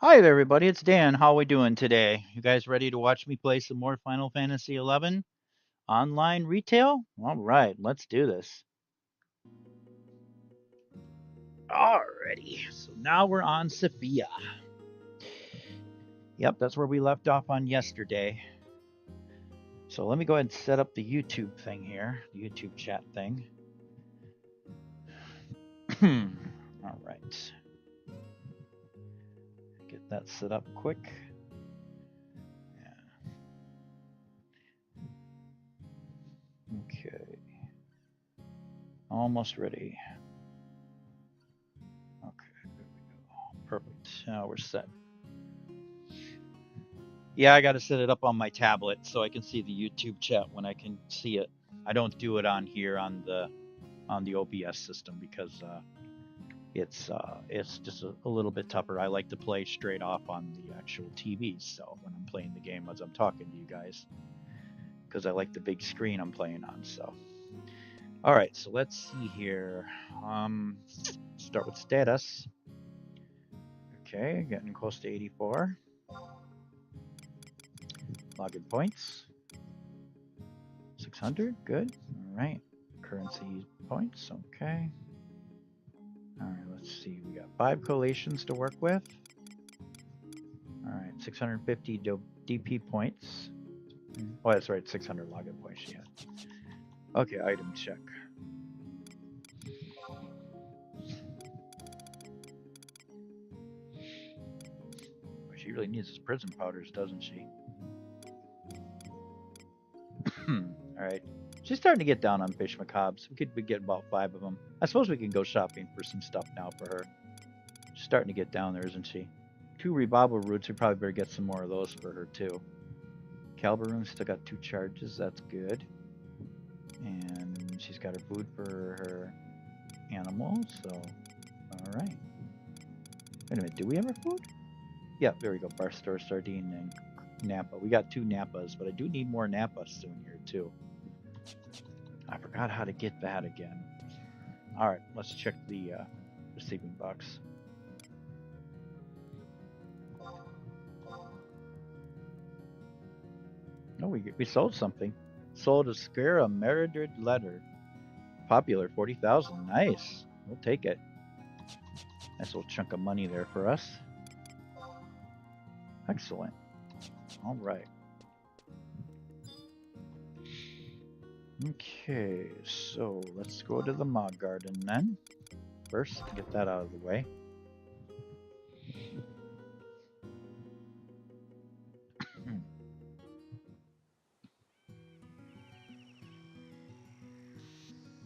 Hi there, everybody. It's Dan. How we doing today? You guys ready to watch me play some more Final Fantasy XI online retail? All right, let's do this. Alrighty, so now we're on Sophia. Yep, that's where we left off on yesterday. So let me go ahead and set up the YouTube thing here, the YouTube chat thing. All right. Get that set up quick. Yeah. Okay. Almost ready. Okay, there we go. Perfect. Now we're set. Yeah, I got to set it up on my tablet so I can see the YouTube chat when I can see it. I don't do it on here on the OBS system because it's just a little bit tougher. I like to play straight off on the actual TV. So when I'm playing the game as I'm talking to you guys, because I like the big screen I'm playing on. So, all right. So let's see here. Start with status. Okay, getting close to 84. Login points. 600, good. All right. Currency points, okay. All right, let's see. We got 5 collations to work with. All right, 650 DP points. Oh, that's right, 600 login points, yeah. Okay, item check. Well, she really needs his prison powders, doesn't she? All right. She's starting to get down on fish macabres. We could get about 5 of them. I suppose we can go shopping for some stuff now for her. She's starting to get down there, isn't she? 2 revival roots. We probably better get some more of those for her too. Calbaroon still got 2 charges. That's good. And she's got her food for her animals. So, all right. Wait a minute. Do we have her food? Yeah, there we go. Bar store sardine and Napa. We got 2 Napas, but I do need more Napas soon here too. I forgot how to get that again. All right, let's check the receiving box. Oh, we sold something. Sold a Scara Meridred letter. Popular, 40,000. Nice. We'll take it. Nice little chunk of money there for us. Excellent. All right. Okay, so let's go to the Mog Garden then. First, get that out of the way.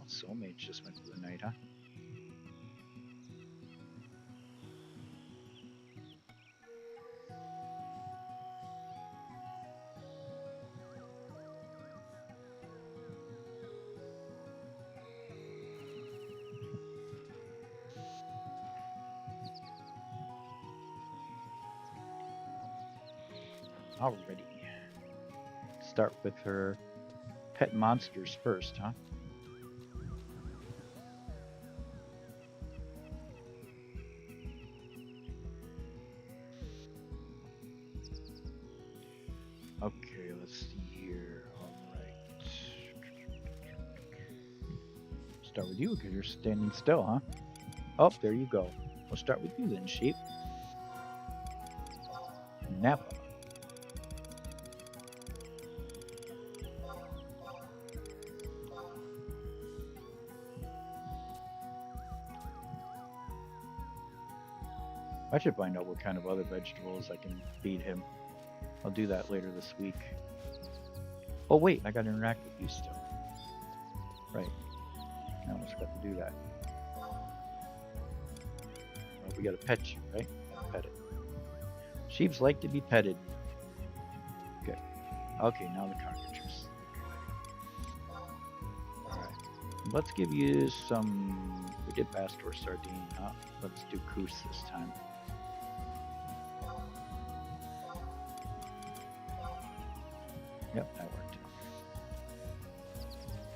Soulmates just went through the night, huh? Alrighty. Start with her pet monsters first, huh? Okay, let's see here. Alright. Start with you because you're standing still, huh? Oh, there you go. We'll start with you then, sheep. Napa. I should find out what kind of other vegetables I can feed him. I'll do that later this week. Oh wait, I gotta interact with you still. Right. I almost got to do that. Well, we gotta pet you, right? Pet it. Sheeps like to be petted. Good. Okay, now the cartridges. Alright. Let's give you some... We did Pastor Sardine, huh? Let's do Coos this time. Yep, that worked.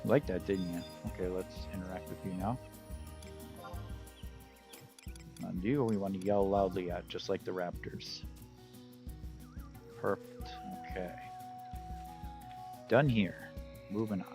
You liked that, didn't you? Okay, let's interact with you now. do, or we want to yell loudly at, just like the Raptors. Perfect. Okay. Done here. Moving on.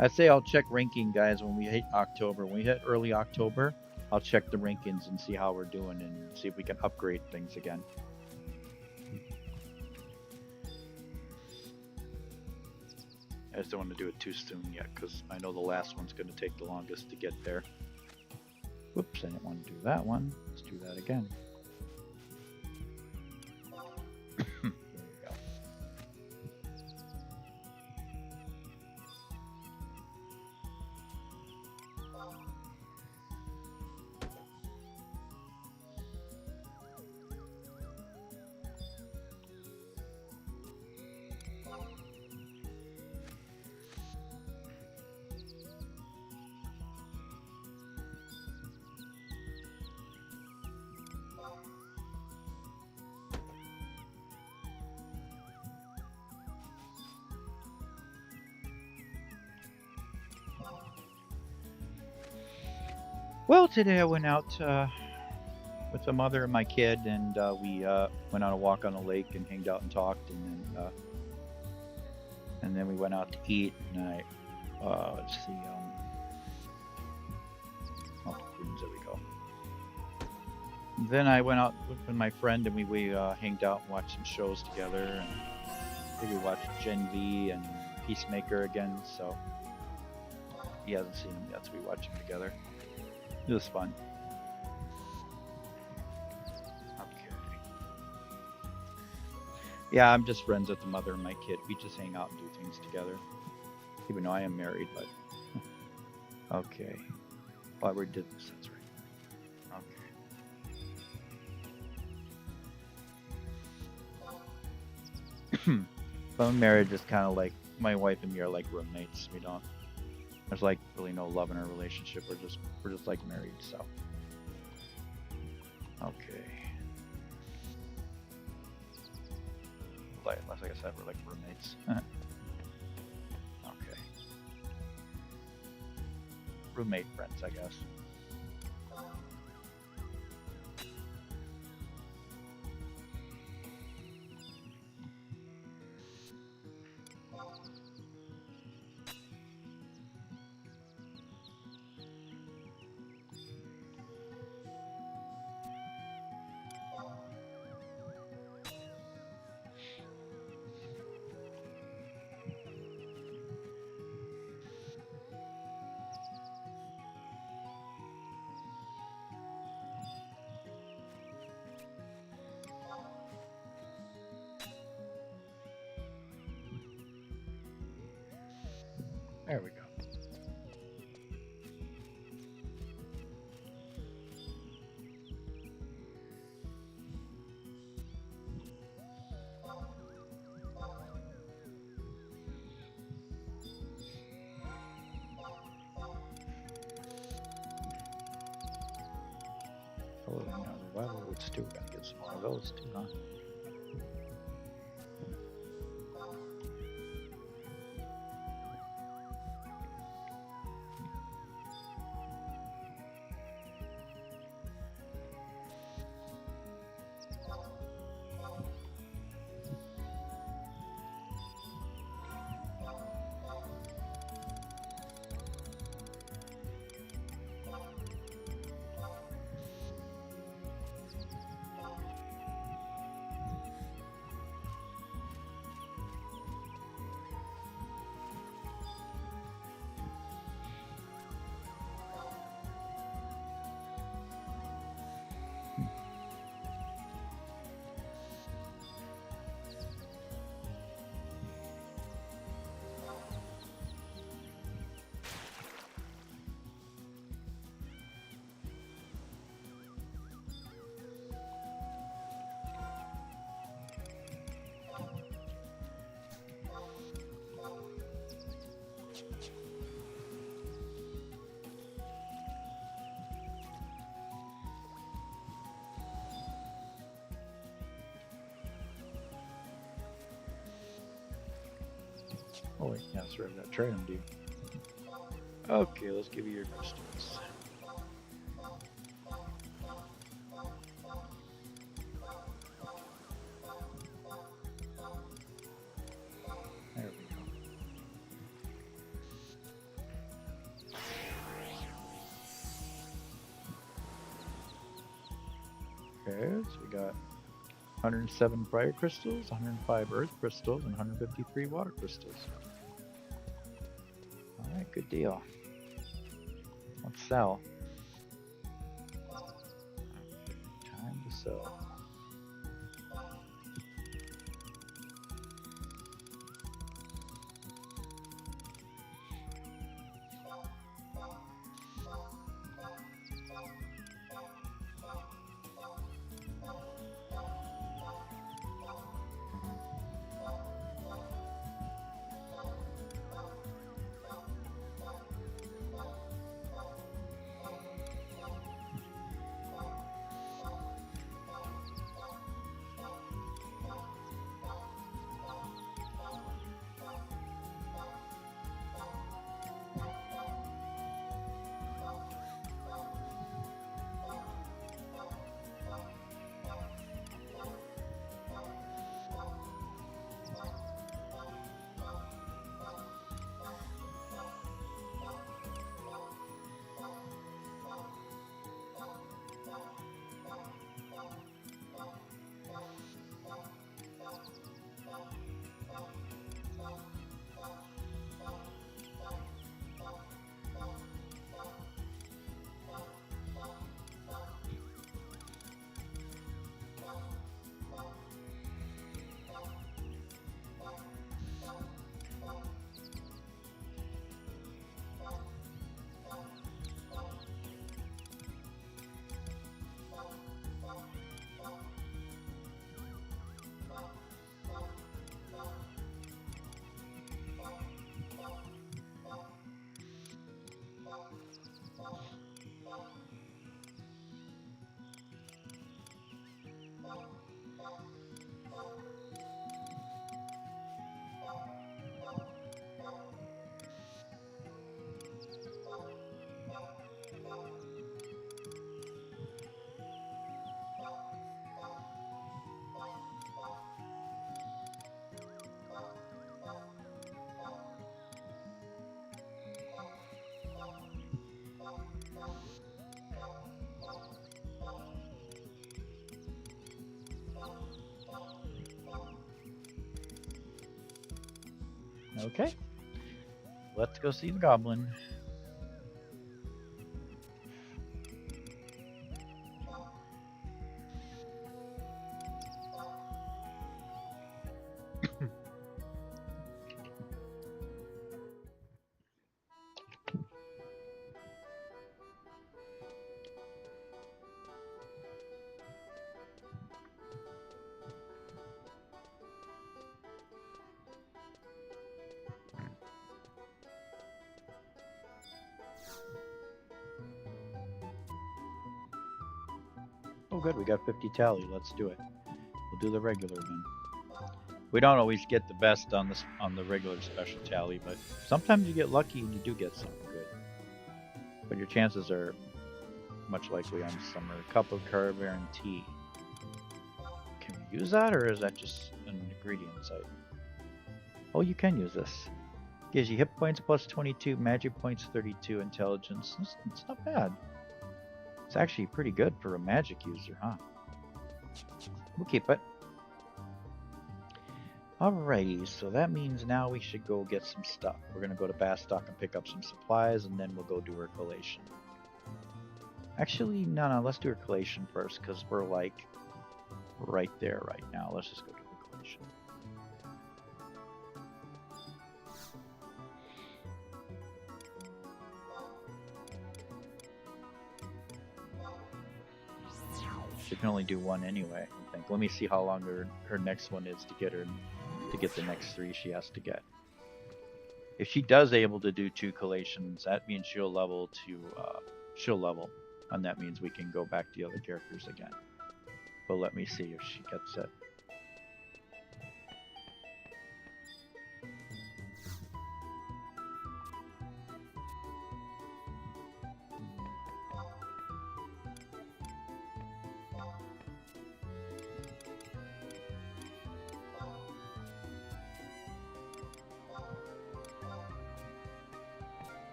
I say I'll check ranking, guys, when we hit October. When we hit early October, I'll check the rankings and see how we're doing and see if we can upgrade things again. I just don't want to do it too soon yet because I know the last one's going to take the longest to get there. Whoops, I didn't want to do that one. Let's do that again. There we go. Well, today I went out with the mother and my kid, and we went on a walk on the lake and hanged out and talked, and then we went out to eat. And I let's see, oh, there we go. Then I went out with my friend, and we hanged out and watched some shows together. And I think we watched Gen V and Peacemaker again. So he hasn't seen them yet, so we watched them together. It was fun. Okay. Yeah, I'm just friends with the mother and my kid. We just hang out and do things together. Even though I am married, but okay. Well, we did this. That's right. Okay. Well, marriage is kind of like my wife and me are like roommates. We don't. There's like really no love in our relationship. We're just like married, so. Okay. Like I said, we're like roommates. Okay. Roommate friends, I guess. There we go. Oh, you know, the wildwood stew, gotta get some more of those too, huh? Oh wait, yeah, that's right. We got trade due. Okay, let's give you your crystals. There we go. Okay, so we got 107 fire crystals, 105 earth crystals, and 153 water crystals. Alright, good deal. Let's sell. Time to sell. Okay, let's go see the goblin. Oh good, we got 50 tally. Let's do it. We'll do the regular then. We don't always get the best on the regular special tally, but sometimes you get lucky and you do get something good. But your chances are much likely on summer. Cup of Caravan tea. Can we use that, or is that just an ingredient site? Oh, you can use this. Gives you hit points plus 22, magic points 32, intelligence. It's not bad. It's actually pretty good for a magic user, huh? We'll keep it. Alrighty, so that means now we should go get some stuff. We're gonna go to Bastock and pick up some supplies, and then we'll go do our collation. Actually, no, let's do our collation first, because we're like right there right now. Let's just go do the collation. She can only do one anyway, I think. Let me see how long her next one is to get the next 3 she has to get. If she does able to do 2 collations, that means she'll level, and that means we can go back to the other characters again. But let me see if she gets it.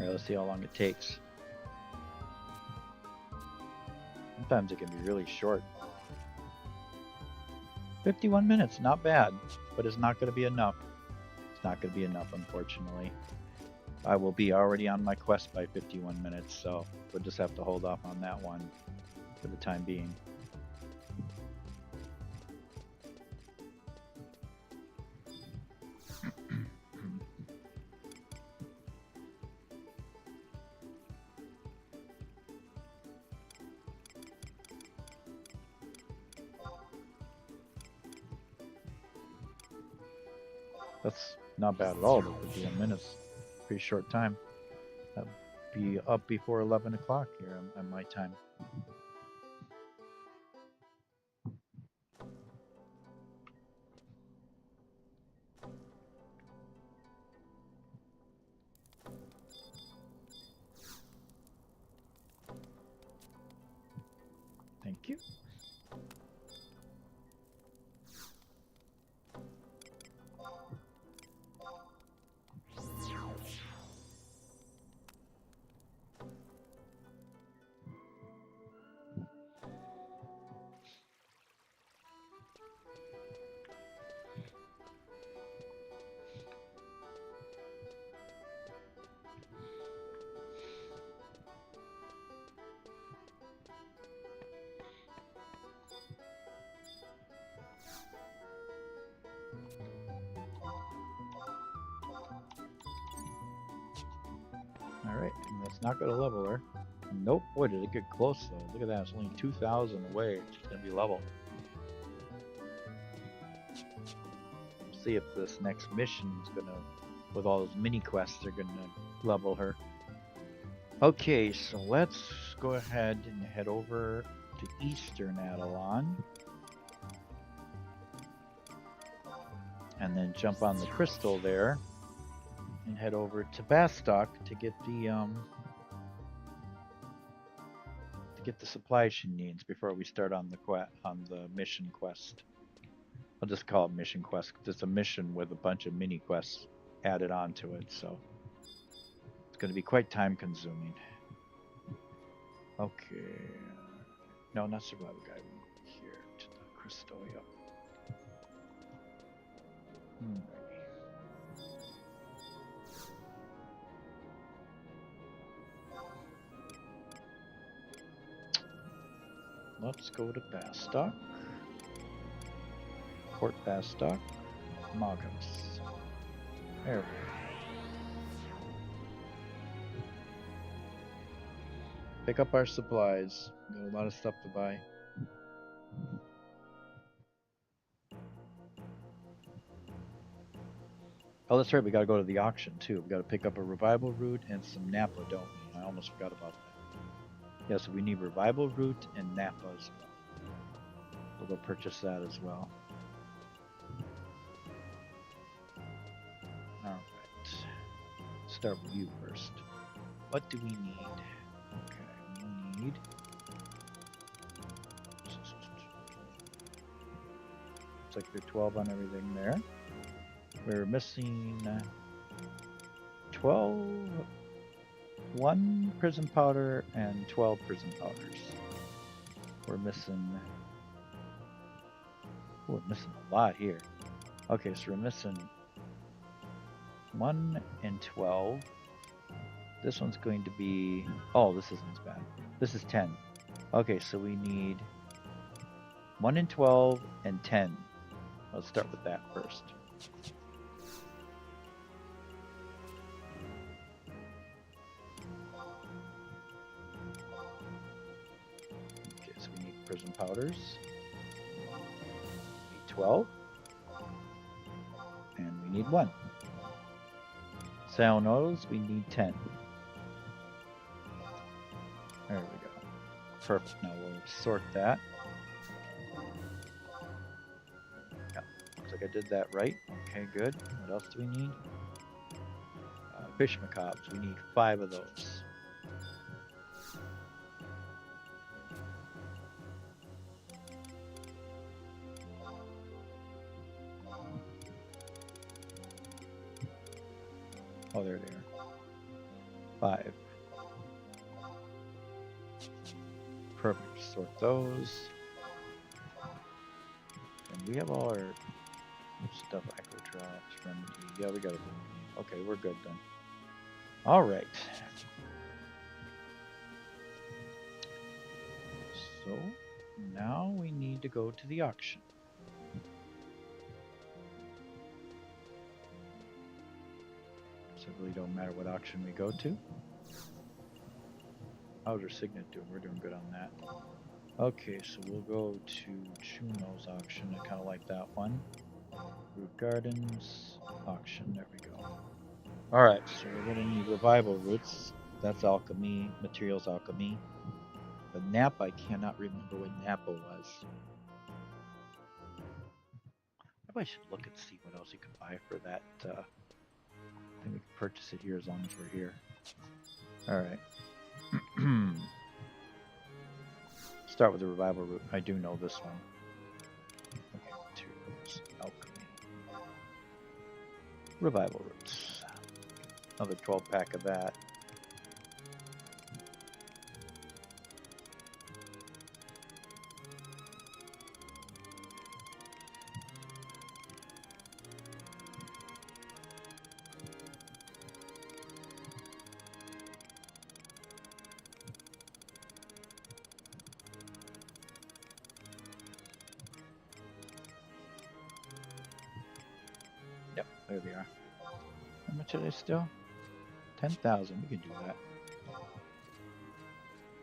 Alright, let's see how long it takes. Sometimes it can be really short. 51 minutes, not bad, but it's not going to be enough. It's not going to be enough, unfortunately. I will be already on my quest by 51 minutes, so we'll just have to hold off on that one for the time being. That's not bad at all, but 51 minutes, pretty short time. That'll be up before 11 o'clock here on my time. Thank you. Alright, and that's not going to level her. Nope, boy, did it get close though. Look at that, it's only 2,000 away. It's going to be level. See if this next mission is going to, with all those mini quests, are going to level her. Okay, so let's go ahead and head over to Eastern Adelon. And then jump on the crystal there. And head over to Bastok to get the supplies she needs before we start on the mission quest. I'll just call it mission quest because it's a mission with a bunch of mini quests added onto it, so it's going to be quite time consuming. Okay, no, not survival guide. Here to the crystal. Yep. Let's go to Bastok. Port Bastok. Magos. There we go. Pick up our supplies. Got a lot of stuff to buy. Oh, that's right. We got to go to the auction too. We got to pick up a revival root and some Napa, don't we? I almost forgot about that. Yeah, so we need revival root and Napa as well. We'll go purchase that as well. Alright. Start with you first. What do we need? Okay, we need... Looks like we're 12 on everything there. We're missing 1 prison powder and 12 prison powders. We're missing a lot here. Okay, so we're missing 1 and 12. This one's going to be, oh, this isn't as bad. This is 10. Okay, so we need 1 and 12 and 10. Let's start with that first. Prison powders. We need 12. And we need 1. Sound oils, we need 10. There we go. Perfect. Now we'll sort that. Yeah, looks like I did that right. Okay, good. What else do we need? Fish macabres. We need 5 of those. Oh, there they are. 5. Perfect. Sort those. And we have all our stuff. Echo drops, remedy. Yeah, we got it. Okay, we're good then. All right. So now we need to go to the auction. So it really don't matter what auction we go to. How's our signet doing? We're doing good on that. Okay, so we'll go to Chuno's auction. I kind of like that one. Root Gardens auction. There we go. All right, so we're gonna need revival roots. That's alchemy, materials alchemy. But Napa, I cannot remember what Napa was. Maybe I should look and see what else you can buy for that. I think we can purchase it here as long as we're here. All right. Start with the revival root. I do know this one. Okay, materials, alchemy, revival roots. Another 12-pack of that. Yep, there we are. How much are they still? 10,000. We can do that.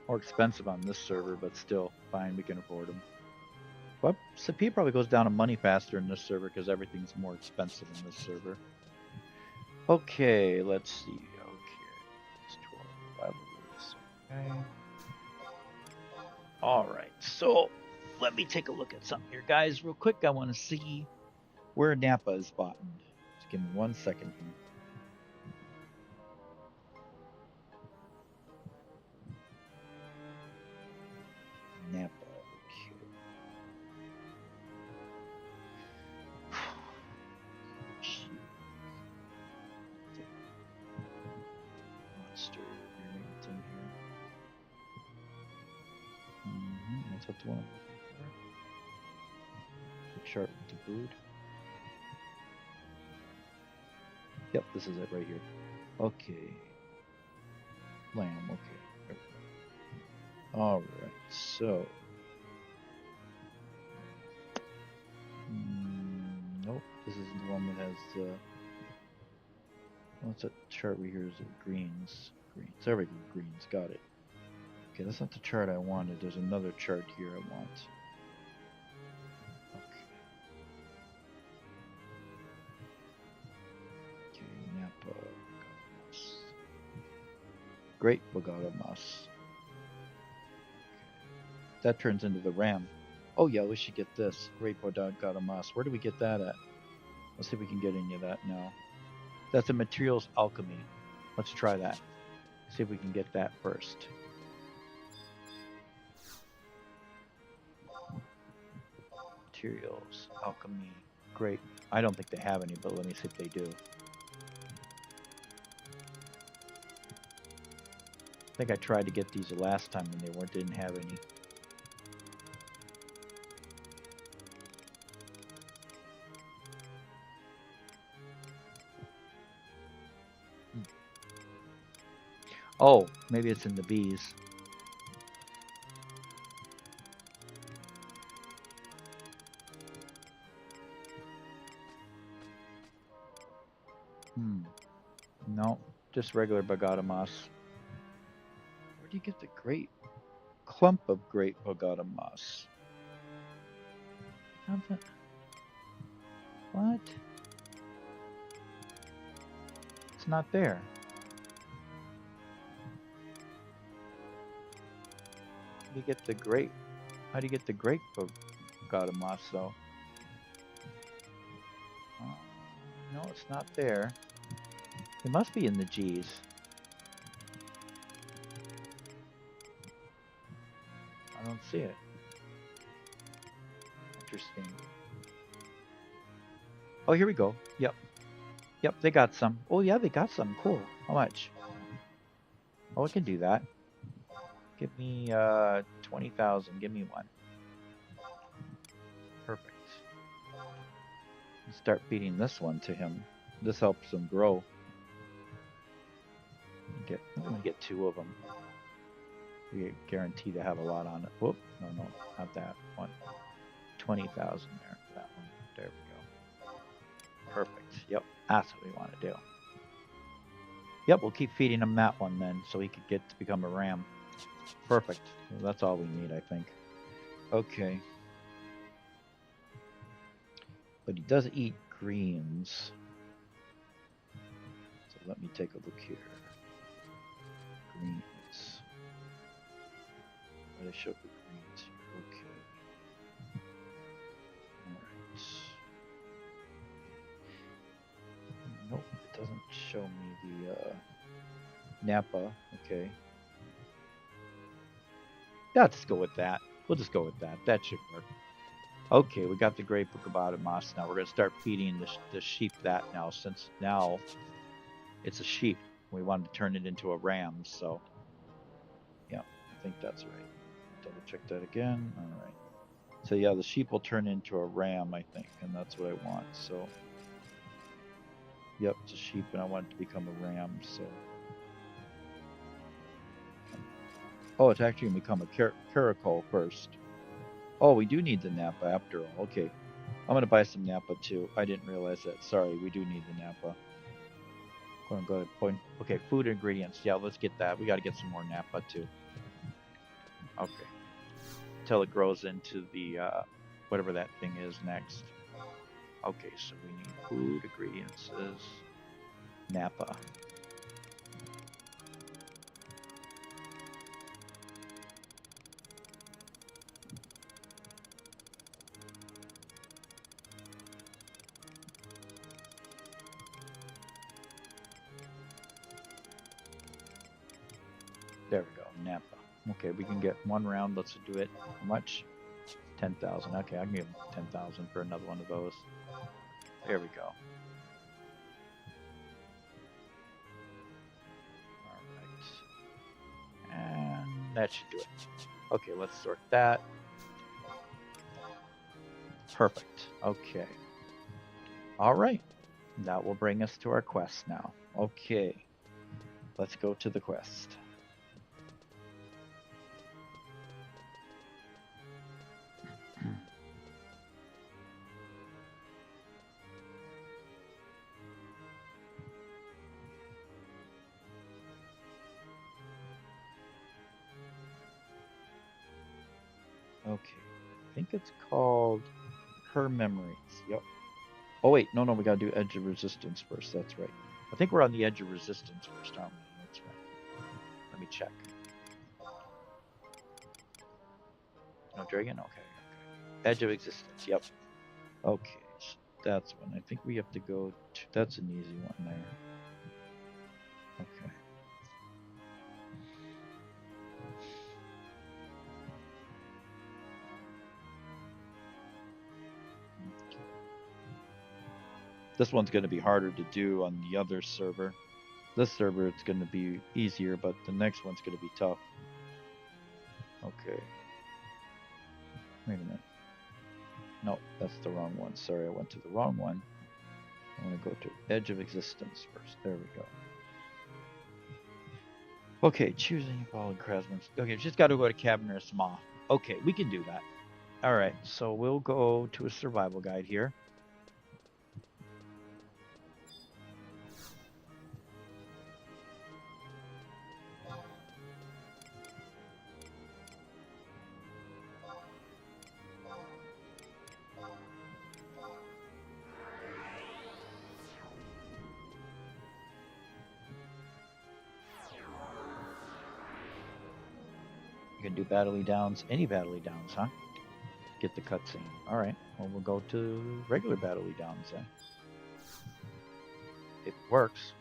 More expensive on this server, but still fine. We can afford them. Well, CP probably goes down in money faster in this server because everything's more expensive in this server. Okay, let's see. Okay, it's 12 levels. Okay. All right, so let me take a look at something here, guys, real quick. I want to see where Napa is bought. Just give me 1 second here. Napa. Monster. It's in here. That's what the one I'm looking for. The chart with the brood. Yep, this is it right here. Okay. Lamb, okay. Alright, so. Nope, this isn't the one that has the. What's that chart we hear? Is it greens? Greens. There we go, greens. Got it. Okay, that's not the chart I wanted. There's another chart here I want. Napa. Great Bogadamas. That turns into the ram. Oh yeah, we should get this. Great Bogadamas. Where do we get that at? Let's see if we can get any of that now. That's a materials alchemy. Let's try that. See if we can get that first. Materials, alchemy. Great. I don't think they have any, but let me see if they do. I think I tried to get these the last time and they didn't have any. Oh, maybe it's in the bees. No, just regular Bogadamas. Where do you get the great clump of great Bogadamas? What? It's not there. How do you get the great? How do you get the great Bogadamas though? No, it's not there. It must be in the G's. I don't see it. Interesting. Oh, here we go. Yep. Yep, they got some. Oh, yeah, they got some. Cool. How much? Oh, I can do that. Give me 20,000. Give me one. Perfect. Start feeding this one to him. This helps him grow. I'm gonna get 2 of them. We guarantee to have a lot on it. Whoop, no, not that one. 20,000 there. That one. There we go. Perfect. Yep, that's what we want to do. Yep, we'll keep feeding him that one then, so he could get to become a ram. Perfect. Well, that's all we need, I think. Okay. But he does eat greens. So let me take a look here. Greens. Where they show the greens here. Okay. Alright. Nope, it doesn't show me the Napa. Okay. Yeah, let's go with that. We'll just go with that. That should work. Okay, we got the Great Book of Adamas. Now we're going to start feeding the sheep that now, since now it's a sheep. We wanted to turn it into a ram, so yeah, I think that's right. Double check that again. All right. So yeah, the sheep will turn into a ram, I think, and that's what I want. So yep, it's a sheep, and I want it to become a ram. So oh, it's actually going to become a caracal first. Oh, we do need the Napa after all. Okay. I'm going to buy some Napa too. I didn't realize that. Sorry, we do need the Napa. Going to go to point. Okay, food ingredients. Yeah, let's get that. We got to get some more Napa too. Okay. Until it grows into the, whatever that thing is next. Okay, so we need food ingredients is Napa. There we go, Napa. Okay, we can get 1 round. Let's do it. How much? 10,000. Okay, I can give him 10,000 for another one of those. There we go. Alright. And that should do it. Okay, let's sort that. Perfect. Okay. Alright. That will bring us to our quest now. Okay. Let's go to the quest. Okay. I think it's called Her Memories. Yep. Oh, wait. No, we gotta do Edge of Resistance first. That's right. I think we're on the Edge of Resistance first, aren't we? That's right. Let me check. No dragon? Okay. Edge of Existence. Yep. Okay. So that's one. I think we have to go to... That's an easy one there. Okay. This one's going to be harder to do on the other server. This server, it's going to be easier, but the next one's going to be tough. Okay. Wait a minute. No, that's the wrong one. Sorry, I went to the wrong one. I'm going to go to Edge of Existence first. There we go. Okay, choosing following Krasman's. Okay, just got to go to Cabernet Sauvignon. Okay, we can do that. All right, so we'll go to a survival guide here. You can do Battley Downs, any Battley Downs, huh? Get the cutscene. All right, well, we'll go to regular Battley Downs then. It works.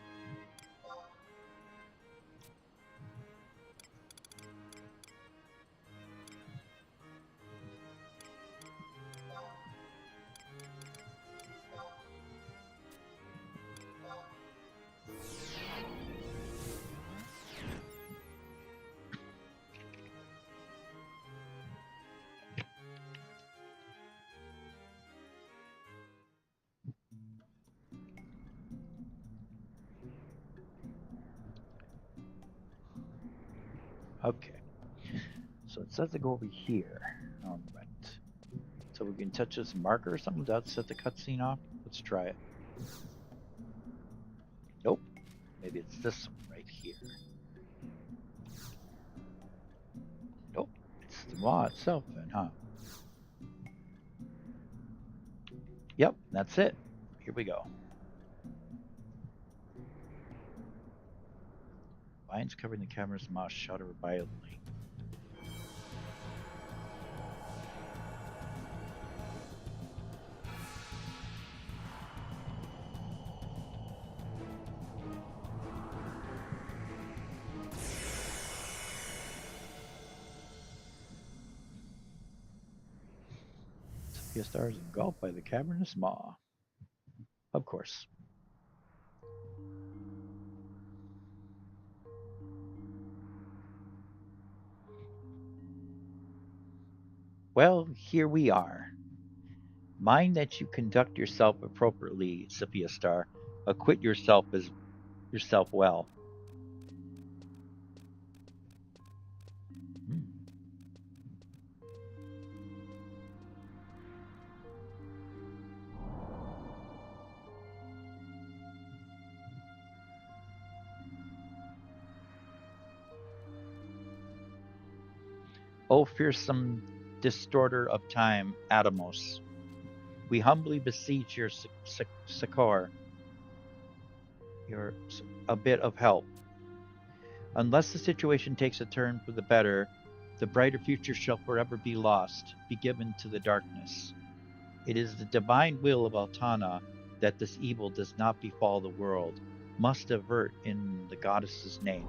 Okay. So it says to go over here. All right. So we can touch this marker or something. That'll set the cutscene off. Let's try it. Nope. Maybe it's this one right here. Nope. It's the maw itself then, huh? Yep, that's it. Here we go. Vines covering the camera's mouth shudder violently. Sophia Star is engulfed by the cavernous maw. Of course. Well, here we are. Mind that you conduct yourself appropriately, Sophia Star. Acquit yourself as yourself well. Hmm. O fearsome distorter of time, Atomos, we humbly beseech your succor, your a bit of help. Unless the situation takes a turn for the better, the brighter future shall forever be lost, be given to the darkness. It is the divine will of Altana that this evil does not befall the world. Must avert in the goddess's name.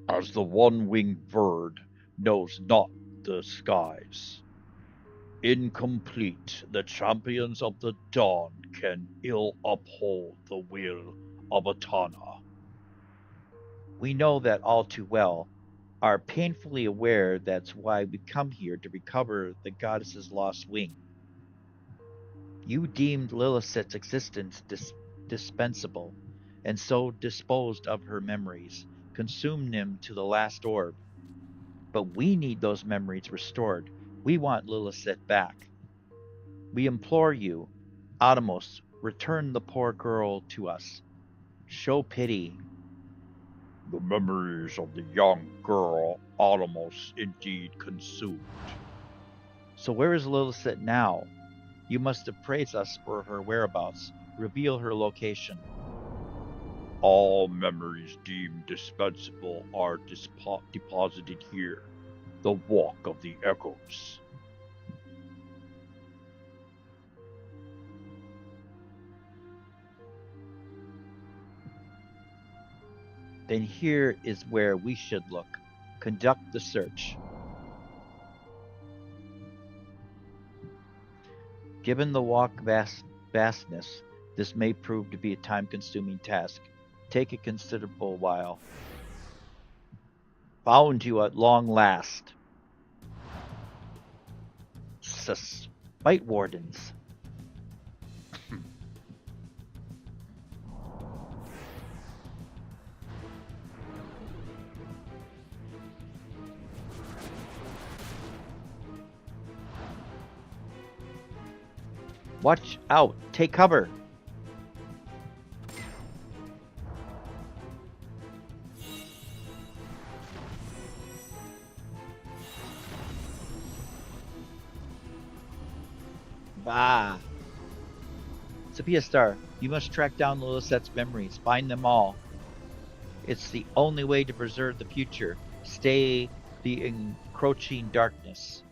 As the one-winged bird knows not the skies. Incomplete, the champions of the dawn can ill uphold the will of Atana. We know that all too well, are painfully aware that's why we come here to recover the goddess's lost wing. You deemed Lilith's existence dispensable, and so disposed of her memories, consumed them to the last orb. But we need those memories restored. We want Lilith back. We implore you, Atomos, return the poor girl to us. Show pity. The memories of the young girl Atomos indeed consumed. So where is Lilith now? You must appraise us for her whereabouts. Reveal her location. All memories deemed dispensable are deposited here. The Walk of the Echoes. Then here is where we should look. Conduct the search. Given the walk vastness, this may prove to be a time-consuming task. Take a considerable while. Found you at long last. Spite wardens. Watch out! Take cover! Bah! Sophia Star, you must track down Lilith's memories. Find them all. It's the only way to preserve the future. Stay the encroaching darkness.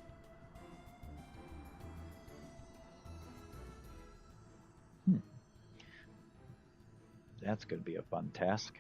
That's going to be a fun task.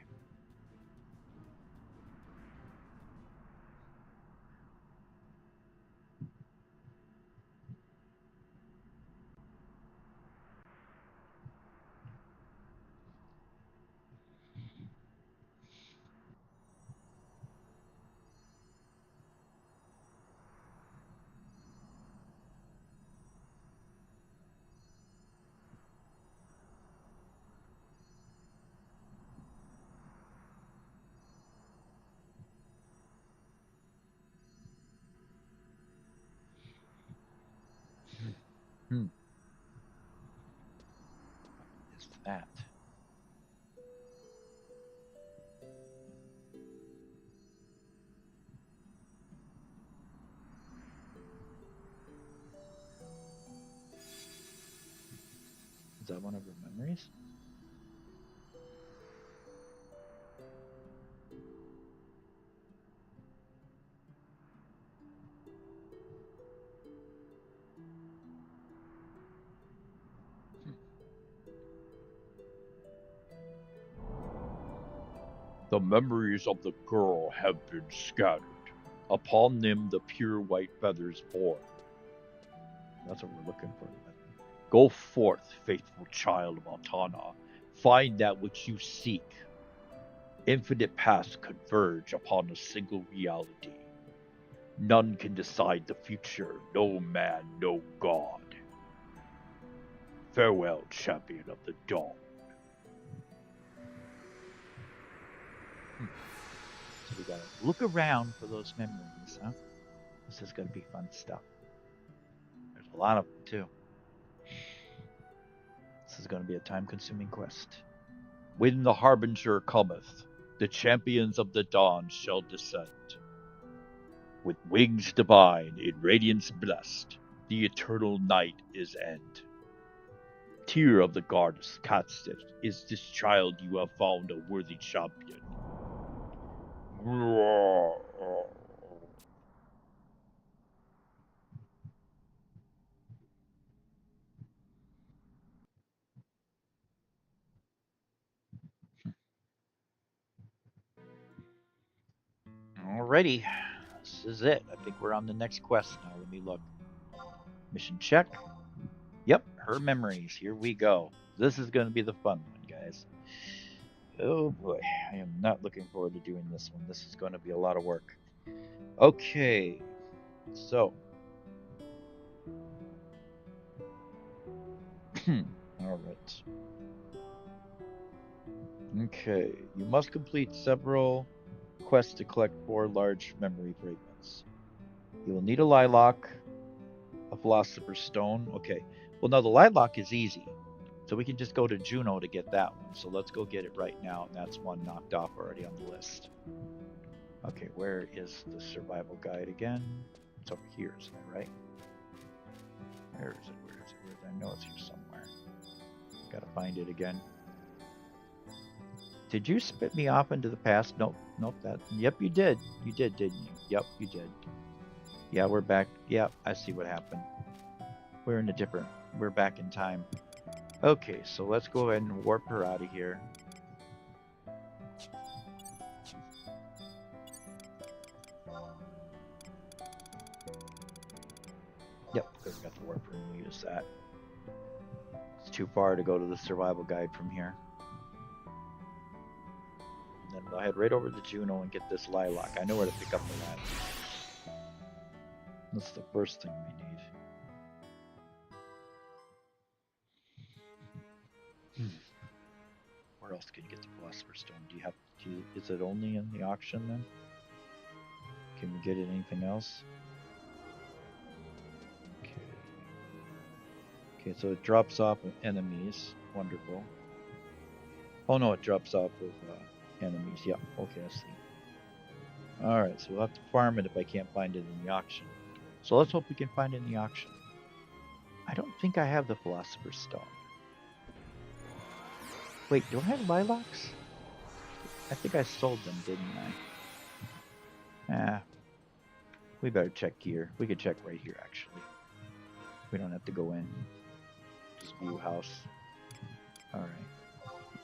Hmm. What is that? Is that one of her memories? The memories of the girl have been scattered. Upon them the pure white feathers born. That's what we're looking for. Go forth, faithful child of Altana. Find that which you seek. Infinite paths converge upon a single reality. None can decide the future, no man, no god. Farewell, champion of the dawn. So we gotta look around for those memories, huh? This is gonna be fun stuff. There's a lot of them, too. This is gonna be a time-consuming quest. When the harbinger cometh, the champions of the dawn shall descend. With wings divine, in radiance blessed, the eternal night is end. Tear of the goddess Catsit, is this child you have found a worthy champion? Alrighty, this is it. I think we're on the next quest now. Let me look. Mission check. Yep, her memories. Here we go. This is going to be the fun one, guys. Oh boy, I am not looking forward to doing this one. This is going to be a lot of work. Okay, so. Alright. Okay, you must complete several quests to collect 4 large memory fragments. You will need a lilac, a philosopher's stone. Okay, well, now the lilac is easy. So we can just go to Juno to get that one. So let's go get it right now. And that's one knocked off already on the list. Okay, where is the survival guide again? It's over here, isn't it, right? Where is it? Where is it? Where is it? I know it's here somewhere. Gotta find it again. Did you spit me off into the past? Nope, nope, yep, you did. You did, didn't you? Yep, you did. Yeah, we're back. Yep, I see what happened. We're back in time. Okay, so let's go ahead and warp her out of here. Yep, we've got the warp room, we'll use that. It's too far to go to the survival guide from here. And then we'll head right over to Juno and get this lilac. I know where to pick up the lilac. That's the first thing we need. Where else can you get the philosopher's stone? Is it only in the auction then? Can we get it anything else? Okay, so it drops off of enemies. Wonderful. Oh no, it drops off of enemies. Yeah, okay, I see. Alright, so we'll have to farm it if I can't find it in the auction. So let's hope we can find it in the auction. I don't think I have the philosopher's stone. Wait, do I have lilacs? I think I sold them, didn't I? We better check here. We could check right here, actually. We don't have to go in. Just view house. Alright.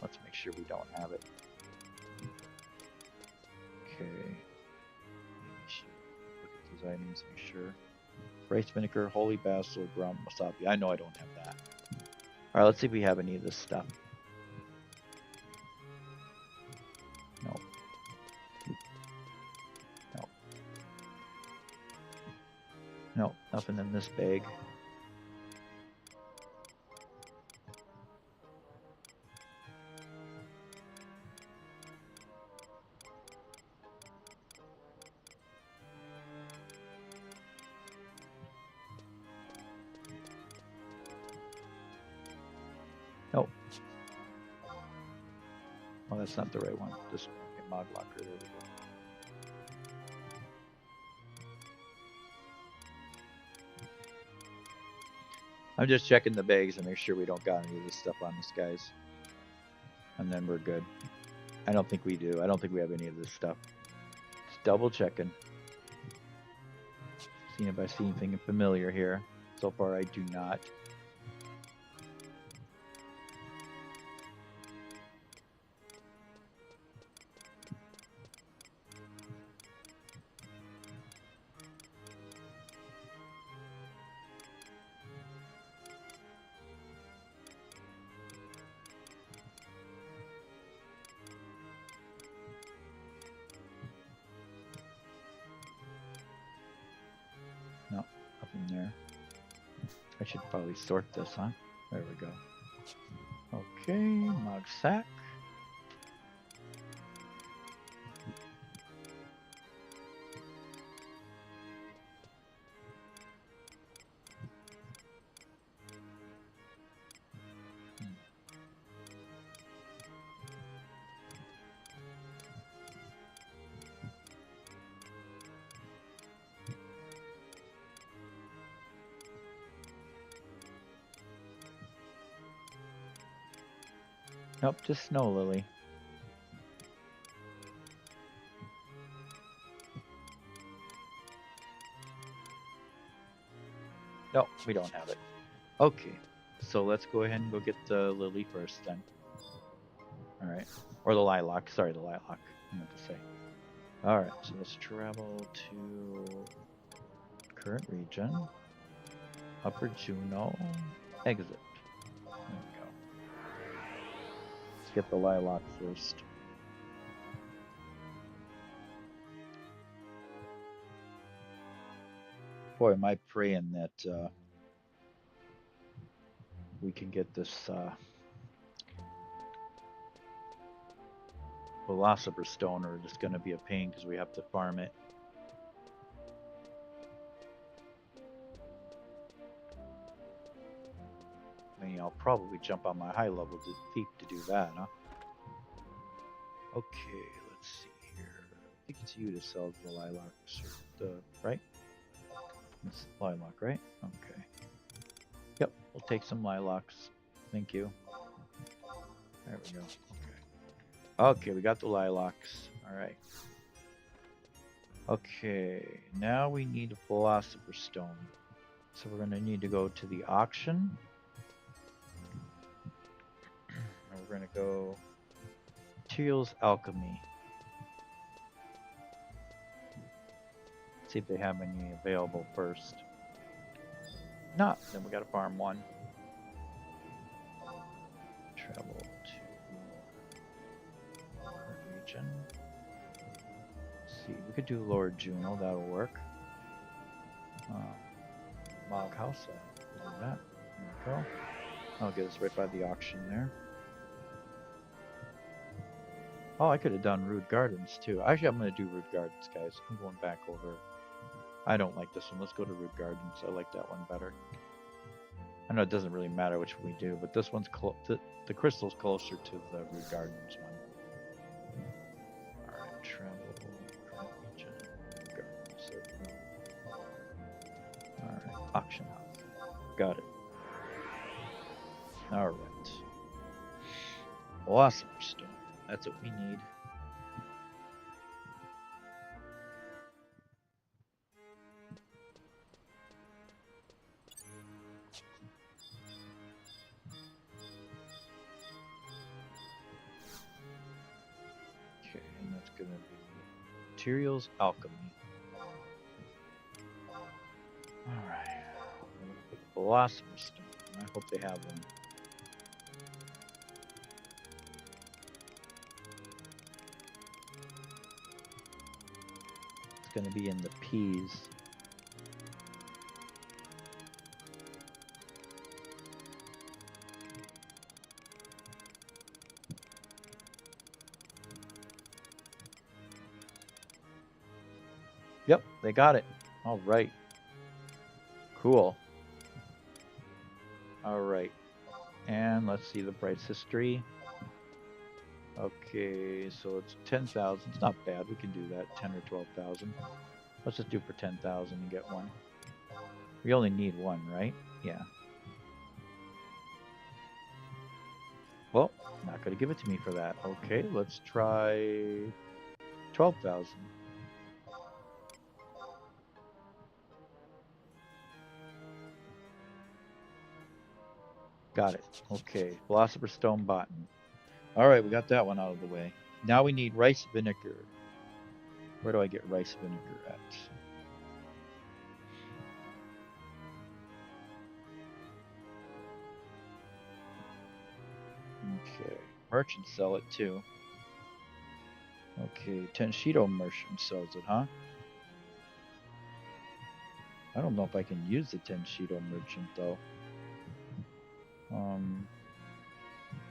Let's make sure we don't have it. Okay. Look at these items, make sure. Rice vinegar, holy basil, ground wasabi. I know I don't have that. Alright, let's see if we have any of this stuff. No. No. No, nothing in this bag. Oh. Well, that's not the right one. This one. Okay, mod locker. There we go. I'm just checking the bags to make sure we don't got any of this stuff on us, guys. And then we're good. I don't think we do. I don't think we have any of this stuff. Just double checking. Seeing if I see anything familiar here. So far, I do not. No, nothing there. I should probably sort this, huh? There we go. Okay, mod sack. Nope, just snow lily. No, we don't have it. Okay, so let's go ahead and go get the lily first then. All right, or the lilac. Sorry, the lilac. I meant to say. All right, so let's travel to current region, Upper Juno, exit. There we go. Let's get the lilac first. Boy, am I praying that we can get this Philosopher's Stone, or it's going to be a pain because we have to farm it. I mean, I'll probably jump on my high level thief to do that, huh? Okay, let's see here. I think it's you to sell the lilacs, right? It's lilac, right? Okay. Yep, we'll take some lilacs. Thank you. There we go. Okay. Okay, we got the lilacs. All right. Okay, now we need a Philosopher's Stone. So we're going to need to go to the auction. And we're going to go Materials Alchemy. See if they have any available first. Not, then we got to farm one. Travel to region. Let's see, we could do Lower Juno, that'll work. Log house, we'll do that. There we go. I'll get us right by the auction there. Oh, I could have done Rude Gardens too. Actually, I'm going to do Rude Gardens, guys. I'm going back over. I don't like this one. Let's go to Rude Gardens. I like that one better. I know it doesn't really matter which one we do, but this one's the crystal's closer to the Rude Gardens one. Alright, travel, region, gardens. Alright, auction house. Got it. Alright. Philosopher's Stone. That's what we need. Okay, and that's gonna be Materials Alchemy. Alright. Philosopher's Stone. I hope they have one. It's gonna be in the P's. Yep, they got it. All right. Cool. All right. And let's see the price history. Okay, so it's 10,000. It's not bad. We can do that. 10 or 12,000. Let's just do for 10,000 and get one. We only need one, right? Yeah. Well, not going to give it to me for that. Okay, let's try 12,000. Got it. Okay, Philosopher's Stone Botan. All right, we got that one out of the way. Now we need rice vinegar. Where do I get rice vinegar at? Okay, merchants sell it too. Okay, Tenshido merchant sells it, huh? I don't know if I can use the Tenshido merchant though.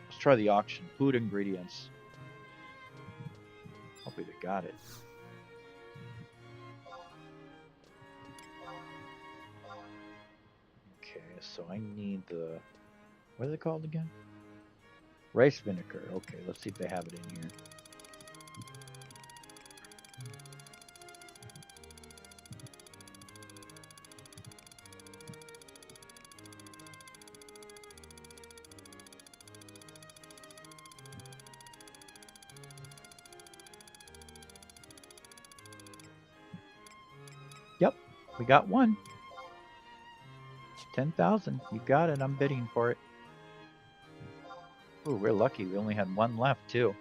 Let's try the auction. Food ingredients. Hopefully they got it. Okay, so I need the, what are they called again? Rice vinegar. Okay, let's see if they have it in here. Yep, we got one. 10,000. You got it. I'm bidding for it. Ooh, we're lucky. We only had one left, too.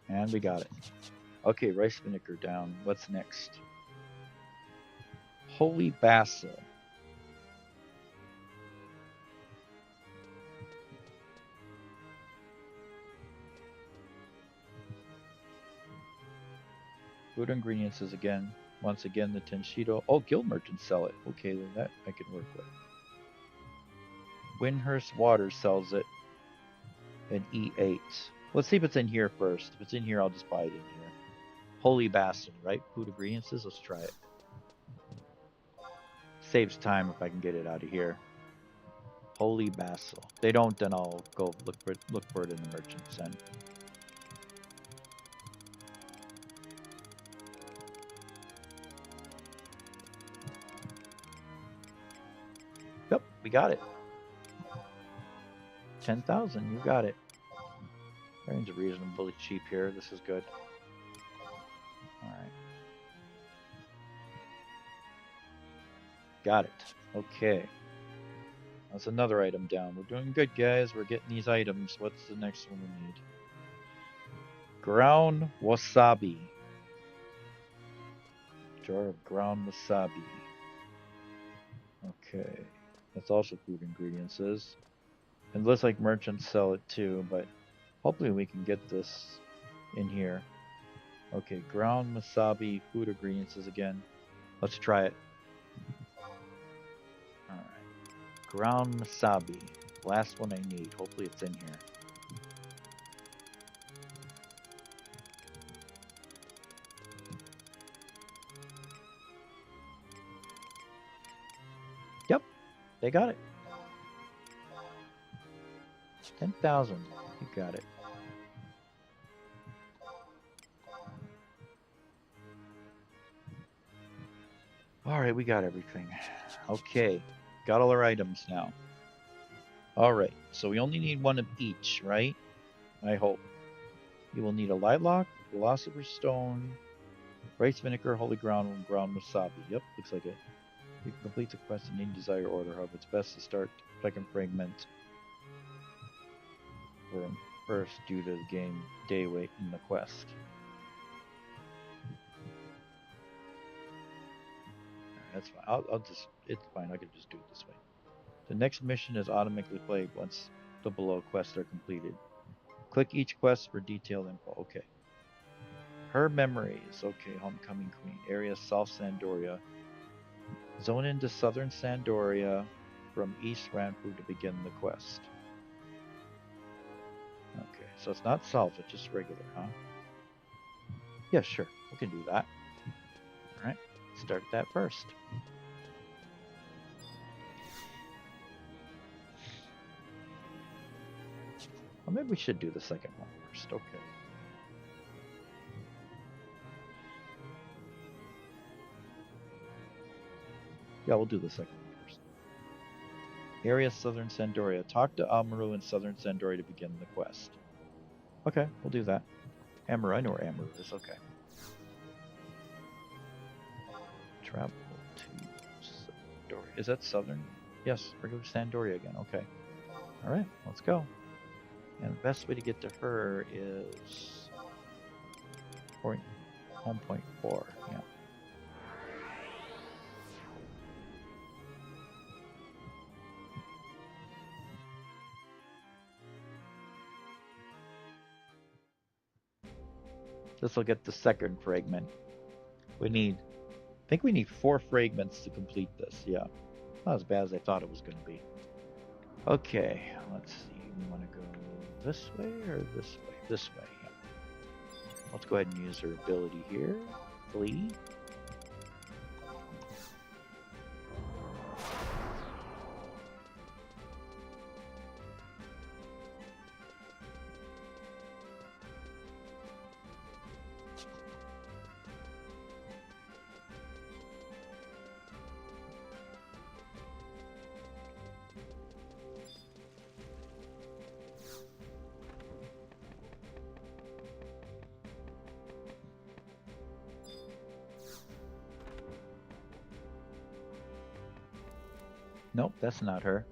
And we got it. Okay, rice vinegar down. What's next? Holy basil. Food ingredients is again, once again, the Tenshido. Oh, guild merchants sell it. Okay, then that I can work with. Windhurst Water sells it in E8. Let's see if it's in here first. If it's in here, I'll just buy it in here. Holy basil, right? Food ingredients is. Let's try it. Saves time if I can get it out of here. Holy basil. If they don't, then I'll go look for it in the merchant's end. Yep, we got it. 10,000, you got it. Range is reasonably cheap here. This is good. Alright. Got it. Okay. That's another item down. We're doing good, guys. We're getting these items. What's the next one we need? Ground wasabi. Jar of ground wasabi. Okay. That's also food ingredients is. It looks like merchants sell it too, but hopefully we can get this in here. Okay, ground wasabi, food ingredients is again. Let's try it. Alright. Ground wasabi. Last one I need. Hopefully it's in here. Yep, they got it. 10,000. You got it. Alright, we got everything. Okay, got all our items now. Alright, so we only need one of each, right? I hope. You will need a lilac, philosopher's stone, rice vinegar, holy ground wasabi. Yep, looks like it. You can complete the quest in any desired order, however, it's best to start second fragment first due to the game day wait in the quest. That's fine. I'll just, it's fine. I can just do it this way. The next mission is automatically played once the below quests are completed. Click each quest for detailed info. Okay. Her memories. Okay, Homecoming Queen. Area South Sandoria. Zone into Southern Sandoria from East Ranfu to begin the quest. Okay, so it's not south, it's just regular, huh? Yeah, sure. We can do that. Alright, start that first. Well, maybe we should do the second one first. Okay. Yeah, we'll do the second one first. Area Southern Sandoria. Talk to Amaru in Southern Sandoria to begin the quest. Okay, we'll do that. Amaru, I know where Amaru is. Okay. Travel to Sandoria. Is that Southern? Yes, we're going to Sandoria again. Okay. All right, let's go. And the best way to get to her is home point 4. Yeah. This will get the second fragment. I think we need 4 fragments to complete this. Yeah. Not as bad as I thought it was going to be. Okay, let's see. We want to go this way or this way? This way, yeah. Let's go ahead and use her ability here. Flee. Nope, that's not her.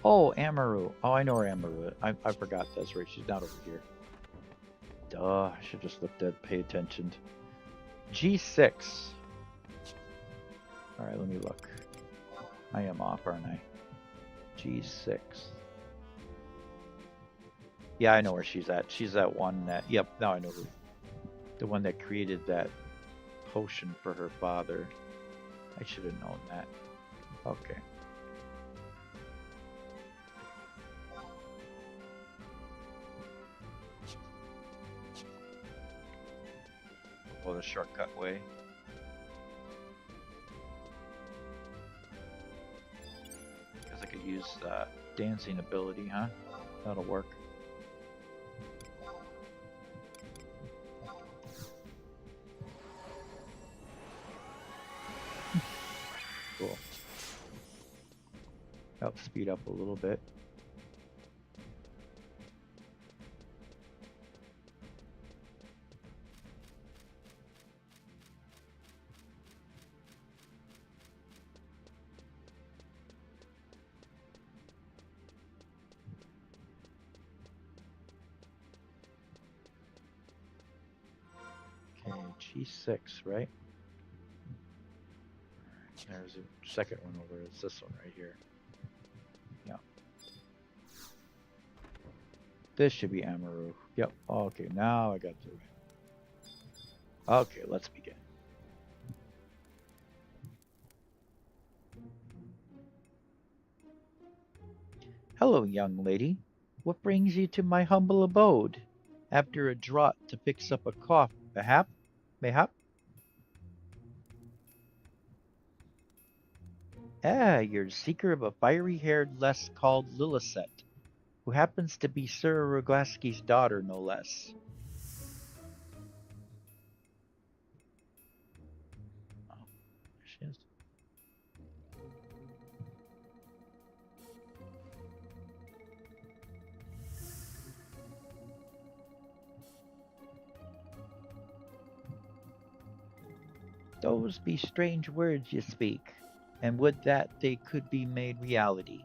Oh, Amaru. Oh, I know where Amaru is. I forgot that's right. She's not over here. Duh, I should just looked at, pay attention. G6. Alright, let me look. I am off, aren't I? G6. Yeah, I know where she's at. She's that one that, yep, now I know who. The one that created that potion for her father. I should have known that. Okay. Well, the shortcut way. Because I could use dancing ability, huh? That'll work. Cool. Help speed up a little bit. Okay, G6, right? There's a second one over. It's this one right here. Yeah. This should be Amaru. Yep. Okay, now I got to it. Okay, let's begin. Hello, young lady. What brings you to my humble abode? After a draught to fix up a cough, mayhap? Mayhap? Ah, you're the seeker of a fiery-haired lass called Lillicet, who happens to be Sir Roglaski's daughter, no less. Oh, there she is. Those be strange words you speak, and would that they could be made reality.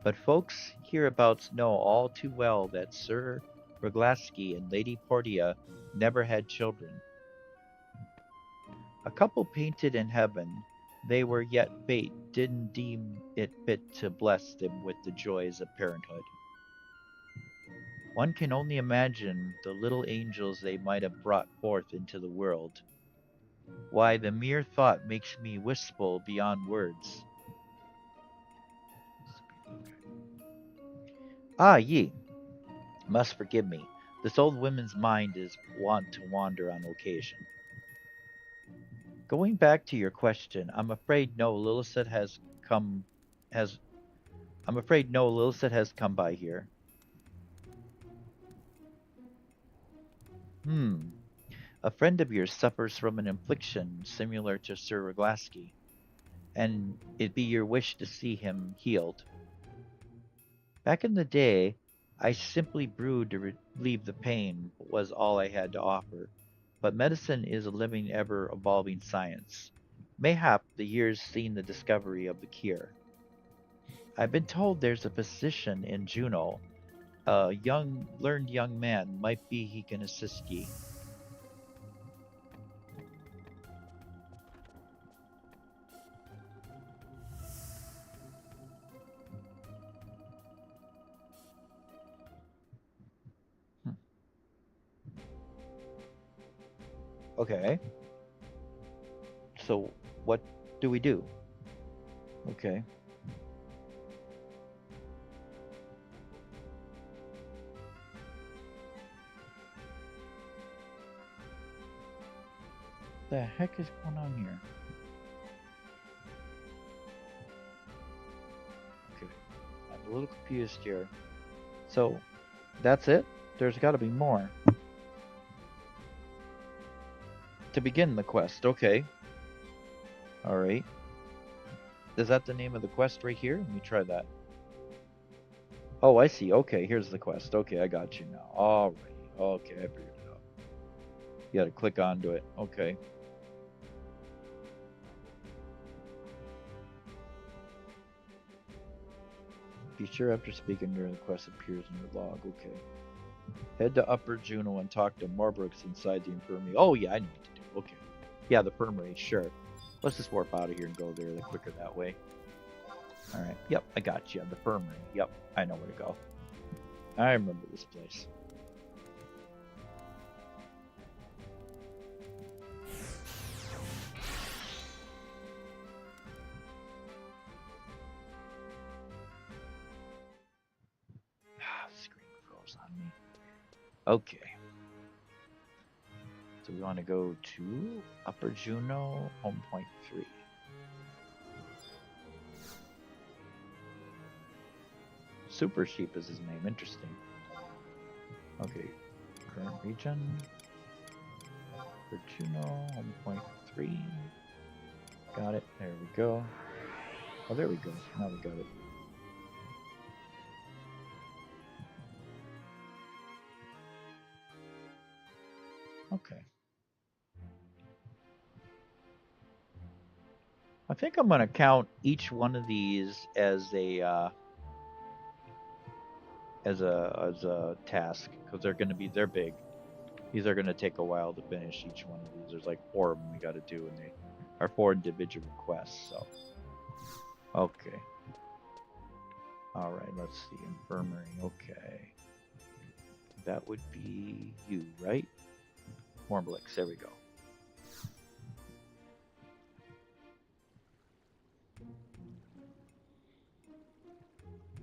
But folks hereabouts know all too well that Sir Roglaski and Lady Portia never had children. A couple painted in heaven, they were yet fate didn't deem it fit to bless them with the joys of parenthood. One can only imagine the little angels they might have brought forth into the world. Why, the mere thought makes me wistful beyond words. Ah, ye must forgive me. This old woman's mind is wont to wander on occasion. Going back to your question, I'm afraid no Lillicet has come by here. Hmm. A friend of yours suffers from an affliction similar to Sir Roglaski, and it be your wish to see him healed. Back in the day, I simply brewed to relieve the pain was all I had to offer. But medicine is a living, ever-evolving science. Mayhap the years seen the discovery of the cure. I've been told there's a physician in Juneau, a learned young man. Might be he can assist ye. Hmm. Okay, so what do we do? Okay, the heck is going on here? Okay, I'm a little confused here. So that's it? There's got to be more to begin the quest. Okay, all right. Is that the name of the quest right here? Let me try that. Oh, I see. Okay, here's the quest. Okay, I got you now. All right. Okay, I figured it out. You got to click onto it. Okay. Be sure after speaking during the quest appears in your log. Okay. Head to Upper Juno and talk to Morbrooks inside the infirmary. Oh, yeah, I know what to do. Okay. Yeah, the infirmary. Sure. Let's just warp out of here and go there. The quicker that way. All right. Yep, I got you. The infirmary. Yep, I know where to go. I remember this place. Ah, the screen froze on me. Okay. So we want to go to Upper Juno, home point 3. Super Sheep is his name. Interesting. Okay. Current region. Upper Juno, home point 3. Got it. There we go. Oh, there we go. Now we got it. Okay. I think I'm going to count each one of these as a task because they're big. These are going to take a while to finish each one of these. There's like 4 of them we got to do, and they are 4 individual quests. So, okay. All right. Let's see. Infirmary. Okay. That would be you, right? Morblix. There we go.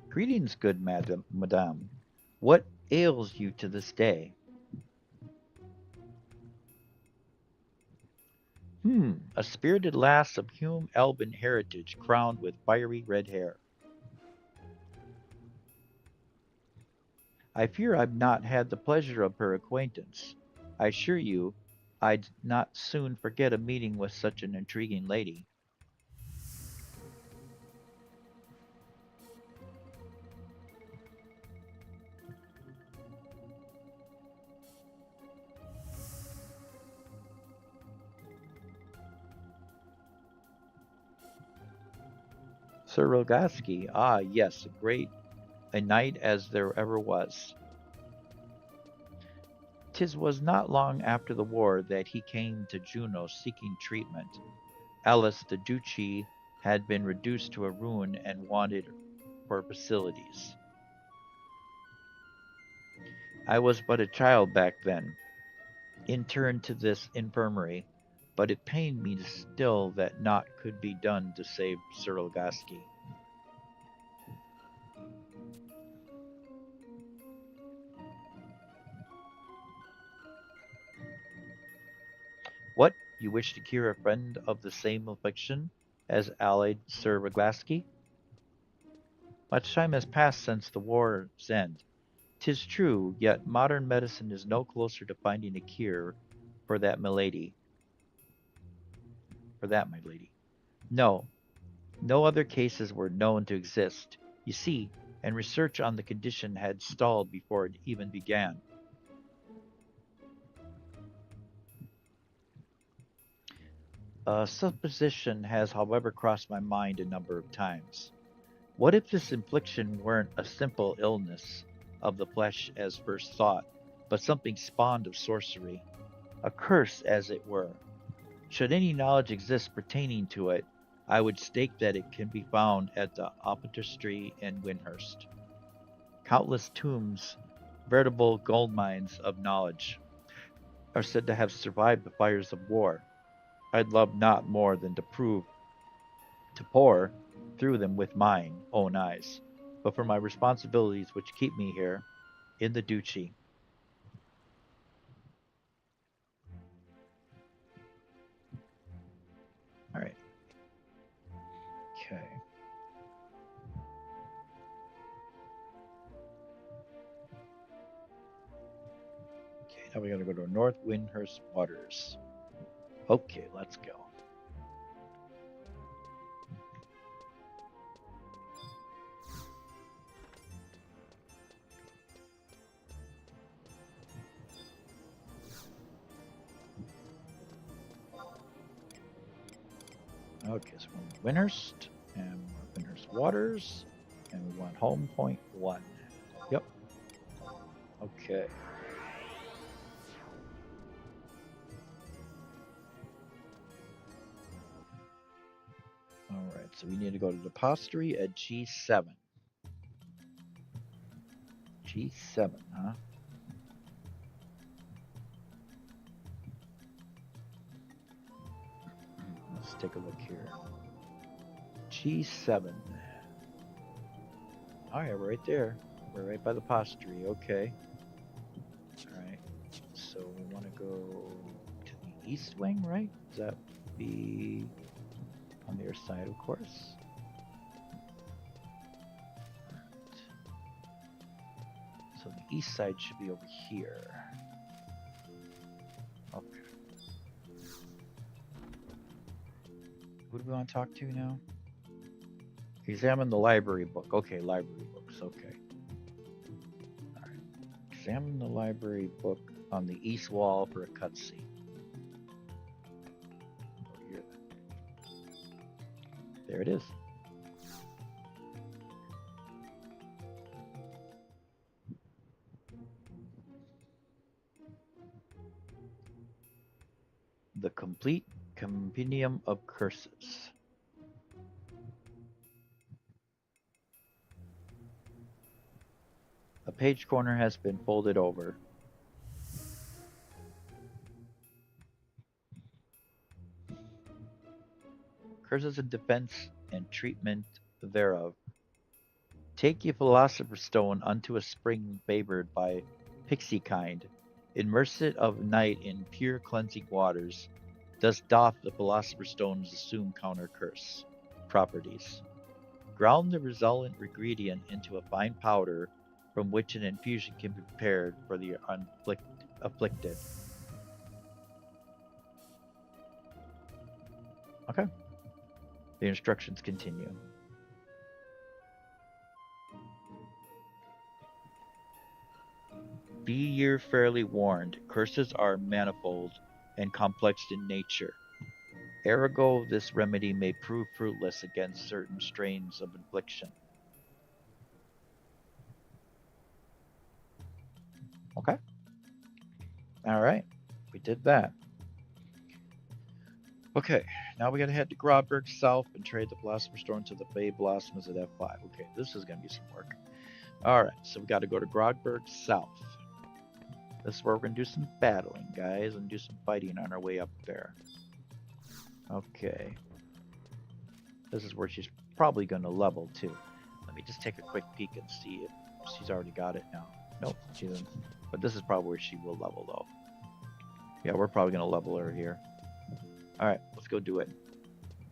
Greetings, good madame. What ails you to this day? A spirited lass of Hume Elbin heritage, crowned with fiery red hair. I fear I've not had the pleasure of her acquaintance. I assure you, I'd not soon forget a meeting with such an intriguing lady. Sir Rogaski, ah, yes, a knight as there ever was. 'Tis was not long after the war that he came to Juneau seeking treatment. Alice the Duchy had been reduced to a ruin and wanted for facilities. I was but a child back then, interned to this infirmary, but it pained me still that naught could be done to save Sir Rogaski. What, you wish to cure a friend of the same affliction as allied Sir Roglaski? Much time has passed since the war's end. 'Tis true, yet modern medicine is no closer to finding a cure for that, milady. For that, my lady. No, no other cases were known to exist, you see, and research on the condition had stalled before it even began. A supposition has, however, crossed my mind a number of times. What if this infliction weren't a simple illness of the flesh as first thought, but something spawned of sorcery, a curse as it were? Should any knowledge exist pertaining to it, I would stake that it can be found at the Optistry in Windhurst. Countless tombs, veritable gold mines of knowledge, are said to have survived the fires of war. I'd love not more than to pore through them with mine own eyes, but for my responsibilities which keep me here in the duchy. All right. Okay. Okay. Now we got to go to North Windhurst Waters. Okay, let's go. Okay, so we're Windhurst and Windhurst Waters, and we want home point 1. Yep. Okay. All right, so we need to go to the Depository at G7. G7, huh? Let's take a look here. G7. Oh yeah, we're right there. We're right by the Depository. Okay. All right. So we want to go to the East Wing, right? Does that be on the other side, of course? Right. So the east side should be over here. Okay. Who do we want to talk to now? Examine the library book. Okay, library books. Okay. All right. Examine the library book on the east wall for a cutscene. There it is. The complete compendium of curses. A page corner has been folded over. Curses in defense and treatment thereof. Take ye philosopher's stone unto a spring favored by pixie kind. Immerse it of night in pure cleansing waters. Thus doth the philosopher's stone's assume counter curse properties. Ground the resultant ingredient into a fine powder from which an infusion can be prepared for the afflicted. Okay. The instructions continue. Be ye fairly warned, curses are manifold and complex in nature. Ergo, this remedy may prove fruitless against certain strains of infliction. Okay. All right. We did that. Okay. Now we gotta head to Grodberg South and trade the Blossom Stone to the Bay Blossoms at F5. Okay, this is gonna be some work. All right. So we got to go to Grodberg South. This is where we're gonna do some battling, guys, and do some fighting on our way up there. Okay. This is where she's probably gonna level too. Let me just take a quick peek and see if she's already got it now. Nope, she doesn't. But this is probably where she will level though. Yeah, we're probably gonna level her here. Alright, let's go do it.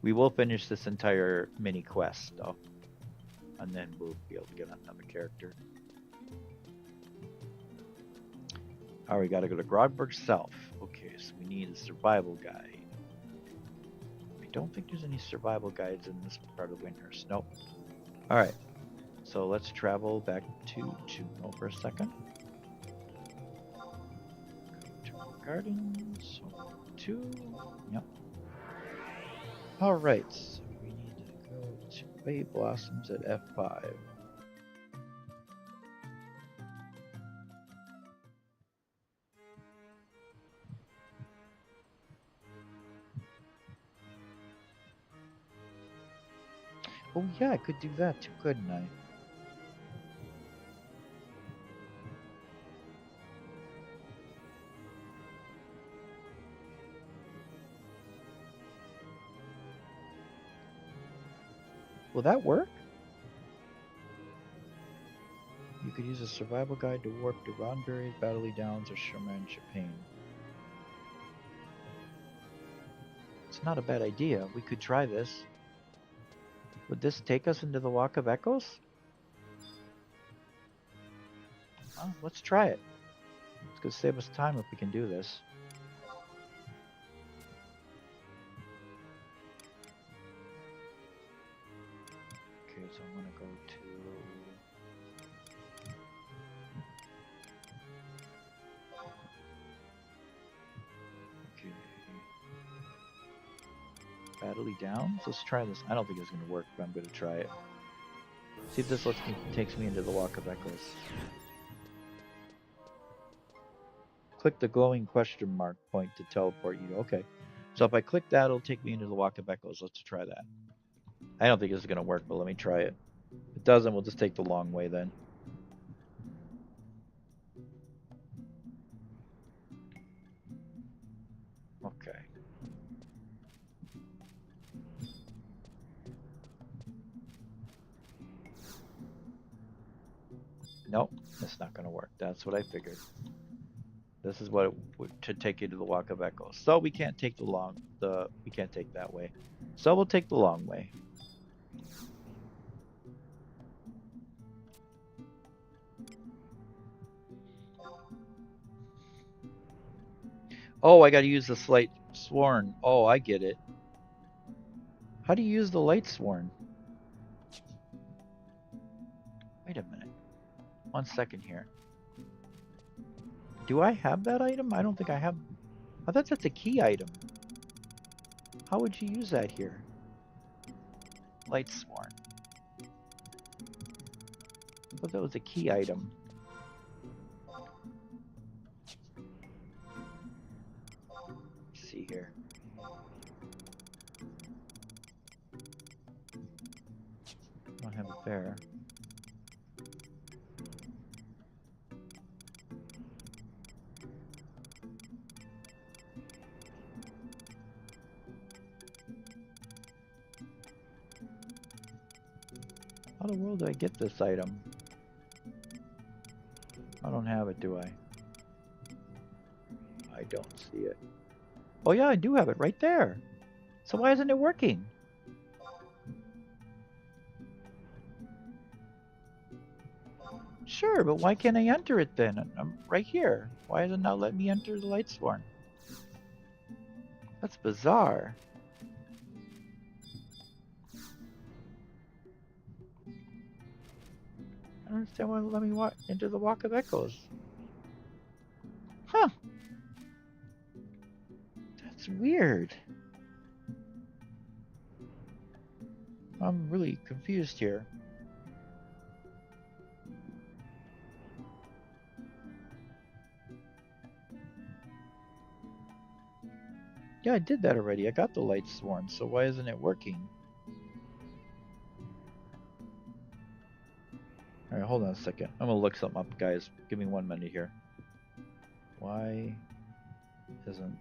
We will finish this entire mini quest though. And then we'll be able to get another character. Oh, we gotta go to Grodberg South. Okay, so we need a survival guide. I don't think there's any survival guides in this part of Windhurst. Nope. Alright, so let's travel back to Juneau for a second. Go to Gardens. 2. Yep. Alright, so we need to go to Bay Blossoms at F5. Oh yeah, I could do that too, couldn't I? Will that work? You could use a survival guide to warp to Ronberry, Battley Downs, or Chemin Chapin. It's not a bad idea. We could try this. Would this take us into the Walk of Echoes? Well, let's try it. It's going to save us time if we can do this. Okay, so I'm going to go to... Battley Downs? Let's try this. I don't think it's going to work, but I'm going to try it. See if this takes me into the Walk of Echoes. Click the glowing question mark point to teleport you. Okay. So if I click that, it'll take me into the Walk of Echoes. Let's try that. I don't think this is going to work, but let me try it. If it doesn't, we'll just take the long way then. Okay. Nope, that's not going to work. That's what I figured. This is what it would to take you to the Walk of Echoes. So we can't take we can't take that way. So we'll take the long way. Oh, I got to use the Light Sworn. Oh, I get it. How do you use the Light Sworn? Wait a minute. 1 second here. Do I have that item? I don't think I have. I thought that's a key item. How would you use that here? Light Sworn. I thought that was a key item. Let's see here. I don't have it there. How the world do I get this item? I don't have it, do I? I don't see it. Oh yeah, I do have it right there. So why isn't it working? Sure, but why can't I enter it then? I'm right here. Why is it not letting me enter the Lightsworn? That's bizarre. I don't understand why it let me enter the Walk of Echoes. Huh. That's weird. I'm really confused here. Yeah, I did that already. I got the Lightsworn, so why isn't it working? Alright, hold on a second. I'm gonna look something up, guys. Give me 1 minute here. Why isn't...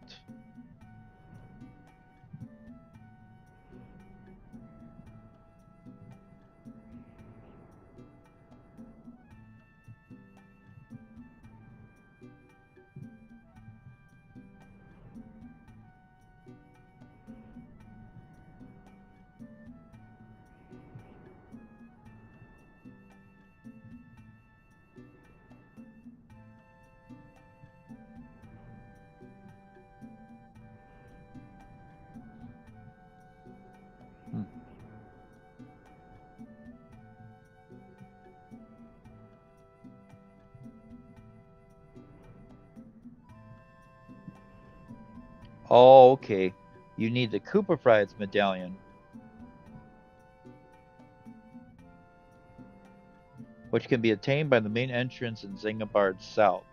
Oh, okay. You need the Cooper Pride's medallion, which can be attained by the main entrance in Zingabard South.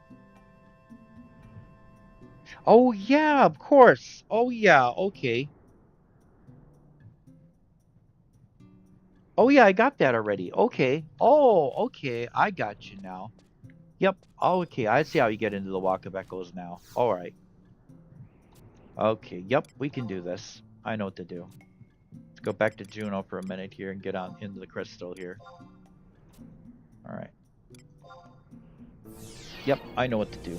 Oh, yeah, of course. Oh, yeah, okay. Oh, yeah, I got that already. Okay. Oh, okay. I got you now. Yep. Okay, I see how you get into the Walk of Echoes now. All right. Okay, yep, we can do this. I know what to do. Let's go back to Juno for a minute here and get on into the crystal here. All right. Yep, I know what to do.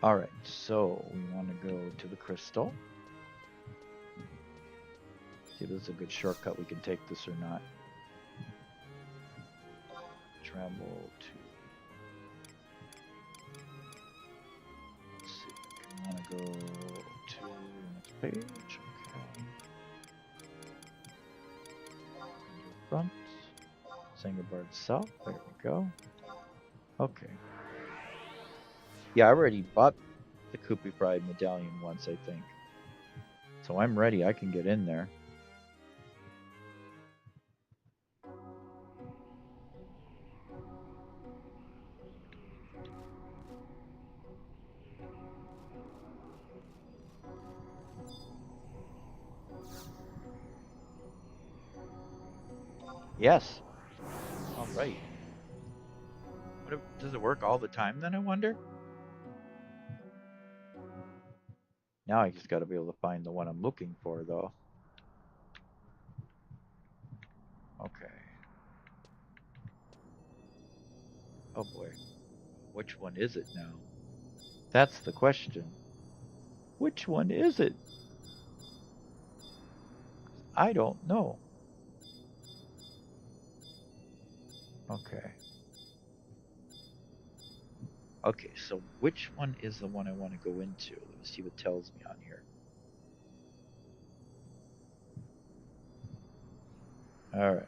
All right, so we want to go to the crystal. See if this is a good shortcut. We can take this or not. Travel to. Let's see. We want to go to the next page. Okay. Front. Singapore South. There we go. Okay. Yeah, I already bought the Koopy Pride medallion once, I think. So I'm ready. I can get in there. Yes. All right. Does it work all the time then, I wonder? Now I just got to be able to find the one I'm looking for, though. Okay. Oh boy. Which one is it now? That's the question. Which one is it? I don't know. Okay. Okay, so which one is the one I want to go into? Let me see what it tells me on here. All right.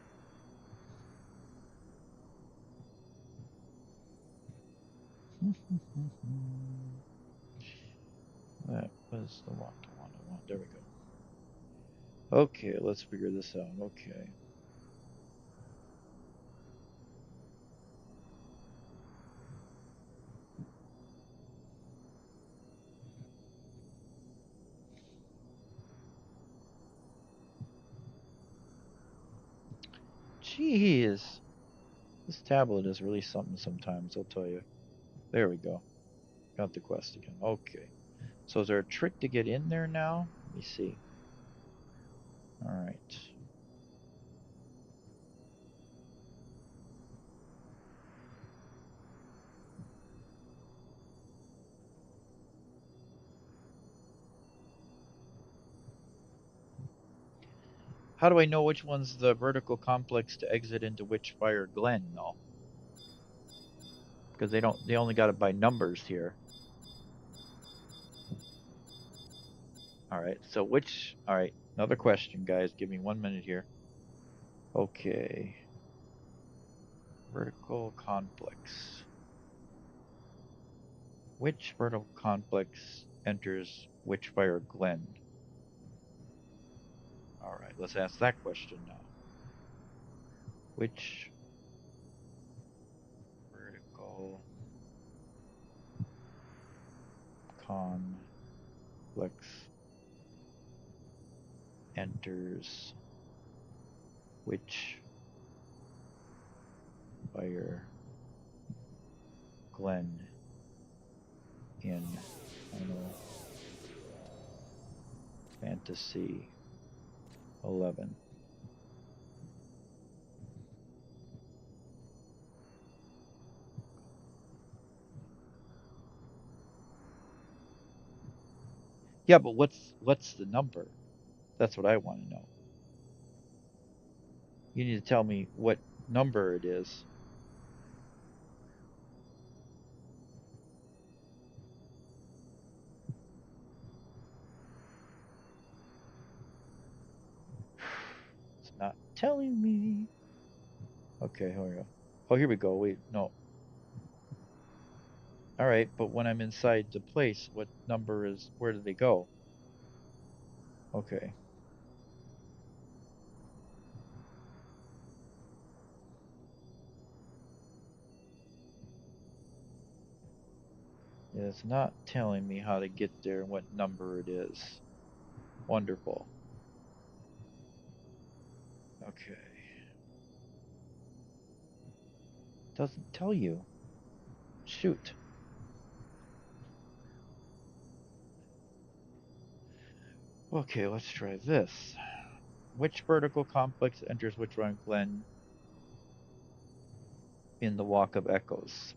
That was the one. There we go. Okay, let's figure this out. Okay. Jeez. This tablet is really something sometimes, I'll tell you. There we go. Got the quest again. Okay. So is there a trick to get in there now? Let me see. Alright. How do I know which one's the vertical complex to exit into Witchfire Glen, though? Because they only got it by numbers here. Alright, so alright, another question, guys. Give me 1 minute here. Okay. Vertical complex. Which vertical complex enters Witchfire Glen? Alright, let's ask that question now. Which vertical complex enters Witchfire Glen in Final Fantasy 11? Yeah, but what's the number? That's what I want to know. You need to tell me what number it is. telling me. Okay, here we go. Oh, here we go. Wait, no. All right, but when I'm inside the place, what number is, where do they go? Okay. It's not telling me how to get there and what number it is. Wonderful. Okay. Doesn't tell you. Shoot. Okay, let's try this. Which vertical complex enters which run glen in the Walk of Echoes?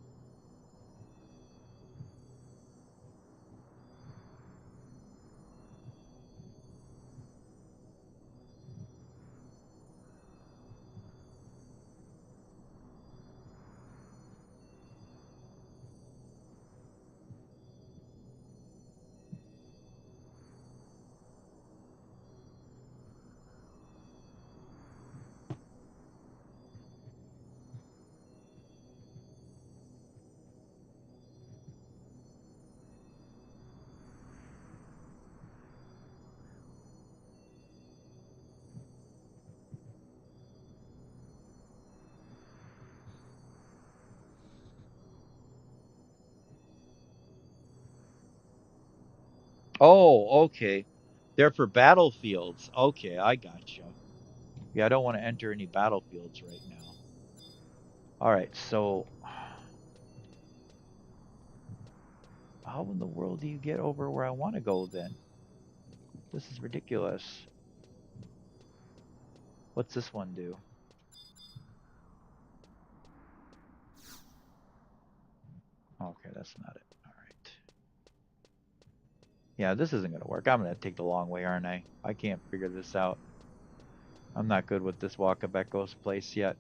Oh, okay. They're for battlefields. Okay, I gotcha. Yeah, I don't want to enter any battlefields right now. All right, so how in the world do you get over where I want to go then? This is ridiculous. What's this one do? Okay, that's not it. All right. Yeah, this isn't going to work. I'm going to take the long way, aren't I? I can't figure this out. I'm not good with this Walk of Echoes place yet.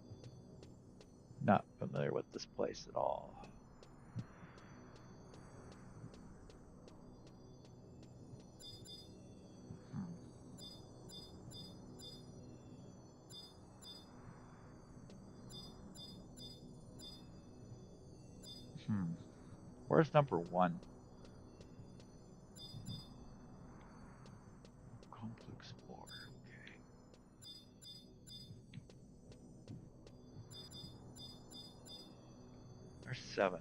Not familiar with this place at all. Where's number 1? Complex 4. Okay. There's 7.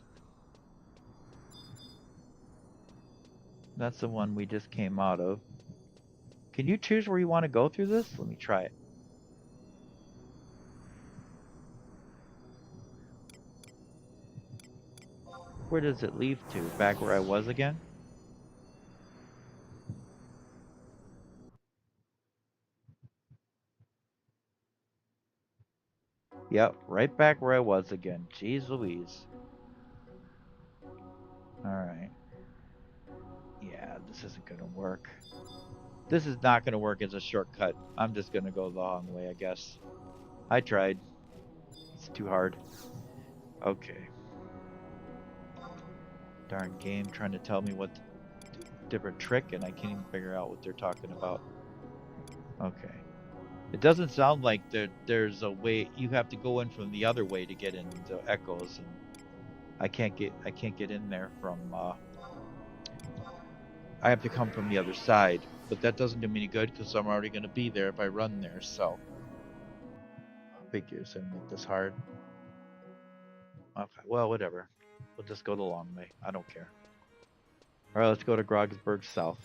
That's the one we just came out of. Can you choose where you want to go through this? Let me try it. Where does it lead to? Back where I was again? Yep, right back where I was again. Jeez Louise. Alright. Yeah, this isn't going to work. This is not going to work as a shortcut. I'm just going to go the long way, I guess. I tried. It's too hard. Okay. Darn game trying to tell me what different trick, and I can't even figure out what they're talking about. Okay. It doesn't sound like there's a way you have to go in from the other way to get into Echoes, and I can't get in there from. I have to come from the other side, but that doesn't do me any good because I'm already going to be there if I run there. So, figures and make this hard. Okay, well, whatever. We'll just go the long way. I don't care. All right, let's go to Grogsburg South.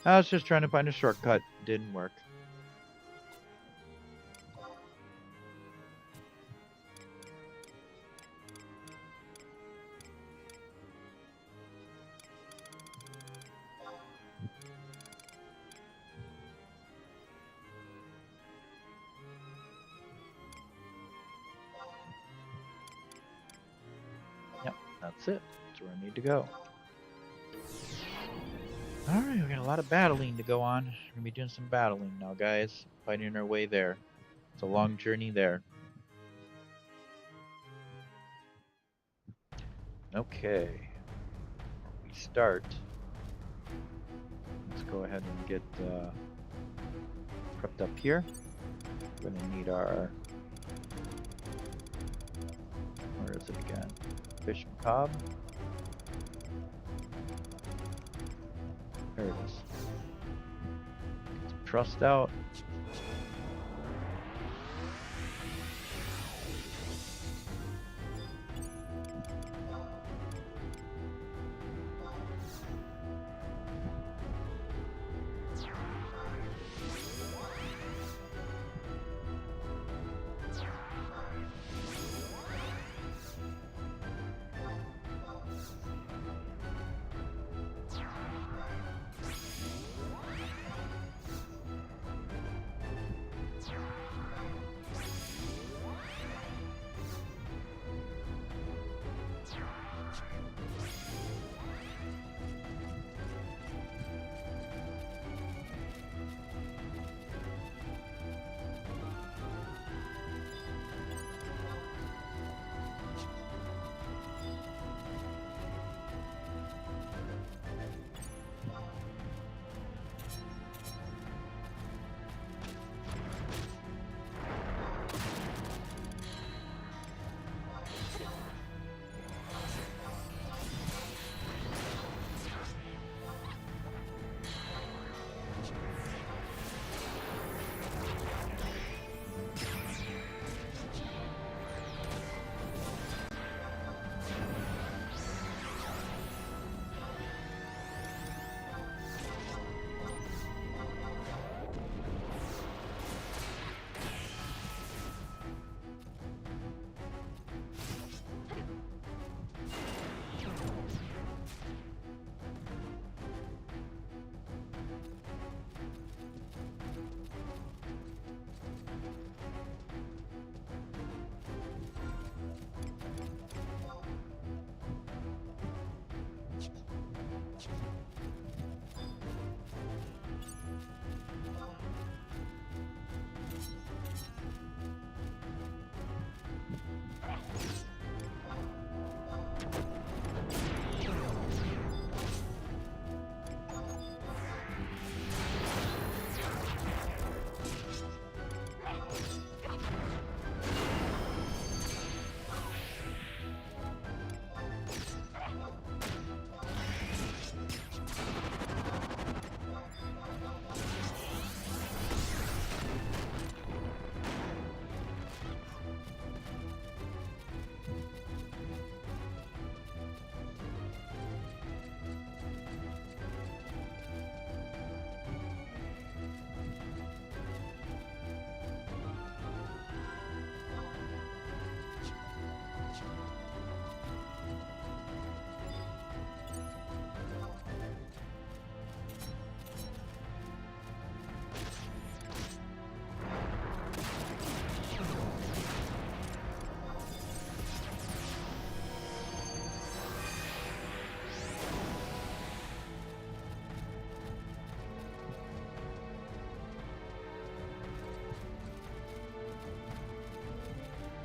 I was just trying to find a shortcut. Didn't work. Yep, that's it. That's where I need to go. Alright, we got a lot of battling to go on. We're going to be doing some battling now, guys. Fighting our way there. It's a long journey there. Okay. We start. Let's go ahead and get prepped up here. We're gonna need our, where is it again? Fish macabre. There it is. Get some trust out.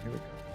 Here we go.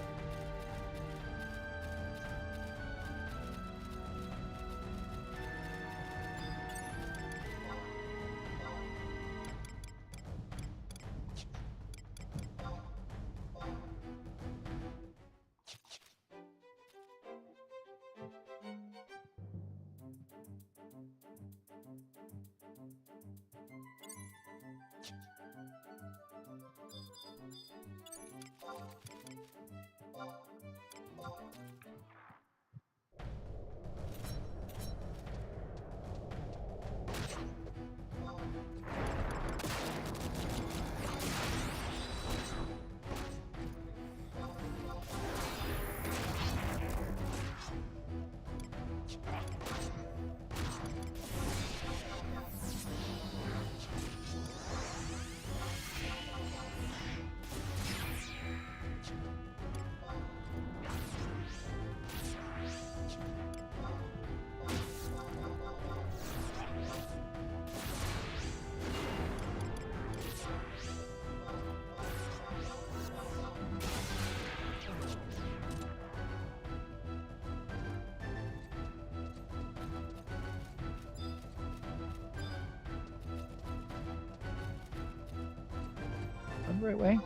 the right way?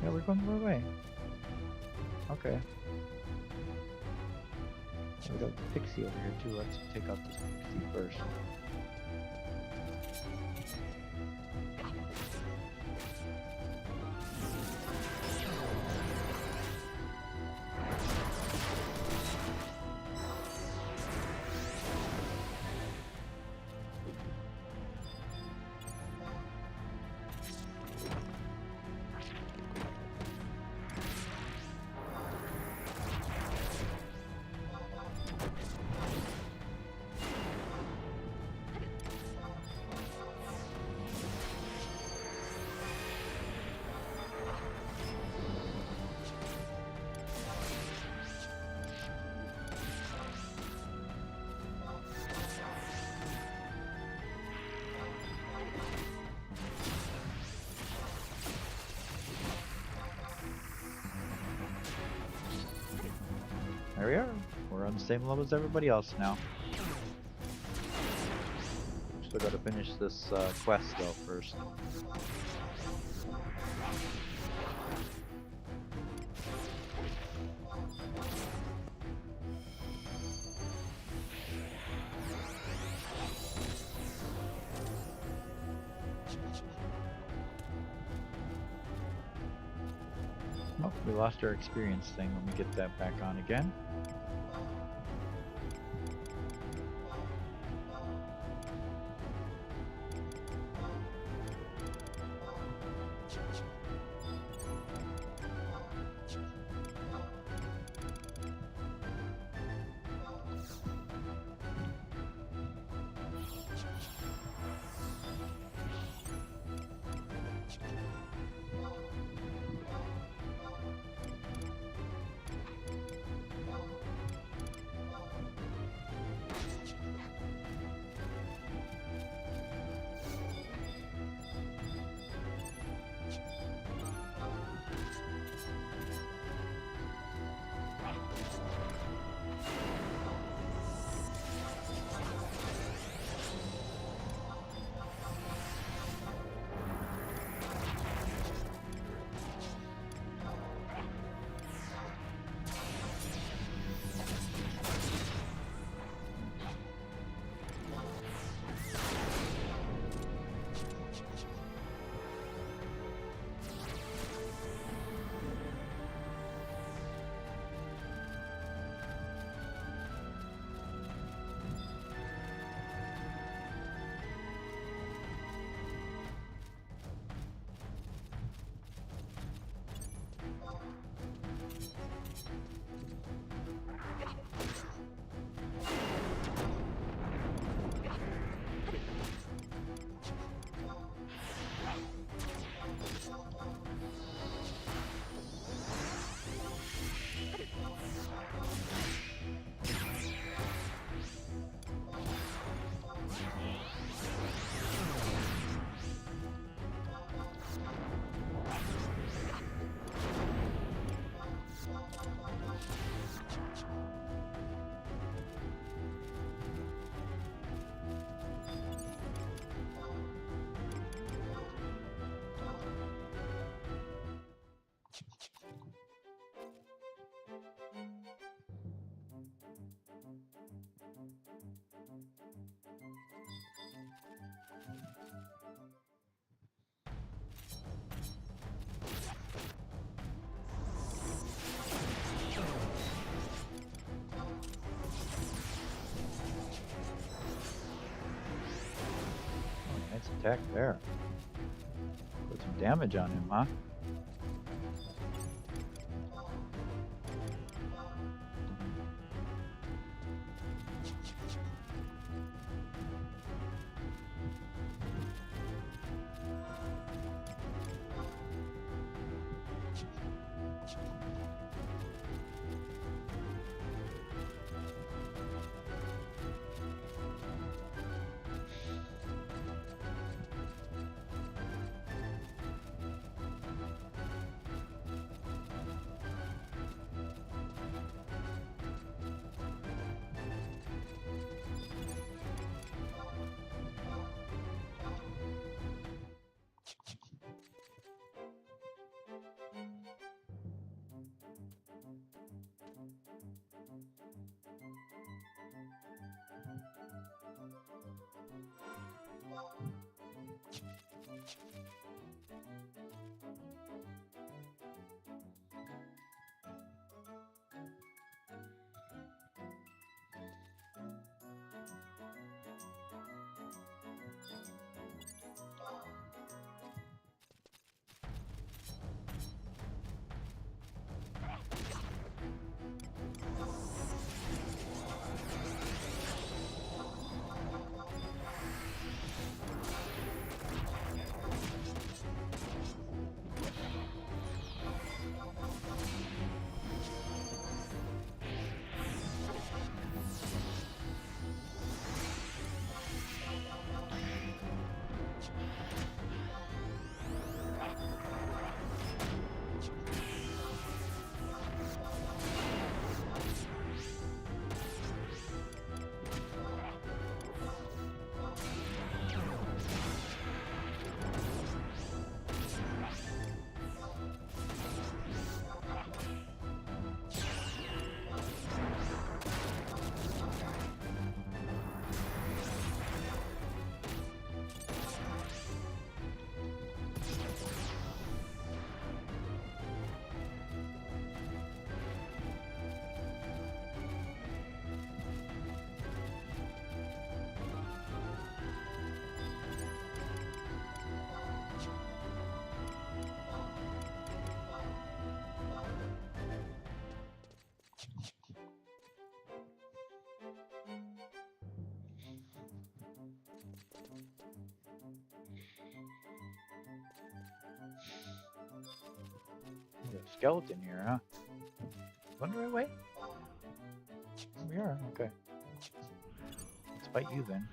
Yeah, we're going the right way. Okay. We got the pixie over here too. Let's take out this pixie first. There we are. We're on the same level as everybody else now. Still got to finish this quest though first. Oh, we lost our experience thing. Let me get that back on again. Nice attack there. Put some damage on him, huh? There's a skeleton here, huh? Going the right way? We are, okay. Let's fight you then.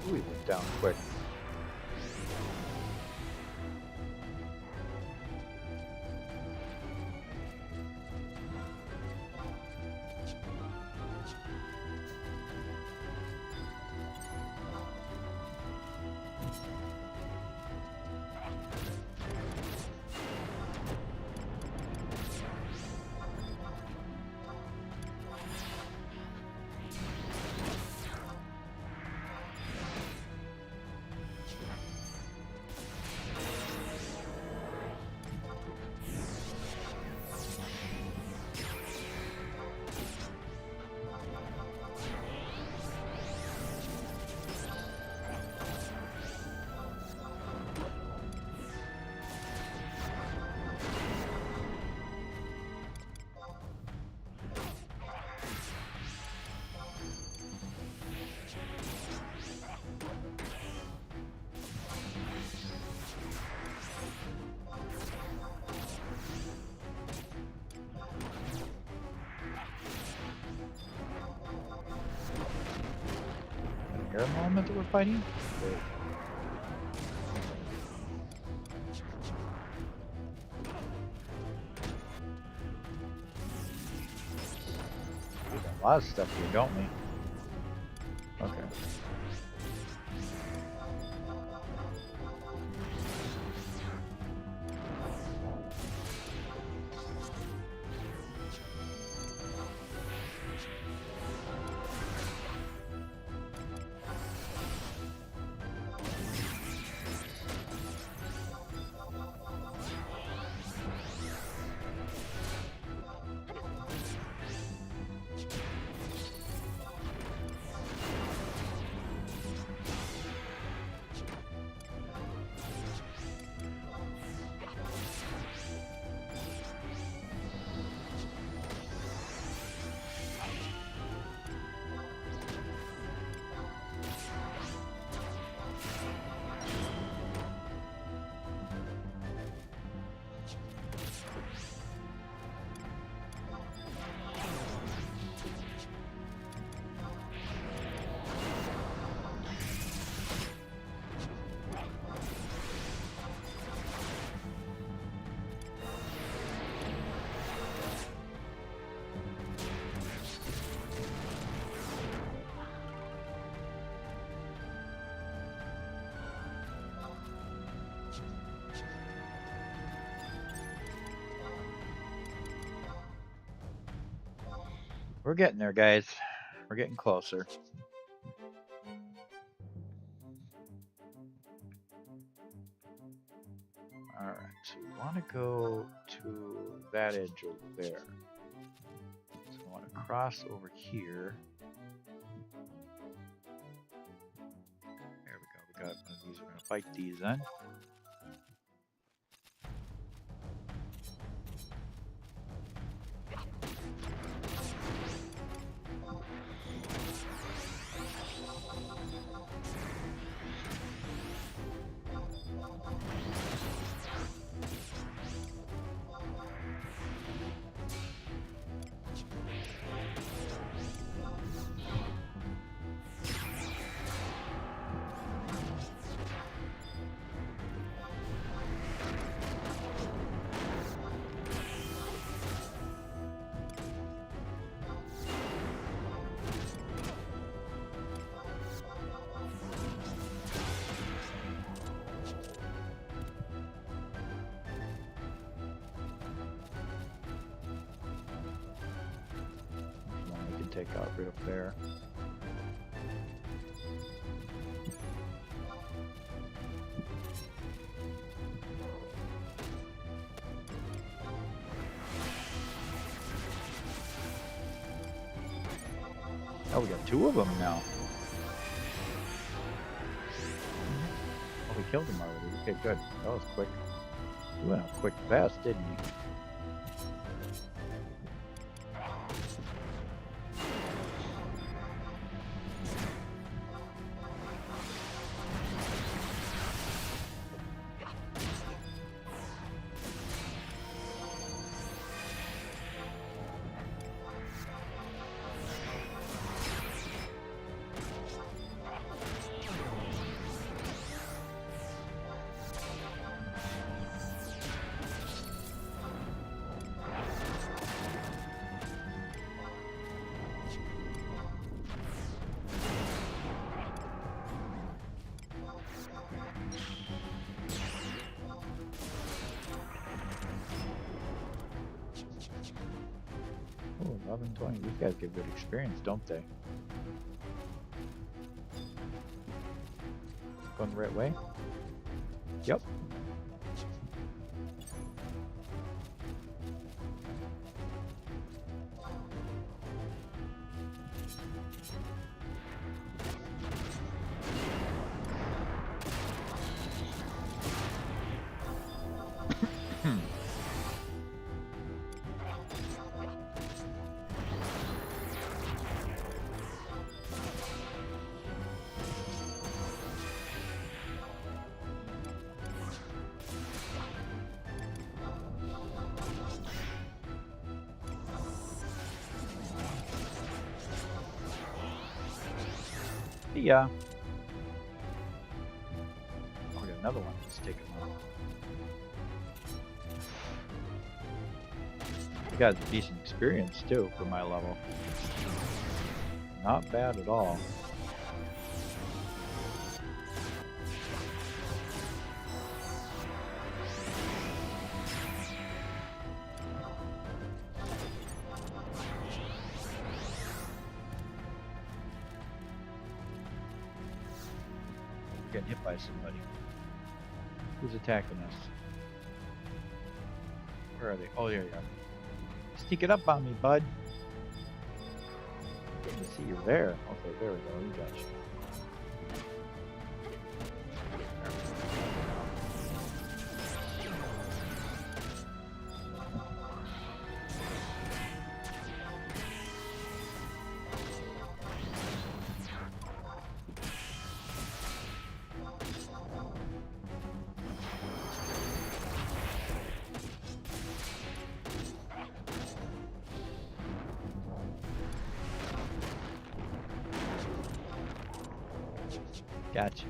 Ooh, he went down quick. Air moment that we're fighting? Great. We got a lot of stuff here, don't we? Okay. We're getting there, guys. We're getting closer. Alright, so we want to go to that edge over there. So we want to cross over here. There we go. We got one of these. We're going to fight these then. Take out right up there. Oh, we got two of them now. Oh, we killed him already. Okay, good. That was quick. He went up quick fast, didn't he? Oh, 11, 20. These guys get good experience, don't they? Going the right way? Yep. Yeah. Oh, we got another one. Let's take him out. You got decent experience too for my level. Not bad at all. Getting hit by somebody. Who's attacking us? Where are they? Oh, there you are. Sneak it up on me, bud. Good to see you there. Okay, there we go. We got you. Gotcha.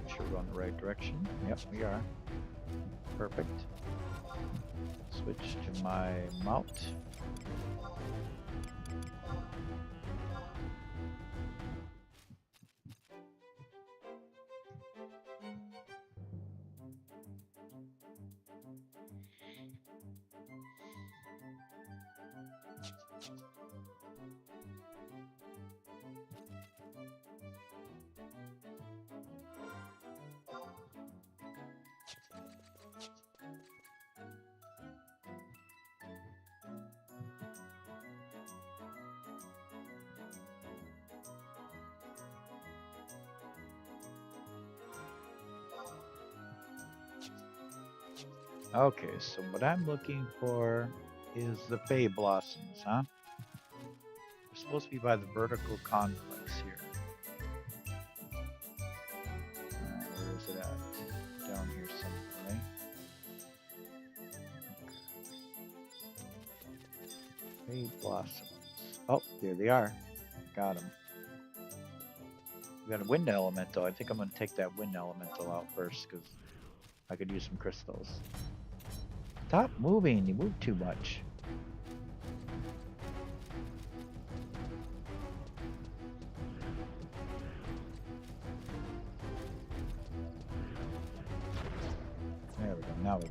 Make sure we're going the right direction. Yep, we are. Perfect. Switch to my mount. Okay, so what I'm looking for is the Fey Blossoms, huh? We're supposed to be by the vertical complex here. Where is it at? Down here somewhere, right? Fey Blossoms. Oh, there they are. Got them. We got a wind elemental. I think I'm going to take that wind elemental out first because I could use some crystals. Stop moving. You move too much. There we go. Now we go.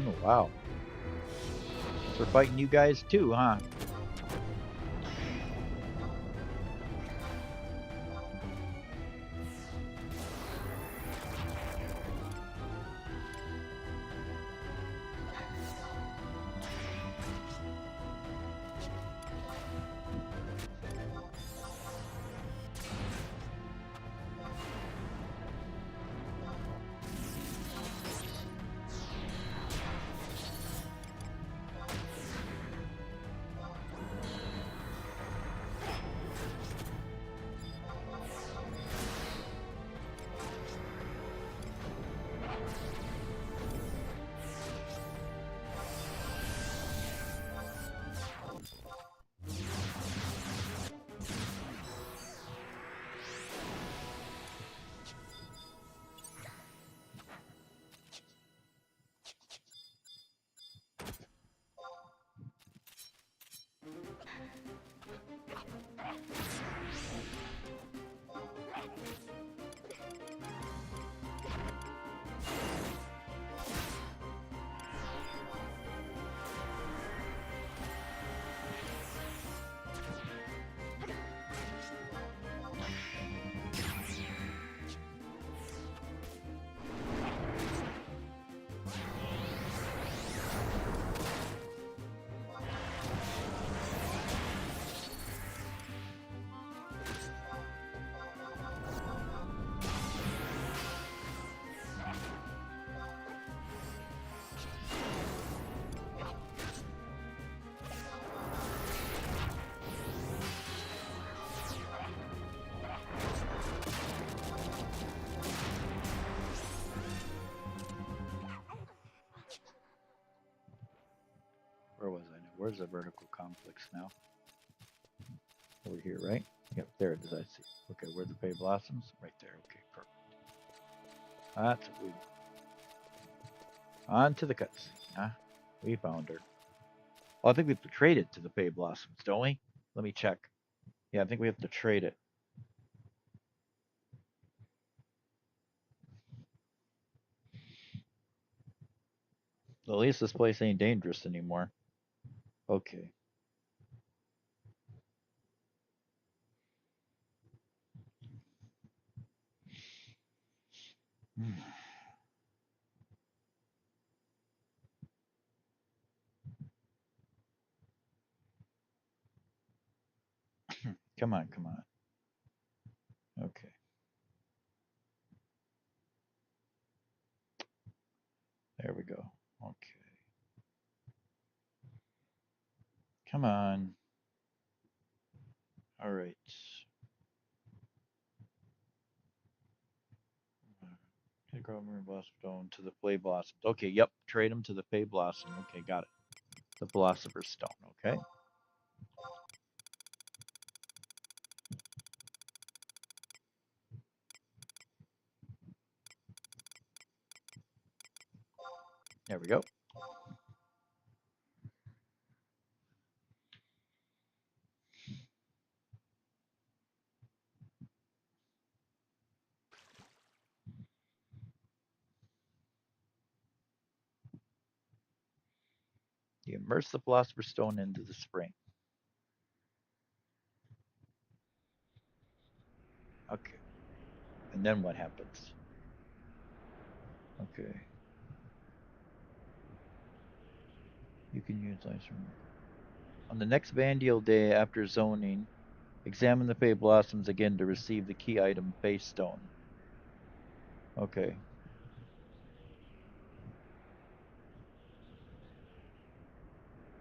Oh, wow. We're fighting you guys too, huh? Where was I now? Where's the vertical complex now? Over here, right? Yep, there it is. I see. Okay, where the Fey Blossoms? Right there. Okay, perfect. That's what we. On to the cutscene, huh? We found her. Well, I think we have to trade it to the Fey Blossoms, don't we? Let me check. Yeah, I think we have to trade it. At least this place ain't dangerous anymore. Okay. Come on, come on. Okay. There we go. Okay. Come on. All right. Covering Blossom Stone to the Flay Blossoms. Okay, yep. Trade them to the Flay Blossom. Okay, got it. The Philosopher's Stone. Okay. There we go. You immerse the Philosopher's Stone into the spring. Okay. And then what happens? Okay. You can use ice from. On the next Vandial day after zoning, examine the Fey Blossoms again to receive the key item, Fey Stone. Okay.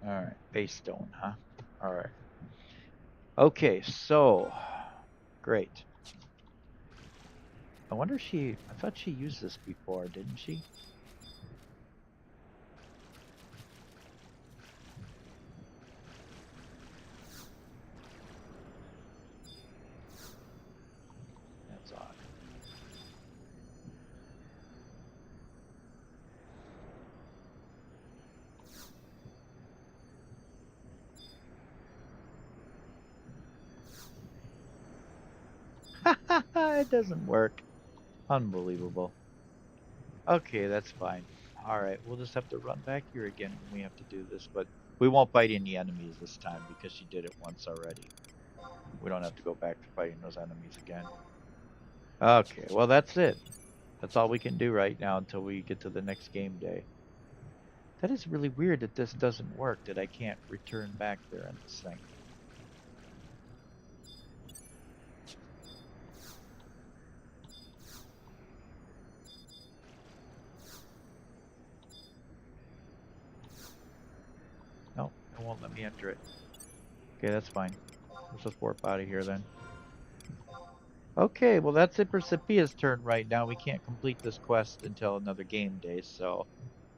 Alright, Fey Stone, huh? Alright. Okay, so. Great. I wonder if she. I thought she used this before, didn't she? That's odd. It doesn't work. Unbelievable. Okay, that's fine. Alright, we'll just have to run back here again when we have to do this, but we won't fight any enemies this time because she did it once already. We don't have to go back to fighting those enemies again. Okay, well that's it. That's all we can do right now until we get to the next game day. That is really weird that this doesn't work, that I can't return back there in this thing. No, it won't let me enter it. Okay, that's fine. Let's just warp out of here then. Okay, well that's it for Sophia's turn right now. We can't complete this quest until another game day, so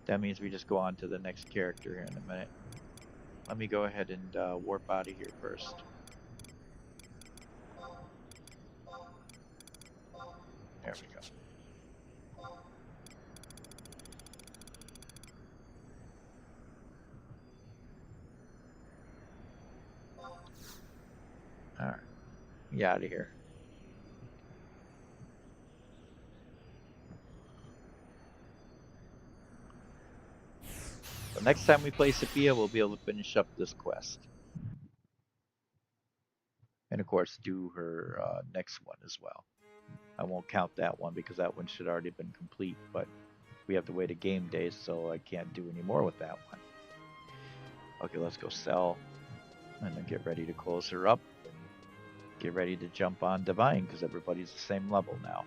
that means we just go on to the next character here in a minute. Let me go ahead and warp out of here first. There we go. Alright, get out of here. So next time we play Sophia, we'll be able to finish up this quest. And of course, do her next one as well. I won't count that one because that one should already been complete, but we have to wait a game day, so I can't do any more with that one. Okay, let's go sell and then get ready to close her up and get ready to jump on Divine because everybody's the same level now.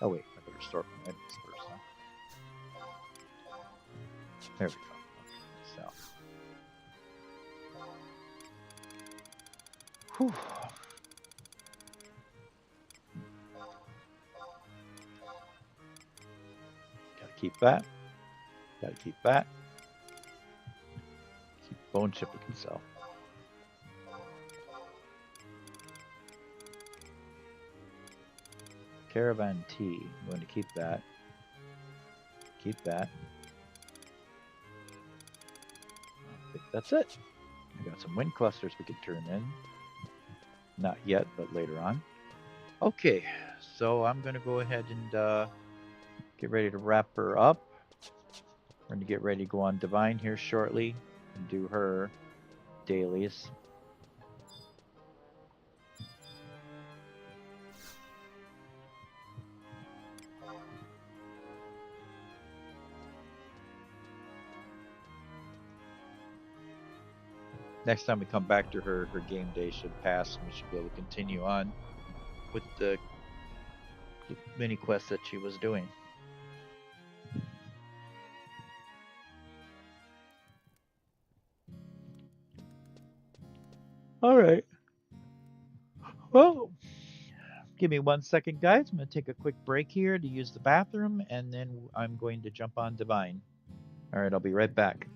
Oh wait, I better sort my items first, huh? There we go. Okay, so. Whew. Gotta keep that. Gotta keep that. Keep bone chip we can sell. Caravan tea. I'm going to keep that. Keep that. I think that's it. I got some wind clusters we could turn in. Not yet, but later on. Okay, so I'm going to go ahead and get ready to wrap her up. We're going to get ready to go on Divine here shortly and do her dailies. Next time we come back to her, her game day should pass and we should be able to continue on with the mini quest that she was doing. All right. Well, give me 1 second, guys. I'm going to take a quick break here to use the bathroom, and then I'm going to jump on Divine. All right, I'll be right back.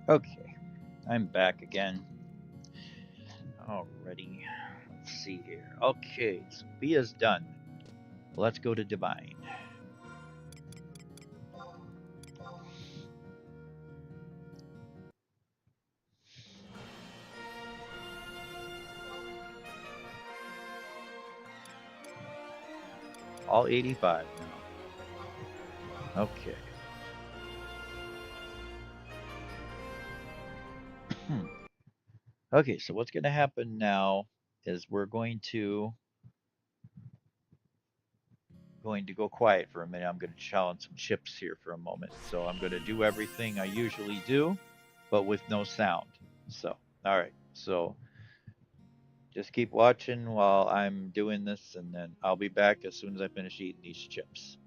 Okay, I'm back again. Alrighty. Let's see here. Okay, Sophia's done. Let's go to Divine. All 85 now. Okay. Okay, so what's going to happen now is we're going to go quiet for a minute. I'm going to challenge some chips here for a moment. So I'm going to do everything I usually do, but with no sound. So, all right. So just keep watching while I'm doing this, and then I'll be back as soon as I finish eating these chips.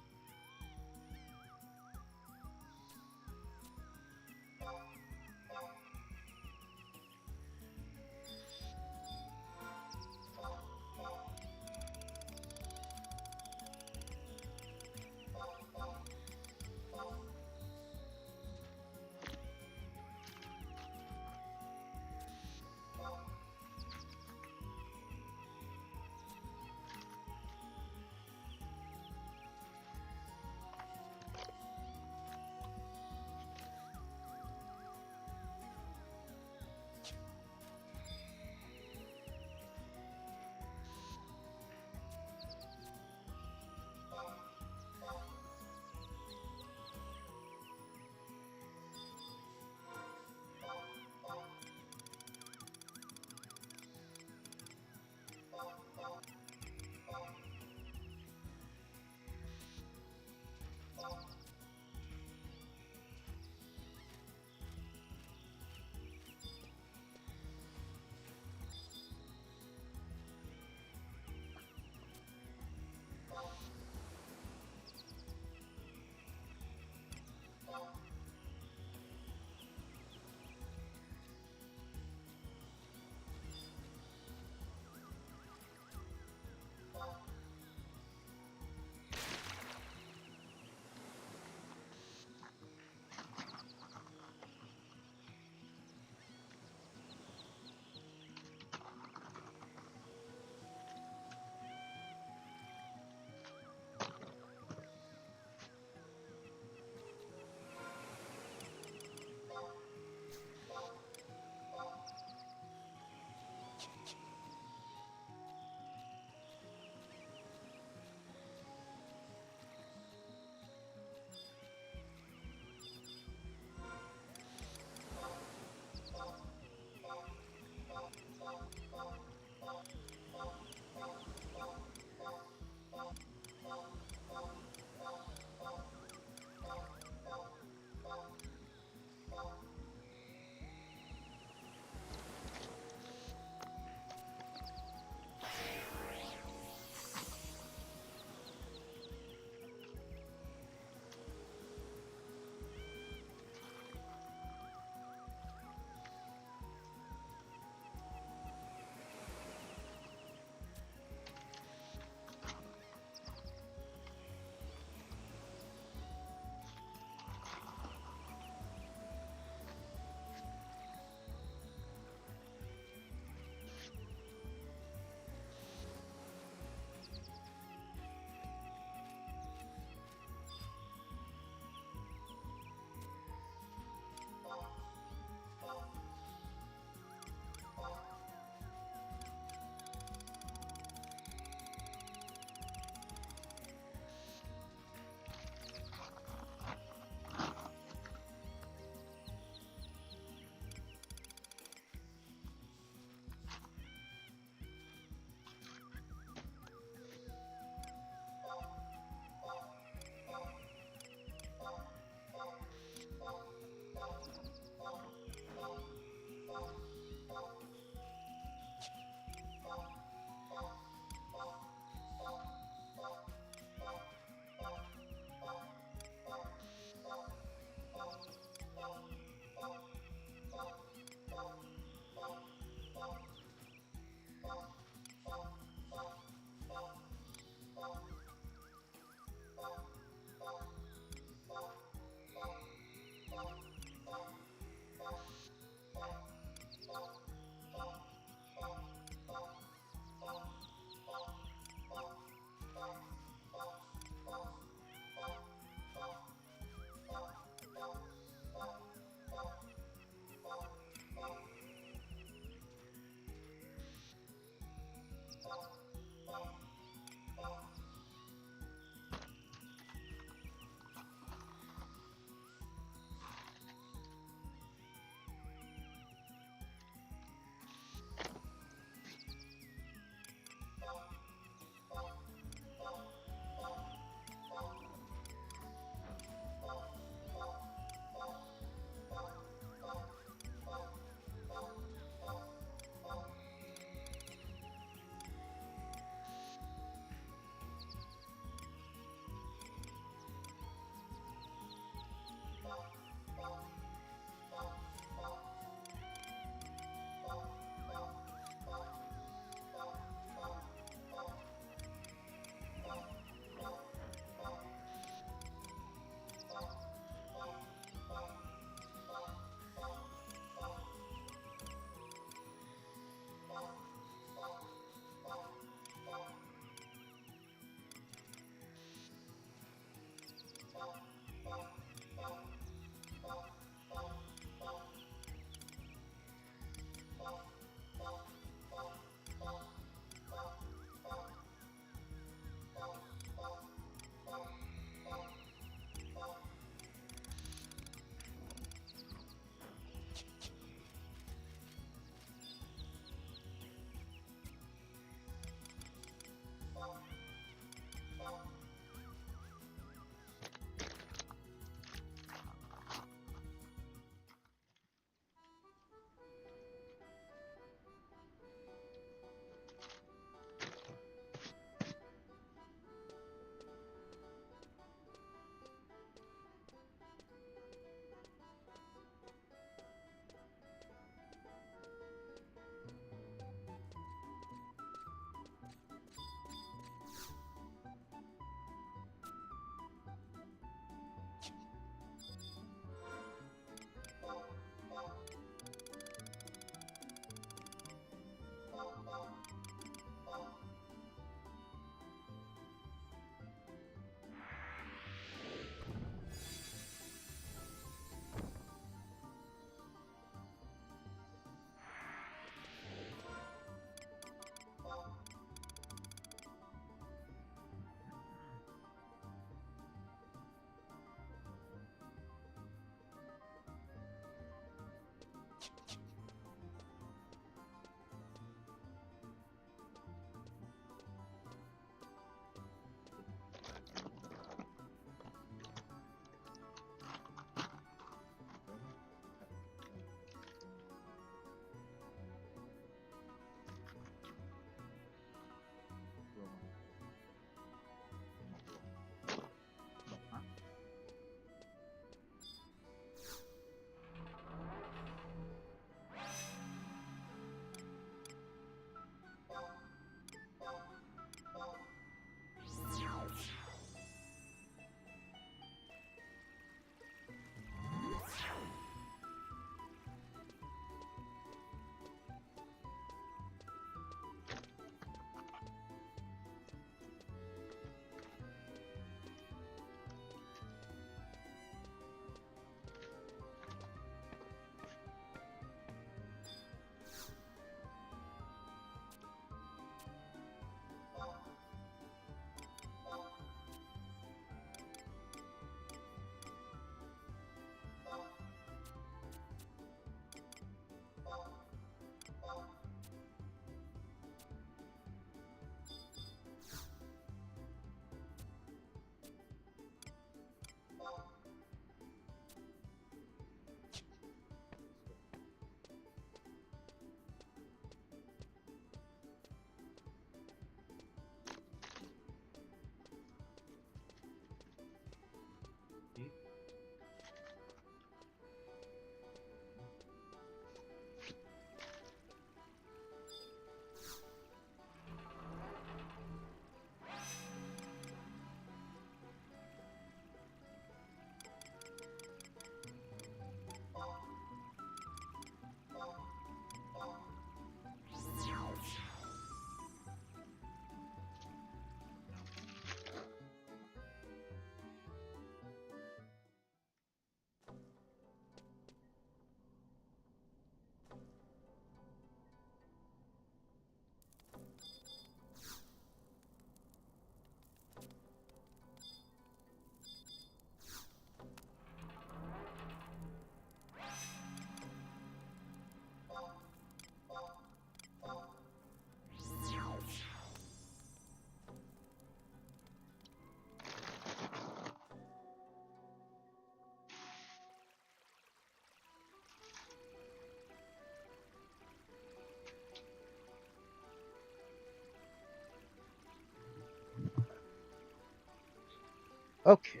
Okay,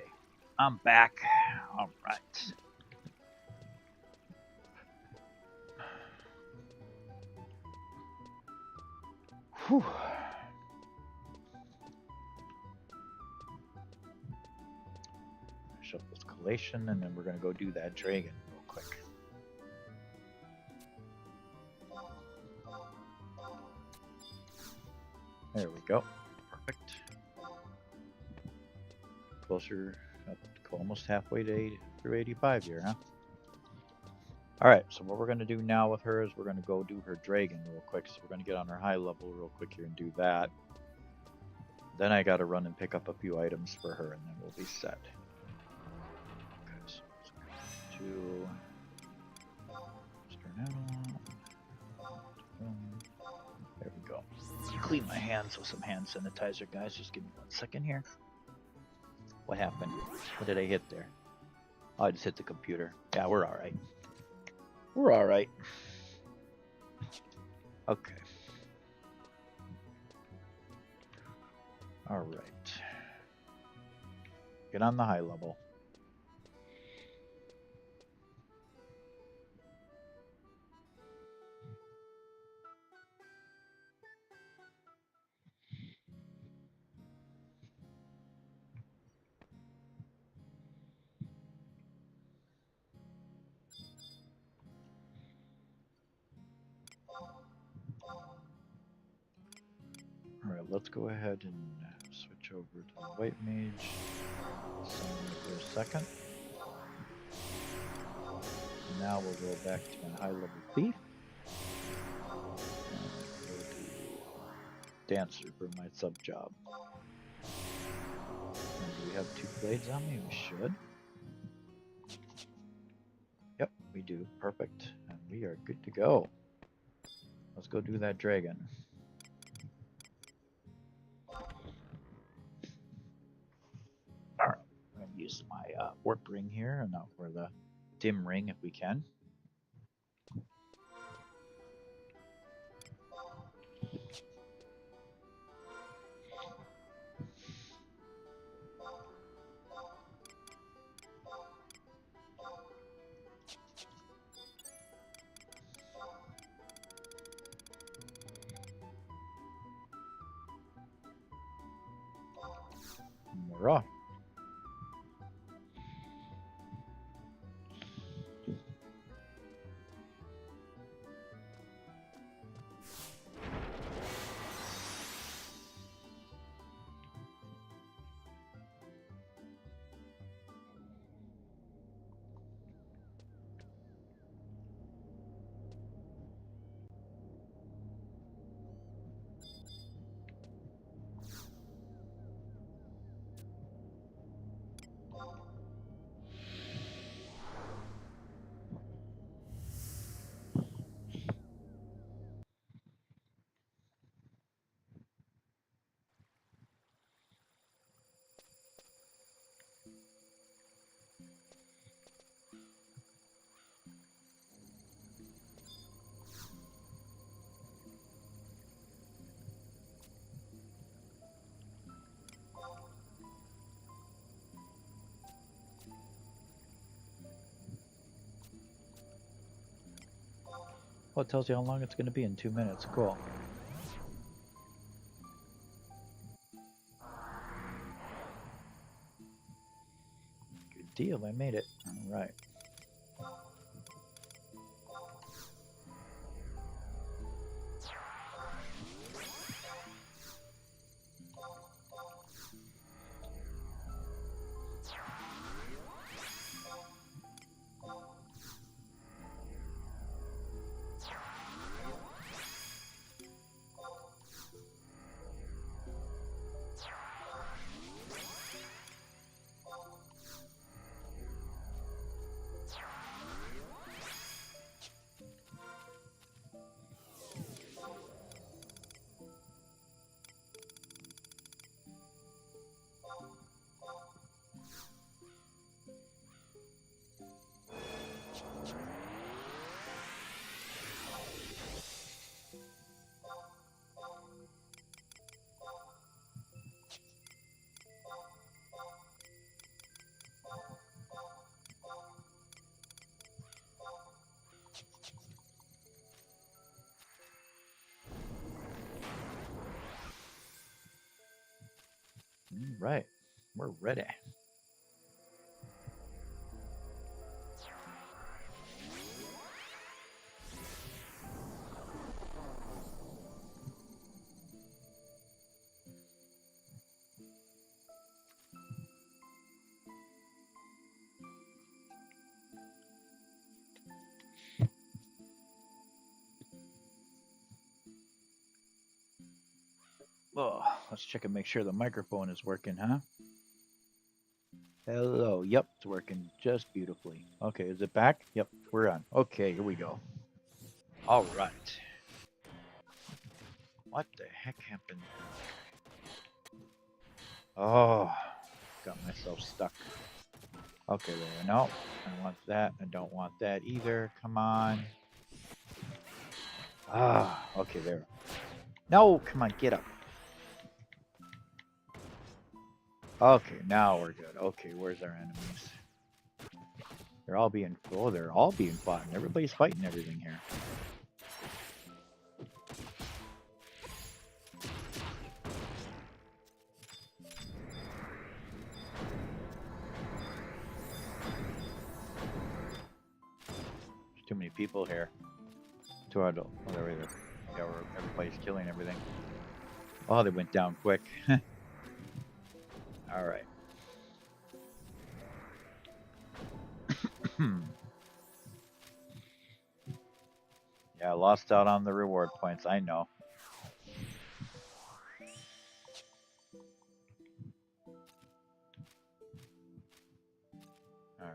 I'm back. All right. Whew. Finish up this collation, and then we're gonna go do that dragon real quick. There we go. Perfect. Closer up to almost halfway to 80, through 85 here, huh? All right, so what we're going to do now with her is we're going to go do her dragon real quick. So we're going to get on her high level real quick here and do that. Then I got to run and pick up a few items for her, and then we'll be set. Okay, so let's go to start out. There we go. Clean my hands with some hand sanitizer, guys. Just give me 1 second here. What happened? What did I hit there? Oh, I just hit the computer. Yeah, we're all right. We're all right. Okay. All right. Get on the high level. All right, let's go ahead and switch over to the white mage. Summon for a second. Now we'll go back to my high level thief. And go to dancer for my sub job. And do we have 2 blades on me? We should. Yep, we do. Perfect. And we are good to go. Let's go do that dragon. Alright, I'm going to use my warp ring here, and now for the dim ring if we can. And we're off. Well, it tells you how long it's going to be in 2 minutes. Cool. Good deal. I made it. All right. right. We're ready. Oh, let's check and make sure the microphone is working, huh? Hello. Yep, it's working just beautifully. Okay, is it back? Yep, we're on. Okay, here we go. All right. What the heck happened? Oh, got myself stuck. Okay, there. No, I want that. I don't want that either. Come on. Ah, okay, there. No, come on, get up. Okay, now we're good. Okay, where's our enemies? They're all being fought, and everybody's fighting everything here. There's too many people here. Too hard to. Oh, there we go. Yeah, everybody's killing everything. Oh, they went down quick. All right. Yeah, I lost out on the reward points. I know. All right.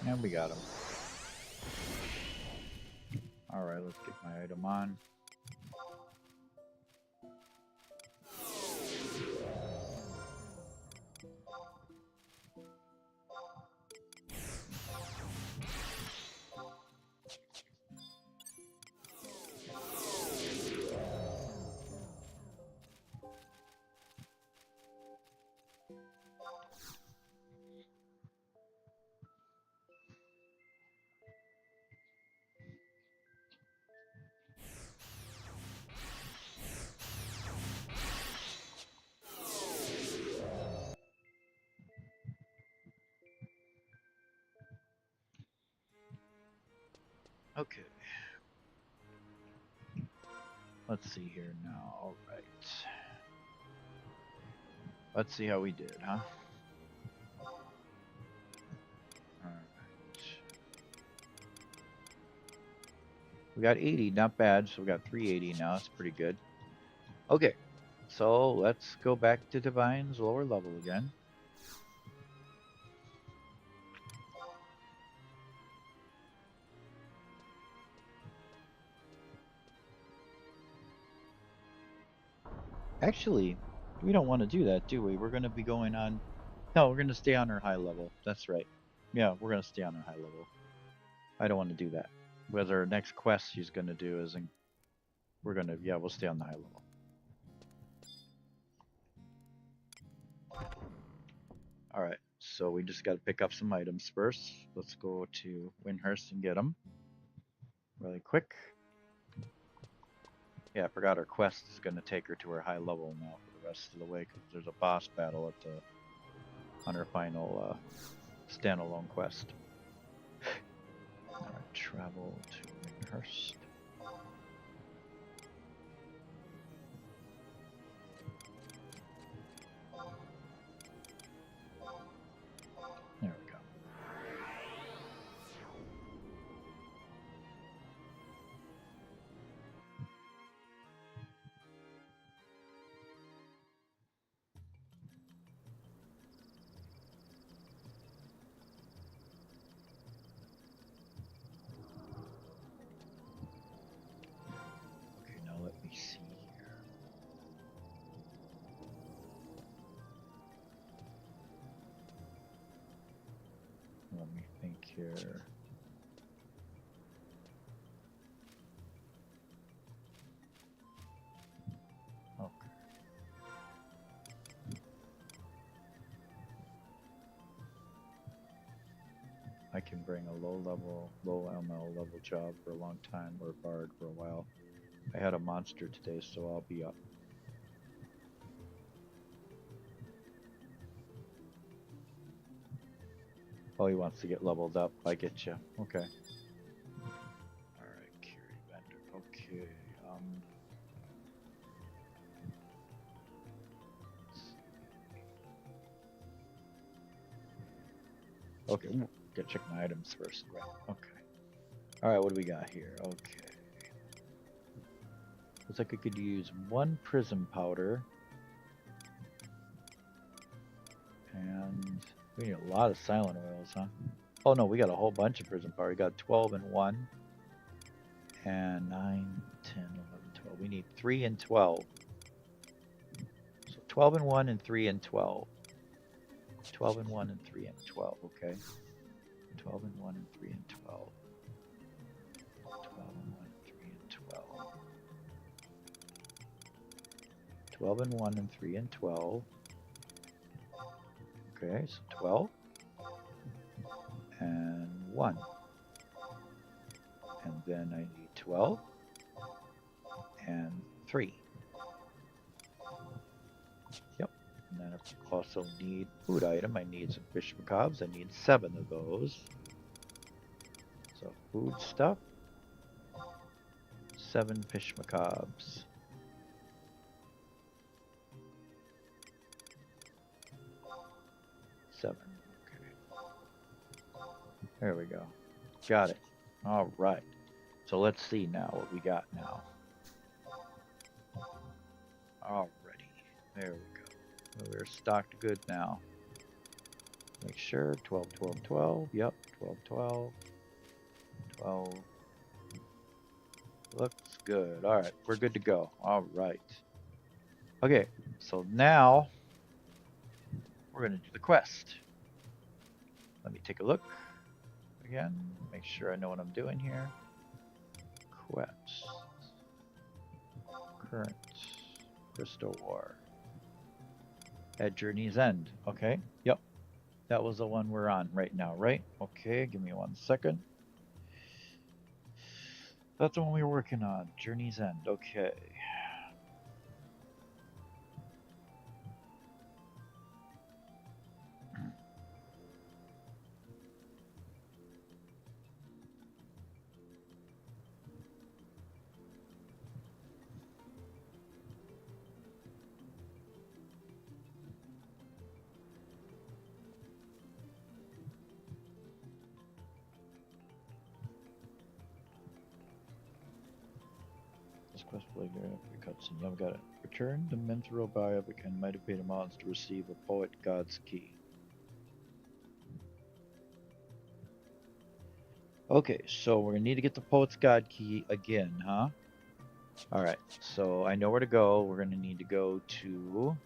And we got him. All right, let's get my item on. Okay. Let's see here now. All right. Let's see how we did, huh? All right. We got 80, not bad. So we got 380 now. That's pretty good. Okay. So let's go back to Divine's lower level again. Actually, we don't want to do that, do we? We're going to be going on. No, we're going to stay on our high level. That's right. Yeah, we're going to stay on our high level. I don't want to do that. Whether our next quest she's going to do is, we're going to, yeah, we'll stay on the high level. All right, so we just got to pick up some items first. Let's go to Windhurst and get them really quick. Yeah, I forgot our quest is going to take her to her high level now for the rest of the way because there's a boss battle on her final standalone quest. All right, travel to Windhurst. There we go. Okay, now let me see here. Let me think here. Okay. I can bring a low ML level job for a long time, or bard for a while. I had a monster today, so I'll be up. Oh, he wants to get leveled up. I get you. Okay. Alright, carry vendor. Okay. Okay, gotta check my items first. Right. Okay. Alright, what do we got here? Okay. Looks like I could use 1 prism powder. And we need a lot of silent oils, huh? Oh no, we got a whole bunch of prism powder. We got 12 and 1. And 9, 10, 11, 12. We need 3 and 12. So 12 and 1 and 3 and 12. 12 and 1 and 3 and 12, okay. 12 and 1 and 3 and 12. 12 and 1 and 3 and 12. 12 and 1 and 3 and 12. Okay, so 12 and 1. And then I need 12 and 3. Yep. And then I also need food item. I need some fish macaques. I need 7 of those. So food stuff. 7 fish macaques. Okay. There we go. Got it. All right. So let's see now what we got now. Alrighty. There we go. So we're stocked good now. Make sure 12, 12, 12. Yep. 12, 12. 12. Looks good. All right. We're good to go. All right. Okay. So now we're going to do the quest. Let me take a look again. Make sure I know what I'm doing here. Quest. Current. Crystal War. At Journey's End. Okay. Yep. That was the one we're on right now, right? Okay. Give me 1 second. That's the one we were working on. Journey's End. Okay. Quest Blade cutscene. Yeah, I've got it. Return the Menthro Biopic and might have paid amounts to receive a Poet God's Key. Okay, so we're gonna need to get the Poet's God Key again, huh? Alright, so I know where to go. We're gonna need to go to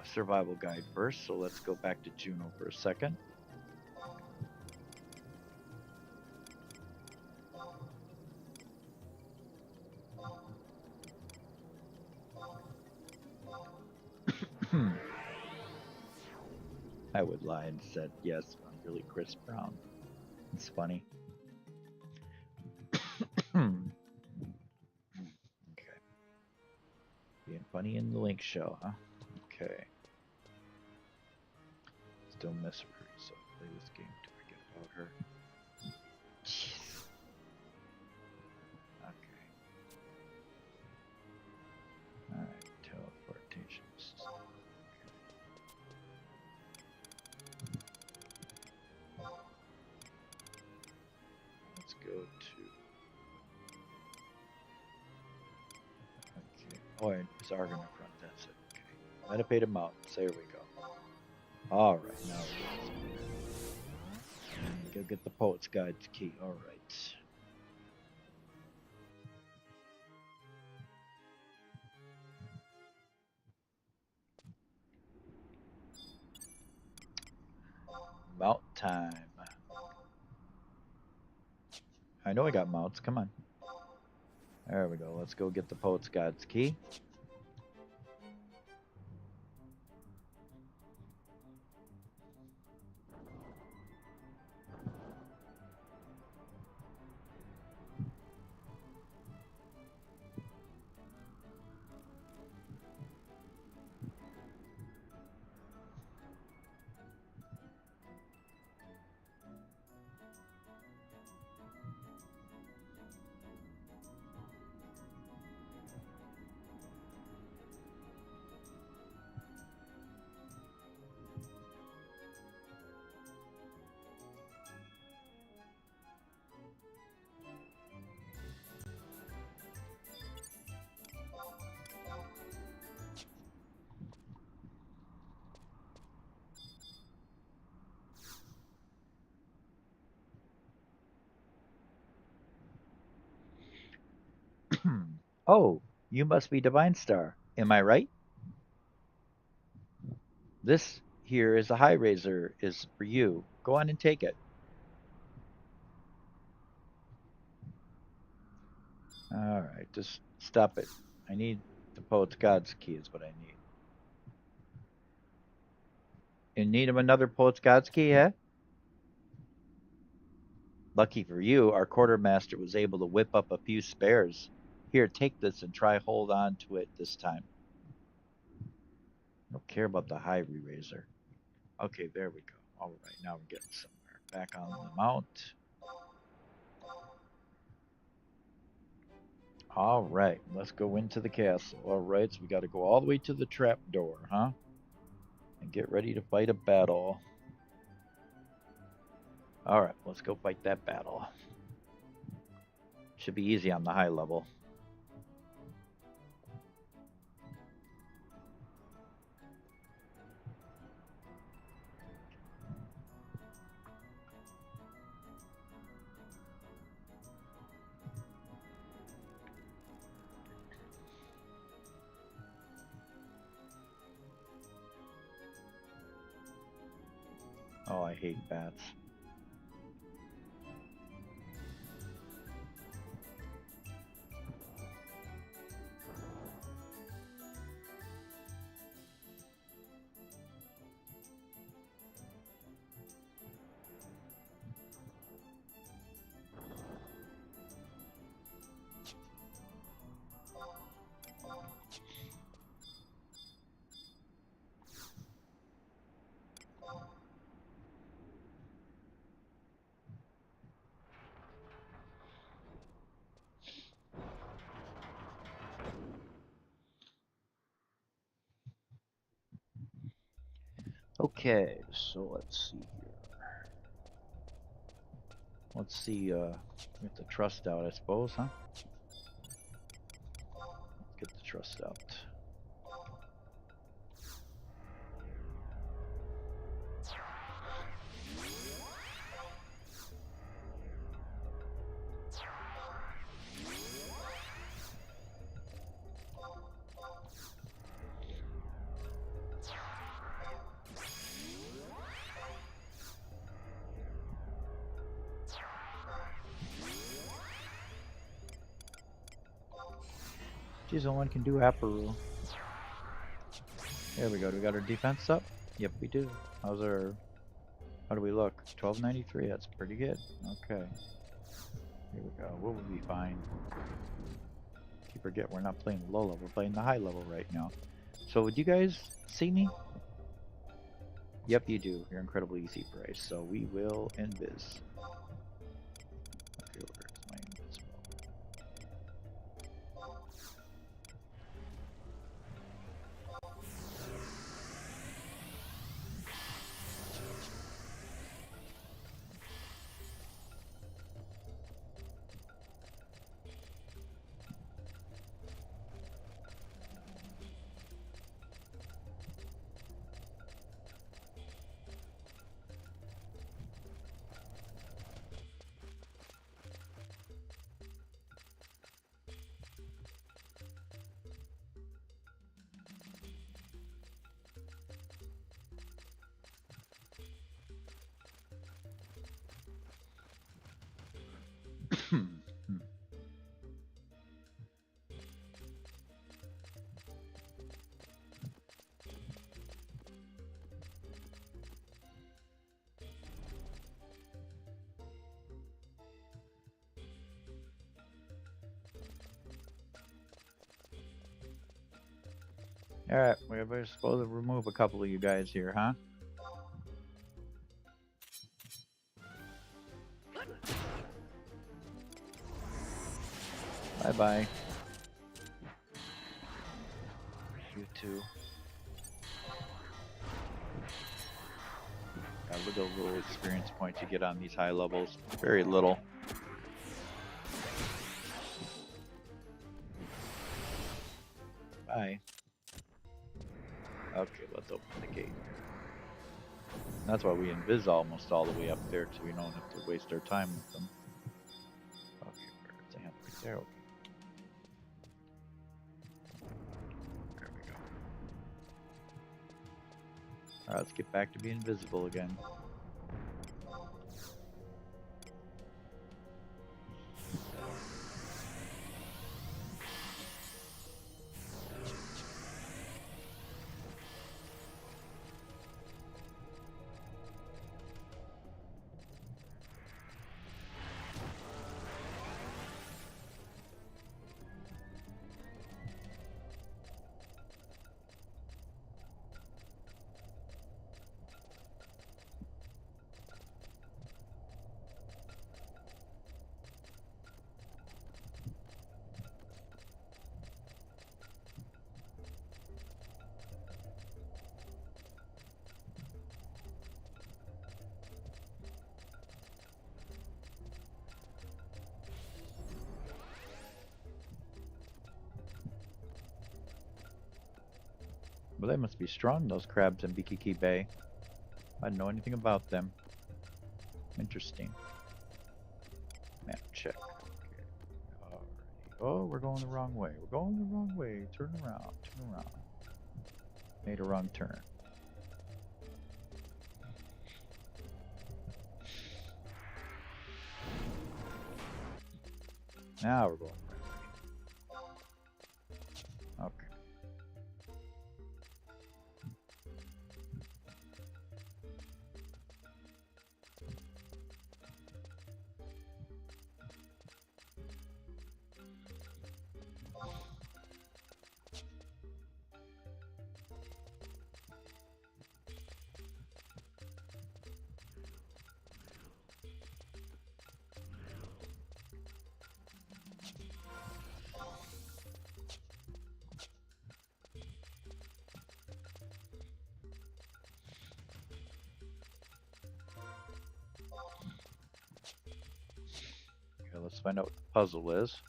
a survival guide first, so let's go back to Juno for a second. I would lie and said yes, I'm really Chris Brown. It's funny. Okay. Being funny in the Link show, huh? Okay. Still miss her, so play this game to forget about her. Jeez. Okay. Alright, teleportation. Let's go to... Okay. Oh, and it's Argon up front, that's it. Okay. Metapated Mountains, there we go. Alright, now we're go get the Poet's Guide's key, alright. Mount time. I know I got mounts, come on. There we go, let's go get the Poet's God's key. Oh, you must be Divine Star. Am I right? This here is a high razor is for you. Go on and take it. Alright, just stop it. I need the Poet's God's key is what I need. You need him another Poet's God's key, eh? Lucky for you, our quartermaster was able to whip up a few spares. Here, take this and try hold on to it this time. I don't care about the high razor. Okay, there we go. Alright, now we're getting somewhere. Back on the mount. Alright, let's go into the castle. Alright, so we gotta go all the way to the trap door, huh? And get ready to fight a battle. Alright, let's go fight that battle. Should be easy on the high level. Oh, I hate bats. Okay, so let's see here. Let's see, get the trust out, I suppose, huh? trust out. Geez, no one can do Apparu. There we go. Do we got our defense up? Yep, we do. How's our... How do we look? 1293. That's pretty good. Okay. Here we go. We'll be fine. Keep forget we're not playing low level. We're playing the high level right now. So would you guys see me? Yep, you do. You're incredibly easy price. So we will invis. Okay, where's my invis? Alright, we're supposed to remove a couple of you guys here, huh? Bye-bye. You too. Look at the little experience points you get on these high levels. Very little. Bye. Okay, let's open the gate. That's why we invis almost all the way up there, so we don't have to waste our time with them. Okay, where's the hand right there? Okay. There we go. Alright, let's get back to being invisible again. Well, they must be strong, those crabs in Bikiki Bay. I didn't know anything about them. Interesting. Map check. Okay. Alrighty. Oh, we're going the wrong way. We're going the wrong way. Turn around. Turn around. Made a wrong turn. Now we're going the right way. Okay. Okay, let's find out what the puzzle is.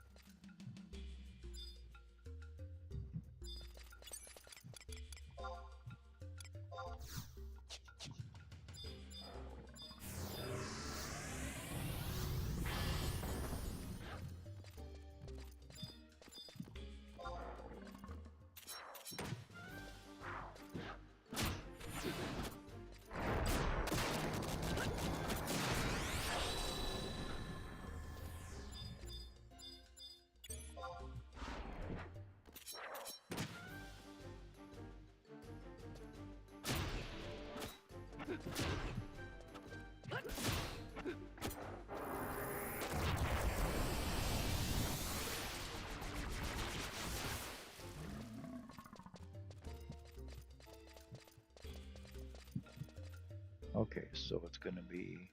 Okay, so it's going to be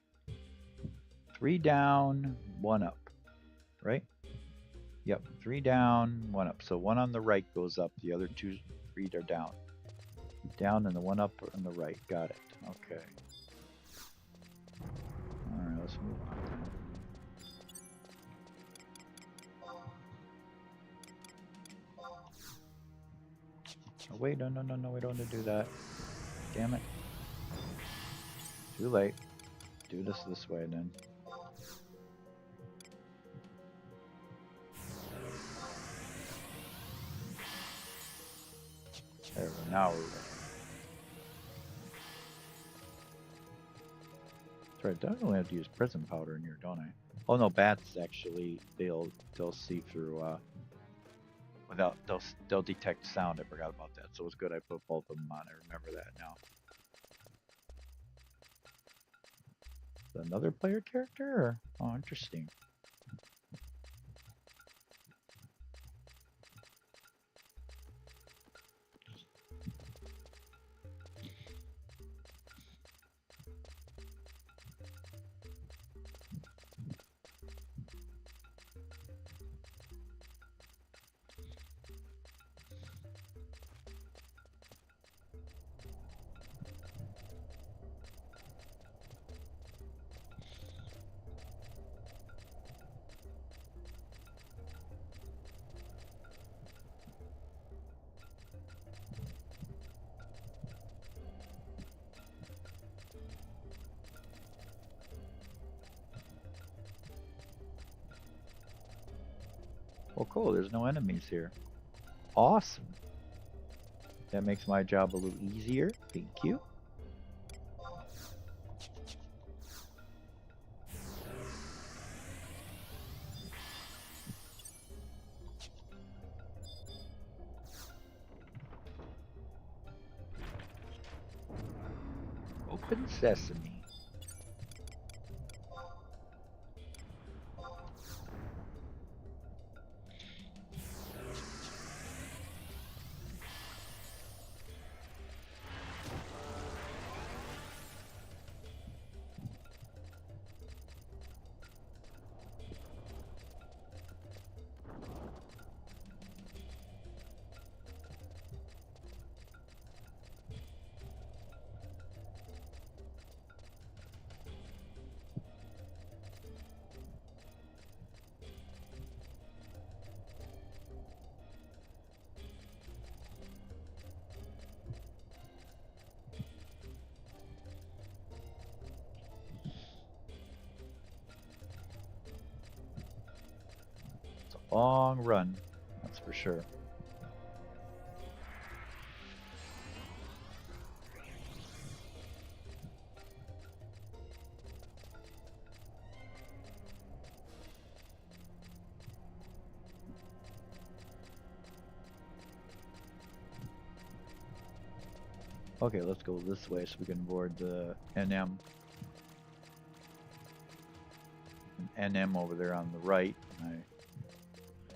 3 down, 1 up, right? Yep, 3 down, 1 up. So 1 on the right goes up, the other 3 are down. Down and the 1 up on the right. Got it. Okay. Alright, let's move on then. Oh, wait, no, we don't want to do that. Damn it. Too late. Do this way then. There we go. Now we're ready. That's right. I don't have to use prison powder in here, don't I? Oh no, bats actually they'll see through. Without they'll detect sound. I forgot about that. So it's good I put both of them on. I remember that now. Another player character? Or? Oh, interesting. Well, cool. There's no enemies here. Awesome. That makes my job a little easier. Thank you. Open sesame. Long run, that's for sure. Okay, let's go this way so we can board the NM. NM over there on the right. I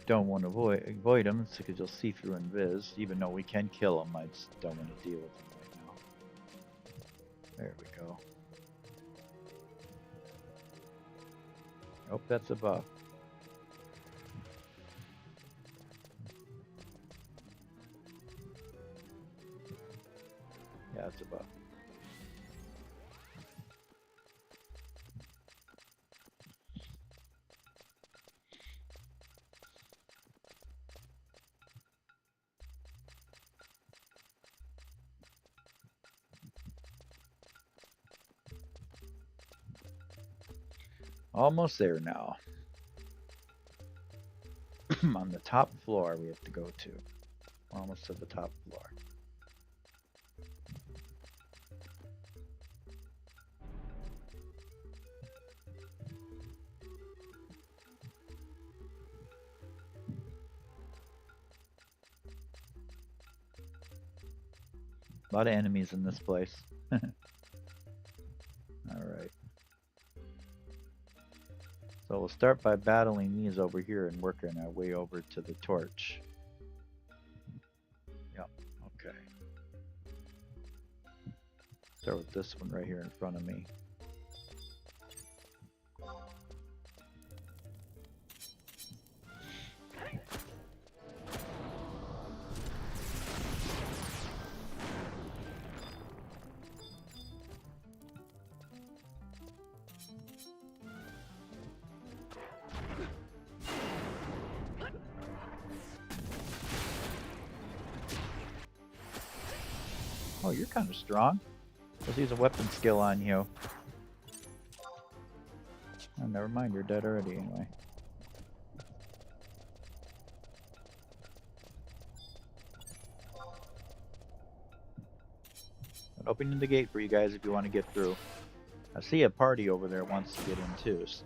don't want to avoid them because you'll see through invis. Even though we can kill them, I just don't want to deal with them right now. There we go. Oh, that's a buff. Yeah, it's a buff. Almost there now. On the top floor we have to go to. Almost to the top floor. A lot of enemies in this place. Alright. So we'll start by battling these over here and working our way over to the torch. Yep, okay. Start with this one right here in front of me. Oh, you're kind of strong. Let's use a weapon skill on you. Oh, never mind, you're dead already anyway. I'm opening the gate for you guys if you want to get through. I see a party over there wants to get in too, so.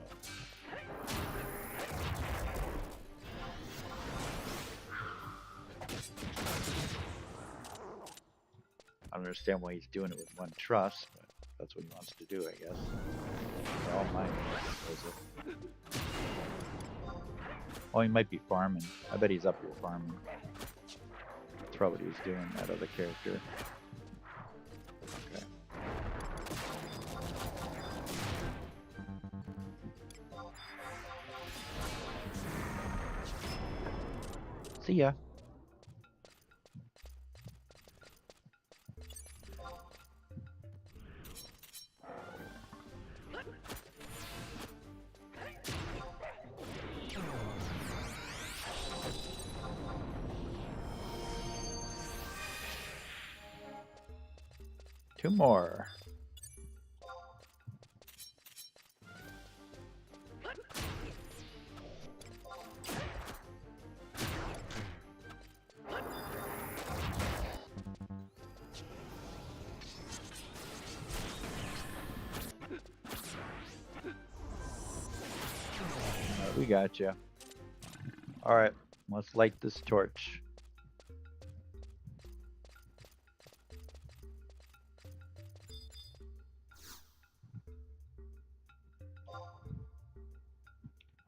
I don't understand why he's doing it with one trust, but that's what he wants to do, I guess. They're all mine. Oh, he might be farming. I bet he's up here farming. That's probably what he's doing, that other character. Okay. See ya. Two more. Alright, we got you. Alright, let's light this torch.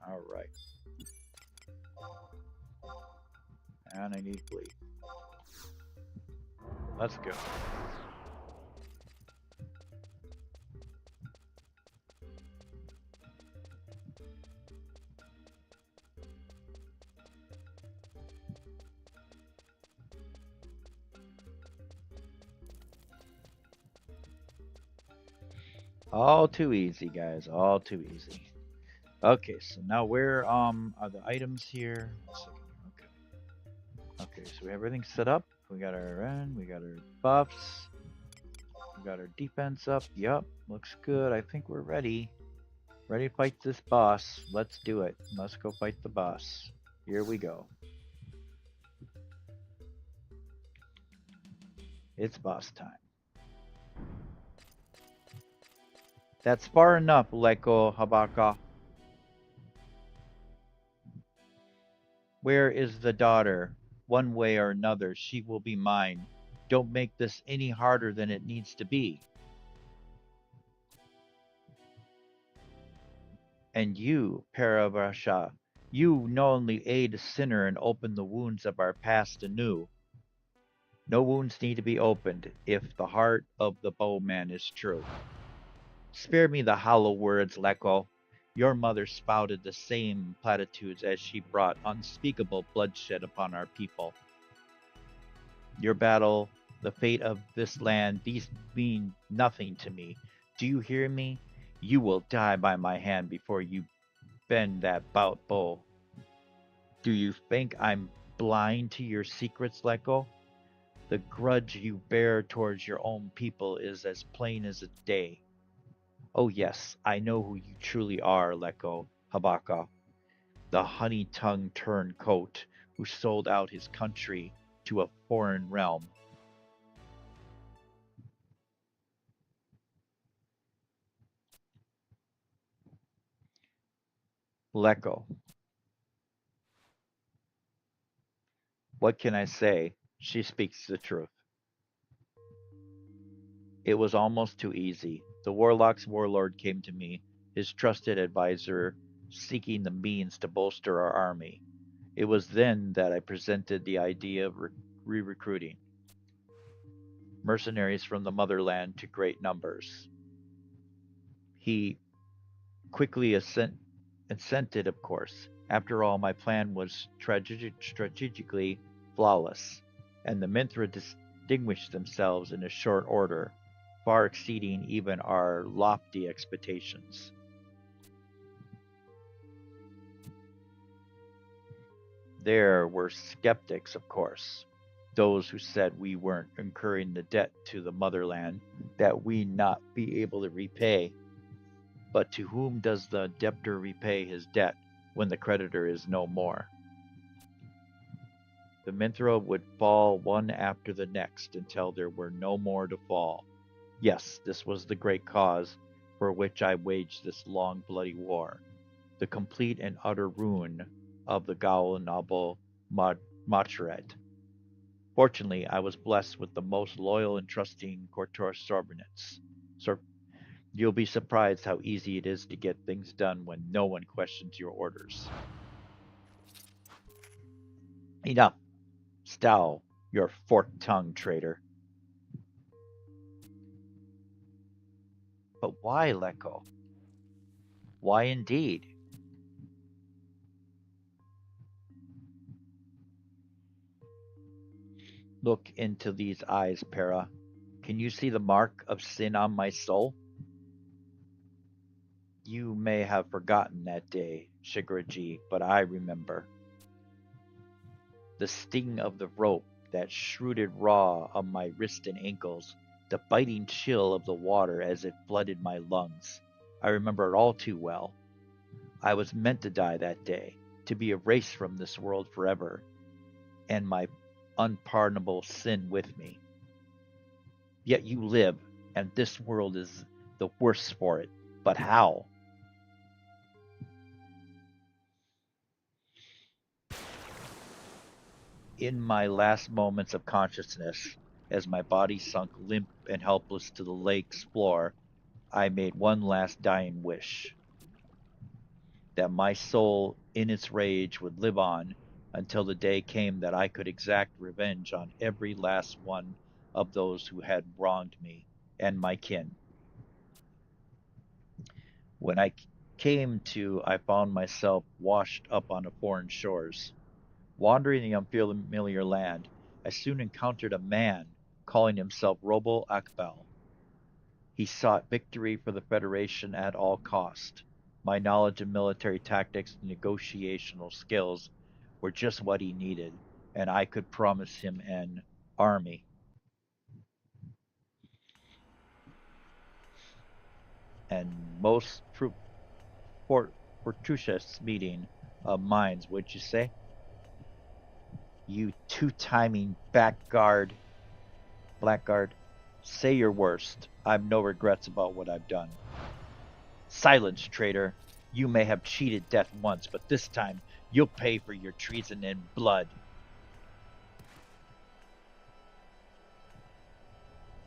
Alright. And I need bleed. Let's go. All too easy, guys. All too easy. Okay, so now where are the items here? 1 second. Okay. Okay, so we have everything set up. We got our run, we got our buffs, we got our defense up. Yup, looks good. I think we're ready. Ready to fight this boss. Let's do it. Let's go fight the boss. Here we go. It's boss time. That's far enough, Leko Habaka. Where is the daughter? One way or another, she will be mine. Don't make this any harder than it needs to be. And you, Parabrasha, you not only aid a sinner and open the wounds of our past anew. No wounds need to be opened if the heart of the bowman is true. Spare me the hollow words, Leko. Your mother spouted the same platitudes as she brought unspeakable bloodshed upon our people. Your battle, the fate of this land, these mean nothing to me. Do you hear me? You will die by my hand before you bend that bow. Do you think I'm blind to your secrets, Leko? The grudge you bear towards your own people is as plain as a day. Oh yes, I know who you truly are, Leko Habaka, the honey-tongued turncoat who sold out his country to a foreign realm. Leko, what can I say? She speaks the truth. It was almost too easy. The warlock's warlord came to me, his trusted adviser, seeking the means to bolster our army. It was then that I presented the idea of re-recruiting. mercenaries from the motherland to great numbers. He quickly assented, of course. After all, my plan was strategically flawless, and the Minthra distinguished themselves in a short order, far exceeding even our lofty expectations. There were skeptics, of course, those who said we weren't incurring the debt to the motherland that we not be able to repay. But to whom does the debtor repay his debt when the creditor is no more? The Minthra would fall one after the next until there were no more to fall. Yes, this was the great cause for which I waged this long bloody war, the complete and utter ruin of the Gaul-Noble Macheret. Fortunately, I was blessed with the most loyal and trusting courtier subordinates. You'll be surprised how easy it is to get things done when no one questions your orders. Enough! Stow your forked-tongued traitor. But why, Lecco? Why indeed? Look into these eyes, Para. Can you see the mark of sin on my soul? You may have forgotten that day, Shigarji, but I remember. The sting of the rope that shrouded raw on my wrists and ankles, the biting chill of the water as it flooded my lungs. I remember it all too well. I was meant to die that day, to be erased from this world forever, and my unpardonable sin with me. Yet you live, and this world is the worse for it. But how? In my last moments of consciousness, as my body sunk limp and helpless to the lake's floor, I made one last dying wish. That my soul, in its rage, would live on until the day came that I could exact revenge on every last one of those who had wronged me and my kin. When I came to, I found myself washed up on foreign shores. Wandering the unfamiliar land, I soon encountered a man calling himself Robo Akbal. He sought victory for the Federation at all cost. My knowledge of military tactics and negotiational skills were just what he needed, and I could promise him an army. And most fortuitous meeting of minds, would you say? You two-timing blackguard, say your worst. I've no regrets about what I've done. Silence, traitor. You may have cheated death once, but this time you'll pay for your treason in blood.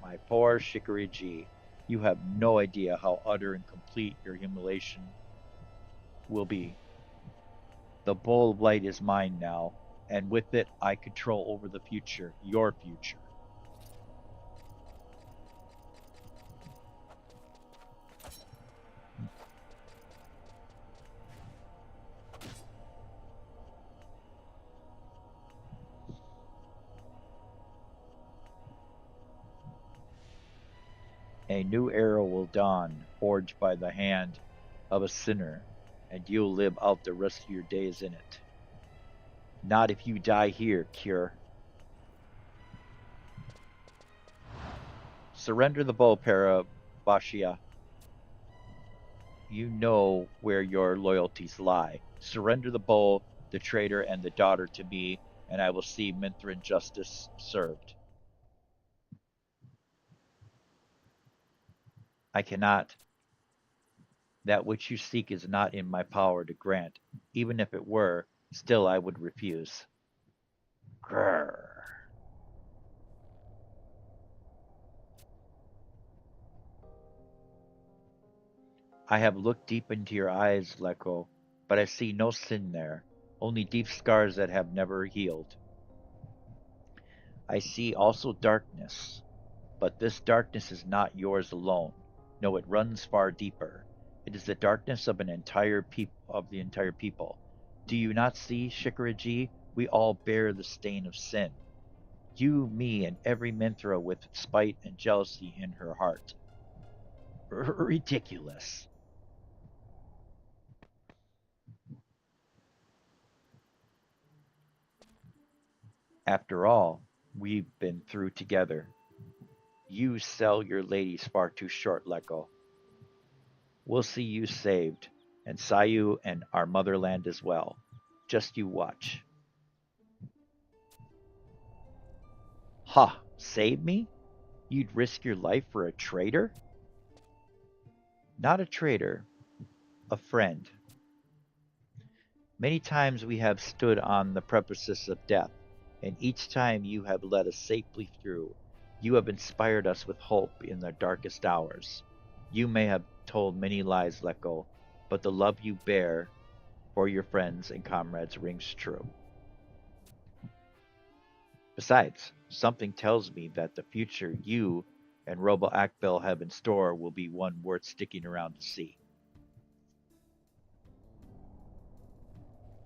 My poor Shikariji, you have no idea how utter and complete your humiliation will be. The bowl of light is mine now, and with it I control over the future, your future. A new era will dawn, forged by the hand of a sinner, and you'll live out the rest of your days in it. Not if you die here, Cure. Surrender the bow, Parabashia. You know where your loyalties lie. Surrender the bow, the traitor, and the daughter to me, and I will see Mithrin justice served. I cannot. That which you seek is not in my power to grant. Even if it were, still I would refuse. Grrr. I have looked deep into your eyes, Lecco, but I see no sin there, only deep scars that have never healed. I see also darkness, But this darkness is not yours alone. No, it runs far deeper. It is the darkness of the entire people. Do you not see, Shikaraji? We all bear the stain of sin. You, me, and every Minthra with spite and jealousy in her heart. Ridiculous. After all we've been through together, you sell your ladies far too short, Leko. We'll see you saved, and Sayu and our motherland as well. Just you watch. Ha! Save me? You'd risk your life for a traitor? Not a traitor, a friend. Many times we have stood on the precipice of death, and each time you have led us safely through. You have inspired us with hope in the darkest hours. You may have told many lies, Leko, but the love you bear for your friends and comrades rings true. Besides, something tells me that the future you and Robo Akbel have in store will be one worth sticking around to see.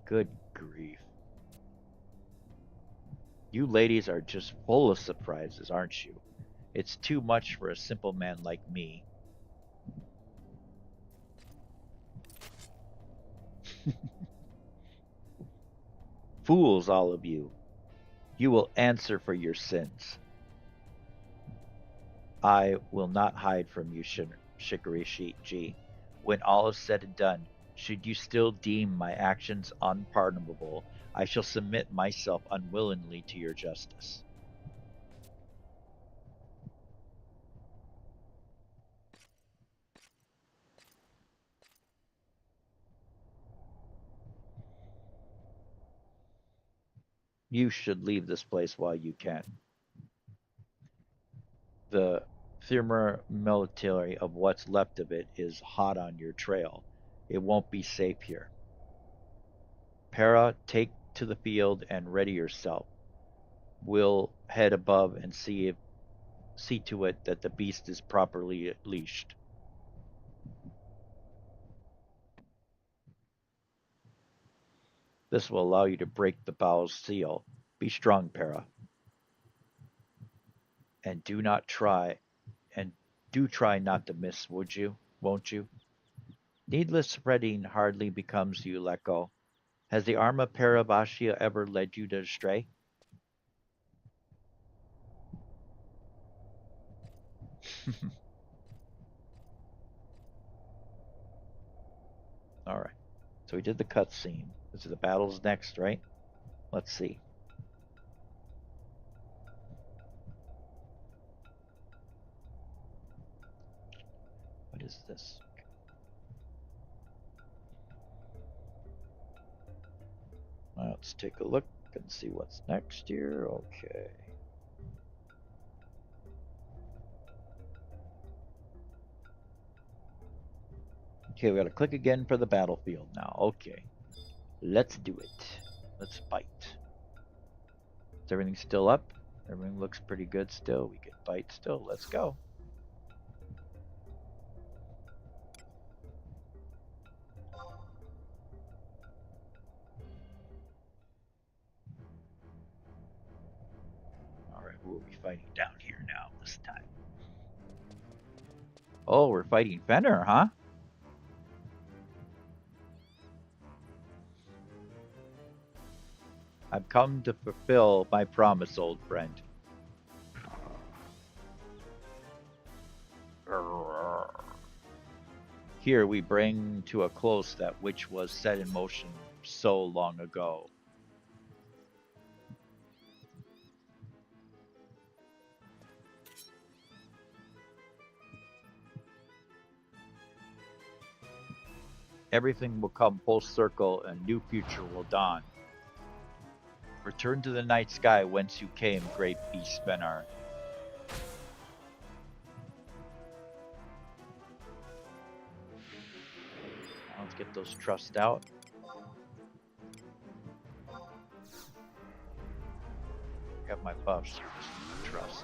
Good grief. You ladies are just full of surprises, aren't you? It's too much for a simple man like me. Fools, all of you. You will answer for your sins. I will not hide from you, Shikari-ji. When all is said and done, should you still deem my actions unpardonable, I shall submit myself unwillingly to your justice. You should leave this place while you can. The thermomilitary of what's left of it is hot on your trail. It won't be safe here. Para, take to the field and ready yourself. We'll head above and see to it that the beast is properly leashed. This will allow you to break the bow's seal. Be strong, Para. And do try not to miss, won't you? Needless spreading hardly becomes you, Leko. Has the Arma Parabashia ever led you astray? Alright. So we did the cutscene. This is the battles next, right? Let's see. What is this? Let's take a look and see what's next here. Okay. Okay, we gotta click again for the battlefield now. Okay. Let's do it. Let's fight. Is everything still up? Everything looks pretty good still. We can fight still. Let's go. Alright, who are we fighting down here now this time? Oh, we're fighting Fenner, huh? I've come to fulfill my promise, old friend. Here we bring to a close that which was set in motion so long ago. Everything will come full circle and a new future will dawn. Return to the night sky whence you came, great beast Fenar. Let's get those trusts out. Got my buffs. Trust.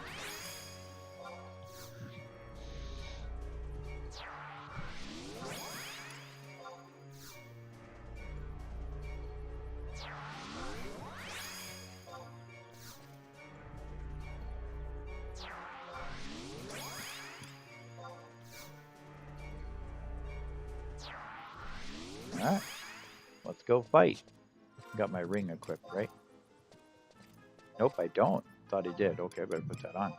Alright, let's go fight. Got my ring equipped, right? Nope, I don't. Thought I did. Okay, I better put that on.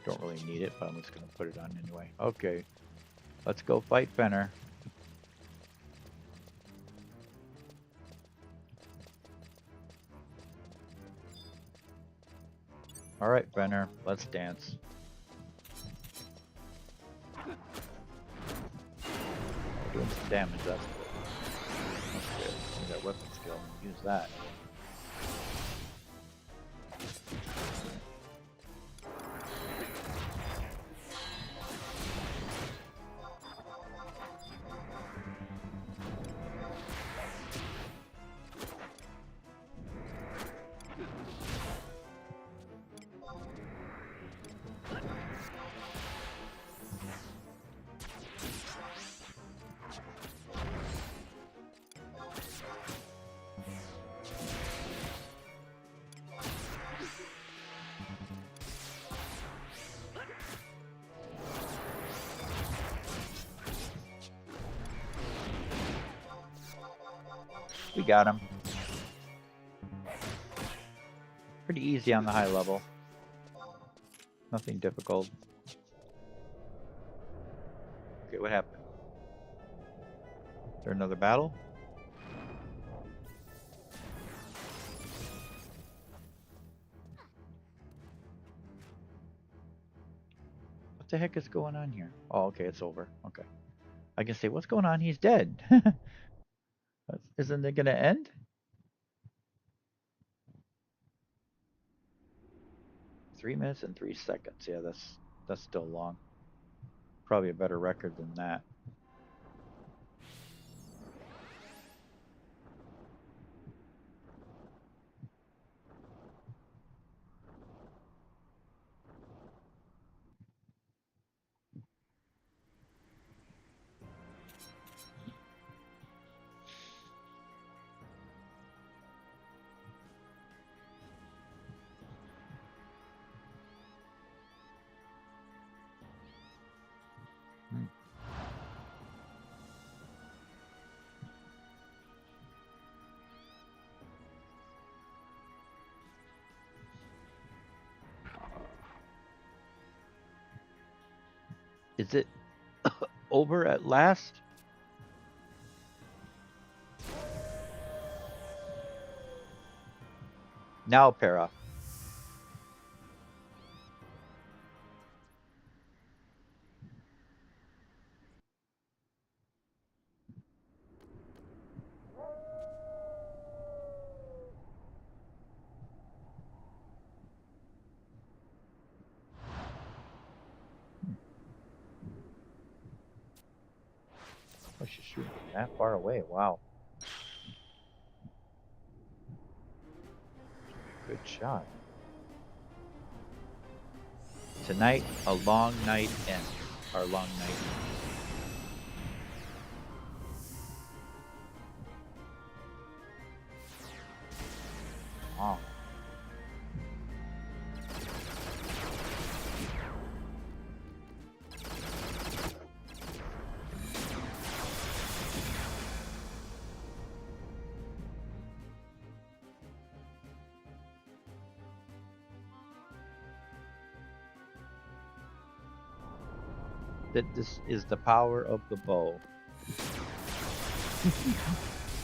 Don't really need it, but I'm just going to put it on anyway. Okay, let's go fight Fenner. Alright, Fenner, let's dance. We're doing some damage, that's good. That's good. We got weapon skill. Use that. We got him. Pretty easy on the high level. Nothing difficult. Okay, what happened? Is there another battle? What the heck is going on here? Oh, okay, it's over. Okay. I can say, what's going on? He's dead. Isn't it going to end? "3 minutes and 3 seconds." Yeah, that's still long. Probably a better record than that. Hmm. Is it over at last? Now, Para. Oh, she's shooting from that far away. Wow. Good shot. Tonight, a long night ends. Our long night. Oh. That this is the power of the bow.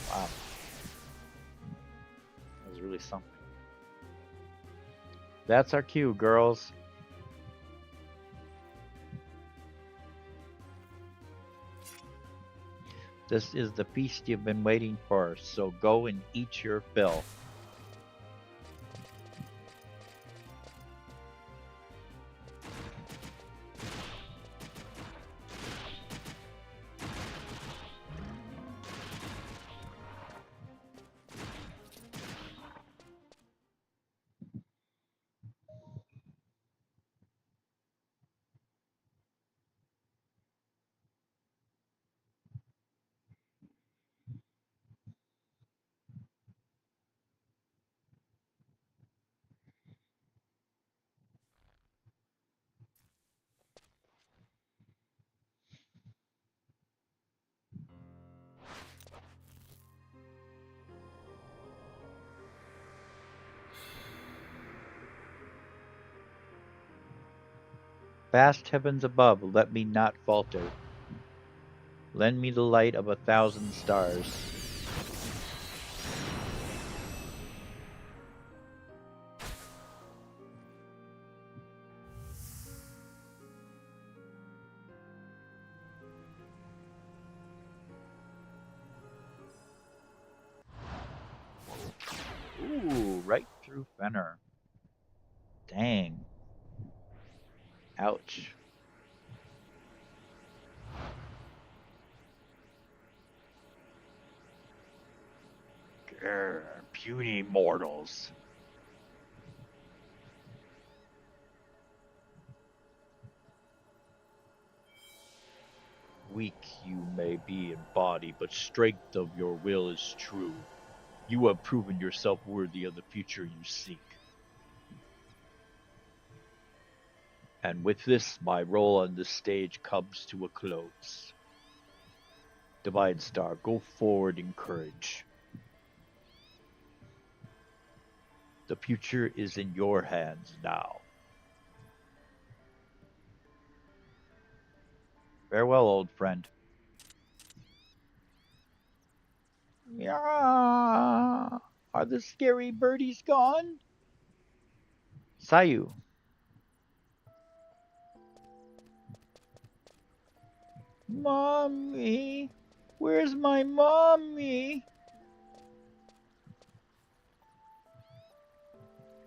Wow. That was really something. That's our cue, girls. This is the feast you've been waiting for, so go and eat your fill. Vast heavens above, let me not falter. Lend me the light of 1,000 stars. Ooh, right through Fenner. Dang. Ouch. Grr, puny mortals. Weak you may be in body, but strength of your will is true. You have proven yourself worthy of the future you seek. And with this, my role on this stage comes to a close. Divine Star, go forward in courage. The future is in your hands now. Farewell, old friend. Yeah. Are the scary birdies gone? Sayu. Mommy. Where's my mommy?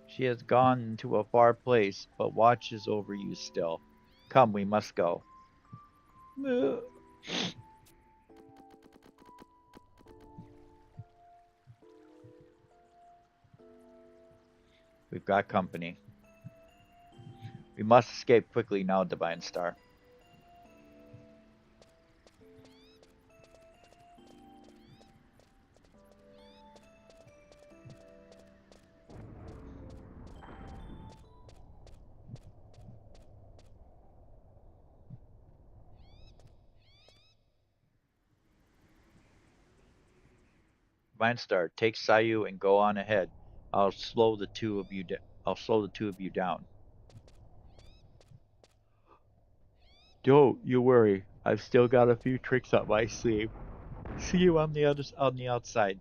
She has gone to a far place, but watches over you still. Come, we must go. We've got company. We must escape quickly now, Divine Star. Divine Star, take Sayu and go on ahead. I'll slow the two of you down. Don't you worry. I've still got a few tricks up my sleeve. See you on the outside.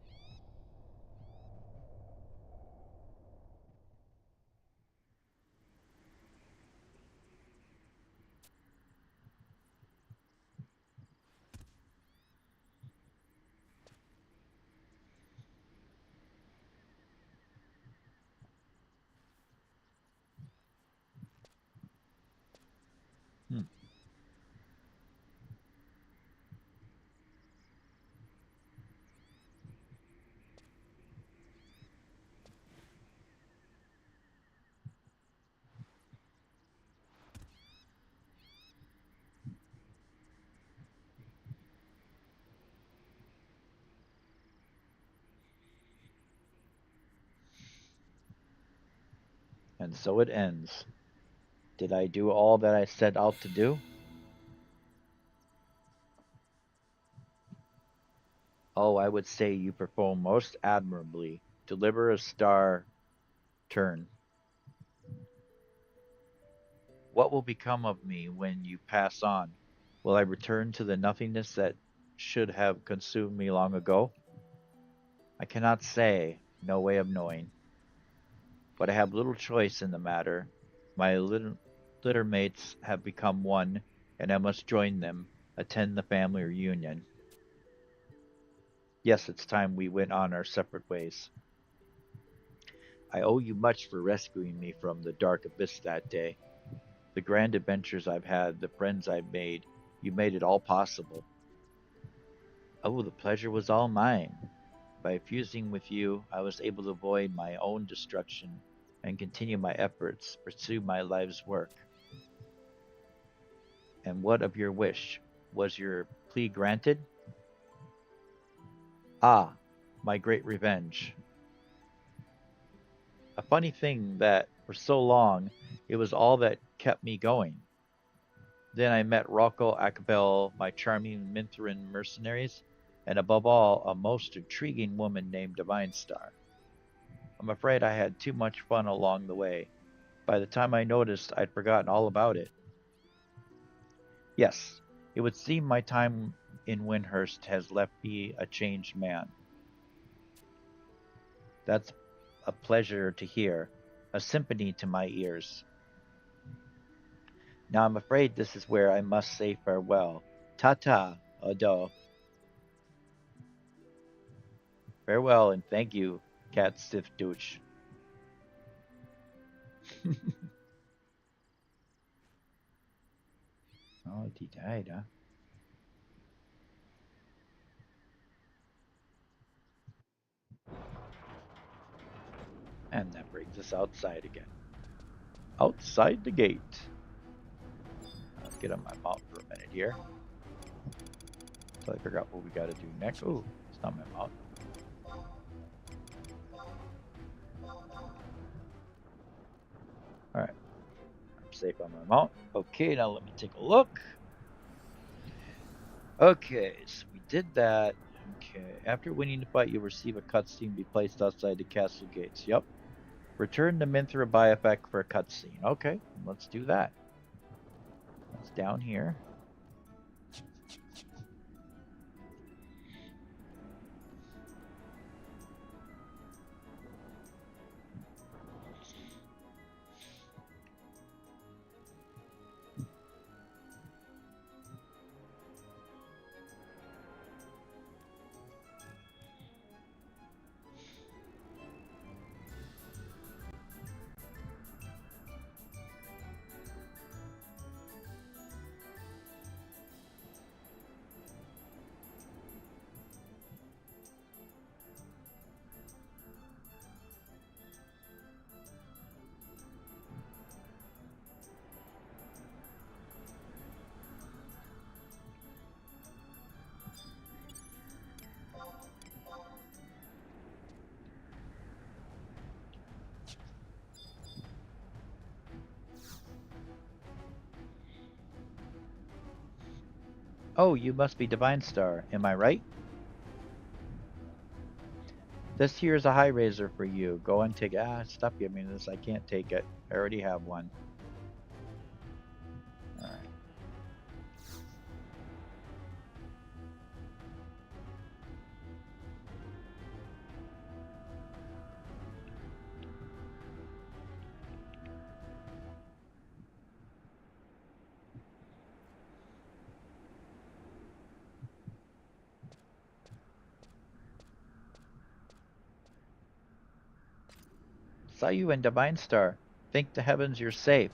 Hmm. And so it ends. Did I do all that I set out to do? Oh, I would say you perform most admirably. Deliver a star turn. What will become of me when you pass on? Will I return to the nothingness that should have consumed me long ago? I cannot say, no way of knowing. But I have little choice in the matter. My litter mates have become one, and I must join them, attend the family reunion. Yes, it's time we went on our separate ways. I owe you much for rescuing me from the dark abyss that day. The grand adventures I've had, the friends I've made, you made it all possible. Oh, the pleasure was all mine. By fusing with you, I was able to avoid my own destruction and continue my efforts, pursue my life's work. And what of your wish? Was your plea granted? Ah, my great revenge. A funny thing that, for so long, it was all that kept me going. Then I met Rocco Acabel, my charming Minthran mercenaries, and above all, a most intriguing woman named Divine Star. I'm afraid I had too much fun along the way. By the time I noticed, I'd forgotten all about it. Yes, it would seem my time in Windhurst has left me a changed man. That's a pleasure to hear, a symphony to my ears. Now I'm afraid this is where I must say farewell. Ta-ta, ado. Farewell and thank you, Cat Stiff Douche. Oh, he died, huh? And that brings us outside again. Outside the gate. Let's get on my mount for a minute here. Until I figure out what we gotta do next. Oh, it's not my mount. Alright. I'm safe on my mount. Okay, now let me take a look. Okay, so we did that. Okay, after winning the fight, you'll receive a cutscene to be placed outside the castle gates. Yep. Return to Minthra by effect for a cutscene. Okay, let's do that. That's down here. Oh, you must be Divine Star, am I right? This here is a high razor for you. Go and take it. Ah, stop giving me this. I can't take it. I already have one. Alright. Saw you in Divine Star. Thank the heavens you're safe.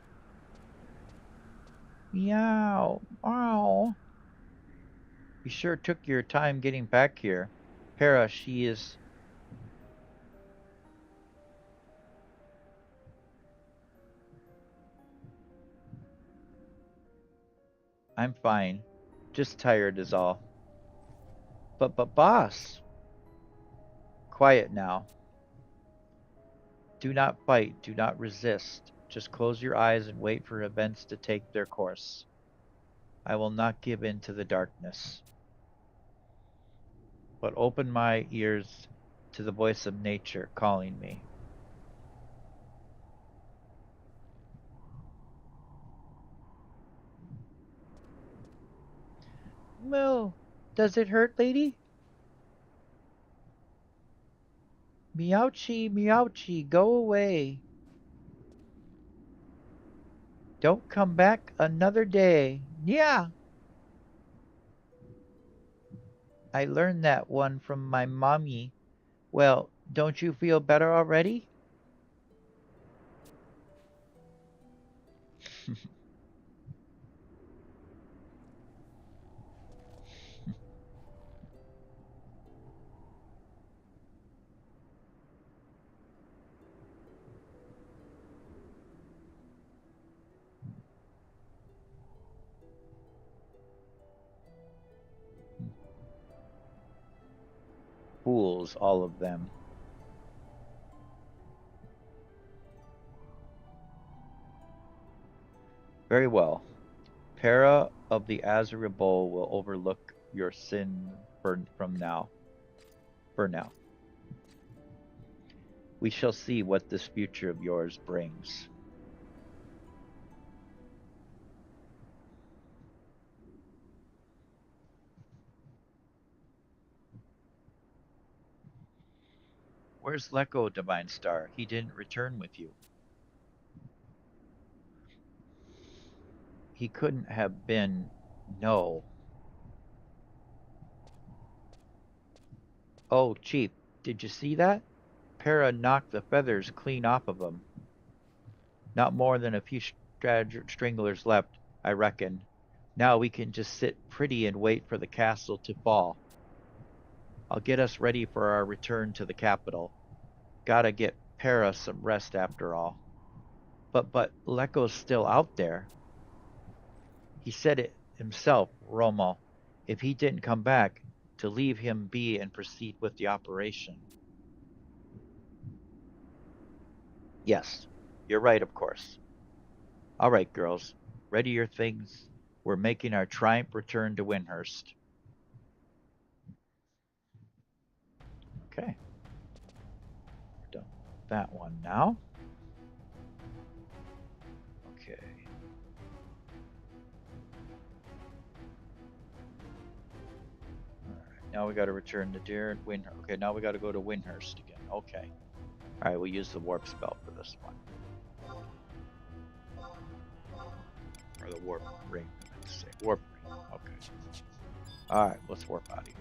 Meow. Wow. You sure took your time getting back here. Para, she is... I'm fine. Just tired is all. But boss! Quiet now. Do not fight. Do not resist. Just close your eyes and wait for events to take their course. I will not give in to the darkness, but open my ears to the voice of nature calling me. Well, does it hurt, lady? Meowchi, meowchi, go away. Don't come back another day. Yeah, I learned that one from my mommy. Well, don't you feel better already? Fools, all of them. Very well. Para of the Azure Bowl will overlook your sin from now. For now. We shall see what this future of yours brings. Where's Lecco, Divine Star? He didn't return with you. He couldn't have been. No. Oh, Chief, did you see that? Para knocked the feathers clean off of him. Not more than a few stranglers left, I reckon. Now we can just sit pretty and wait for the castle to fall. I'll get us ready for our return to the capital. Gotta get Para some rest after all. But Lecco's still out there. He said it himself, Romo. If he didn't come back, to leave him be and proceed with the operation. Yes, you're right, of course. All right, girls, ready your things. We're making our triumph return to Windhurst. Okay. Done that one now. Okay. All right. Now we got to return to Windhurst. Okay, now we got to go to Windhurst again. Okay. All right, we'll use the warp spell for this one. Or the warp ring. Let's say warp ring. Okay. All right, let's warp out of here.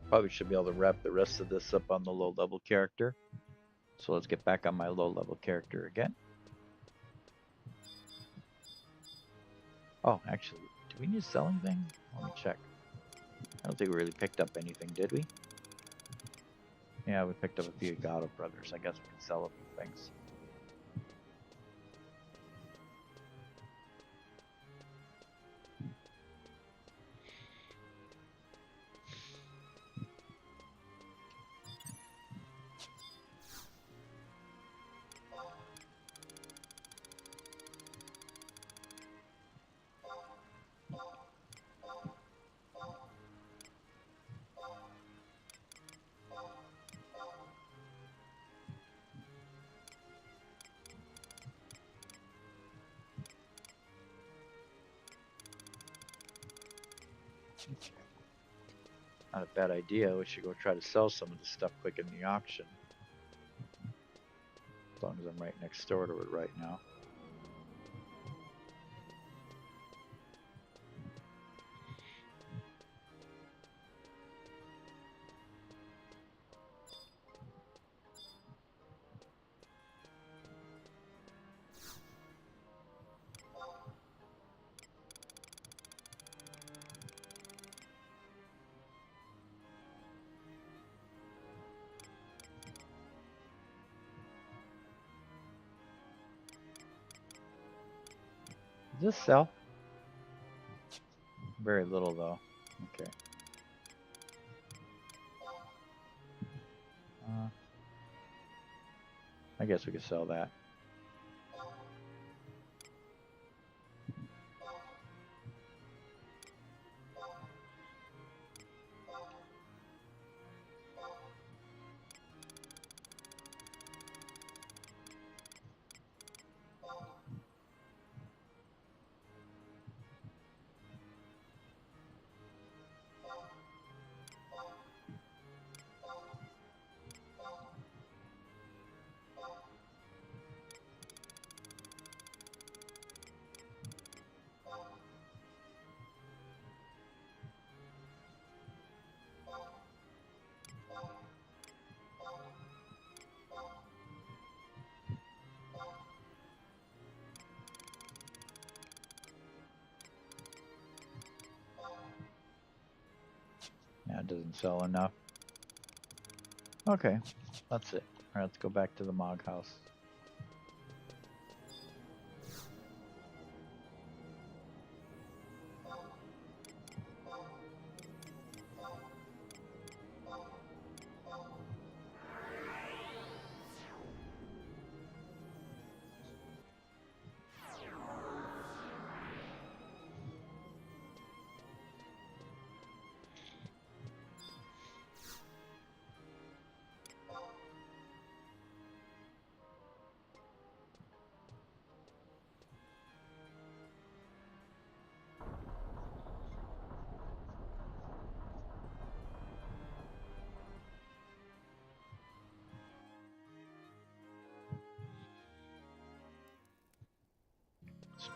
Probably should be able to wrap the rest of this up on the low level character. So let's get back on my low level character again. Oh, actually, do we need to sell anything? Let me check. I don't think we really picked up anything, did we? Yeah, we picked up a few Gatto brothers. I guess we can sell a few things. Not a bad idea. We should go try to sell some of this stuff quick in the auction. As long as I'm right next door to it right now. Does this sell? Very little though. Okay. I guess we could sell that. Yeah, it doesn't sell enough. Okay, that's it. Alright, let's go back to the Mog House.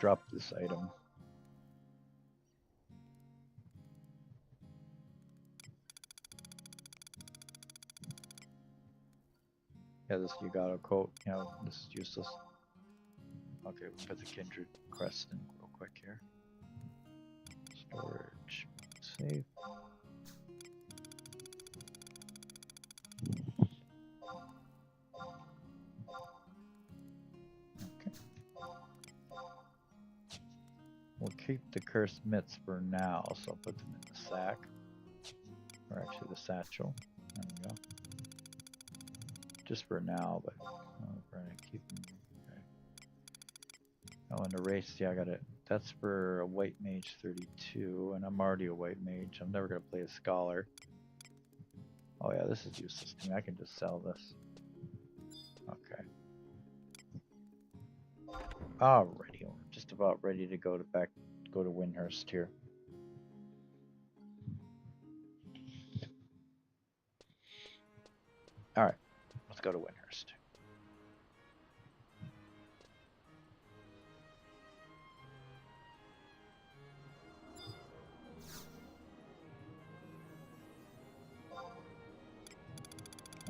drop this item. Yeah, this Yugado coat. You know, this is useless. Okay, we'll put the Kindred crest in real quick here. Storage. Save. Okay. We'll keep the cursed mitts for now, so I'll put them in the sack. Or actually the satchel. There we go. Just for now, but we're gonna keep them. Okay. Oh, and the race, yeah, I got it. That's for a white mage 32, and I'm already a white mage. I'm never gonna play a scholar. Oh yeah, this is useless to me. I can just sell this. Okay. Alrighty, we're just about ready to go to Windhurst here. All right, let's go to Windhurst.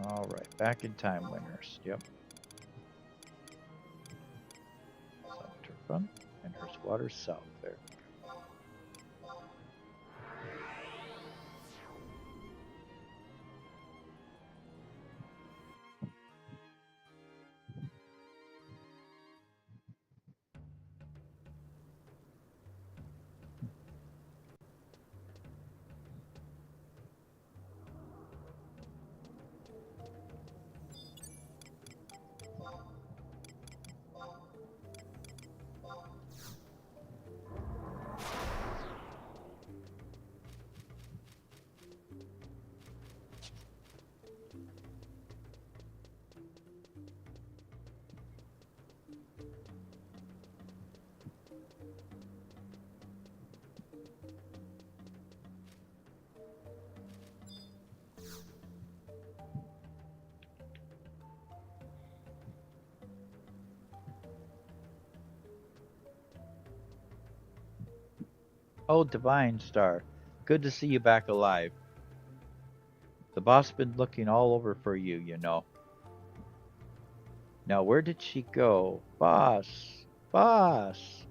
All right, back in time, Windhurst. Yep. South Turfun, Windhurst Water south there. Oh, Divine Star, good to see you back alive. The boss been looking all over for you, you know. Now, where did she go? Boss! Boss!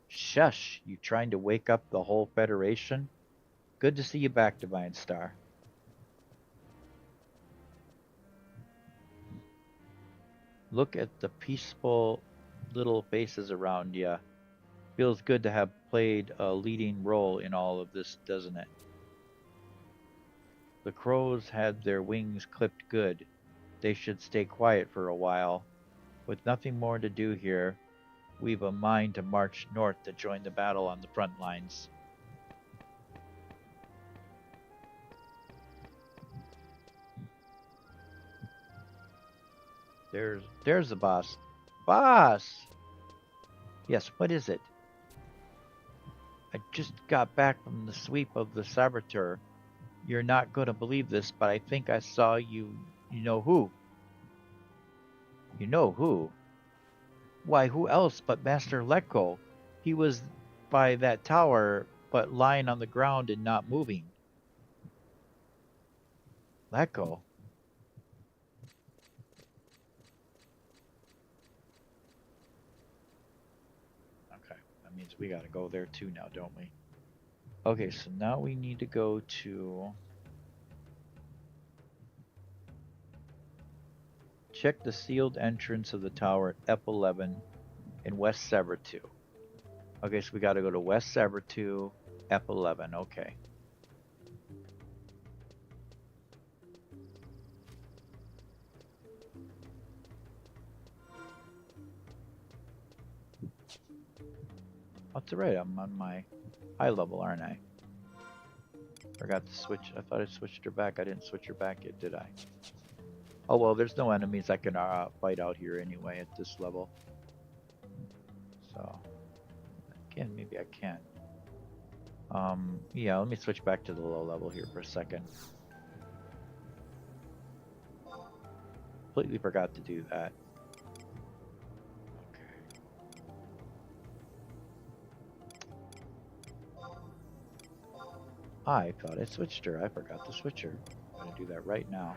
Shush! You trying to wake up the whole Federation? Good to see you back, Divine Star. Look at the peaceful little faces around ya. Feels good to have played a leading role in all of this, doesn't it? The crows had their wings clipped good. They should stay quiet for a while. With nothing more to do here, we've a mind to march north to join the battle on the front lines. There's the boss. Boss! Yes, what is it? I just got back from the sweep of the Saboteur. You're not going to believe this, but I think I saw you know who. You know who? Why, who else but Master Lekko? He was by that tower, but lying on the ground and not moving. Lekko? Okay, that means we gotta go there too now, don't we? Okay, so now we need to go to... Check the sealed entrance of the tower at F11 in West Sabertu. Okay, so we gotta go to West Sabertu, F11, okay. That's right, I'm on my high level, aren't I? Forgot to switch. I thought I switched her back. I didn't switch her back yet, did I? Oh well, there's no enemies I can fight out here anyway at this level. So, again, maybe I can. Yeah, let me switch back to the low level here for a second. Completely forgot to do that. Okay. I thought I switched her. I forgot to switch her. I'm going to do that right now.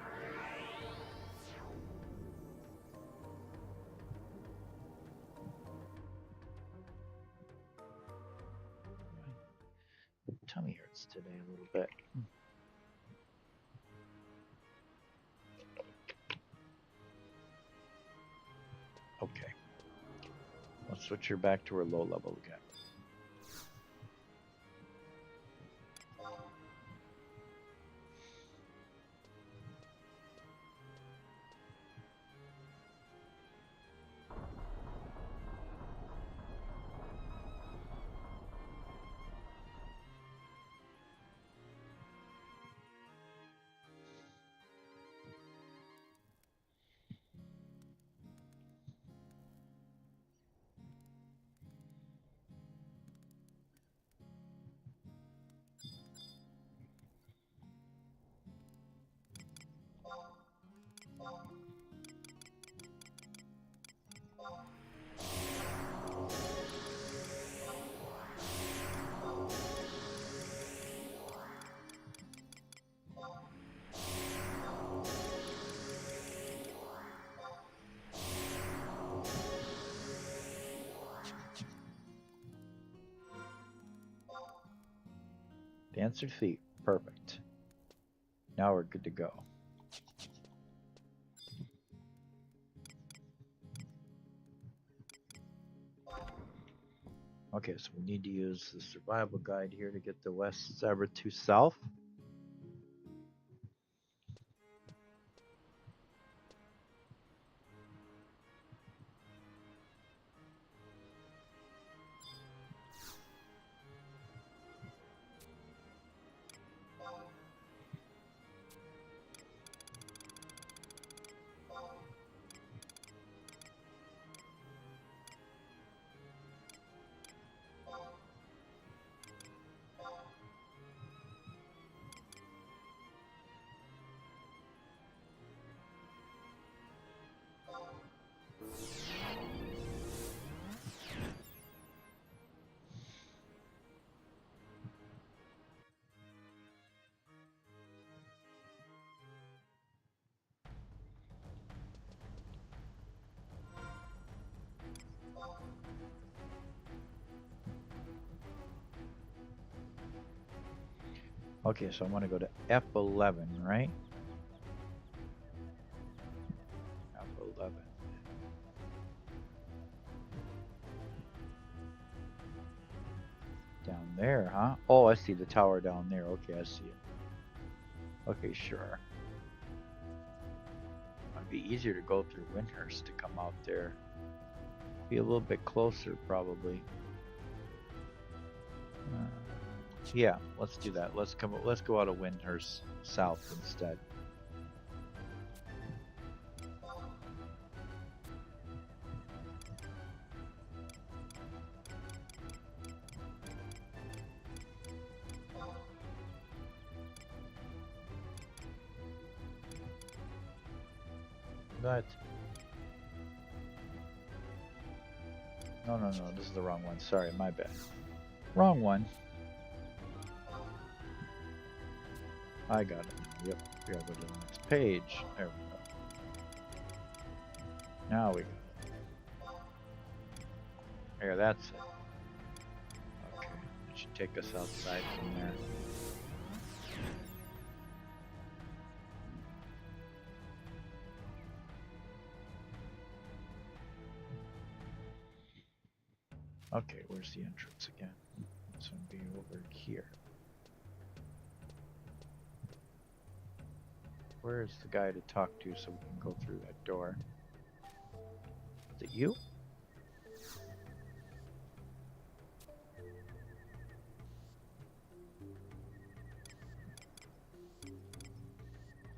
My tummy hurts today a little bit. Okay. Let's switch her back to her low level again. The answered feet. Perfect. Now we're good to go. Okay, so we need to use the survival guide here to get the West Zebra to south. Okay, so I want to go to F11, right? F11. Down there, huh? Oh, I see the tower down there. Okay, I see it. Okay, sure. Might be easier to go through Windhurst to come out there. Be a little bit closer, probably. Yeah, let's do that. Let's go out of Windhurst south instead. But no, this is the wrong one. Sorry, my bad. Wrong one. I got it. Yep. We gotta go to the next page. There we go. Now we got it. There, that's it. Okay. It should take us outside from there. Okay, where's the entrance again? It's gonna be over here. Where is the guy to talk to so we can go through that door? Is it you?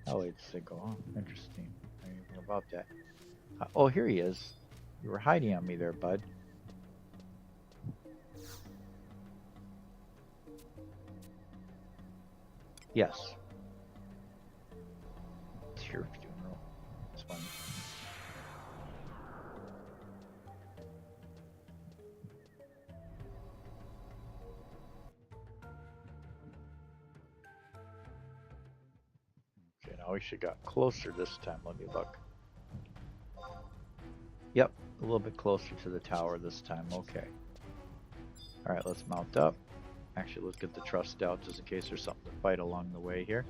Oh, it's Sigil. Oh, interesting. I didn't know about that. Oh, here he is. You were hiding on me there, bud. Yes. It's your funeral. It's fine. No, we should got closer this time. Let me look. Yep, a little bit closer to the tower this time. Okay. All right, let's mount up. Actually, let's get the trust out just in case there's something to fight along the way here.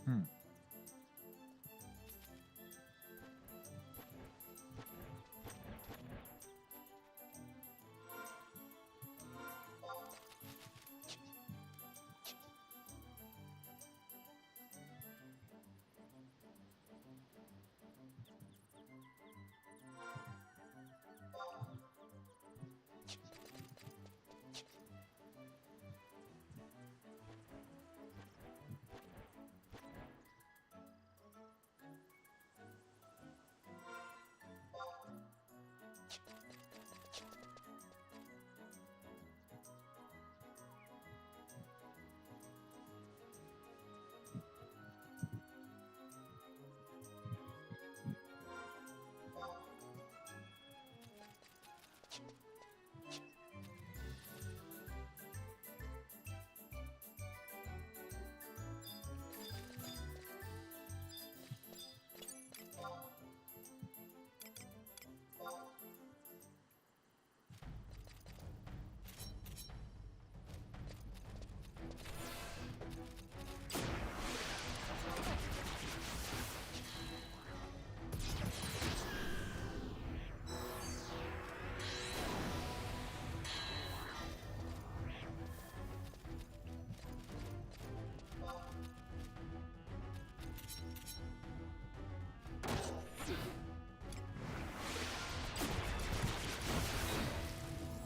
Hmm.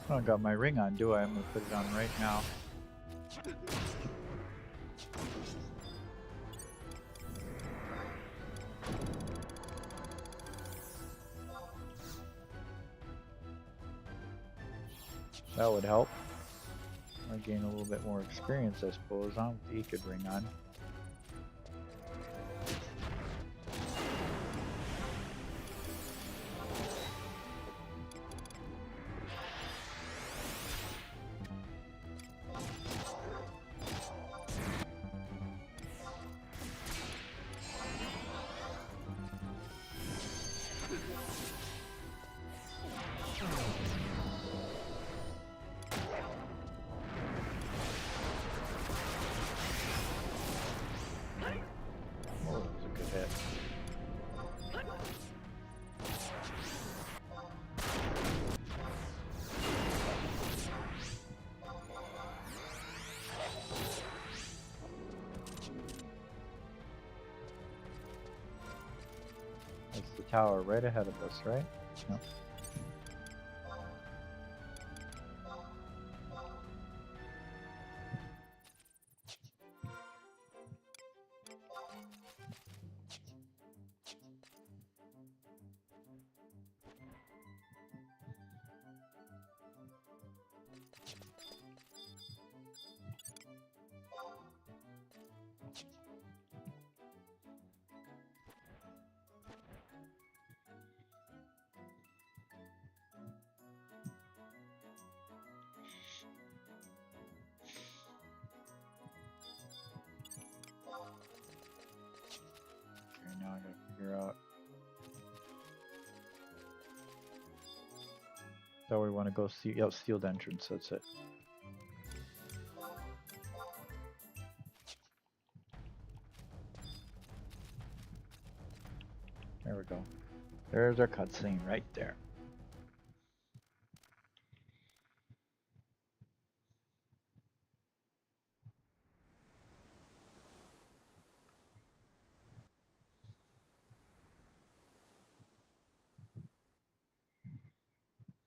I don't got my ring on, do I? I'm gonna put it on right now. That would help. I gain a little bit more experience, I suppose, huh? With the Ecid ring on. That's the tower right ahead of us, right? No. So we want to go see. Yep, sealed entrance. That's it. There we go. There's our cutscene right there.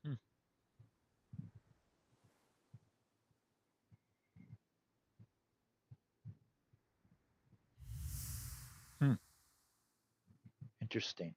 Hmm. Hmm. Interesting.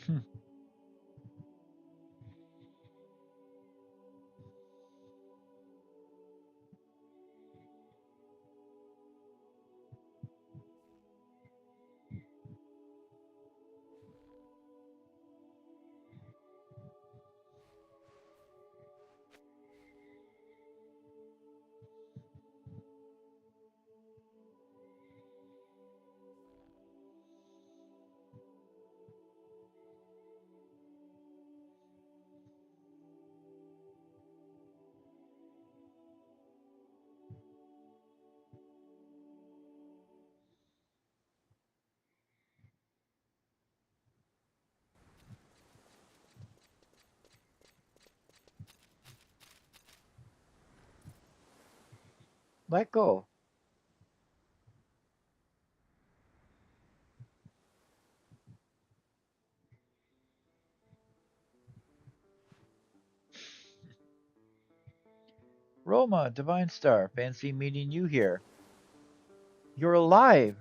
Hmm. Let go. Roma, Divine Star, fancy meeting you here. You're alive.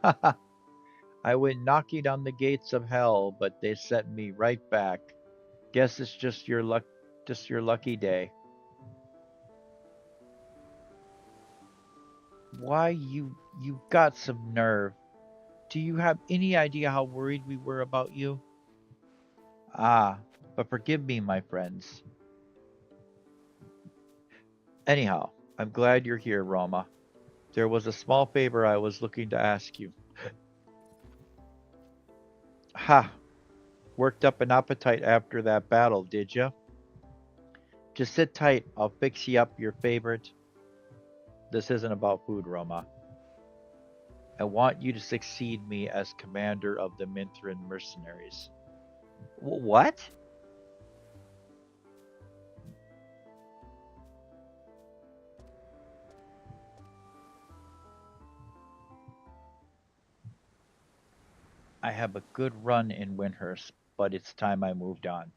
Haha. I went knocking on the gates of hell, but they sent me right back. Guess it's just your lucky day. Why you've got some nerve. Do you have any idea how worried we were about you? Ah, but forgive me, my friends. Anyhow, I'm glad you're here, Roma. There was a small favor I was looking to ask you. Ha! Worked up an appetite after that battle, did ya? Just sit tight. I'll fix you up your favorite. This isn't about food, Roma. I want you to succeed me as commander of the Mithrin mercenaries. What? I have a good run in Windhurst, but it's time I moved on.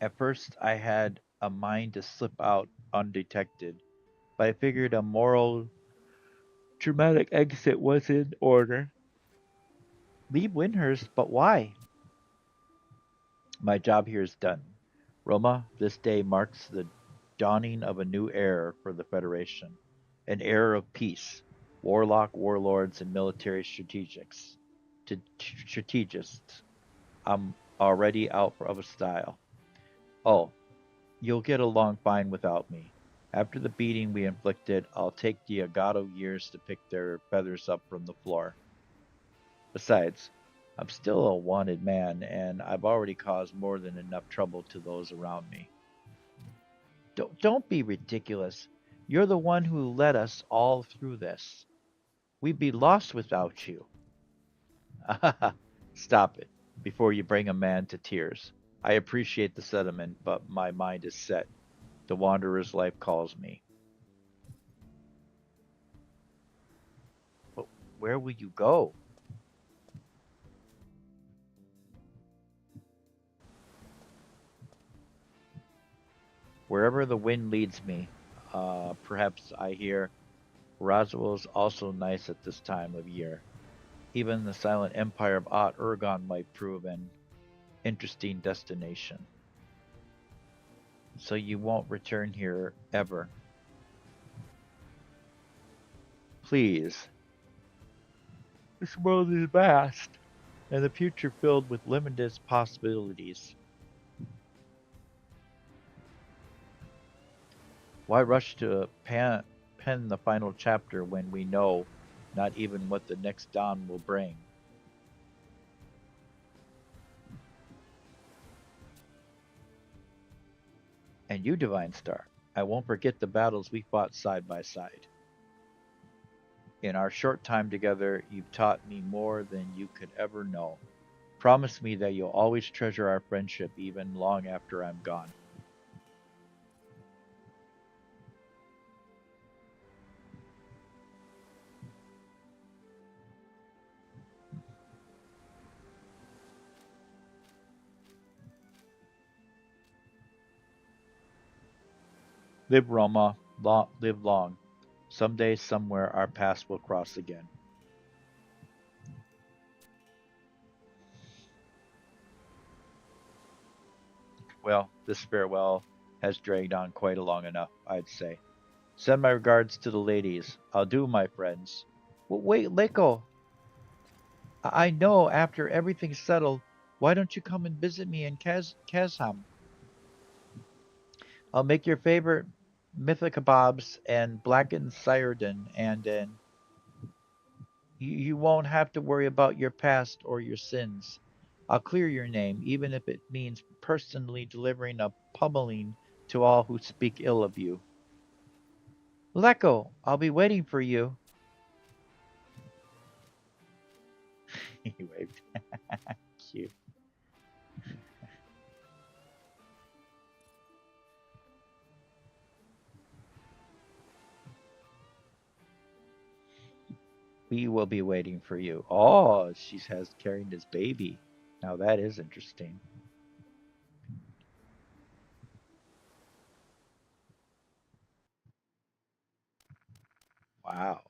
At first, I had a mind to slip out undetected, but I figured a moral, dramatic exit was in order. Leave Windhurst, but why? My job here is done. Roma, this day marks the dawning of a new era for the Federation, an era of peace, warlock, warlords, and military strategists. I'm already out of style. Oh, you'll get along fine without me. After the beating we inflicted, I'll take the Agato years to pick their feathers up from the floor. Besides, I'm still a wanted man, and I've already caused more than enough trouble to those around me. Don't be ridiculous. You're the one who led us all through this. We'd be lost without you. Stop it, before you bring a man to tears. I appreciate the sentiment, but my mind is set. The wanderer's life calls me. But where will you go? Wherever the wind leads me. Perhaps I hear Roswell is also nice at this time of year. Even the silent empire of Ot Urgon might prove an interesting destination. So you won't return here ever. Please. This world is vast, and the future filled with limitless possibilities. Why rush to pen the final chapter when we know not even what the next dawn will bring? And you, Divine Star, I won't forget the battles we fought side by side. In our short time together, you've taught me more than you could ever know. Promise me that you'll always treasure our friendship even long after I'm gone. Live, Roma, live long. Someday, somewhere, our paths will cross again. Well, this farewell has dragged on quite long enough, I'd say. Send my regards to the ladies. I'll do, my friends. Wait, Liko. I know after everything's settled, why don't you come and visit me in Kazham? I'll make your favorite mythic kebabs and blackened sirden, and then you won't have to worry about your past or your sins. I'll clear your name, even if it means personally delivering a pummeling to all who speak ill of you. Lecco, I'll be waiting for you. He waved. Cute. We will be waiting for you. Oh, she has carrying this baby. Now that is interesting. Wow,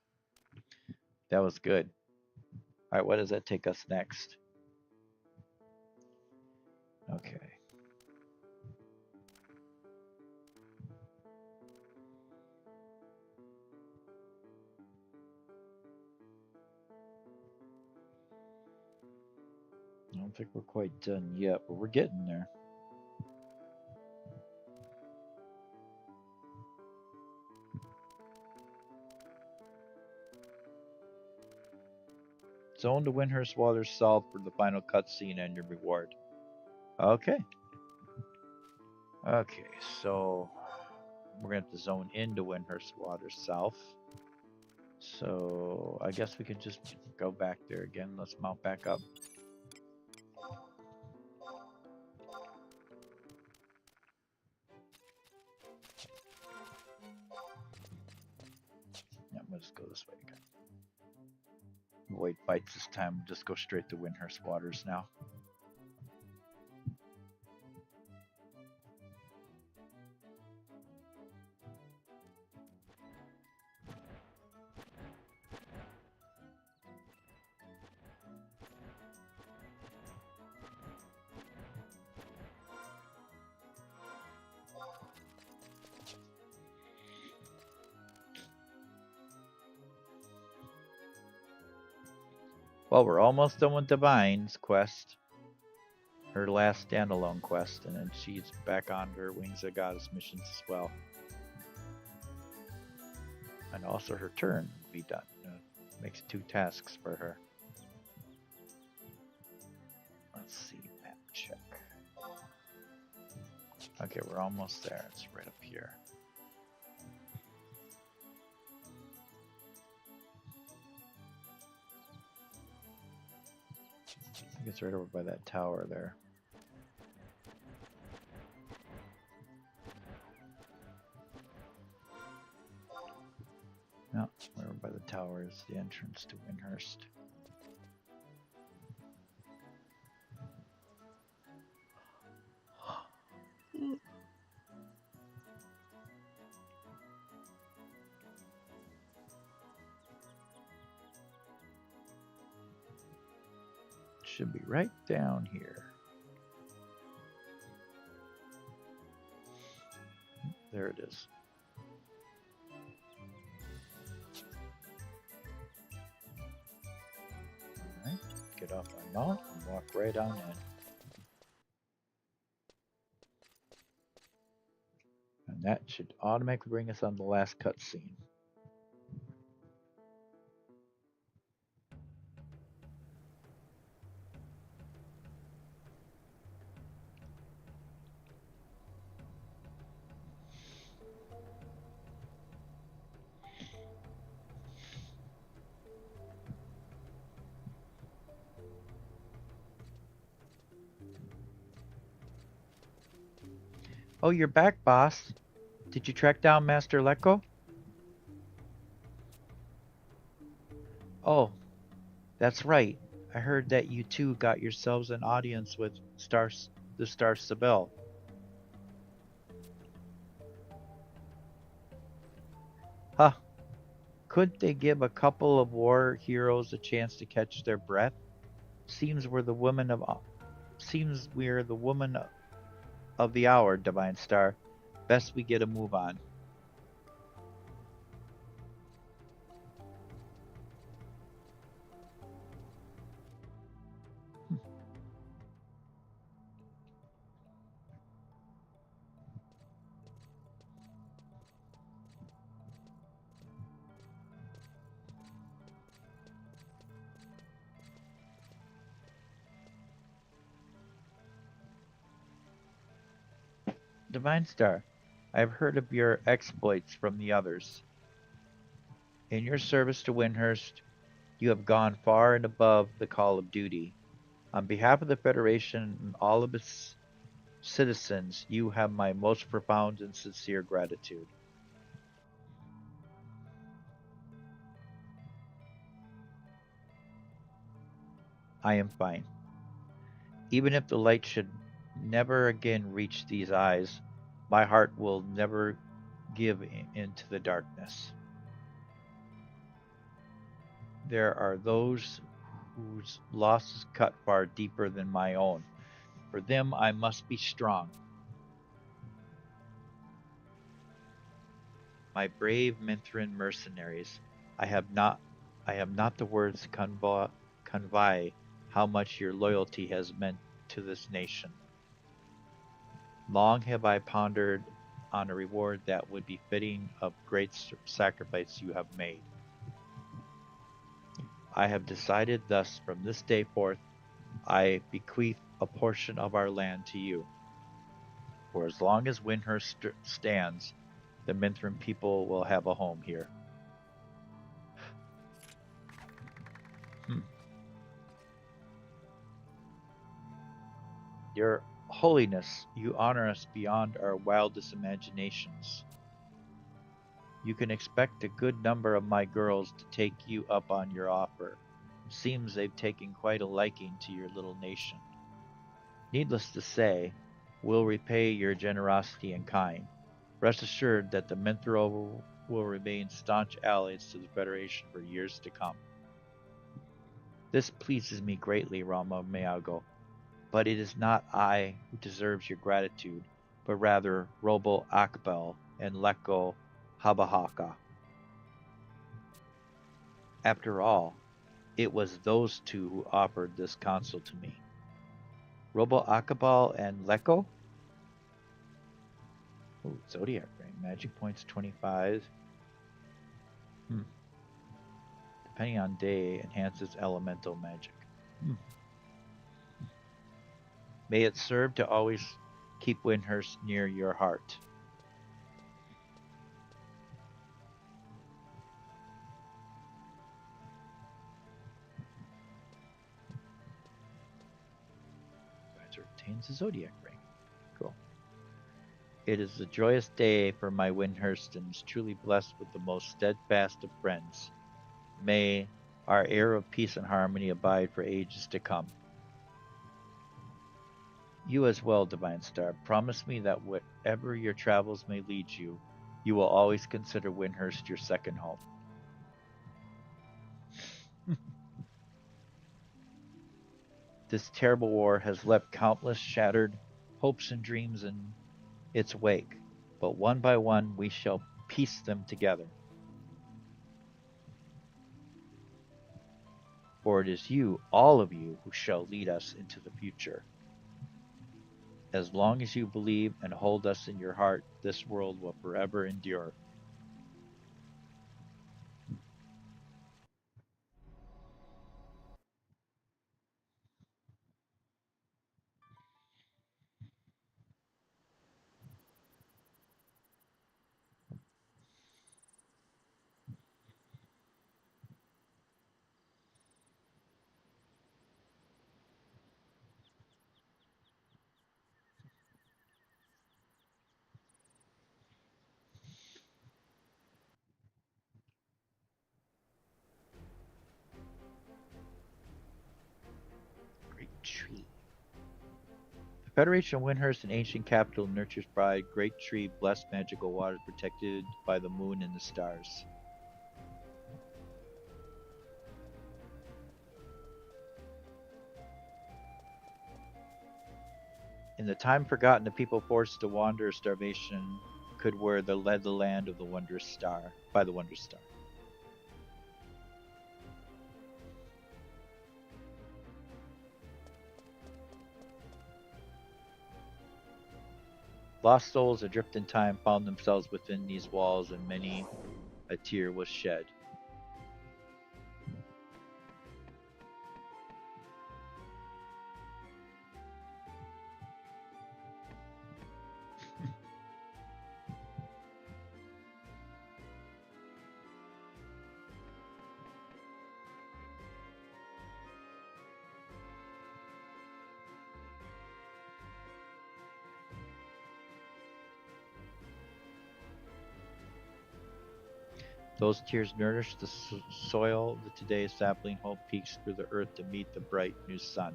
that was good. All right, what does that take us next? Okay. I don't think we're quite done yet, but we're getting there. Zone to Windhurst Water South for the final cutscene and your reward. Okay. Okay, so we're going to have to zone into Windhurst Water South. So I guess we could just go back there again. Let's mount back up. Yeah, let's go this way again. Avoid fights this time. Just go straight to Windhurst Waters now. Well, we're almost done with Divine's quest. Her last standalone quest, and then she's back on her Wings of Goddess missions as well. And also her turn will be done. Makes 2 tasks for her. Let's see, map check. Okay, we're almost there. It's right up here. I think it's right over by that tower there. tower is the entrance to Windhurst. Should be right down here. There it is. All right, get off my mount and walk right on in. And that should automatically bring us on the last cutscene. Oh, you're back, boss. Did you track down Master Lecco? Oh, that's right. I heard that you two got yourselves an audience with the Star Sibyl. Huh. Couldn't they give a couple of war heroes a chance to catch their breath? Seems we're the woman of the hour, Divine Star. Best we get a move on. Divine Star, I have heard of your exploits from the others. In your service to Windhurst, you have gone far and above the call of duty. On behalf of the Federation and all of its citizens, you have my most profound and sincere gratitude. I am fine. Even if the light should never again reach these eyes, my heart will never give into the darkness. There are those whose loss is cut far deeper than my own. For them I must be strong. My brave Mithrin mercenaries, I have not the words to convey how much your loyalty has meant to this nation. Long have I pondered on a reward that would be fitting of great sacrifice you have made. I have decided thus from this day forth, I bequeath a portion of our land to you. For as long as Windhurst stands, the Mithrin people will have a home here. Your Holiness, you honor us beyond our wildest imaginations. You can expect a good number of my girls to take you up on your offer. Seems they've taken quite a liking to your little nation. Needless to say, we'll repay your generosity in kind. Rest assured that the Minthro will remain staunch allies to the Federation for years to come. This pleases me greatly, Rama Mayago, but it is not I who deserves your gratitude, but rather Robo Akbel and Leko Habahaka. After all, it was those two who offered this console to me. Robo Akbal and Leko? Ooh, Zodiac Ring. Magic points 25. Depending on day, enhances elemental magic. May it serve to always keep Windhurst near your heart. Advisor obtains a Zodiac Ring. Cool. It is a joyous day for my Windhurst and is truly blessed with the most steadfast of friends. May our era of peace and harmony abide for ages to come. You as well, Divine Star, promise me that whatever your travels may lead you, you will always consider Windhurst your second home. This terrible war has left countless shattered hopes and dreams in its wake, but one by one we shall piece them together. For it is you, all of you, who shall lead us into the future. As long as you believe and hold us in your heart, this world will forever endure. Great tree. The Federation of Windhurst, an ancient capital, nurtures pride. Great tree, blessed magical waters, protected by the moon and the stars. In the time forgotten, the people forced to wander or starvation could where they led the land of the wondrous star by the wondrous star. Lost souls adrift in time found themselves within these walls, and many a tear was shed. Those tears nourish the soil that today's sapling hope peeks through the earth to meet the bright new sun.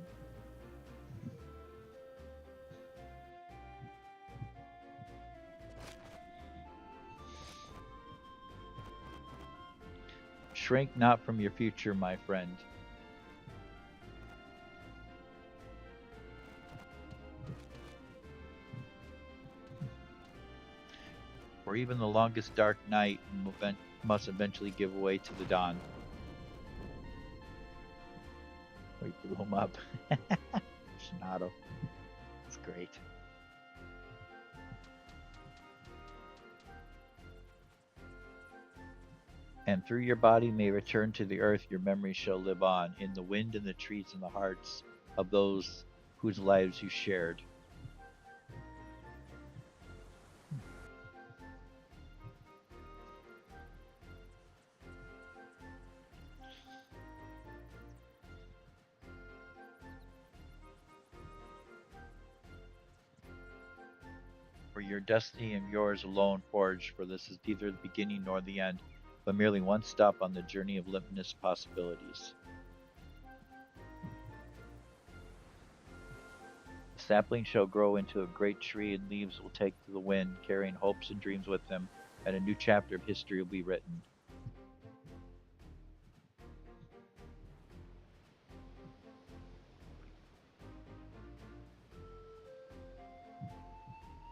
Shrink not from your future, my friend. For even the longest dark night must eventually give way to the dawn. We blew him up. Shinato. It's great. And through your body may return to the earth, your memory shall live on, in the wind and the trees and the hearts of those whose lives you shared. For your destiny and yours alone forged, for this is neither the beginning nor the end, but merely one stop on the journey of limitless possibilities. The sapling shall grow into a great tree, and leaves will take to the wind, carrying hopes and dreams with them, and a new chapter of history will be written.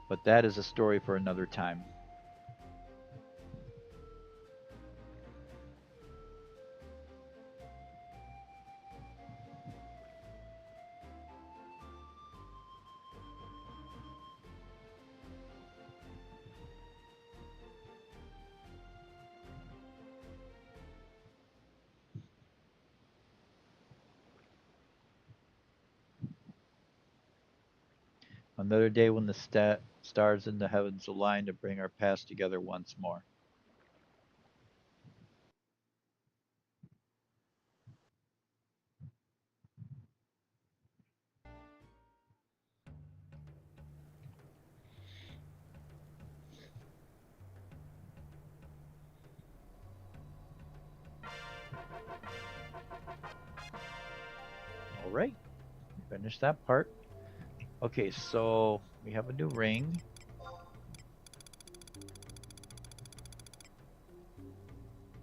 But that is a story for another time. Another day when the stars in the heavens align to bring our past together once more. right. Finish that part. Okay, so we have a new ring.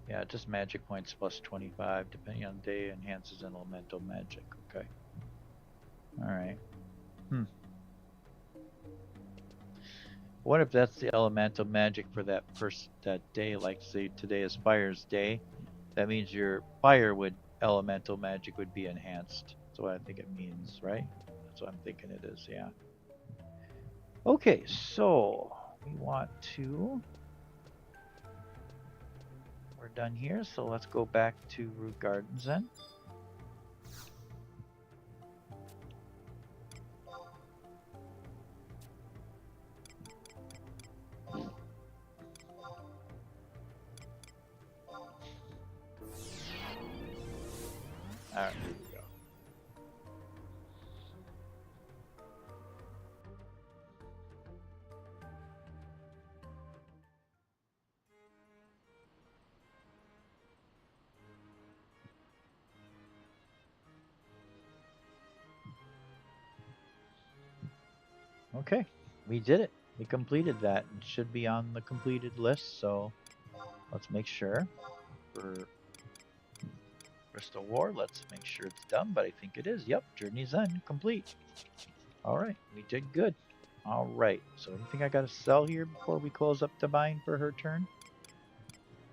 Yeah, just magic points plus 25, depending on day, enhances elemental magic. Okay. Alright. What if that's the elemental magic for that that day? Like, say today is Fire's Day. That means your fire elemental magic would be enhanced. That's what I think it means, right? That's what I'm thinking it is, yeah. Okay, so we want to. We're done here, so let's go back to Root Gardens then. Alright, here we go. Okay, we did it. We completed that. It should be on the completed list, so let's make sure. For Bristol War, let's make sure it's done, but I think it is. Yep, Journey's End, complete. Alright, we did good. Alright, so anything I gotta sell here before we close up Divine for her turn?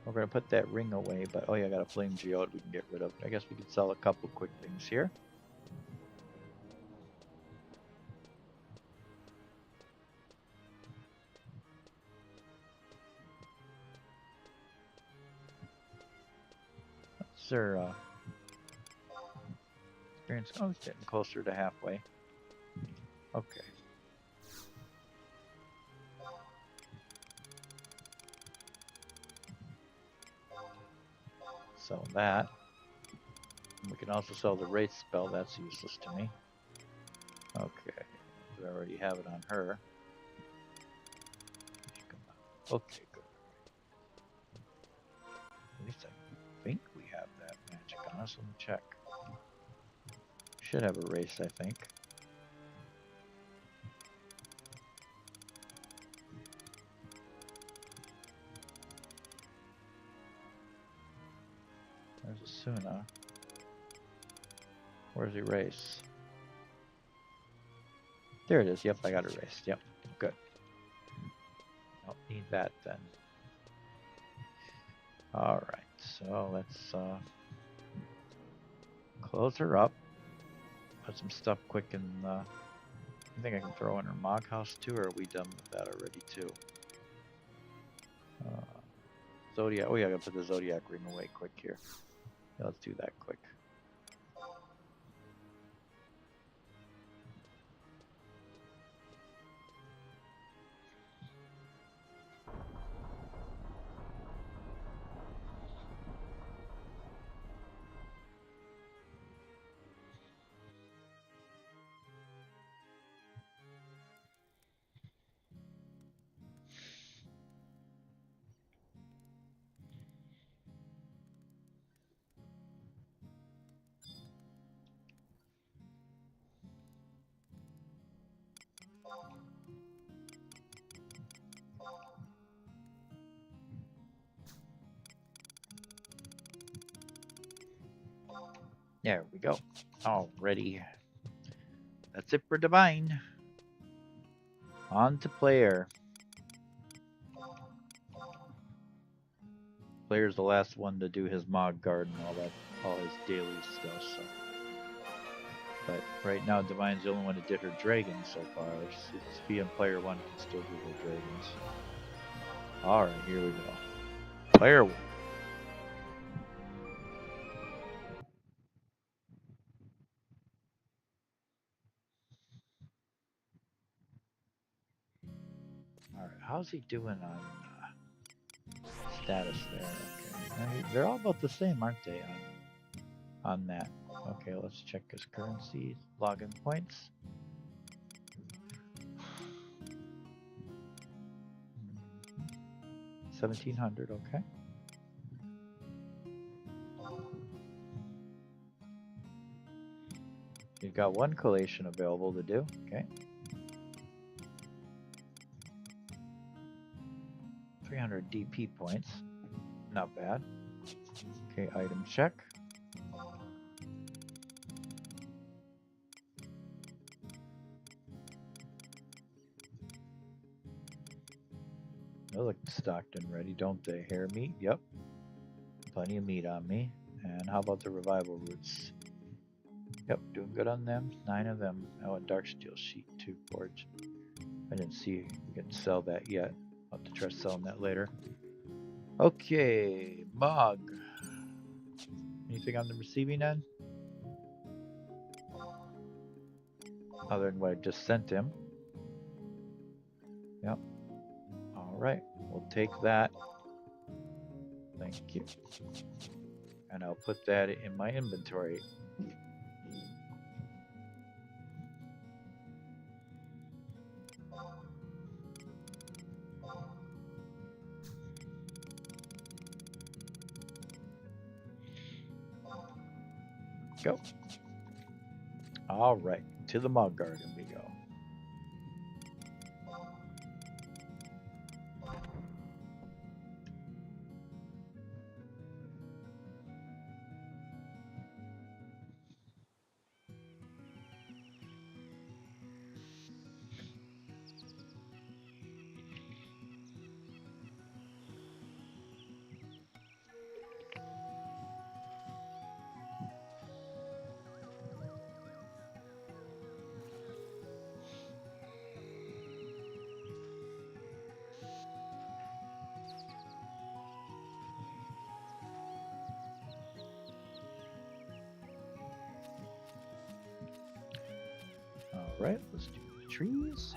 We're gonna put that ring away, but oh yeah, I got a Flame Geode we can get rid of. I guess we could sell a couple quick things here. What's their experience? Oh, it's getting closer to halfway. Okay. Sell that. We can also sell the Wraith spell, that's useless to me. Okay. We already have it on her. Okay, good. At least I think we have that magic on us. Let me check. Should have a race, I think. There's Asuna. Where's Erase? There it is. Yep, I got erased. Yep, good. Don't need that then. Alright, so let's close her up. Put some stuff quick in I think I can throw in her Mog House too, or are we done with that already too? Zodiac, oh yeah, I gotta put the Zodiac ring away quick here. Yeah, let's do that quick. There we go. Already. That's it for Divine. On to Player. Player's the last one to do his Mog Guard and all his daily stuff, so. But right now, Divine's the only one that did her dragons so far. Sophia and Player 1 can still do their dragons. Alright, here we go. Player 1. Alright, how's he doing on status there? Okay. They're all about the same, aren't they, on that? Okay, let's check his currency, login points. $1,700, okay. You've got one collation available to do. Okay. 300 DP points. Not bad. Okay, item check. They look stocked and ready, don't they? Hair meat? Yep. Plenty of meat on me. And how about the revival roots? Yep, doing good on them. 9 of them. Oh, and dark steel sheet too, forge. I didn't see we can sell that yet. I'll have to try selling that later. Okay, Mog. Anything on the receiving end? Other than what I just sent him. Yep. Alright, we'll take that. Thank you. And I'll put that in my inventory. Go. Alright, to the Mug Garden we go. Alright, let's do the trees.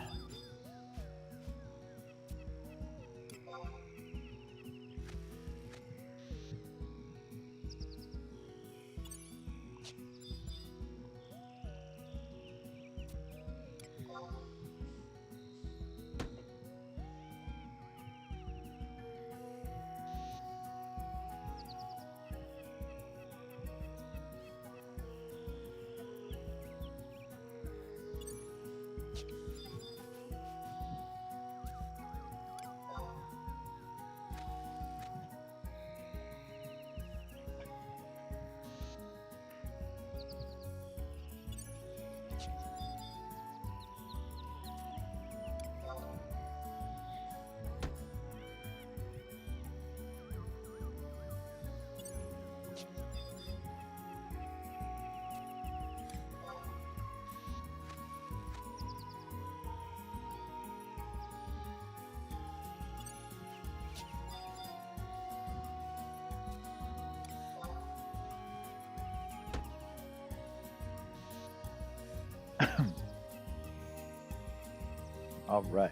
Alright.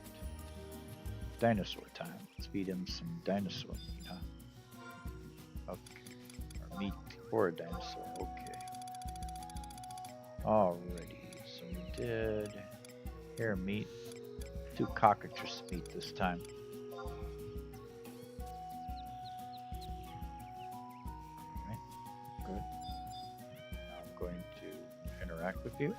Dinosaur time. Let's feed him some dinosaur meat, huh? Okay. Or meat for a dinosaur. Okay. Alrighty. So we did hair meat. Do cockatrice meat this time. Alright. Good. Now I'm going to interact with you.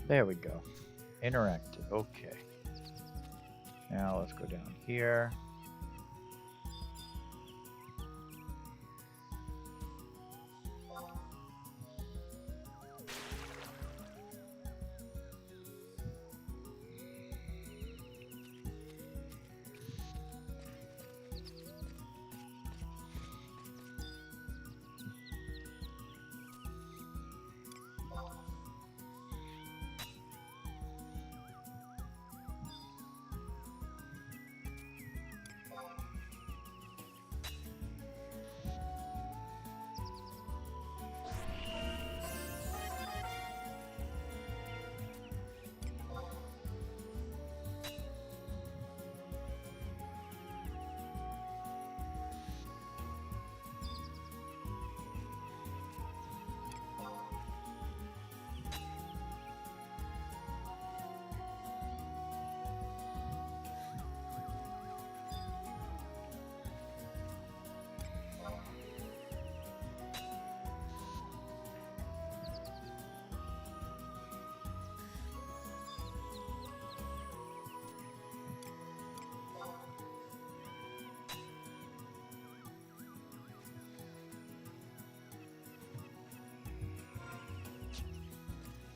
There we go. Interactive. Okay. Now let's go down here.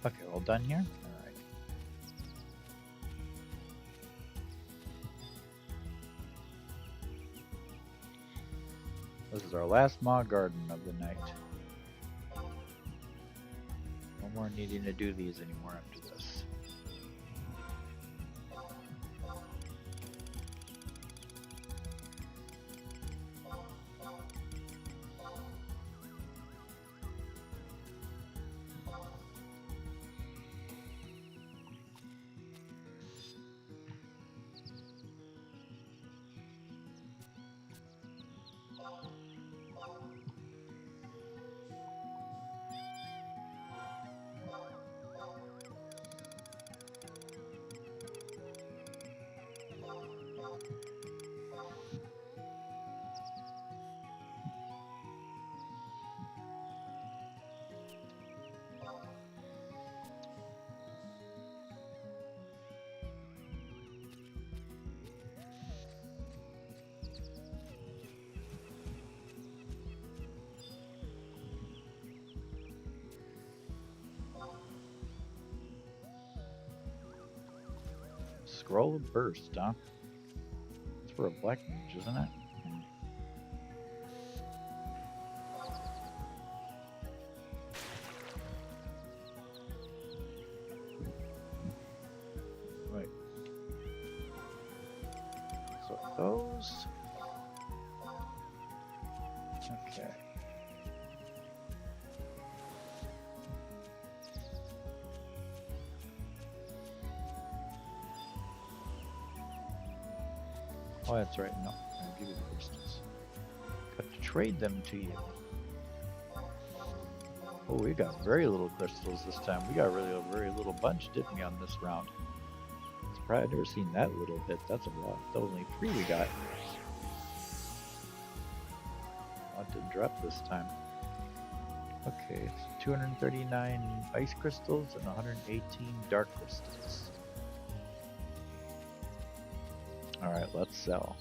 Okay, all done here? Alright. This is our last Maw Garden of the night. No more needing to do these anymore after this. Scroll of Burst, huh? It's for a black mage, isn't it? Right. So those. Okay. Oh, that's right. No, I'll give you the crystals. Got to trade them to you. Oh, we got very little crystals this time. We got really a very little bunch, didn't we, on this round? Surprised I've never seen that little bit. That's a lot. That was only 3 we got. A lot didn't drop this time. Okay, it's 239 ice crystals and 118 dark crystals. Alright, let's sell.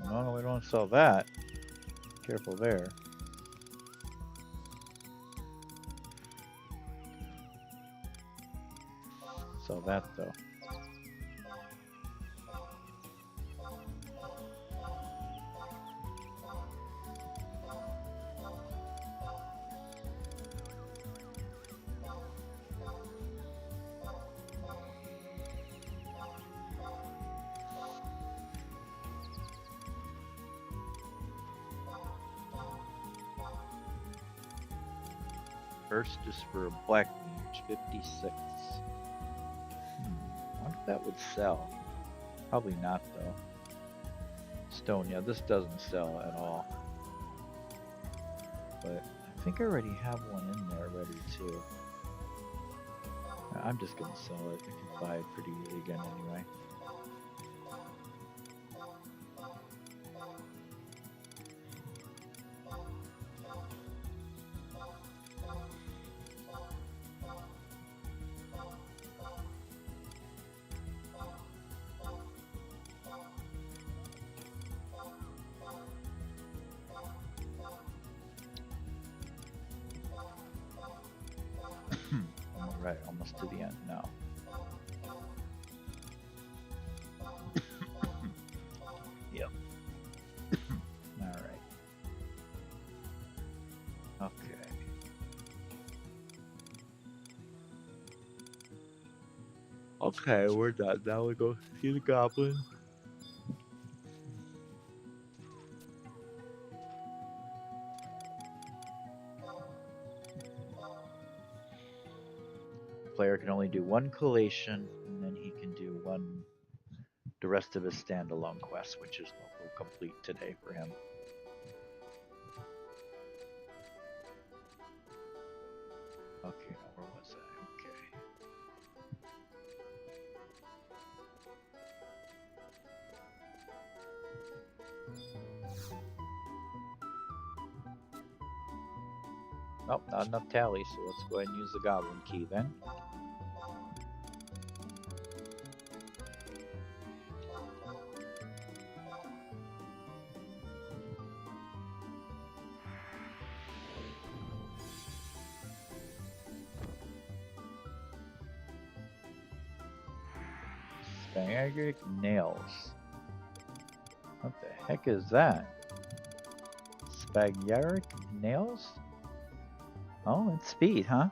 No, we don't sell that. Careful there. Sell that though. First is for a black mage, 56. I wonder if that would sell. Probably not though. Stone, yeah, this doesn't sell at all. But I think I already have one in there ready too. I'm just gonna sell it. I can buy it pretty easy again anyway. Right, almost to the end now. Yep. Okay, we're done. Now we go see the goblin. Player can only do one collation, and then he can do the rest of his standalone quest, which is what we'll complete today for him. Okay, now where was I? Okay. Nope, not enough tally, so let's go ahead and use the goblin key then. Spaghetic nails. What the heck is that? Spaghetic nails? Oh, it's speed, huh?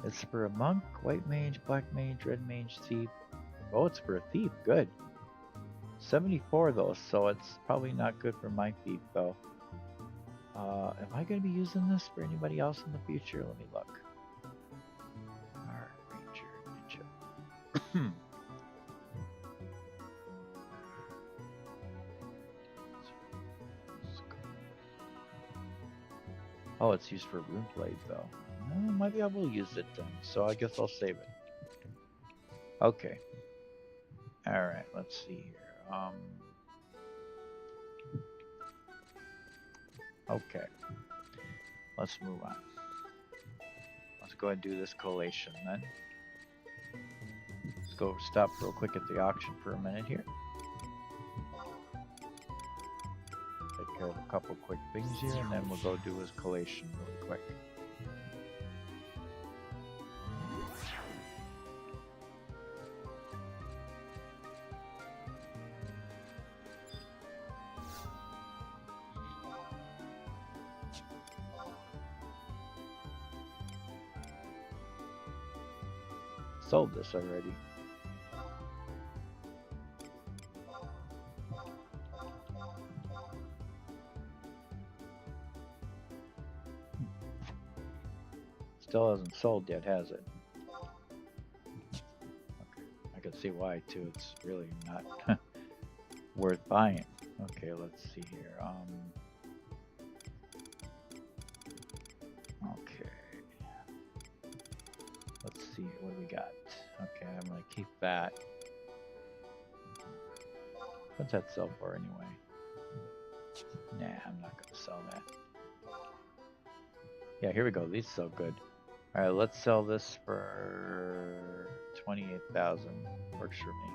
It's for a monk, white mage, black mage, red mage, thief. Oh, it's for a thief. Good. 74 though, so it's probably not good for my thief though. Am I going to be using this for anybody else in the future? Let me look. Alright, ranger, ninja. Oh, it's used for rune blade though. Maybe I will use it then. So I guess I'll save it. Okay. Alright, let's see here. Okay. Let's move on. Let's go ahead and do this collation then. Let's go stop real quick at the auction for a minute here. Take care of a couple quick things here, and then we'll go do his collation really quick. Sold this already. Still hasn't sold yet, has it? Okay. I can see why too. It's really not worth buying. Okay, let's see here. Okay. Let's see what do we got. Okay, I'm gonna keep that. What's that sell for anyway? Nah, I'm not gonna sell that. Yeah, here we go. These sell good. All right, let's sell this for 28,000. Works for me.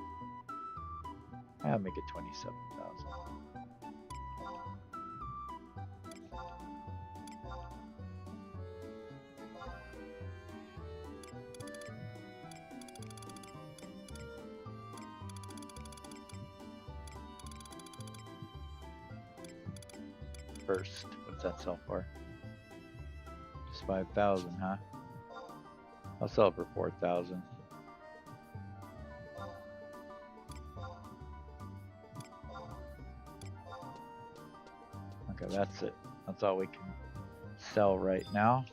I'll make it 27,000. First, what's that sell for? Just 5,000, huh? I'll sell it for 4,000. Okay, that's it. That's all we can sell right now.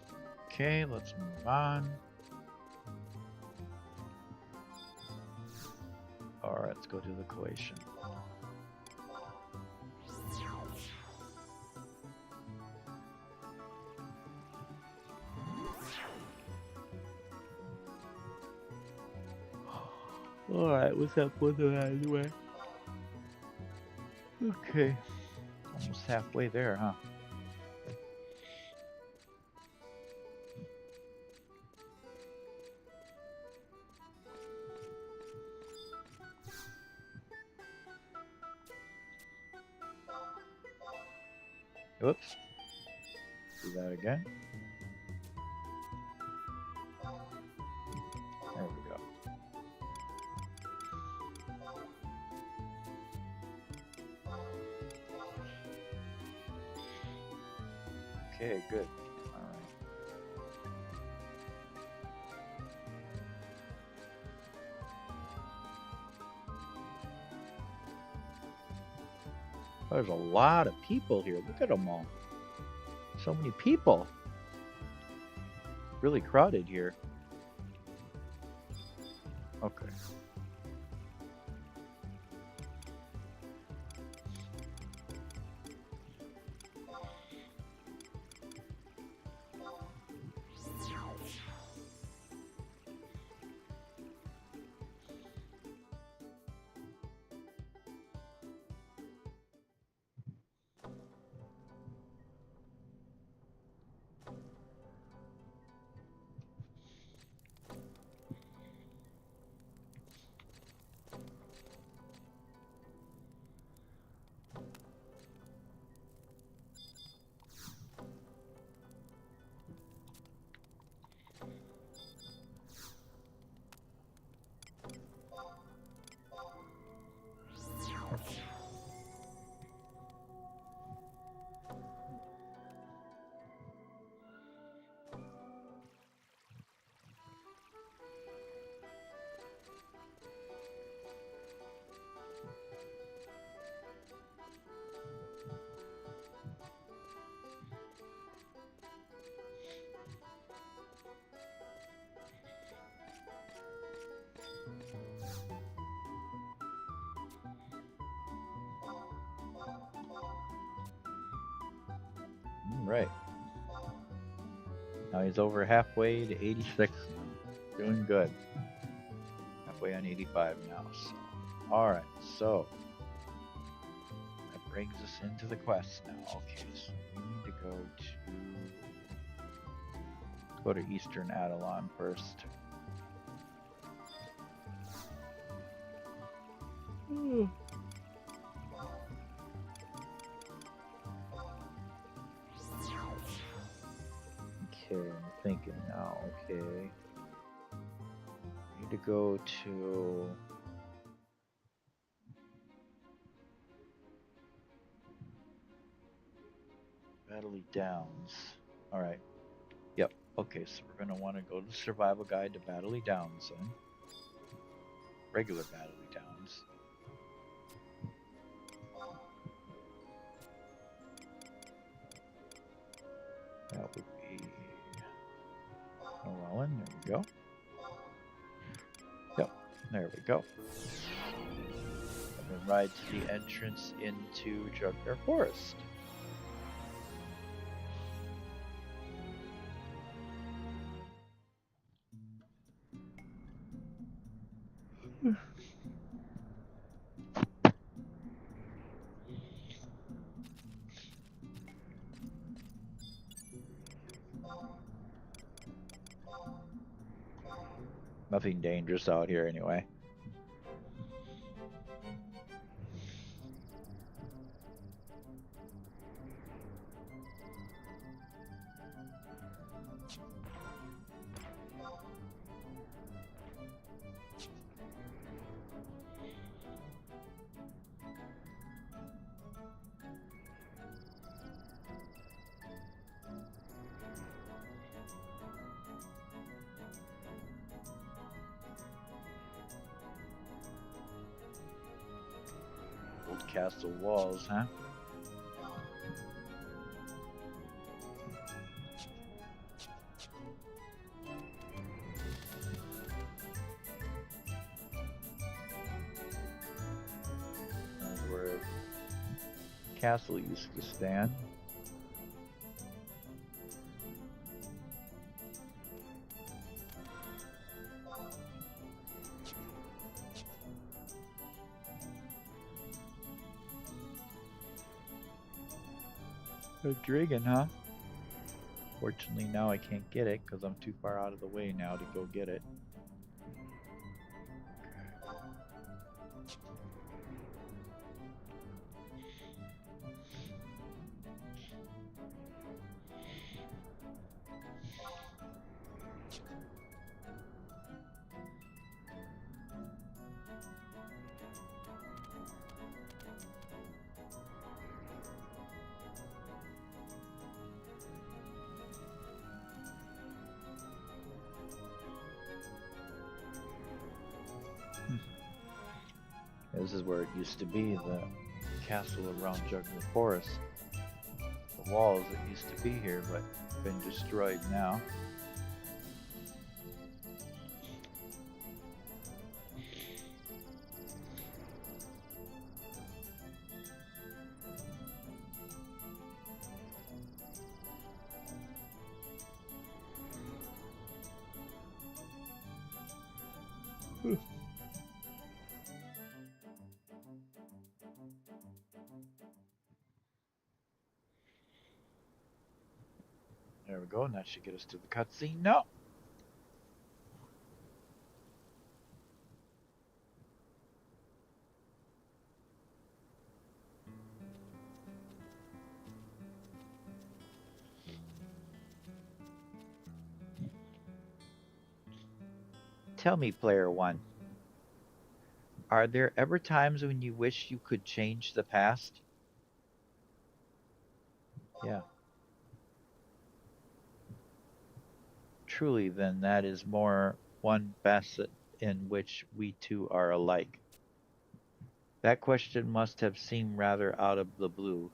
Okay, let's move on. Alright, let's go do the collation. Alright, what's that for that anyway? Okay. Almost halfway there, huh? Whoops. Do that again. There we go. Okay, good. Alright. There's a lot of people here. Look at them all. So many people. Really crowded here. Okay. Right. Now he's over halfway to 86. Doing good. Halfway on 85 now. So. Alright, so that brings us into the quest now. Okay, so we need to go to Eastern Adelon first. Okay, I'm thinking now, okay. Need to go to Dalies Downs. Alright. Yep. Okay, so we're gonna want to go to the survival guide to Dalies Downs then. Regular Dalies Downs. That would be Llewellyn, there we go. Yep, there we go. And then ride to the entrance into Jugbear Forest. Nothing dangerous out here anyway. Castle walls, huh? That's where the castle used to stand. A dragon, huh? Fortunately, now I can't get it because I'm too far out of the way now to go get it. This is where it used to be, the castle around Juggler Forest. The walls that used to be here, but been destroyed now. There we go, and that should get us to the cutscene. No! Tell me, Player One, are there ever times when you wish you could change the past? Yeah. Truly, then, that is more one facet in which we two are alike. That question must have seemed rather out of the blue.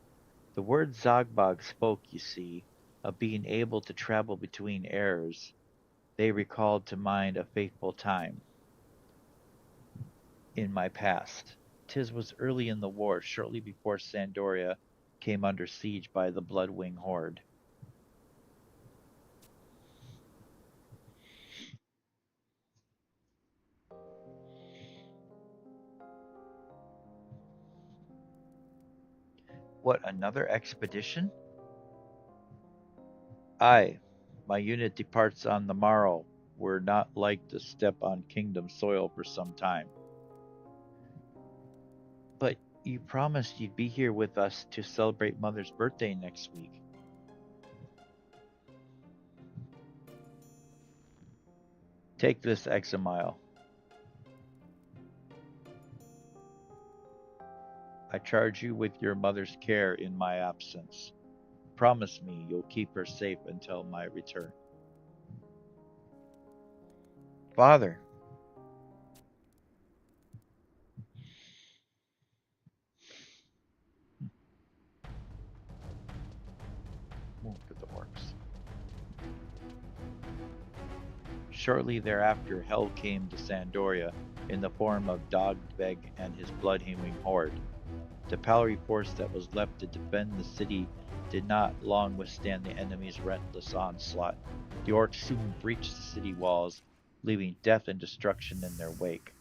The word Zogbog spoke, you see, of being able to travel between eras. They recalled to mind a fateful time in my past. 'Tis was early in the war, shortly before Sandoria came under siege by the Bloodwing Horde. What, another expedition? Aye, my unit departs on the morrow. We're not like to step on kingdom soil for some time. But you promised you'd be here with us to celebrate Mother's birthday next week. Take this examile. I charge you with your mother's care in my absence. Promise me you'll keep her safe until my return. Father, move to the orcs. Shortly thereafter, hell came to Sandoria in the form of Dogbeg and his blood-hewing horde. The cavalry force that was left to defend the city did not long withstand the enemy's relentless onslaught. The orcs soon breached the city walls, leaving death and destruction in their wake.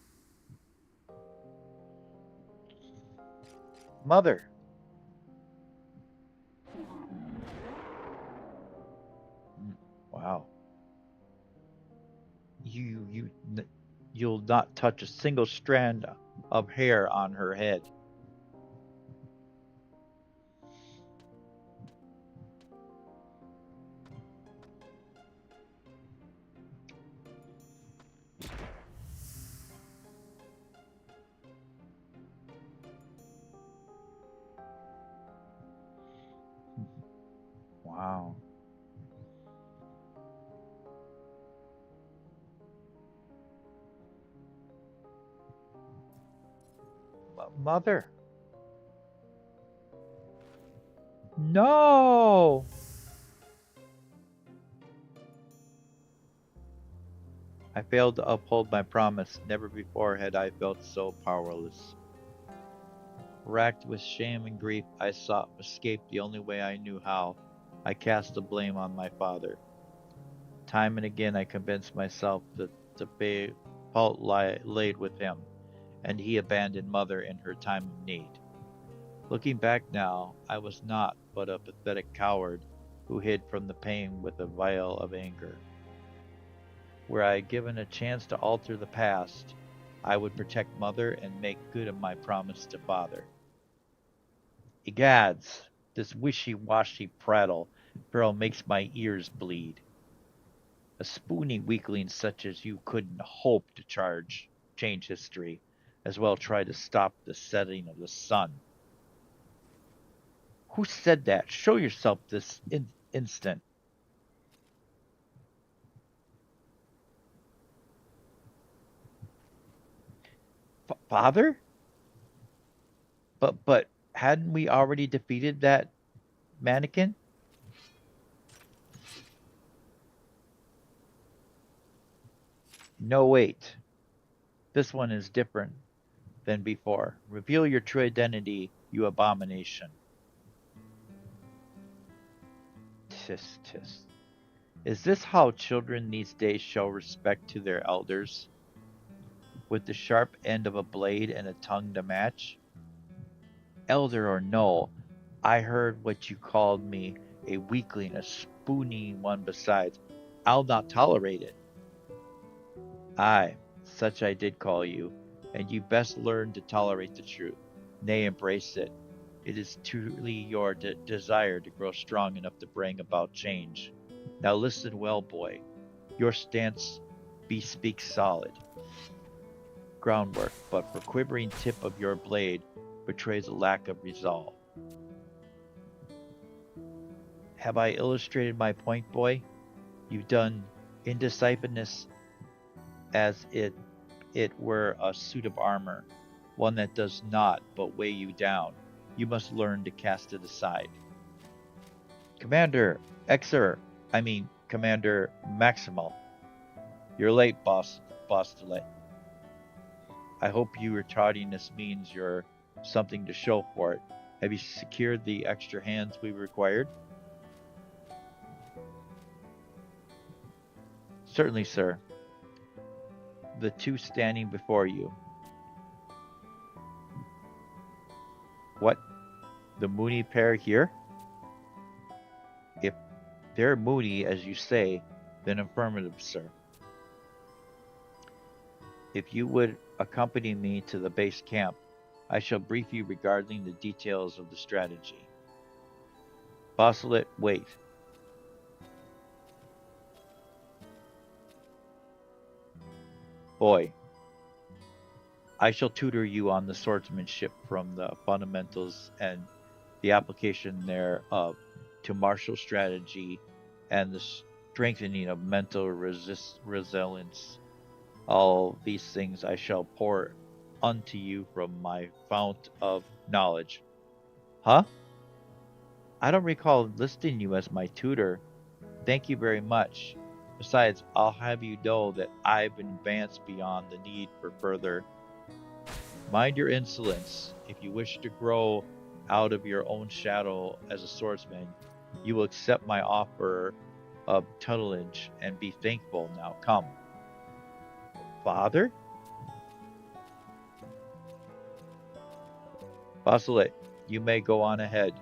Mother! Wow. You'll not touch a single strand of hair on her head. Wow. Mother. No! I failed to uphold my promise. Never before had I felt so powerless. Racked with shame and grief, I sought escape the only way I knew how. I cast the blame on my father. Time and again I convinced myself that the fault laid with him, and he abandoned Mother in her time of need. Looking back now, I was not but a pathetic coward who hid from the pain with a vial of anger. Were I given a chance to alter the past, I would protect Mother and make good on my promise to Father. Egads, this wishy-washy prattle girl makes my ears bleed. A spoony weakling such as you couldn't hope to change history, as well try to stop the setting of the sun. Who said that? Show yourself this instant. Father? But Hadn't we already defeated that mannequin? No, wait. This one is different than before. Reveal your true identity, you abomination. Tis, tis. Is this how children these days show respect to their elders? With the sharp end of a blade and a tongue to match? Elder or no, I heard what you called me, a weakling, a spoony one besides. I'll not tolerate it. Aye, such I did call you, and you best learn to tolerate the truth, nay, embrace it. It is truly your desire to grow strong enough to bring about change. Now listen well, boy. Your stance bespeaks solid groundwork, but the quivering tip of your blade betrays a lack of resolve. Have I illustrated my point, boy? You've done indecisiveness as it were a suit of armor, one that does not but weigh you down. You must learn to cast it aside. Commander Exer, I mean Commander Maximal. You're late, boss delay. I hope your tardiness means you're something to show for it. Have you secured the extra hands we required? Certainly, sir. The two standing before you. What? The Mooney pair here? If they're Mooney, as you say, then affirmative, sir. If you would accompany me to the base camp, I shall brief you regarding the details of the strategy. Bosselet, wait. Boy, I shall tutor you on the swordsmanship from the fundamentals and the application thereof to martial strategy and the strengthening of mental resilience. All these things I shall pour unto you from my fount of knowledge. Huh? I don't recall listing you as my tutor. Thank you very much. Besides, I'll have you know that I've advanced beyond the need for further. Mind your insolence. If you wish to grow out of your own shadow as a swordsman, you will accept my offer of tutelage and be thankful. Now come. Father? Bosselet, you may go on ahead.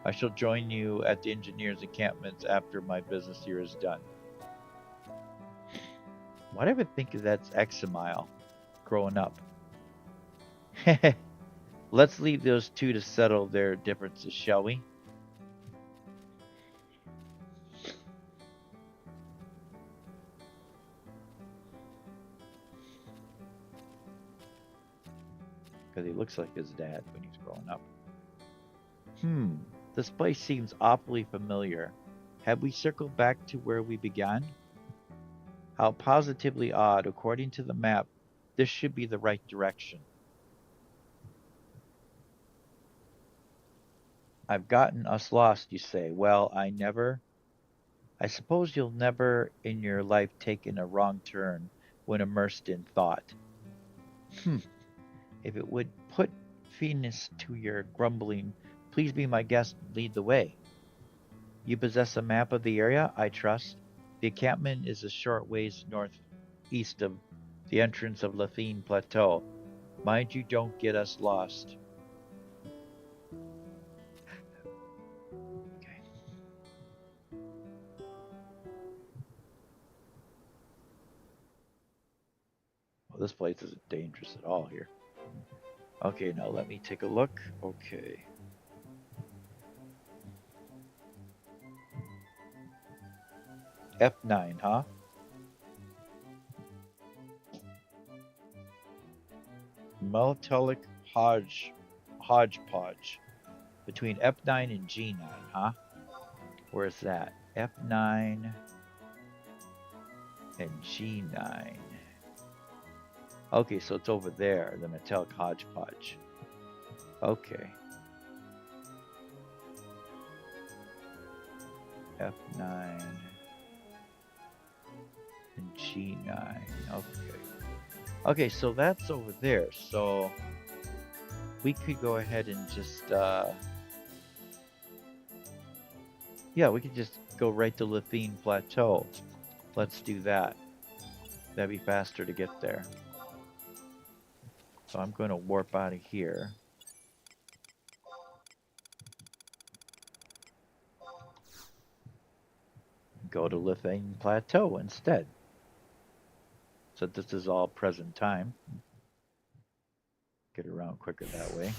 I shall join you at the engineers' encampments after my business here is done. Why do I think that's Examile growing up? Let's leave those two to settle their differences, shall we? Because he looks like his dad when he's growing up. This place seems awfully familiar. Have we circled back to where we began? How positively odd. According to the map, this should be the right direction. I've gotten us lost, you say. Well, I suppose you'll never in your life taken a wrong turn when immersed in thought. If it would put Venus to your grumbling, please be my guest and lead the way. You possess a map of the area, I trust. The encampment is a short ways northeast of the entrance of Lathine Plateau. Mind you don't get us lost. Okay. Well, this place isn't dangerous at all here. Okay, now let me take a look. Okay. F9, huh? Metallic hodgepodge. Between F9 and G9, huh? Where's that? F9 and G9. Okay, so it's over there, the metallic hodgepodge. Okay. F9 and G9. Okay. Okay, so that's over there. So we could go ahead and just, yeah, we could just go right to Lithene Plateau. Let's do that. That'd be faster to get there. So I'm going to warp out of here. Go to Lithene Plateau instead. So this is all present time. Get around quicker that way.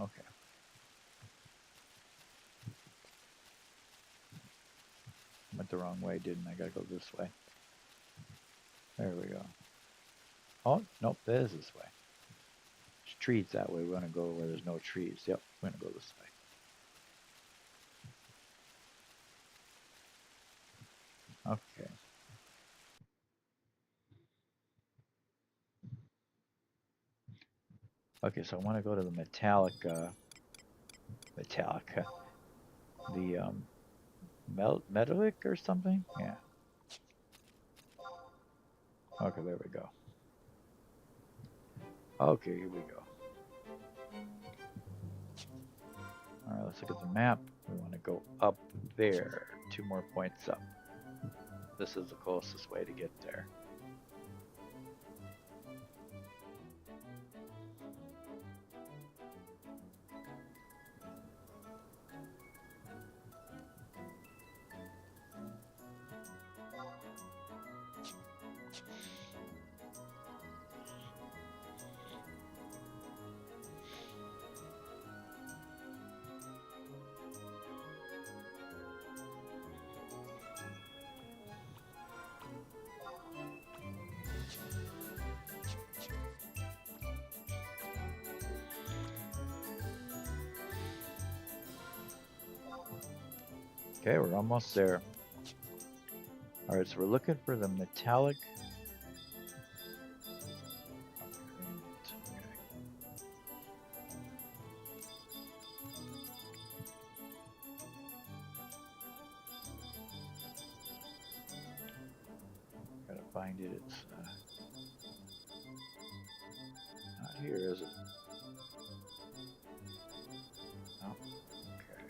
Okay. Went the wrong way, didn't I? Gotta go this way. There we go. Oh, nope, that is this way. There's trees that way. We want to go where there's no trees. Yep, we're going to go this way. Okay. Okay, so I want to go to the Metallica, the Metalic or something? Yeah. Okay, there we go. Okay, here we go. Alright, let's look at the map. We want to go up there. 2 more points up. This is the closest way to get there. Okay, we're almost there. Alright, so we're looking for the metallic. Gotta find it. It's not here, is it? No. Okay.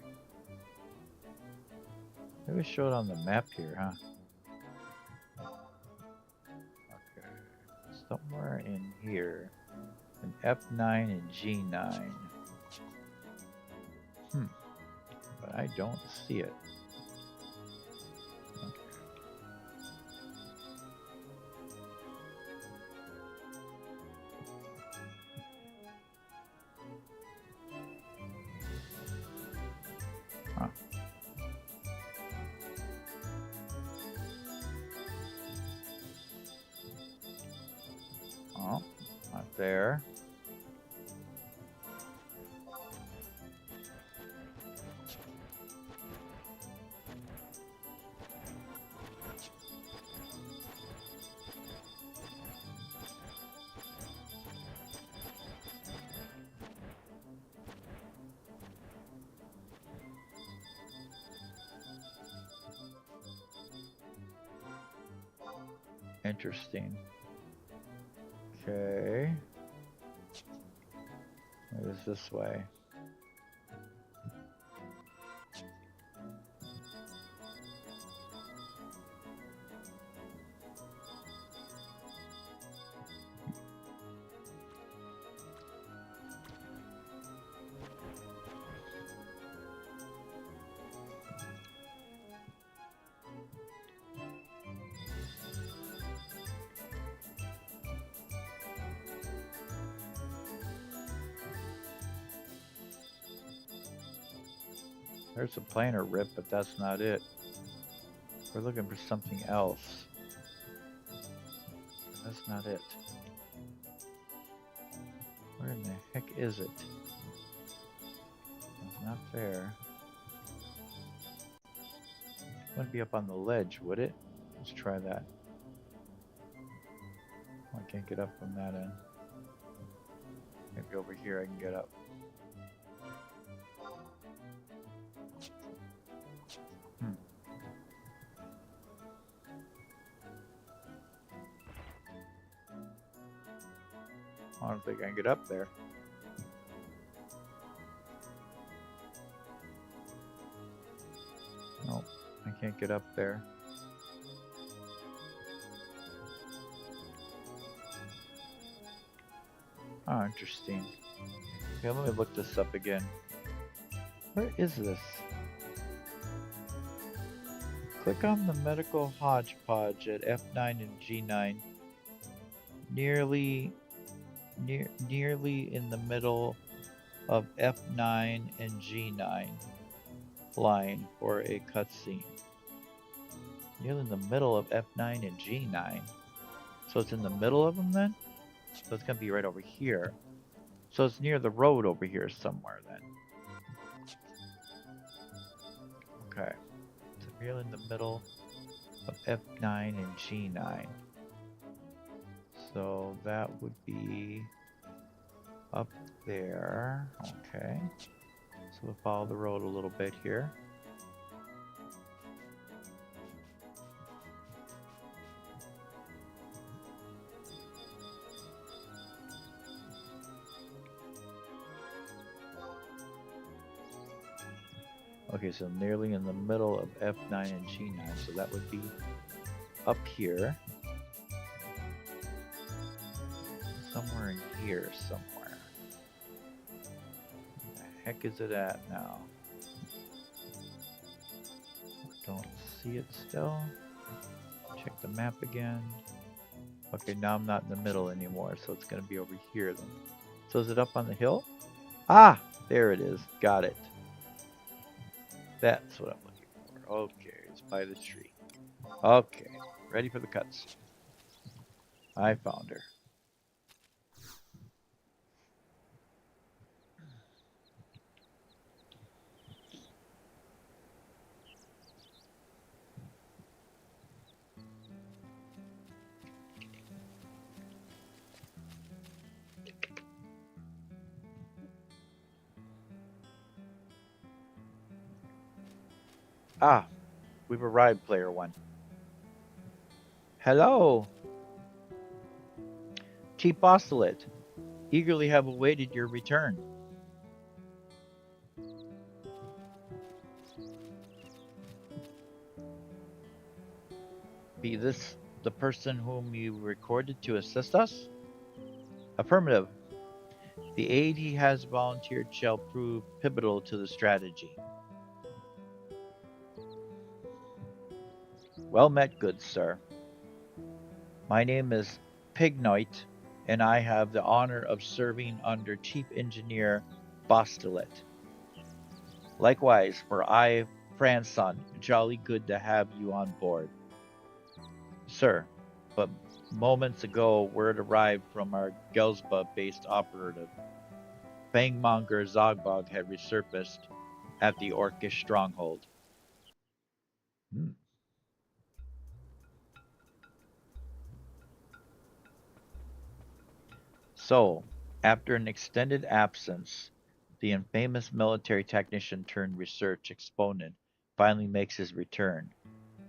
Maybe show it on the map here, huh? Okay. Somewhere in here. An F9 and G9. But I don't see it. Okay. Huh. Oh, not there. Interesting. Okay. It is this way. There's a planar rip, but that's not it. We're looking for something else. That's not it. Where in the heck is it? It's not there. It wouldn't be up on the ledge, would it? Let's try that. Oh, I can't get up from that end. Maybe over here I can get up. I don't think I can get up there. Nope, I can't get up there. Oh, interesting. Okay, let me look this up again. Where is this? Click on the medical hodgepodge at F9 and G9. Nearly in the middle of F9 and G9 line for a cutscene. Nearly in the middle of F9 and G9. So it's in the middle of them then? So it's gonna be right over here. So it's near the road over here somewhere then. Okay. So nearly in the middle of F9 and G9. So that would be up there. Okay. So we'll follow the road a little bit here. Okay, so nearly in the middle of F9 and G9, so that would be up here. Somewhere in here somewhere. Where the heck is it at now? Don't see it still. Check the map again. Okay, now I'm not in the middle anymore, so it's gonna be over here then. So is it up on the hill? Ah! There it is. Got it. That's what I'm looking for. Okay, it's by the tree. Okay, ready for the cuts. I found her. Ah, we've arrived, player one. Hello, Chief Ocelot. Eagerly have awaited your return. Be this the person whom you recorded to assist us? Affirmative. The aid he has volunteered shall prove pivotal to the strategy. Well met, good sir. My name is Pignoit, and I have the honor of serving under Chief Engineer Bostelet. Likewise, for I, Franson, jolly good to have you on board. Sir, but moments ago word arrived from our Gelsba-based operative. Fangmonger Zogbog had resurfaced at the Orcish stronghold. So, after an extended absence, the infamous military technician turned research exponent finally makes his return.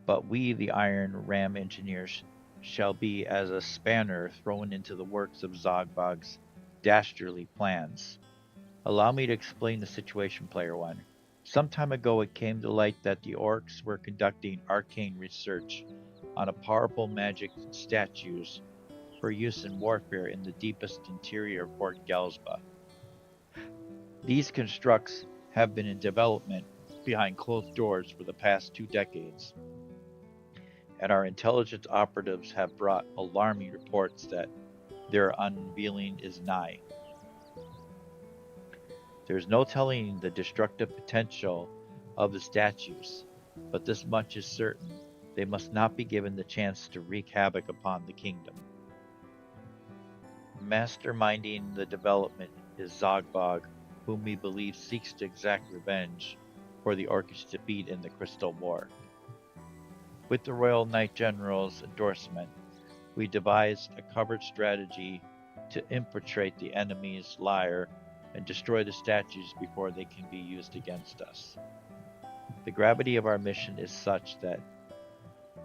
But we, the Iron Ram engineers, shall be as a spanner thrown into the works of Zogbog's dastardly plans. Allow me to explain the situation, player one. Some time ago it came to light that the orcs were conducting arcane research on a powerful magic statues for use in warfare in the deepest interior of Fort Gelsba. These constructs have been in development behind closed doors for the past 2 decades, and our intelligence operatives have brought alarming reports that their unveiling is nigh. There's no telling the destructive potential of the statues, but this much is certain: they must not be given the chance to wreak havoc upon the kingdom. Masterminding the development is Zogbog, whom we believe seeks to exact revenge for the Orcish defeat in the Crystal War. With the Royal Knight General's endorsement, we devised a covert strategy to infiltrate the enemy's lair and destroy the statues before they can be used against us. The gravity of our mission is such that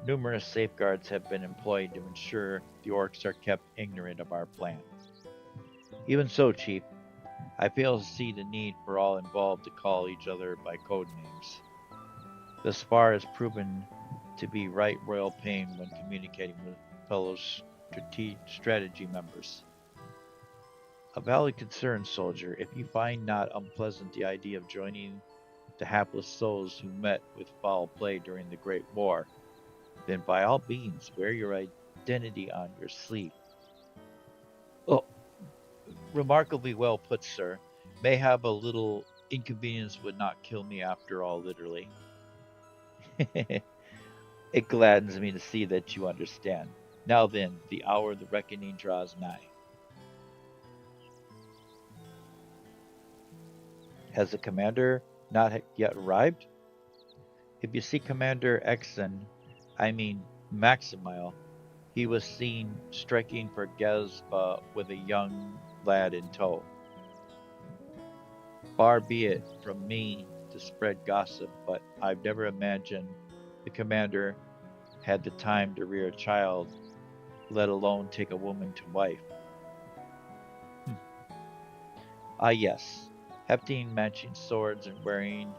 numerous safeguards have been employed to ensure the orcs are kept ignorant of our plan. Even so, Chief, I fail to see the need for all involved to call each other by code names. Thus far has proven to be right royal pain when communicating with fellow strategy members. A valid concern, soldier, if you find not unpleasant the idea of joining the hapless souls who met with foul play during the Great War, then by all means wear your identity on your sleeve. Oh, remarkably well put, sir. May have a little inconvenience would not kill me after all, literally. It gladdens me to see that you understand. Now then, the hour of the reckoning draws nigh. Has the commander not yet arrived? If you see Commander Exon, I mean Maximile, he was seen striking for Gezba with a young lad in tow. Far be it from me to spread gossip, but I've never imagined the commander had the time to rear a child, let alone take a woman to wife. Hmm. Ah, yes, hefting matching swords and wearing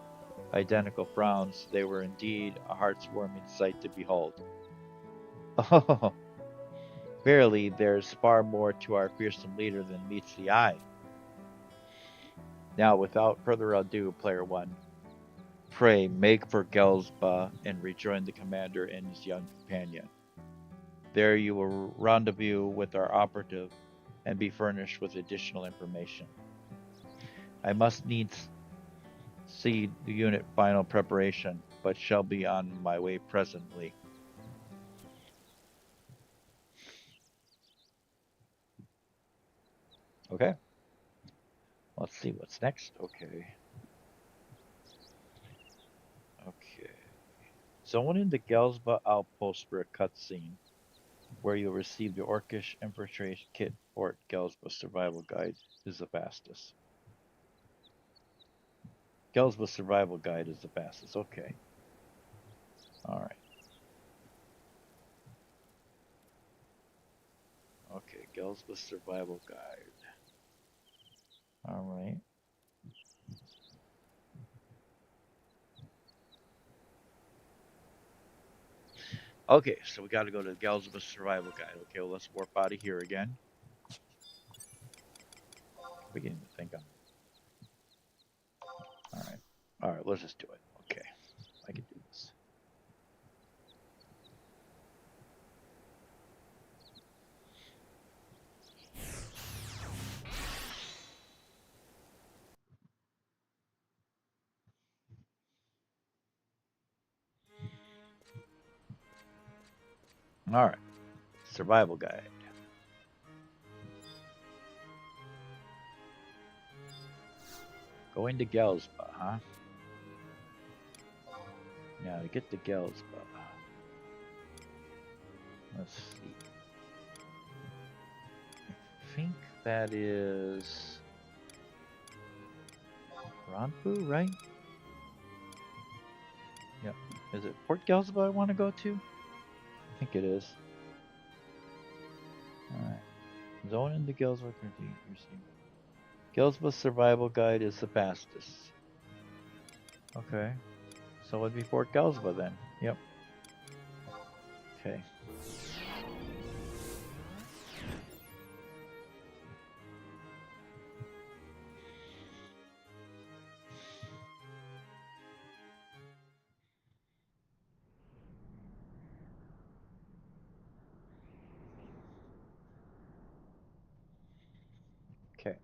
identical frowns, they were indeed a heart-warming sight to behold. Oh, verily, there's far more to our fearsome leader than meets the eye. Now, without further ado, Player One, pray make for Gelsba and rejoin the commander and his young companion. There you will rendezvous with our operative and be furnished with additional information. I must needs see the unit final preparation, but shall be on my way presently. Okay, let's see what's next. Okay. Zone in the Gelsba outpost for a cutscene, where you'll receive the Orcish Infiltration Kit Fort Gelsba Survival Guide is the fastest. Gelsba Survival Guide is the fastest. Okay. Alright. Okay, Gelsba Survival Guide. Alright. Okay, so we got to go to the Gelsba Survival Guide. Okay, well, let's warp out of here again. Beginning to think I'm. Alright. Alright, let's just do it. Okay. I can do this. Alright. Survival Guide. Going to Gelsba, huh? Now to get to Gelsba. Let's see. I think that is Ranpu, right? Yep. Is it Port Gelsba I want to go to? I think it is. Alright. Zone into Gelsba. Gelsba Survival Guide is the fastest. Okay. So it'd be Fort Gelsba then. Yep. Okay. Okay.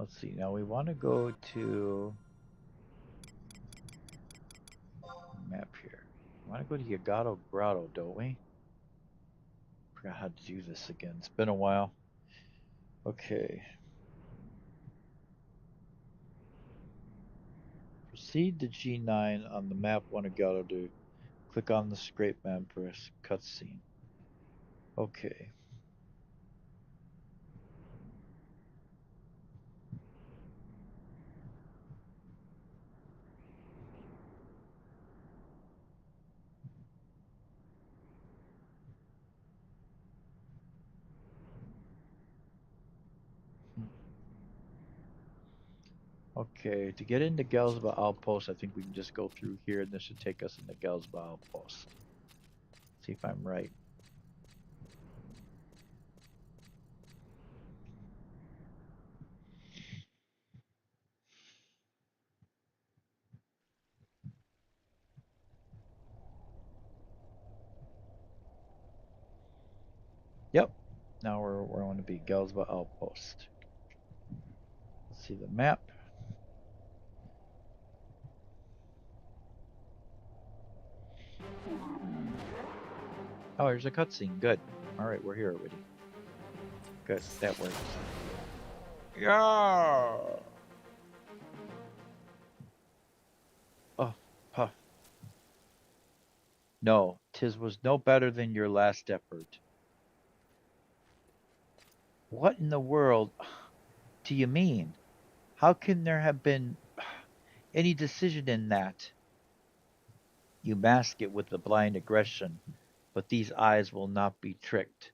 Let's see. Now we want to go to map here. We want to go to Yagato Grotto, don't we? Forgot how to do this again. It's been a while. Okay. Proceed to G9 on the map. Want to go to click on the scrape map for a cutscene. Okay. Okay, to get into Gelsba Outpost, I think we can just go through here, and this should take us into Gelsba Outpost. See if I'm right. Yep. Now we're going to be Gelsba Outpost. Let's see the map. Oh, there's a cutscene. Good. All right, we're here already. Good. That works. Yeah. Oh, puff. No, 'tis was no better than your last effort. What in the world do you mean? How can there have been any decision in that? You mask it with the blind aggression, but these eyes will not be tricked.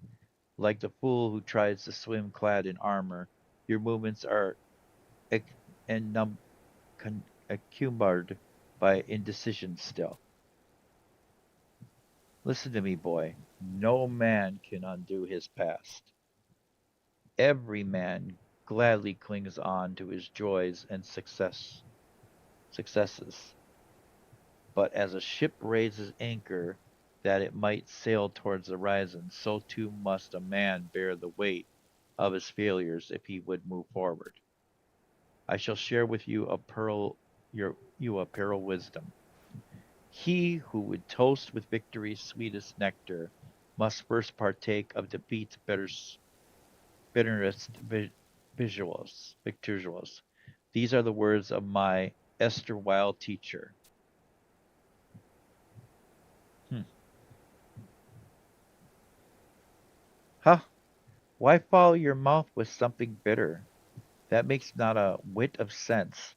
Like the fool who tries to swim clad in armor, your movements are enum- encumbered by indecision still. Listen to me, boy. No man can undo his past. Every man gladly clings on to his joys and successes. But as a ship raises anchor that it might sail towards the horizon, so too must a man bear the weight of his failures if he would move forward. I shall share with you a pearl wisdom. He who would toast with victory's sweetest nectar must first partake of defeat's bitterest visuals. These are the words of my erstwhile teacher. Hmm. Huh? Why follow your mouth with something bitter? That makes not a whit of sense.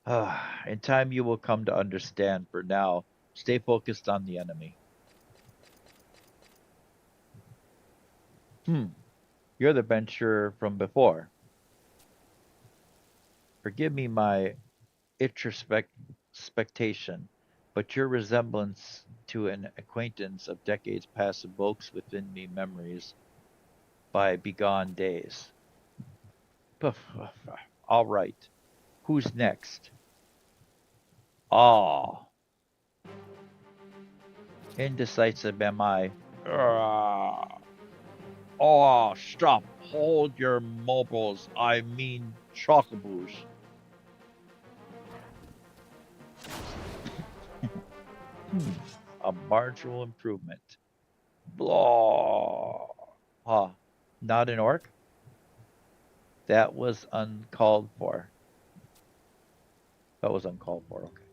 In time you will come to understand. For now, stay focused on the enemy. Hmm. You're the venturer from before. Forgive me my introspection, but your resemblance to an acquaintance of decades past evokes within me memories by bygone days. All right. Who's next? Ah, indecisive am I. Oh, stop. Hold your mobiles. I mean chocobos. A marginal improvement. Blah. Huh. Not an orc? That was uncalled for. That was uncalled for, okay.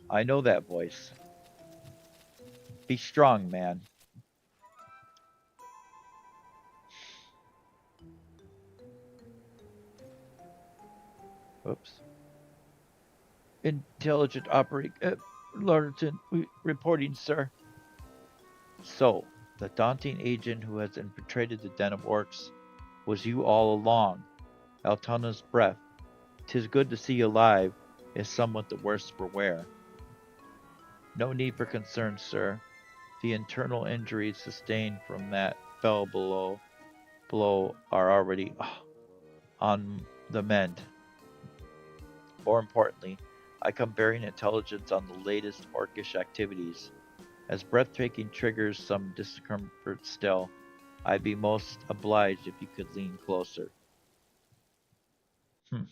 I know that voice. Be strong, man. Oops. Intelligent operating. Larderton, reporting, sir. So, the daunting agent who has infiltrated the den of orcs was you all along. Altana's breath. 'Tis good to see you alive is somewhat the worse for wear. No need for concern, sir. The internal injuries sustained from that fell below are already on the mend. More importantly, I come bearing intelligence on the latest orcish activities. As breathtaking triggers some discomfort still, I'd be most obliged if you could lean closer. Hmm.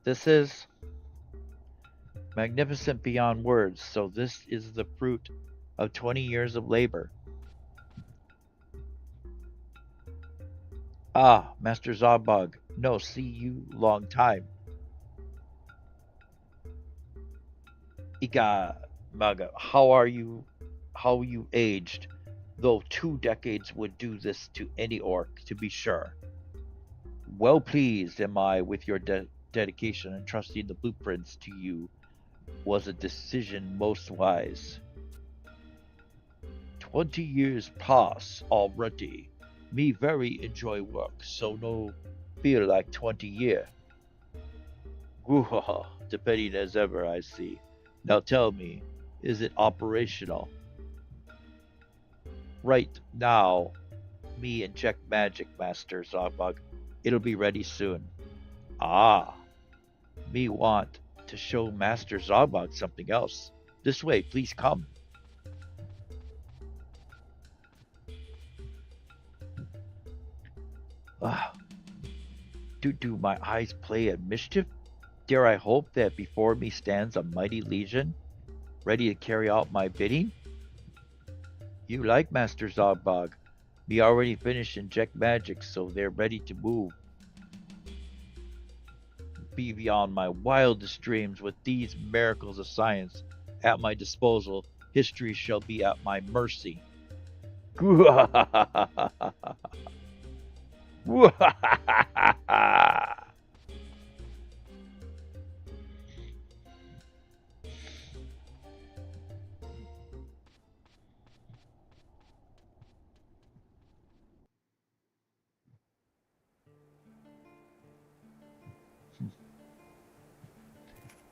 This is magnificent beyond words, so this is the fruit of 20 years of labor. Ah, Master Zobug, no see you long time. Iga Maga, how you aged, though 2 decades would do this to any orc, to be sure. Well pleased am I with your dedication, and trusting the blueprints to you was a decision most wise. 20 years pass already. Me very enjoy work, so no feel like 20 year. Woo-ha-ha, depending as ever I see. Now tell me, is it operational? Right now, me inject magic, Master Zogbug. It'll be ready soon. Ah, me want to show Master Zogbug something else. This way, please come. Ah, do my eyes play at mischief? Dare I hope that before me stands a mighty legion, ready to carry out my bidding? You like Master Zogbog. Me already finished inject magic, so they're ready to move. Be beyond my wildest dreams with these miracles of science at my disposal. History shall be at my mercy.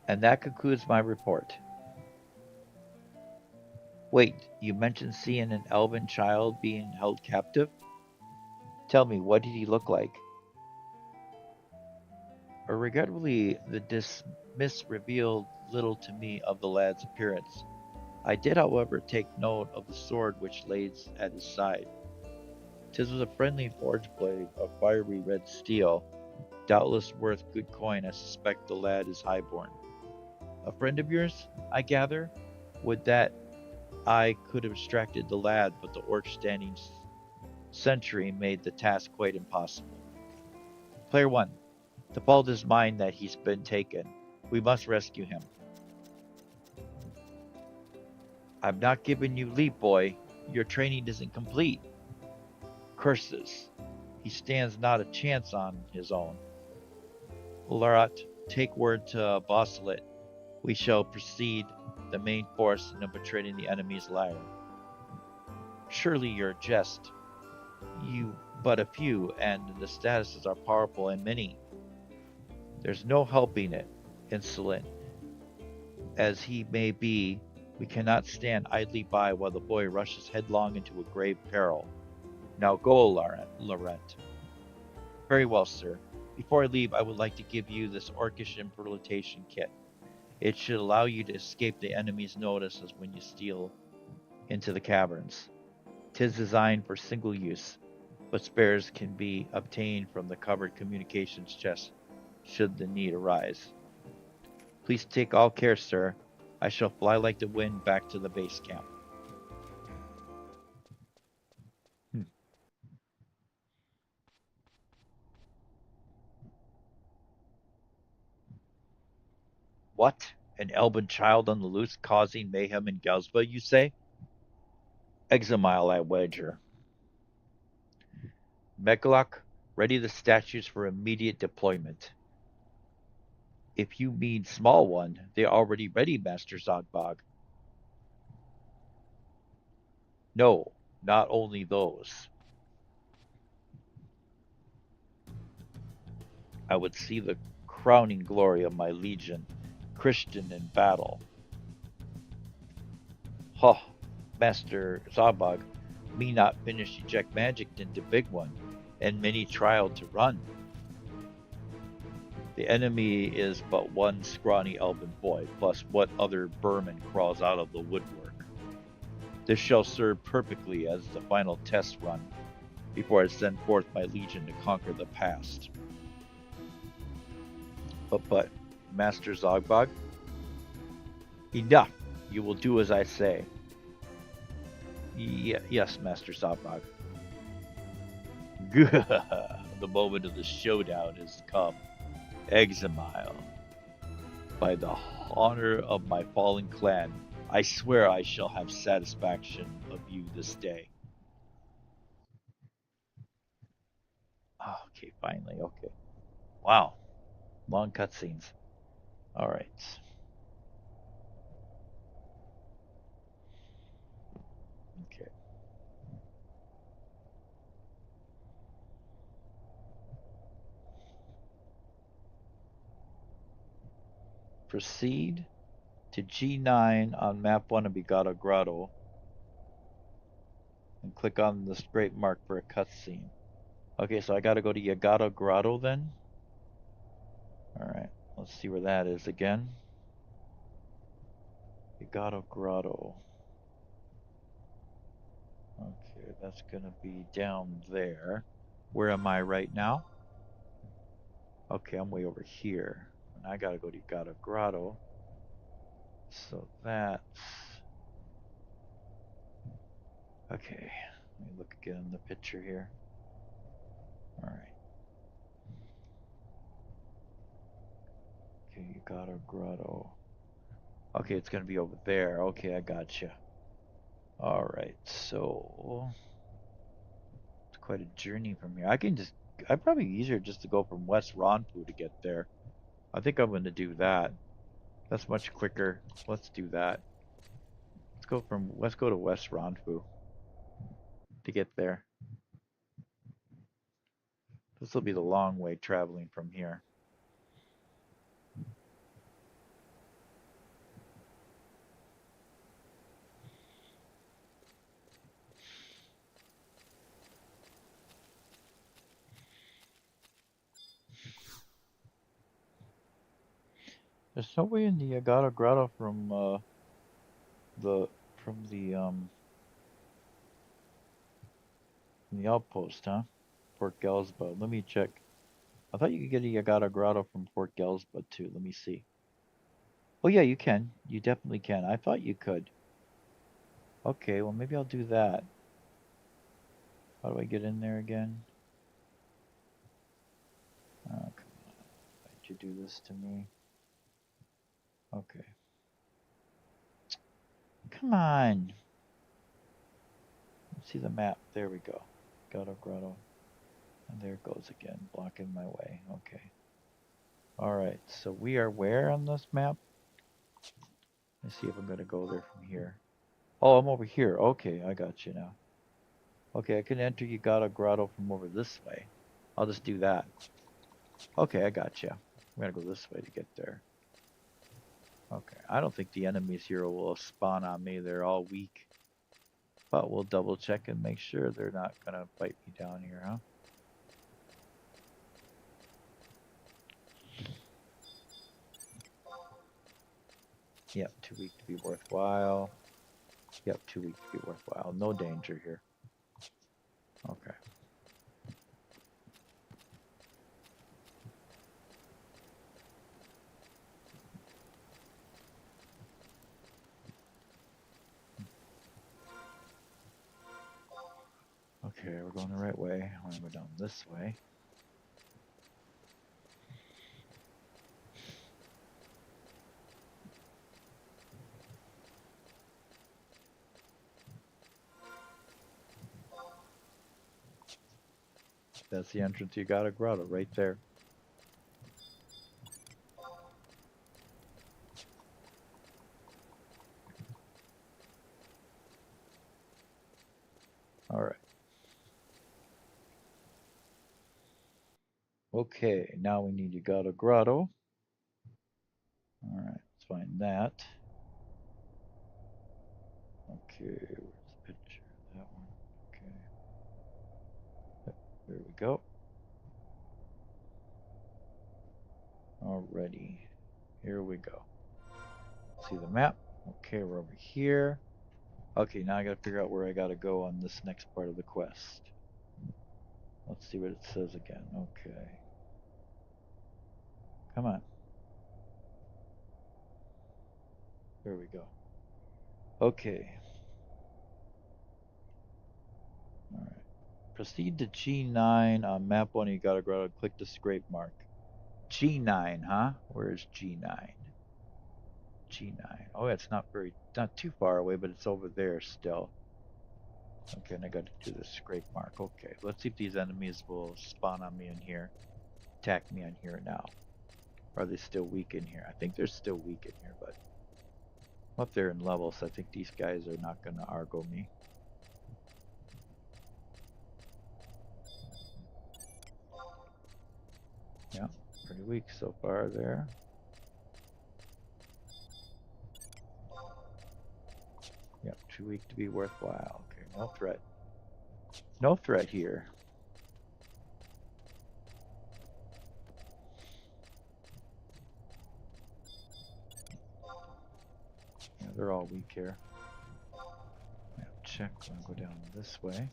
And that concludes my report. Wait, you mentioned seeing an elven child being held captive? Tell me, what did he look like? Regrettably, the dismiss revealed little to me of the lad's appearance. I did, however, take note of the sword which lays at his side. 'Tis a friendly forge blade of fiery red steel, doubtless worth good coin. I suspect the lad is highborn. A friend of yours, I gather? Would that I could have extracted the lad, but the orc standing sentry made the task quite impossible. Player 1. The fault is mine that he's been taken. We must rescue him. I'm not giving you leave, boy. Your training isn't complete. Curses. He stands not a chance on his own. Larat, take word to Bosilet. We shall precede the main force in infiltrating the enemy's lair. Surely you're a jest. You but a few, and the statuses are powerful and many. There's no helping it, insolent as he may be. We cannot stand idly by while the boy rushes headlong into a grave peril. Now go, Laurent. Very well, sir. Before I leave, I would like to give you this orcish implementation kit. It should allow you to escape the enemy's notices when you steal into the caverns. 'Tis designed for single use, but spares can be obtained from the covered communications chest should the need arise. Please take all care, sir. I shall fly like the wind back to the base camp. Hmm. What? An Elven child on the loose causing mayhem in Gelsba, you say? Examile, I wager. Megalok, ready the statues for immediate deployment. If you mean small one, they're already ready, Master Zogbog. No, not only those. I would see the crowning glory of my legion, Christian in battle. Huh, Master Zogbog, me not finish eject magic into big one. and many trial to run. The enemy is but one scrawny elven boy, plus what other vermin crawls out of the woodwork. This shall serve perfectly as the final test run before I send forth my legion to conquer the past. But, Master Zogbog, enough! You will do as I say. Yes, Master Zogbog. The moment of the showdown has come. Examile. By the honor of my fallen clan, I swear I shall have satisfaction of you this day. Okay, finally, okay. Wow, long cutscenes. All right. Okay. Proceed to G9 on map 1 of Bigata Grotto and click on the scrape mark for a cutscene. Okay, so I gotta go to Yagata Grotto then? Alright, let's see where that is again. Yagata Grotto. Okay, that's gonna be down there. Where am I right now? Okay, I'm way over here. And I gotta go to Yagata Grotto. So that's... Okay, let me look again in the picture here. Alright. Okay, Yagata Grotto. Okay, it's gonna be over there. Okay, I gotcha. Alright, so... It's quite a journey from here. I'd probably easier just to go from West Ronpu to get there. I think I'm gonna do that. That's much quicker. Let's do that. Let's go to West Ronfu to get there. This will be the long way traveling from here. There's no way in the Agata Grotto the from the outpost, huh? Fort Gelsbud. Let me check. I thought you could get a Yagata Grotto from Fort Gelsbud too. Let me see. Oh yeah, you can. You definitely can. I thought you could. Okay, well maybe I'll do that. How do I get in there again? Oh, come on. Why'd you do this to me? Okay. Come on. Let's see the map. There we go. Grotto, Grotto. And there it goes again, blocking my way. Okay. Alright, so we are where on this map? Let's see if I'm going to go there from here. Oh, I'm over here. Okay, I got you now. Okay, I can enter Yagata Grotto from over this way. I'll just do that. Okay, I got you. I'm going to go this way to get there. Okay, I don't think the enemies here will spawn on me. They're all weak. But we'll double check and make sure they're not going to bite me down here, huh? Yep, too weak to be worthwhile. Yep, too weak to be worthwhile. No danger here. Okay. Okay, we're going the right way. I want to go down this way. That's the entrance to Yagata Grotto right there. Alright. Okay, now we need Yagata Grotto. Alright, let's find that. Okay, where's the picture? That one. Okay. There we go. Alrighty. Here we go. See the map. Okay, we're over here. Okay, now I gotta figure out where I gotta go on this next part of the quest. Let's see what it says again. Okay. Come on. There we go. Okay. Alright. Proceed to G9 on map 1. You gotta go to click the scrape mark. G9, huh? Where's G9? G9. Oh, it's not too far away, but it's over there still. Okay, and I got to do the scrape mark. Okay, let's see if these enemies will spawn on me in here. Attack me on here now. Are they still weak in here? I think they're still weak in here, but I'm up there in levels, so I think these guys are not going to argo me. Yeah, pretty weak so far there. Yep, too weak to be worthwhile. Okay, no threat. No threat here. Yeah, they're all weak here. Yeah, check. I'm gonna go down this way.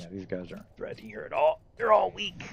Yeah, these guys aren't a threat here at all. They're all weak.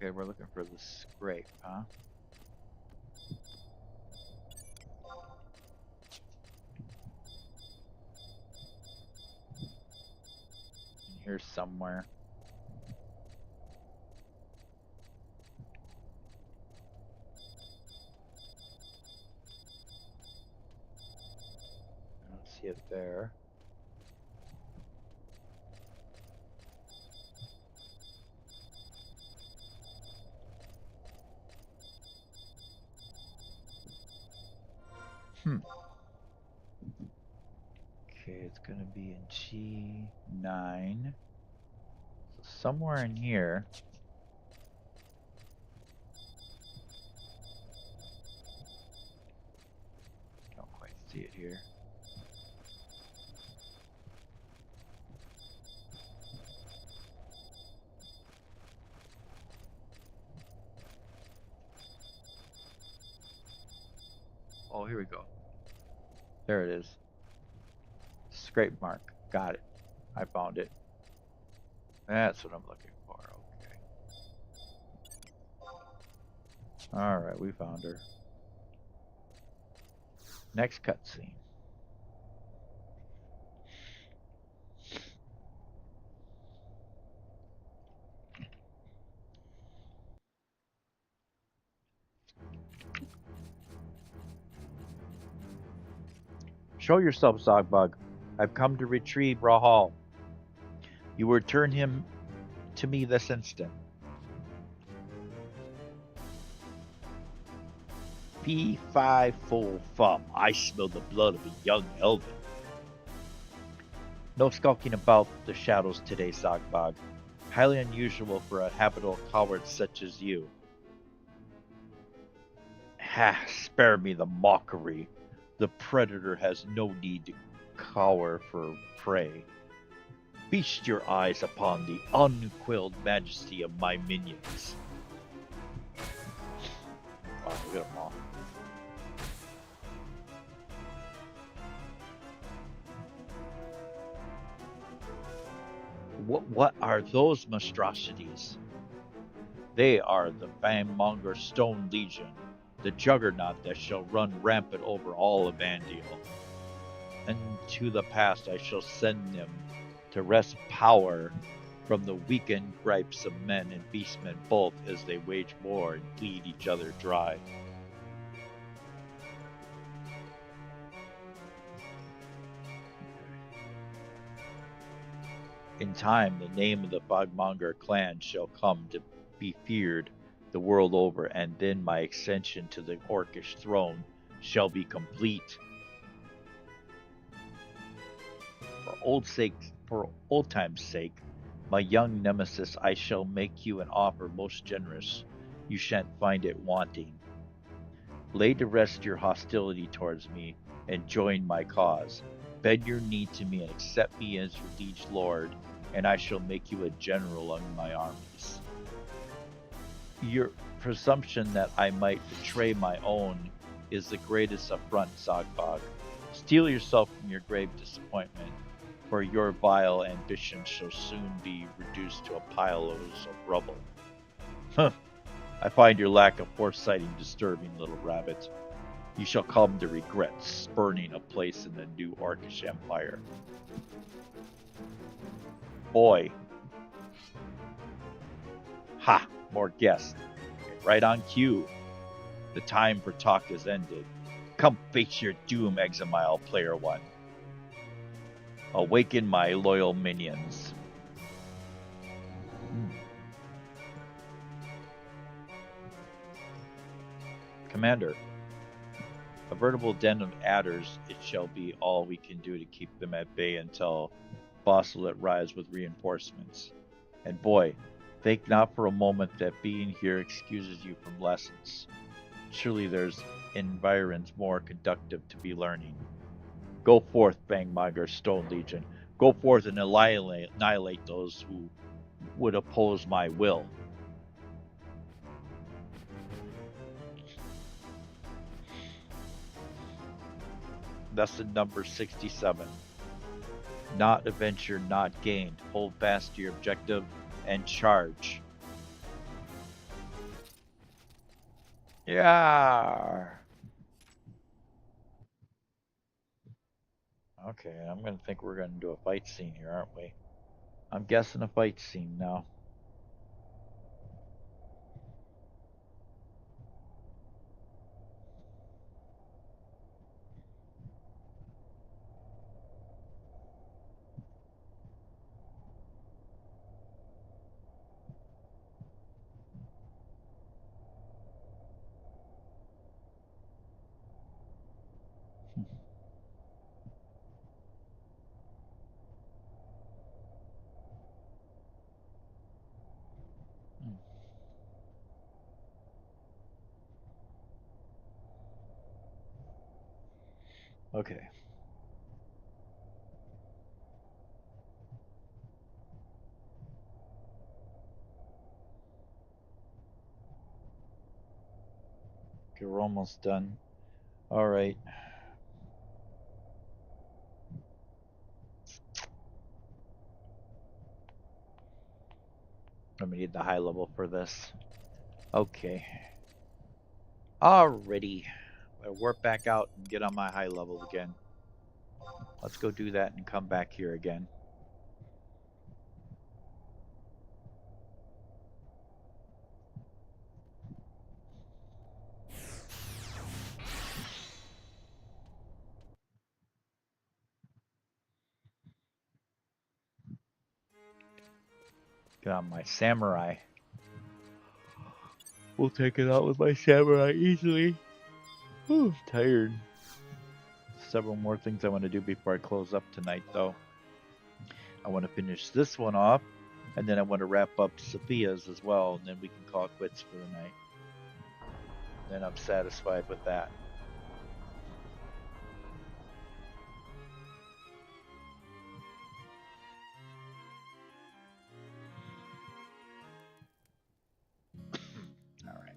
Okay, we're looking for the scrape, huh? In here somewhere. I don't see it there. Okay, it's gonna be in G9. So somewhere in here. Don't quite see it here. Oh, here we go. There it is. Scrape mark. Got it. I found it. That's what I'm looking for. Okay. Alright, we found her. Next cutscene. Show yourself, Zogbug. I've come to retrieve Rahal. You will return him to me this instant. Fee, fi, fo, fum. I smell the blood of a young elven. No skulking about the shadows today, Zogbog. Highly unusual for a habitable coward such as you. Ha! Spare me the mockery. The predator has no need to cower for prey. Feast your eyes upon the unquilled majesty of my minions. Wow, look at them all. What are those monstrosities? They are the Fanmonger Stone Legion, the juggernaut that shall run rampant over all of Andale. to the past I shall send them to wrest power from the weakened gripes of men and beastmen both as they wage war and bleed each other dry. In time, the name of the Fogmonger clan shall come to be feared the world over, and then my ascension to the Orcish throne shall be complete. For old time's sake, my young nemesis, I shall make you an offer most generous. You shan't find it wanting. Lay to rest your hostility towards me, and join my cause. Bend your knee to me, and accept me as your liege lord, and I shall make you a general among my armies. Your presumption that I might betray my own is the greatest affront, Zogbog. Steel yourself from your grave disappointment, for your vile ambition shall soon be reduced to a pile of rubble. Huh! I find your lack of foresighting disturbing, little rabbit. You shall come to regret spurning a place in the new Orcish Empire. Boy. Ha! More guests. Right on cue. The time for talk has ended. Come face your doom, Examile Player One. Awaken my loyal minions. Commander, a veritable den of adders, it shall be all we can do to keep them at bay until Bosselet rise with reinforcements. And boy, think not for a moment that being here excuses you from lessons. Surely there's environs more conductive to be learning. Go forth, Bangmonger Stone Legion. Go forth and annihilate those who would oppose my will. Lesson number 67. Not adventure, not gained. Hold fast to your objective and charge. Yeah. Okay, I'm going to think we're going to do a fight scene here, aren't we? I'm guessing a fight scene now. Okay. Okay, we're almost done. All right. I'm going to need the high level for this. Okay. Alrighty. I'll warp back out and get on my high level again. Let's go do that and come back here again. Get on my samurai. We'll take it out with my samurai easily. Whew, I'm tired. Several more things I want to do before I close up tonight, though. I want to finish this one off, and then I want to wrap up Sophia's as well, and then we can call it quits for the night. Then I'm satisfied with that. Alright.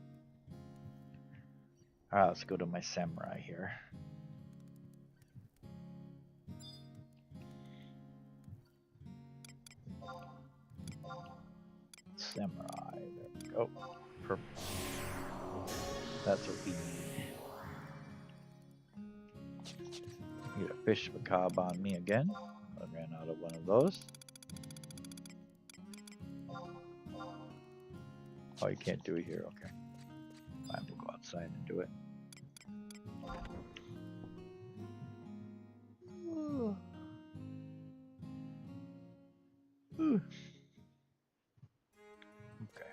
Alright, let's go to my samurai here. Samurai, there we go. Perfect. That's what we need. Need a Fish macabre on me again. I ran out of one of those. Oh, you can't do it here. Okay. Fine, we'll go outside and do it. Okay.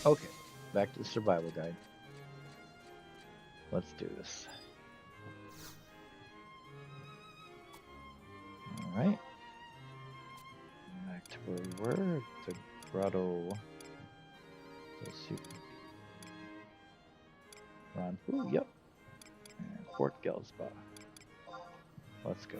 Okay, back to the survival guide. Let's do this. Alright. Back to where we were. The grotto. Let's see. Ron Fu, yep. And Fort Gelsba. Let's go.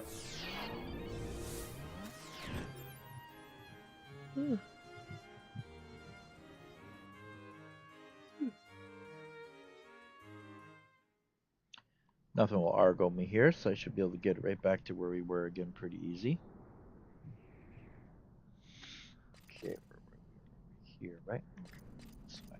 Nothing will argo me here, so I should be able to get right back to where we were again pretty easy. Okay, we're here, right? This way.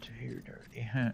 Too dirty, huh?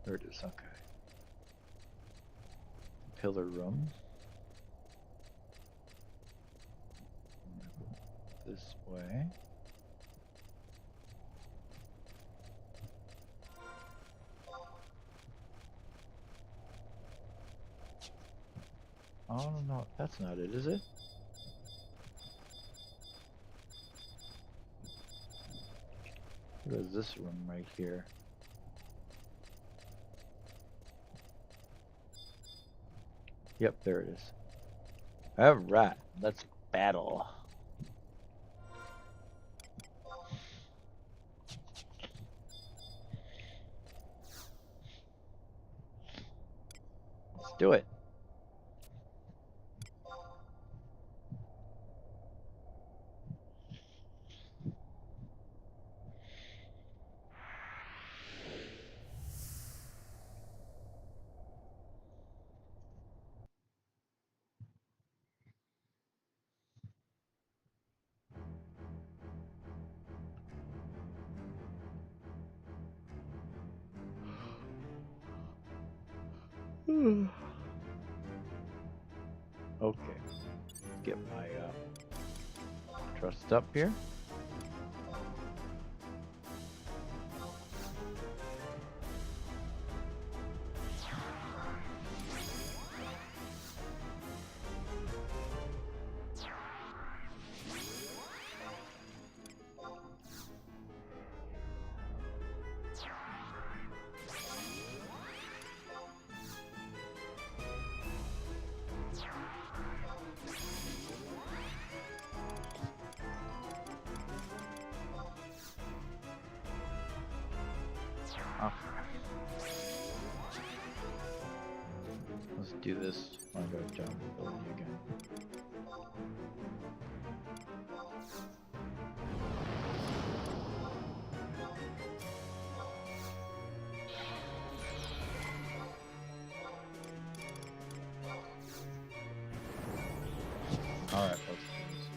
There it is, okay. Pillar room. This way. Oh no, that's not it, is it? What is this room right here? Yep, there it is. Alright, let's battle. Let's do it. Okay, get my trust up here. do this. I want to go to job ability again. Alright, let's do this.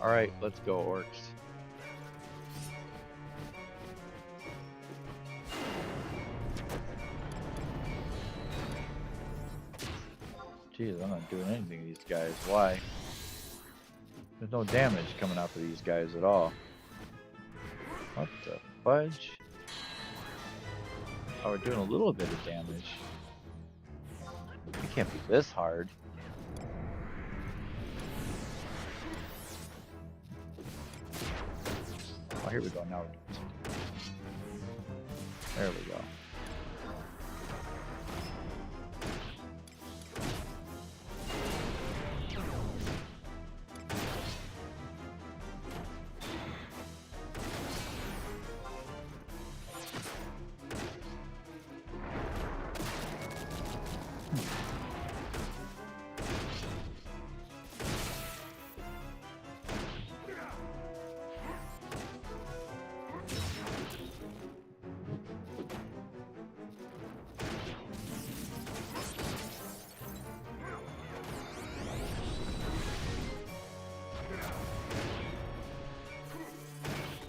Alright, let's go, orcs. Jeez, I'm not doing anything to these guys. Why? There's no damage coming out of these guys at all. What the fudge? Oh, we're doing a little bit of damage. It can't be this hard. Oh, here we go. Now there we go.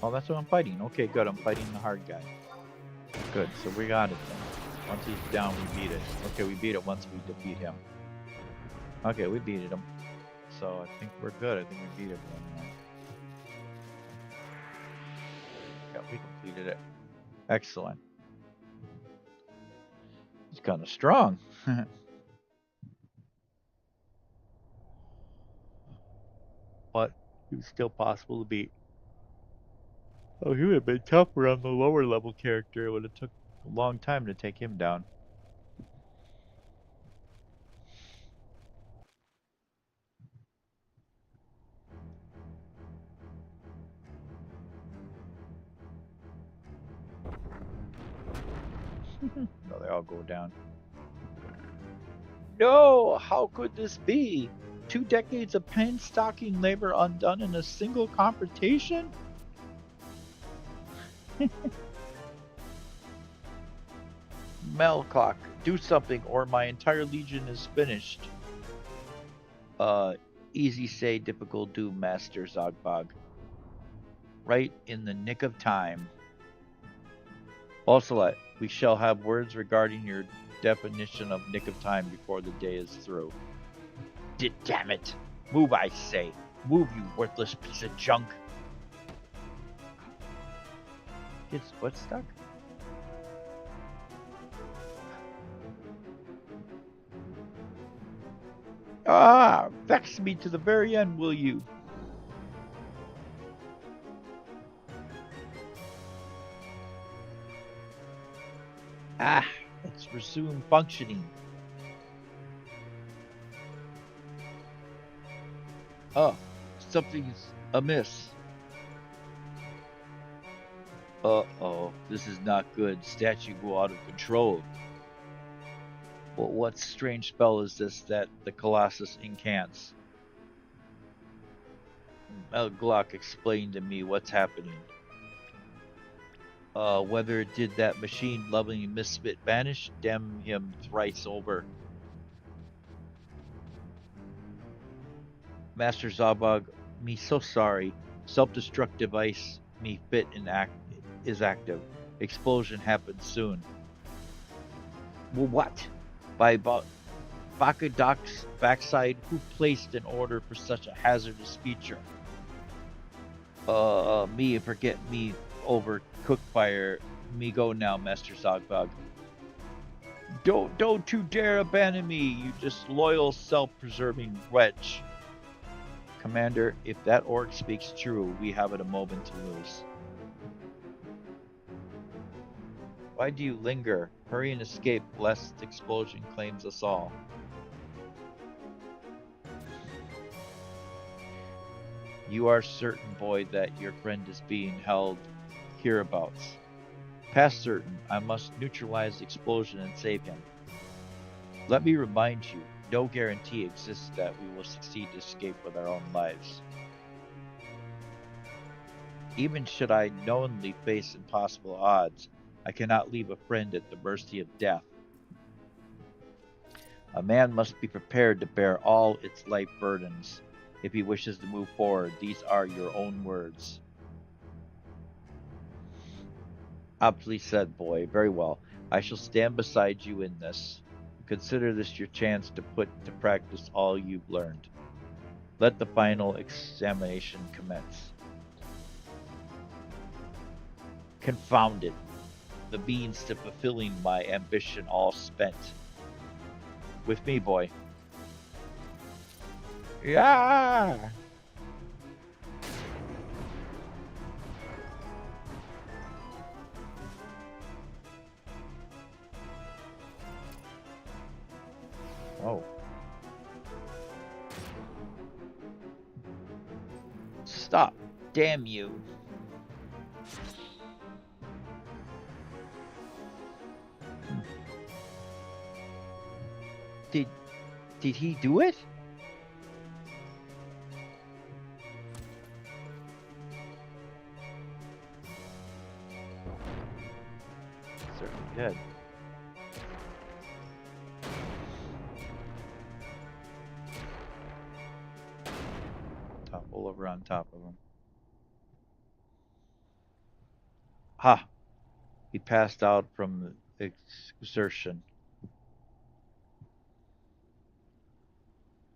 Oh, that's what I'm fighting. Okay, good. I'm fighting the hard guy. Good. So we got it then. Once he's down, we beat it. Okay, we beat it once we defeat him. Okay, we beat him. So I think we're good. I think we beat it then. Yeah, we completed it. Excellent. He's kind of strong. But he was still possible to beat. Oh, he would have been tougher on the lower level character. It would have took a long time to take him down. No, they all go down. No, how could this be? 2 decades of painstaking labor undone in a single confrontation? Melcock, do something or my entire legion is finished. Easy say, difficult do, Master Zogbog. Right in the nick of time. Ocelot, we shall have words regarding your definition of nick of time before the day is through. Damn it! Move, I say! Move, you worthless piece of junk! His foot stuck? Ah! Vex me to the very end, will you? Ah! Let's resume functioning. Oh, something's amiss. Uh-oh, this is not good. Statue go out of control. Well, what strange spell is this that the Colossus incants? Melglock explained to me what's happening. Whether it did that machine-loving misfit vanish, damn him thrice over. Master Zabog, me so sorry. Self-destruct device me fit and is active. Explosion happens soon. Well, what? By Bakadok's backside, who placed an order for such a hazardous feature? Me forget me over cookfire. Me go now, Master Zogbog. Don't you dare abandon me, you disloyal, self-preserving wretch. Commander, if that orc speaks true, we haven't a moment to lose. Why do you linger? Hurry and escape, lest the explosion claims us all. You are certain, boy, that your friend is being held hereabouts. Past certain, I must neutralize the explosion and save him. Let me remind you, no guarantee exists that we will succeed to escape with our own lives. Even should I knowingly face impossible odds, I cannot leave a friend at the mercy of death. A man must be prepared to bear all its life burdens if he wishes to move forward. These are your own words. Aptly said, boy. Very well. I shall stand beside you in this. Consider this your chance to put to practice all you've learned. Let the final examination commence. Confound it, the means to fulfilling my ambition all spent. With me, boy. Yeah. Oh, stop. Damn you. Did did he do it? Certainly did. Topple over on top of him. Ha! He passed out from exertion.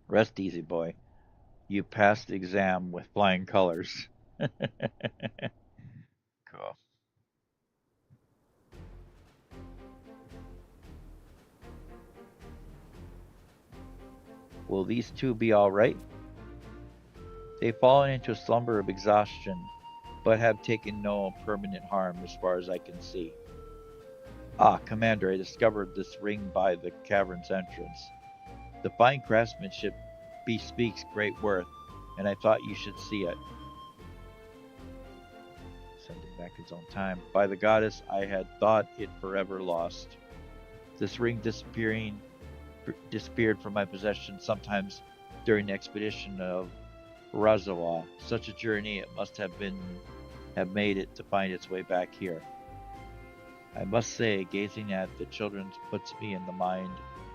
Rest easy, boy. You passed the exam with flying colors. Cool. Will these two be all right? They've fallen into a slumber of exhaustion, but have taken no permanent harm as far as I can see. Ah, Commander, I discovered this ring by the cavern's entrance. The fine craftsmanship bespeaks great worth, and I thought you should see it. Send him back his own time. By the goddess, I had thought it forever lost. This ring disappeared from my possession sometimes during the expedition of Razawa. Such a journey it must have made it to find its way back here. I must say, gazing at the children puts me in the mind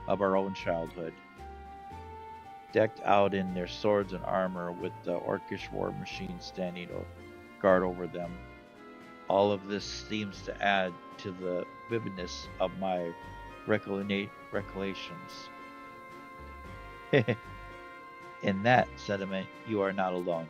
of our own childhood, decked out in their swords and armor with the orcish war machine standing guard over them. All of this seems to add to the vividness of my recollections. In that sentiment, you are not alone.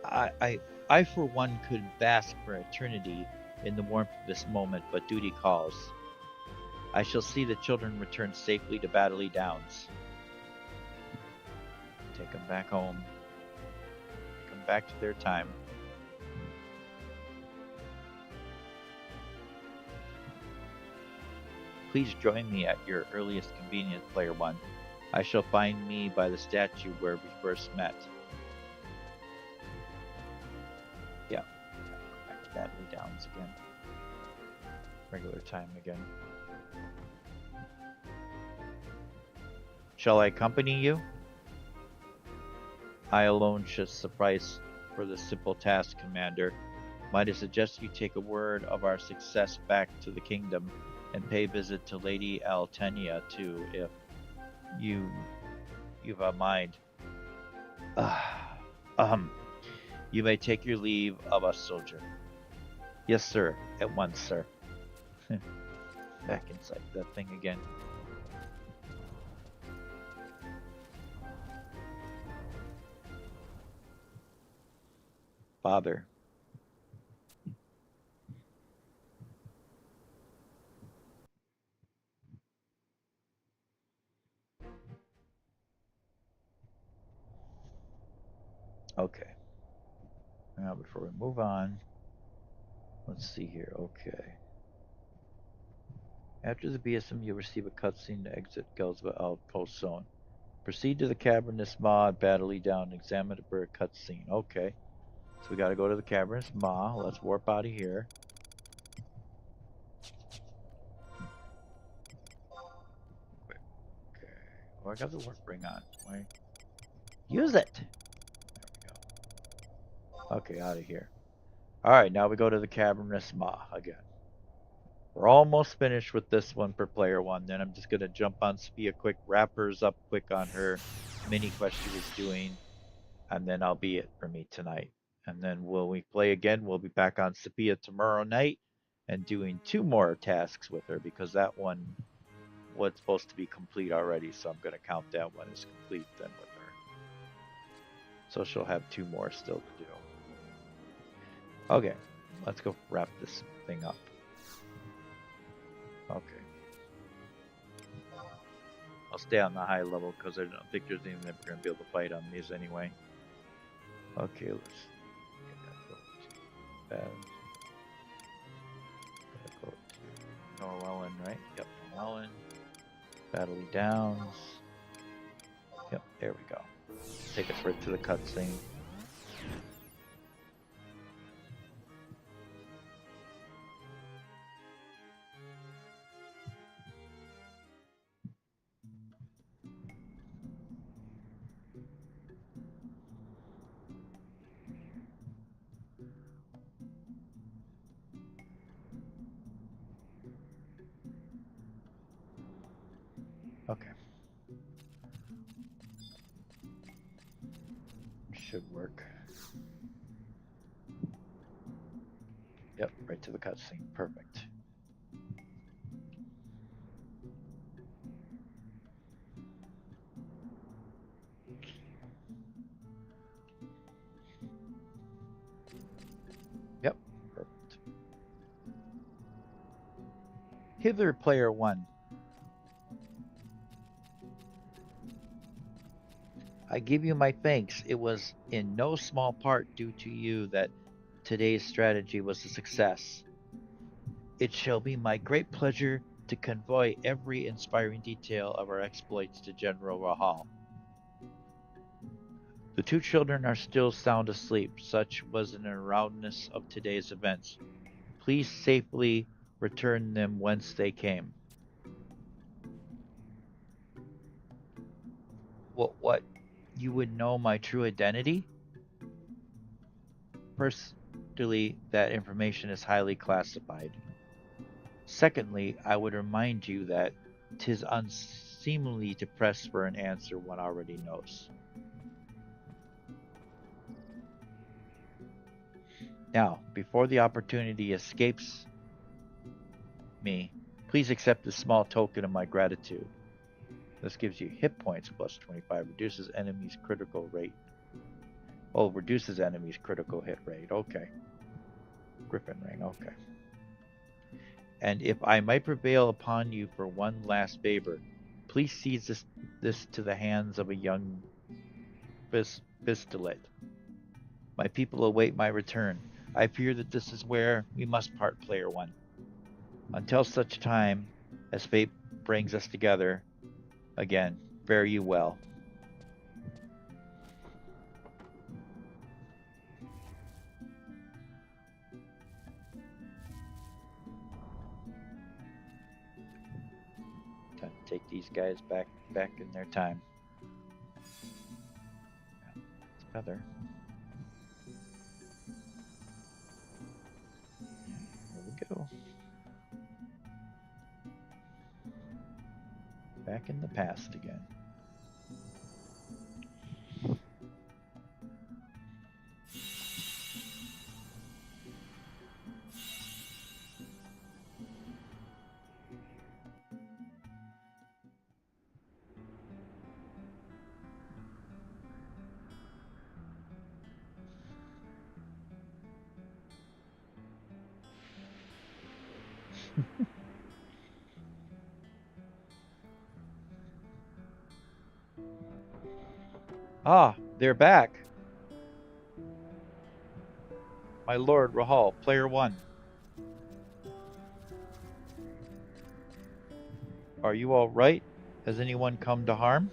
I, I, I for one could bask for eternity in the warmth of this moment, but duty calls. I shall see the children return safely to Battley Downs. Take them back home. Take them back to their time. Please join me at your earliest convenience, Player One. I shall find me by the statue where we first met. Yeah, back to Battley Downs again. Regular time again. Shall I accompany you? I alone should suffice for the simple task, Commander. Might I suggest you take a word of our success back to the kingdom and pay visit to Lady Altenia too, if you've a mind. Um, you may take your leave of us, soldier. Yes, sir. At once, sir. Back inside that thing again. Father. Okay. Now, before we move on, let's see here. Okay. After the BSM, you'll receive a cutscene to exit Gelsva Outpost Zone. Proceed to the cavernous maw, battle down, examine the bird cutscene. Okay. So we gotta go to the cavernous maw. Let's warp out of here. Okay. Oh, I got the warp ring on. Why? Use it! There we go. Okay, out of here. Alright, now we go to the cavernous maw again. We're almost finished with this one for player one. Then I'm just gonna jump on Sophia quick, wrap hers up quick on her mini quest she was doing, and then I'll be it for me tonight. And then when we play again, we'll be back on Sophia tomorrow night and doing 2 more tasks with her because that one was supposed to be complete already. So I'm going to count that one as complete then with her. So she'll have 2 more still to do. Okay, let's go wrap this thing up. Okay. I'll stay on the high level because I don't think there's anything that we're going to be able to fight on these anyway. Okay, let's go to Norwellen, right? Yep, Norwellen. Battle Downs. Yep, there we go. Take us right to the cutscene. Okay. Should work. Yep, right to the cutscene. Perfect. Yep, perfect. Hither, player one. I give you my thanks. It was in no small part due to you that today's strategy was a success. It shall be my great pleasure to convey every inspiring detail of our exploits to General Rahal. The 2 children are still sound asleep. Such was an aroundness of today's events. Please safely return them whence they came. What? You would know my true identity? Firstly, that information is highly classified. Secondly, I would remind you that 'tis unseemly to press for an answer one already knows. Now, before the opportunity escapes me, please accept this small token of my gratitude. This gives you hit points plus 25, reduces enemies' critical rate. Oh, reduces enemies' critical hit rate. Okay. Griffin ring. Okay. And if I might prevail upon you for one last favor, please seize this to the hands of a young pistolet. My people await my return. I fear that this is where we must part, player one. Until such time as fate brings us together again, fare you well. Time to take these guys back in their time. It's Feather. Here we go. Back in the past again. Ah, they're back. My lord Rahal, player one. Are you all right? Has anyone come to harm?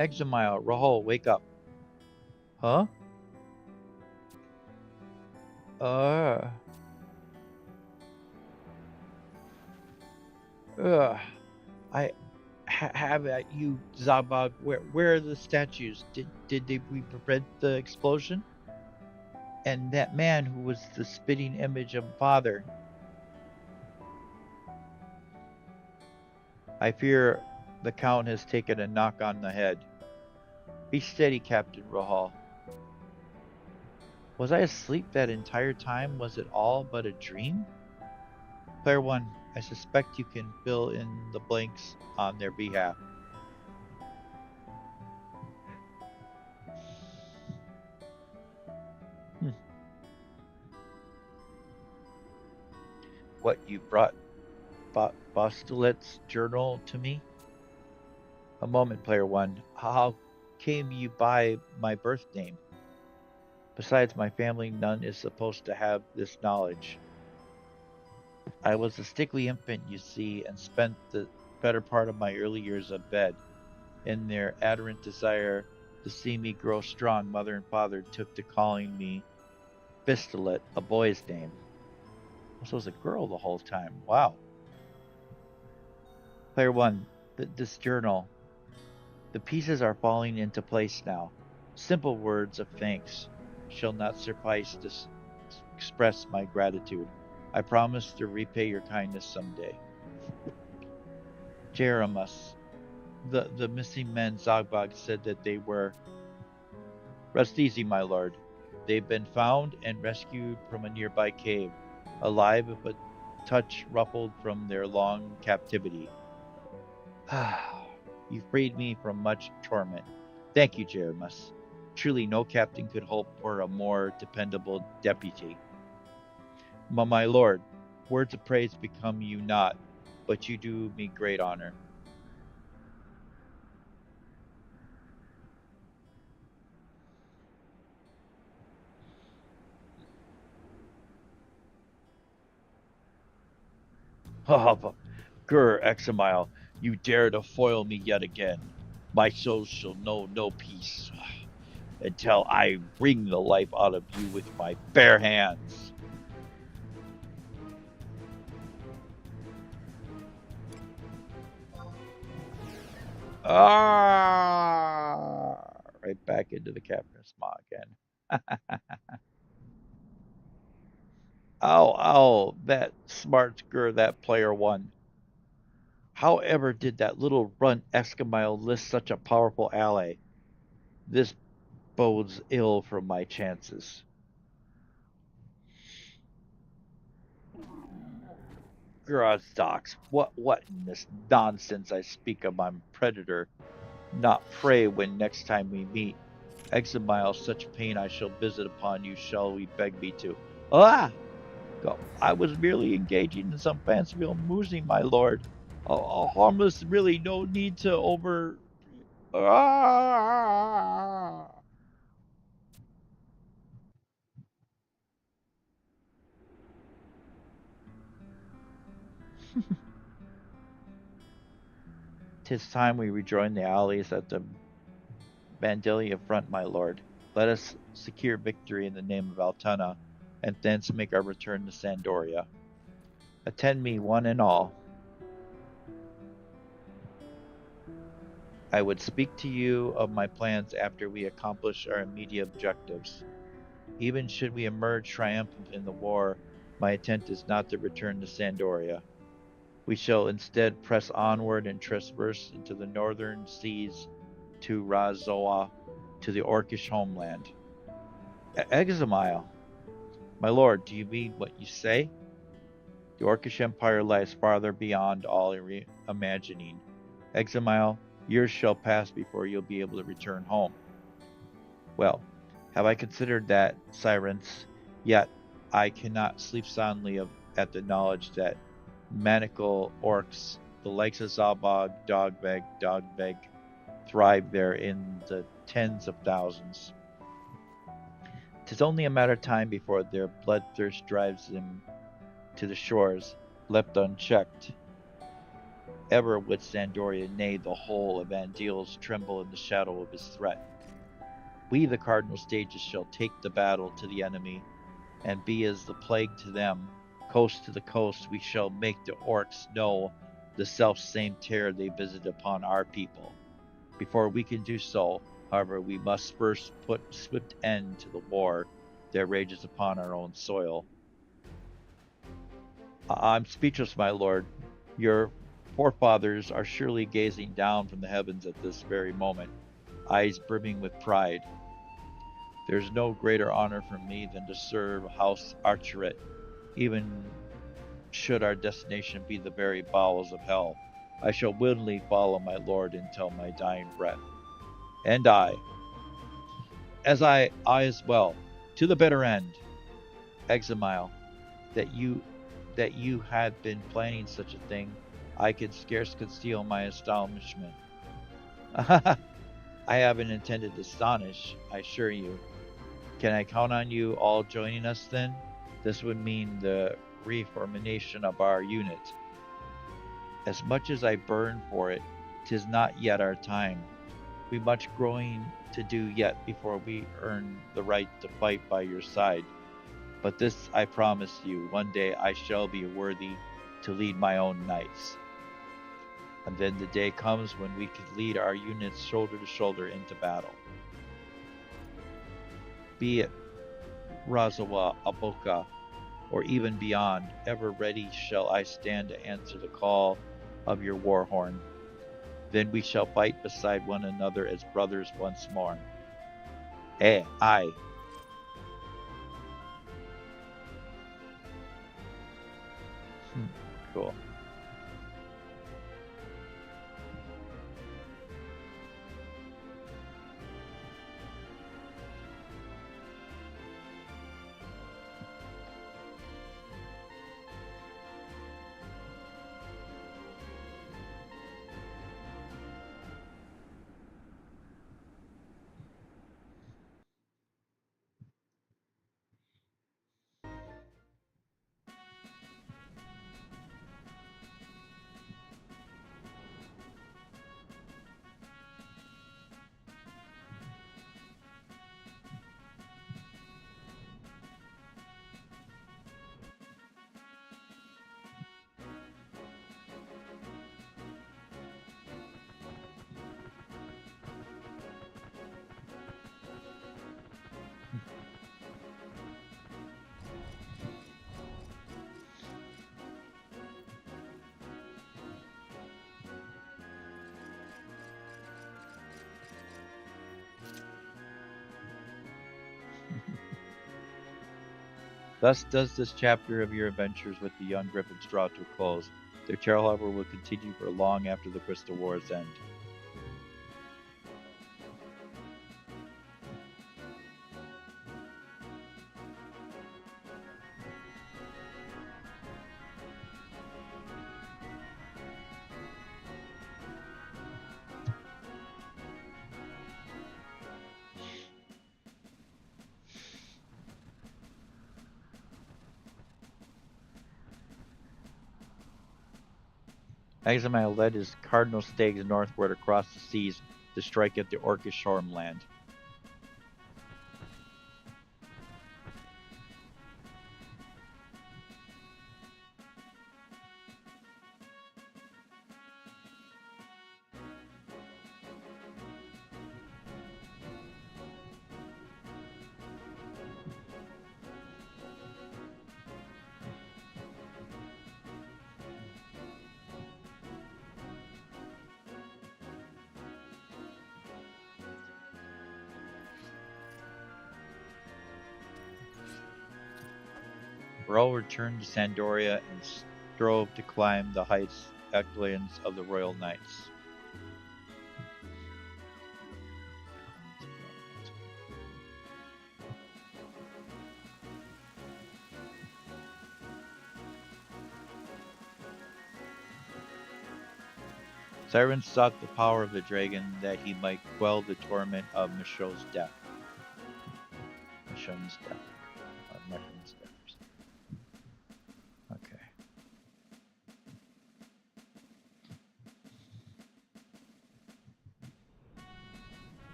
Examile, Rahul, wake up. Huh? Uh, uh, I have at you, Zabog. Where are the statues? We prevent the explosion? And that man who was the spitting image of father. I fear the Count has taken a knock on the head. Be steady, Captain Rahal. Was I asleep that entire time? Was it all but a dream? Player 1, I suspect you can fill in the blanks on their behalf. Hmm. What, you brought Bostulet's journal to me? A moment, Player 1. How came you by my birth name? Besides my family, none is supposed to have this knowledge. I was a sickly infant, you see, and spent the better part of my early years abed. In their adherent desire to see me grow strong, mother and father took to calling me Pistolet, a boy's name. So it was a girl the whole time. Wow. Player 1, this journal. The pieces are falling into place now. Simple words of thanks shall not suffice to express my gratitude. I promise to repay your kindness someday. Jeremus, the missing men, Zogbog said that they were. Rest easy, my lord. They've been found and rescued from a nearby cave, alive if a touch ruffled from their long captivity. You freed me from much torment. Thank you, Jeremus. Truly, no captain could hope for a more dependable deputy. My lord, words of praise become you not, but you do me great honor. Gur Examile, you dare to foil me yet again. My soul shall know no peace until I wring the life out of you with my bare hands. Ah! Right back into the captain's maw again. Ow, that smart Gur, that player one. However did that little runt Escamille list such a powerful ally? This bodes ill for my chances. Grazdox, what in this nonsense I speak of my predator, not prey when next time we meet. Examile, such pain I shall visit upon you, shall we beg me to. Ah! Go. I was merely engaging in some fanciful musing, my lord. A harmless, really, no need to over. Ah! Tis time we rejoin the allies at the Vandalia front, my lord. Let us secure victory in the name of Altana, and thence make our return to Sandoria. Attend me, one and all. I would speak to you of my plans after we accomplish our immediate objectives. Even should we emerge triumphant in the war, my intent is not to return to Sandoria. We shall instead press onward and traverse into the northern seas to Razoa, to the Orcish homeland. Examile, my lord, do you mean what you say? The Orcish Empire lies farther beyond all imagining. Examile, years shall pass before you'll be able to return home. Well, have I considered that, Sirens? Yet I cannot sleep soundly at the knowledge that maniacal orcs, the likes of Zabog, Dogbeg, thrive there in the tens of thousands. 'Tis only a matter of time before their bloodthirst drives them to the shores, left unchecked. Ever would Sandoria, nay, the whole of Andiles, tremble in the shadow of his threat. We, the cardinal stages, shall take the battle to the enemy, and be as the plague to them. Coast to the coast, we shall make the orcs know the self-same terror they visit upon our people. Before we can do so, however, we must first put swift end to the war that rages upon our own soil. I'm speechless, my lord. Your forefathers are surely gazing down from the heavens at this very moment, eyes brimming with pride. There's no greater honor for me than to serve House Archeret, even should our destination be the very bowels of hell. I shall willingly follow my lord until my dying breath. And I as well, to the bitter end, Examile, that you had been planning such a thing, I could scarce conceal my astonishment. I haven't intended to astonish, I assure you. Can I count on you all joining us then? This would mean the reformation of our unit. As much as I burn for it, 'tis not yet our time. We much growing to do yet before we earn the right to fight by your side. But this I promise you, one day I shall be worthy to lead my own knights. And then the day comes when we can lead our units shoulder to shoulder into battle. Be it Razawa, Aboka, or even beyond, ever ready shall I stand to answer the call of your war horn. Then we shall fight beside one another as brothers once more. Aye. Cool. Thus does this chapter of your adventures with the young Griffins draw to a close. Their tale, however, will continue for long after the Crystal Wars end. Examile led his cardinal stags northward across the seas to strike at the Orcish homeland. Burrell returned to Sandoria and strove to climb the heights echelons of the Royal Knights. Siren sought the power of the dragon that he might quell the torment of Michonne's death. Mechon's death. Okay.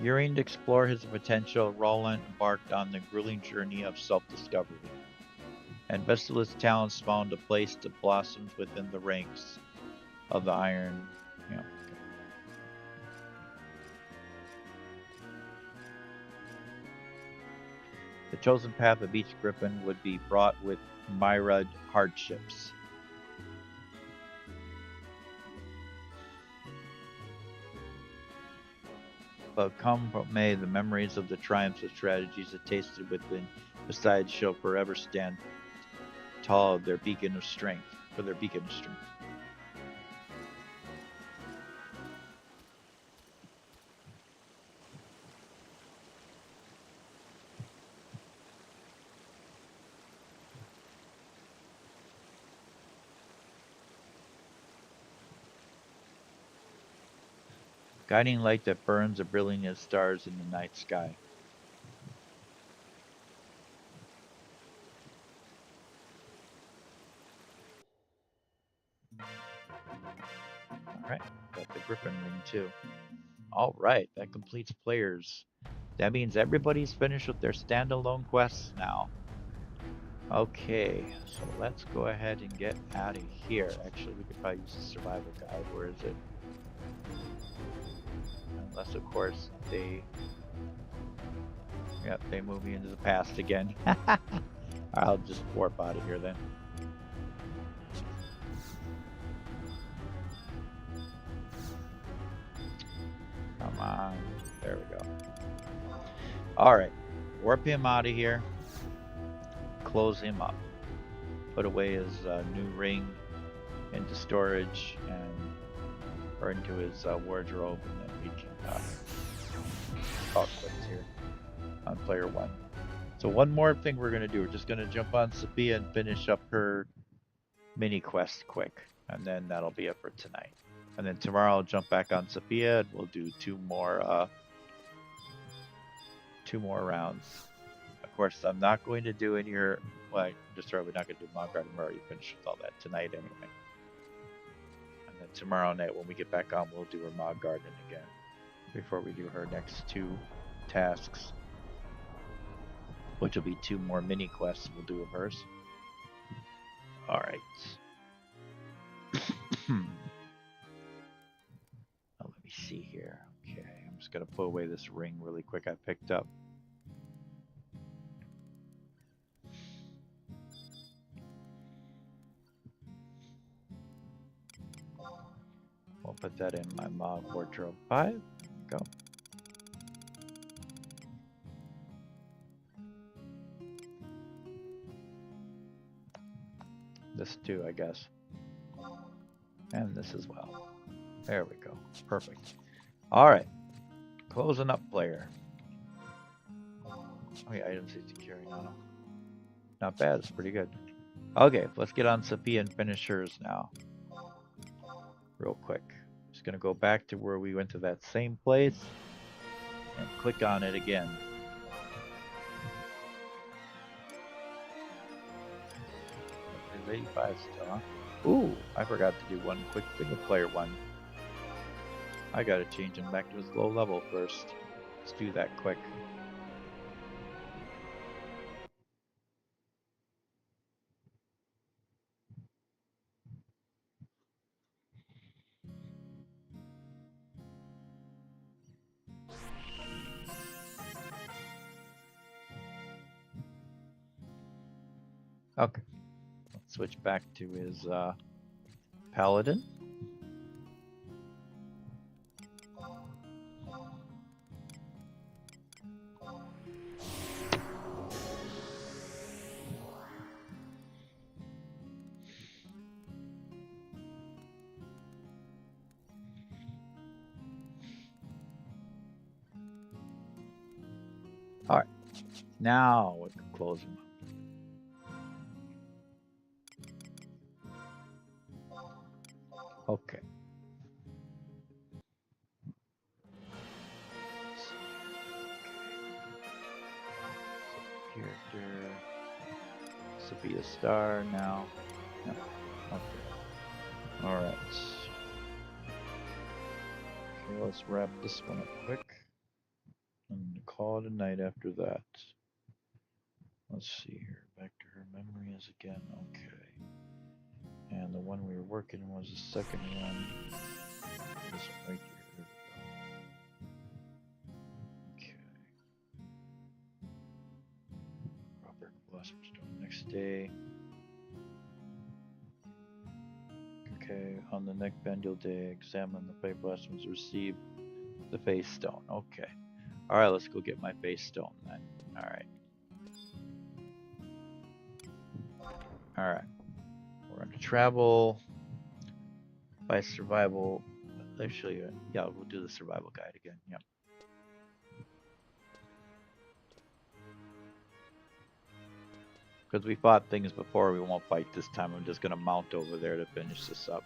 Yearning to explore his potential, Roland embarked on the grueling journey of self-discovery, and Vestila's talents found a place to blossom within the ranks of the Iron. Yeah. The chosen path of each Griffin would be fraught with myriad hardships. But come what may, the memories of the triumphs of strategies that tasted within besides shall forever stand tall of their beacon of strength, for their beacon of strength. Guiding light that burns a brilliant as stars in the night sky. Alright, got the Griffin ring too. Alright, that completes players. That means everybody's finished with their standalone quests now. Okay, so let's go ahead and get out of here. Actually, we could probably use the survival guide. Where is it? Unless, of course, they move me into the past again. I'll just warp out of here then. Come on. There we go. Alright. Warp him out of here. Close him up. Put away his new ring into storage or into his wardrobe, and then we can call quits here on player one. So one more thing we're going to do. We're just going to jump on Sophia and finish up her mini quest quick, and then that'll be it for tonight. And then tomorrow I'll jump back on Sophia and we'll do two more rounds. Of course, I'm not going to do any here. Well, we're not going to do Mount Garden. We're already finished with all that tonight anyway. And then tomorrow night when we get back on, we'll do her Mog Garden again before we do her next two tasks, which will be two more mini quests we'll do of hers. All right. Let me see here. Okay, I'm just going to put away this ring really quick I picked up. We'll put that in my Mog wardrobe 5. Go. This too, I guess. And this as well. There we go. Perfect. Alright. Closing up player. Oh yeah, items he's carrying on him. Not bad, it's pretty good. Okay, let's get on Sophia and finish hers now. Real quick. Just gonna go back to where we went to that same place and click on it again. There's 85 still, huh? Ooh, I forgot to do one quick thing with player one. I gotta change him back to his low level first. Let's do that quick. Okay. Let's switch back to his paladin. Alright. Now we can close him up. Okay. Character. Sophia Star now. No. Okay. Alright. Okay, let's wrap this one up quick. call it a night after that. Let's see here. Back to her memories again. Okay. And the one we were working was the second one. This one right here. There we go. Okay. Robert Blossom next day. Okay. On the neck bendial day, examine the Fae Blossoms, receive the face stone. Okay. Alright, let's go get my face stone then. Alright. Alright. We're going to travel by survival. Actually, yeah, we'll do the survival guide again. Yep. Because we fought things before, we won't fight this time. I'm just going to mount over there to finish this up.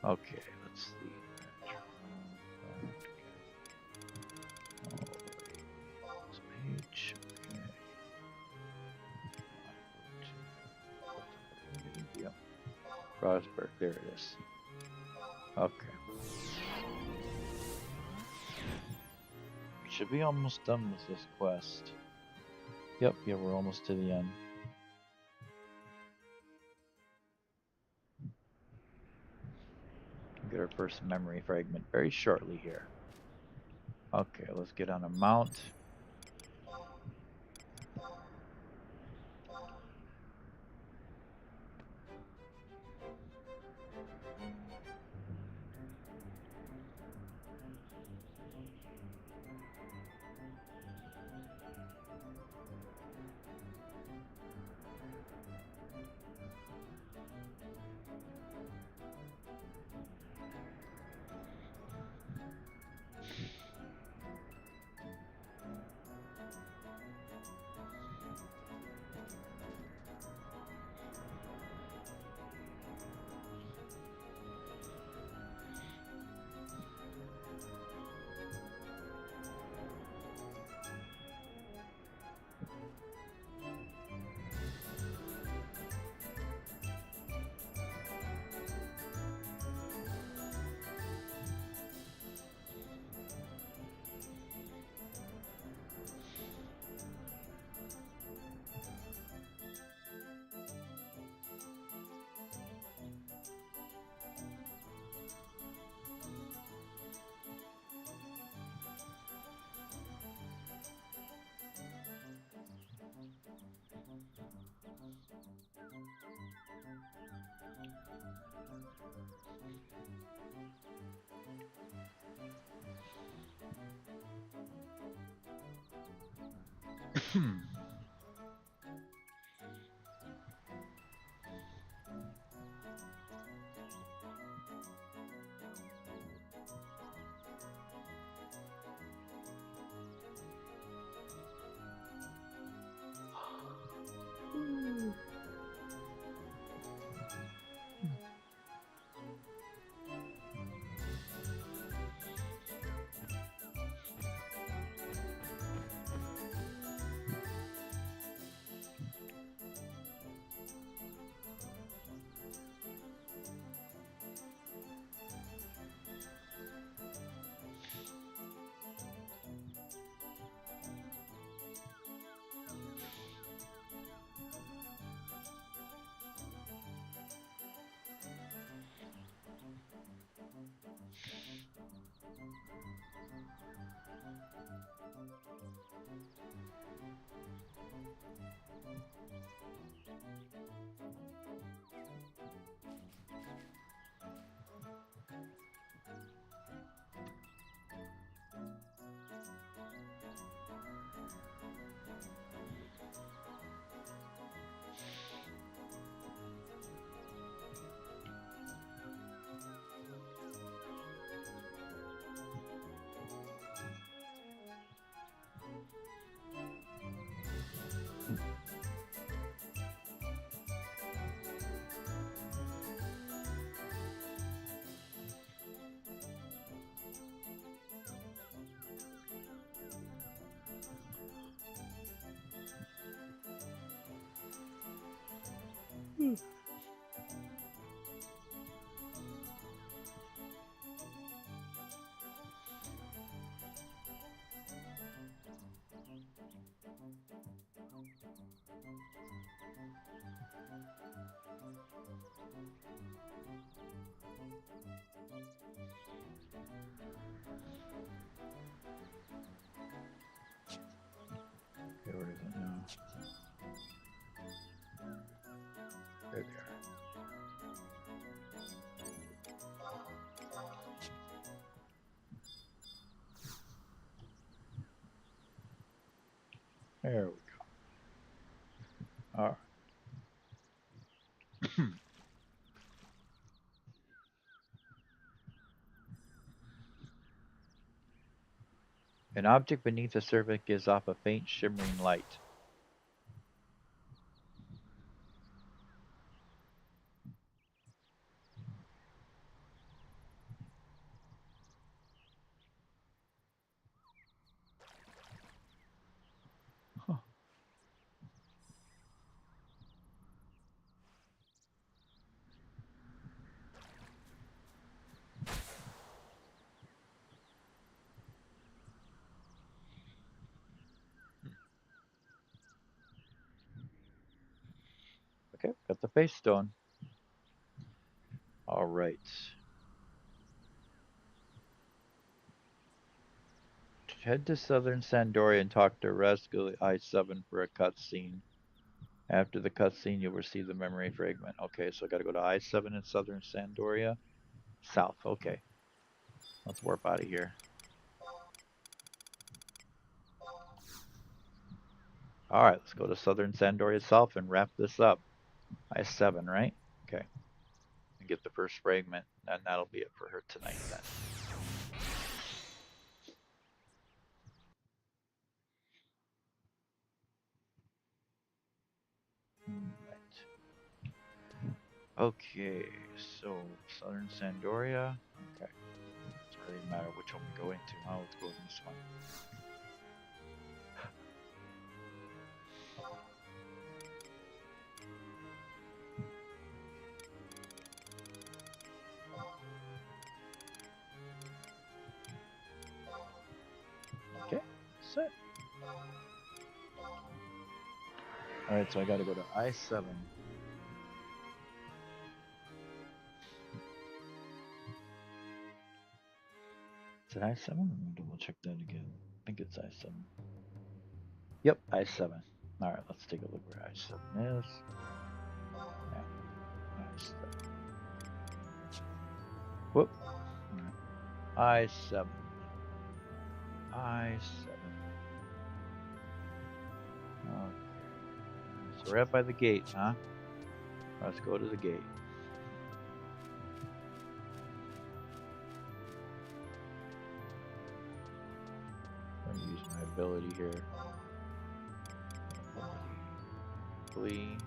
Okay, let's see. Page. Okay. Yep. Frostburg, there it is. Okay. We should be almost done with this quest. Yep, yeah, we're almost to the end. Get our first memory fragment very shortly here. Okay, let's get on a mount. There we go. All right. An object beneath the surface gives off a faint shimmering light. Huh. Okay, got the face stone. All right. Head to southern Sandoria and talk to Rascal I-7 for a cutscene. After the cutscene, you'll receive the memory fragment. Okay, so I gotta go to I-7 in southern Sandoria. South, okay. Let's warp out of here. Alright, let's go to southern Sandoria South and wrap this up. I-7, right? Okay. And get the first fragment, and that'll be it for her tonight then. Right. Okay, so southern Sandoria. Okay. It doesn't really matter which one we go into. Oh, let's go in this one. Okay, set. Alright, so I gotta go to I-7. Is it I-7? Let me double check that again. I think it's I-7. Yep, I-7. Alright, let's take a look where I-7 is. Yeah, I-7. Whoop. Right. I-7. I-7. Okay. So we're up by the gate, huh? Let's go to the gate. I'm going to use my ability here. Flee.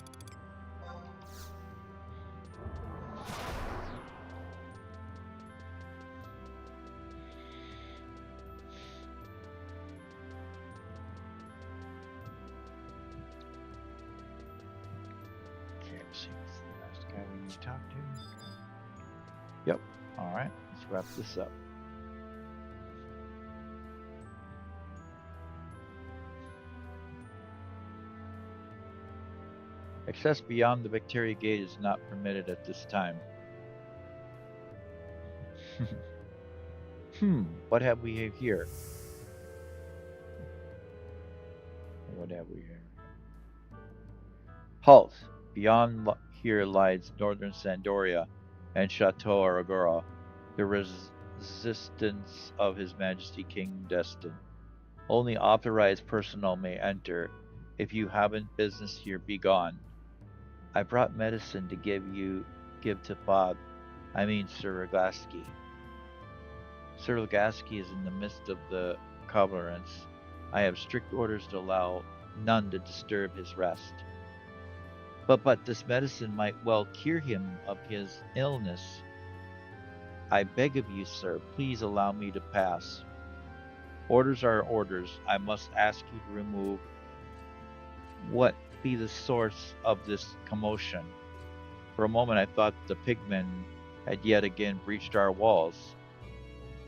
Okay, let's see. What's the last guy we need to talk to? Yep. Alright, let's wrap this up. Access beyond the Victoria Gate is not permitted at this time. What have we here? What have we here? Halt! Beyond here lies northern Sandoria and Chateau Aragora, the resistance of His Majesty King Destin. Only authorized personnel may enter. If you haven't business here, be gone. I brought medicine to give to Sir Ragaski. Sir Ragaski is in the midst of the coverance. I have strict orders to allow none to disturb his rest. But this medicine might well cure him of his illness. I beg of you, sir, please allow me to pass. Orders are orders. I must ask you to remove what be the source of this commotion. For a moment I thought the pigmen had yet again breached our walls.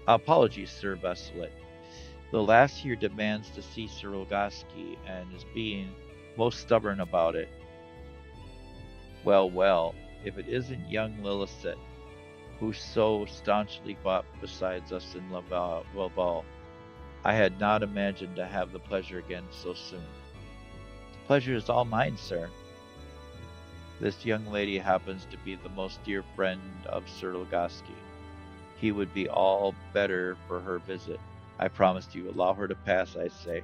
Apologies, Sir Veselit. The last here demands to see Sir Ragaski and is being most stubborn about it. Well, if it isn't young Lillicet, who so staunchly fought beside us in Laval, I had not imagined to have the pleasure again so soon. The pleasure is all mine, sir. This young lady happens to be the most dear friend of Sir Ragaski. He would be all better for her visit. I promise you, allow her to pass, I say.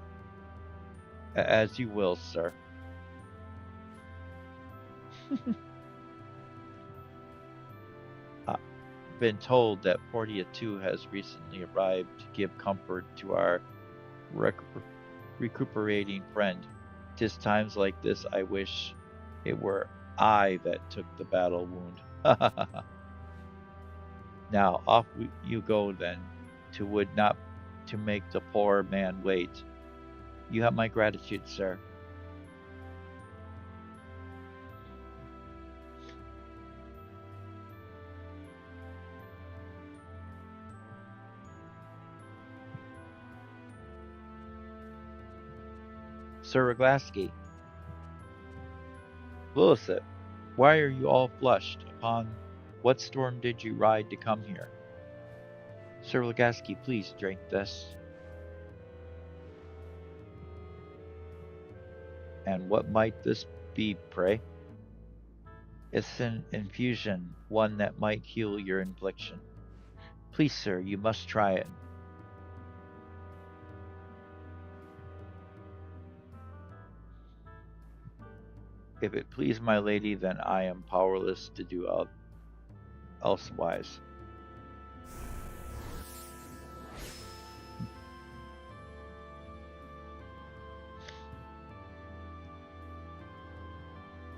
As you will, sir. I've been told that Portia 2 has recently arrived to give comfort to our recu- recuperating friend. 'Tis times like this I wish it were I that took the battle wound. Now off you go then, to would not to make the poor man wait. You have my gratitude, sir. Sir Raglaski, Lilith, why are you all flushed? Upon what storm did you ride to come here? Sir Raglaski, please drink this. And what might this be, pray? It's an infusion, one that might heal your infliction. Please, sir, you must try it. If it please my lady, then I am powerless to do elsewise.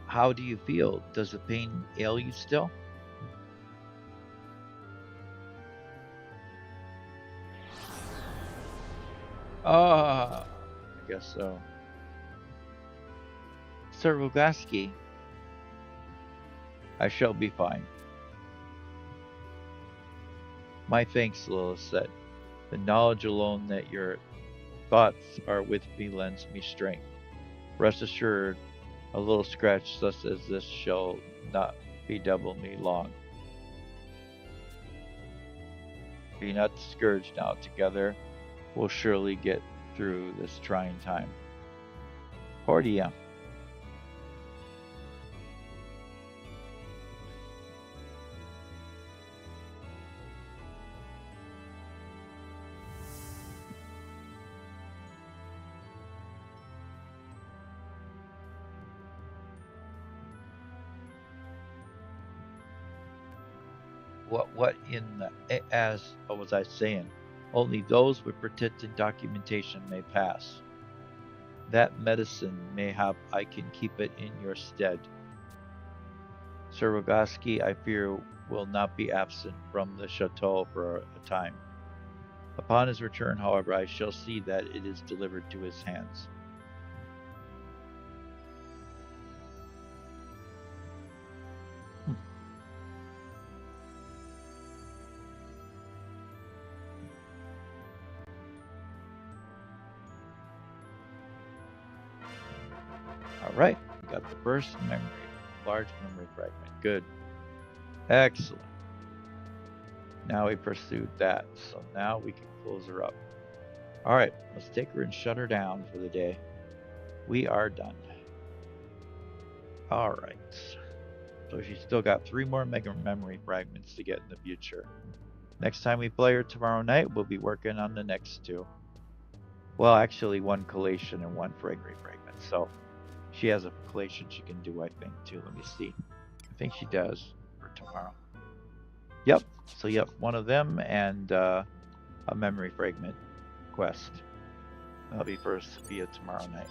How do you feel? Does the pain ail you still? Ah, I guess so. Sir Rogaski, I shall be fine. My thanks, Lilith said. The knowledge alone that your thoughts are with me lends me strength. Rest assured, a little scratch such as this shall not bedevil me long. Be not discouraged now. Together we'll surely get through this trying time. Portia. What in the, as what was I saying? Only those with protected documentation may pass. That medicine, mayhap I can keep it in your stead. Sir Rogaski, I fear, will not be absent from the chateau for a time. Upon his return, however, I shall see that it is delivered to his hands. All right, we got the first memory, large memory fragment. Good. Excellent. Now we pursued that, so now we can close her up. All right, let's take her and shut her down for the day. We are done. All right. So she's still got 3 more mega memory fragments to get in the future. Next time we play her tomorrow night, we'll be working on the next 2. Well, actually, 1 collation and 1 memory fragment. So she has a collation she can do, I think, too. Let me see. I think she does for tomorrow. Yep. So, yep, 1 of them and a memory fragment quest. That'll be for Sophia tomorrow night.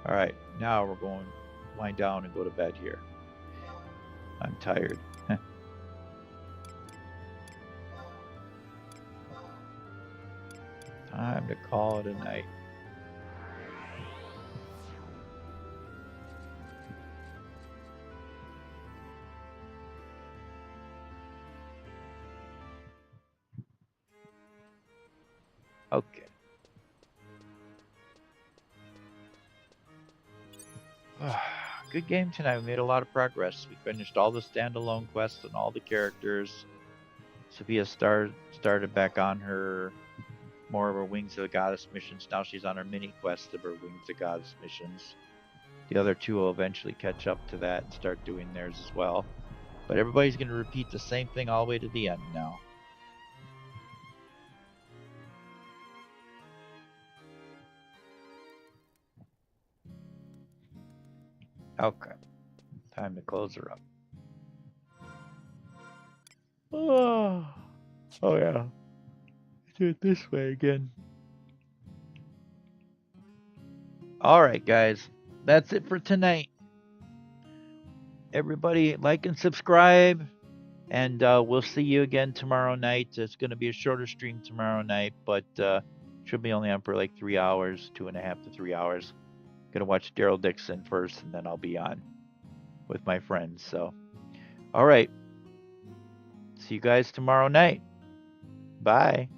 All right, now we're going to wind down and go to bed here. I'm tired. Time to call it a night. Okay. Good game tonight. We made a lot of progress. We finished all the standalone quests and all the characters. Sophia started back on her more of her Wings of the Goddess missions. Now she's on her mini quest of her Wings of Goddess missions. The other 2 will eventually catch up to that and start doing theirs as well. But everybody's going to repeat the same thing all the way to the end now. Okay. Time to close her up. Oh, yeah. Do it this way again. All right, guys. That's it for tonight. Everybody, like and subscribe. And we'll see you again tomorrow night. It's going to be a shorter stream tomorrow night, but should be only on for like 3 hours, 2.5 to 3 hours. Going to watch Daryl Dixon first, and then I'll be on with my friends. So, all right. See you guys tomorrow night. Bye.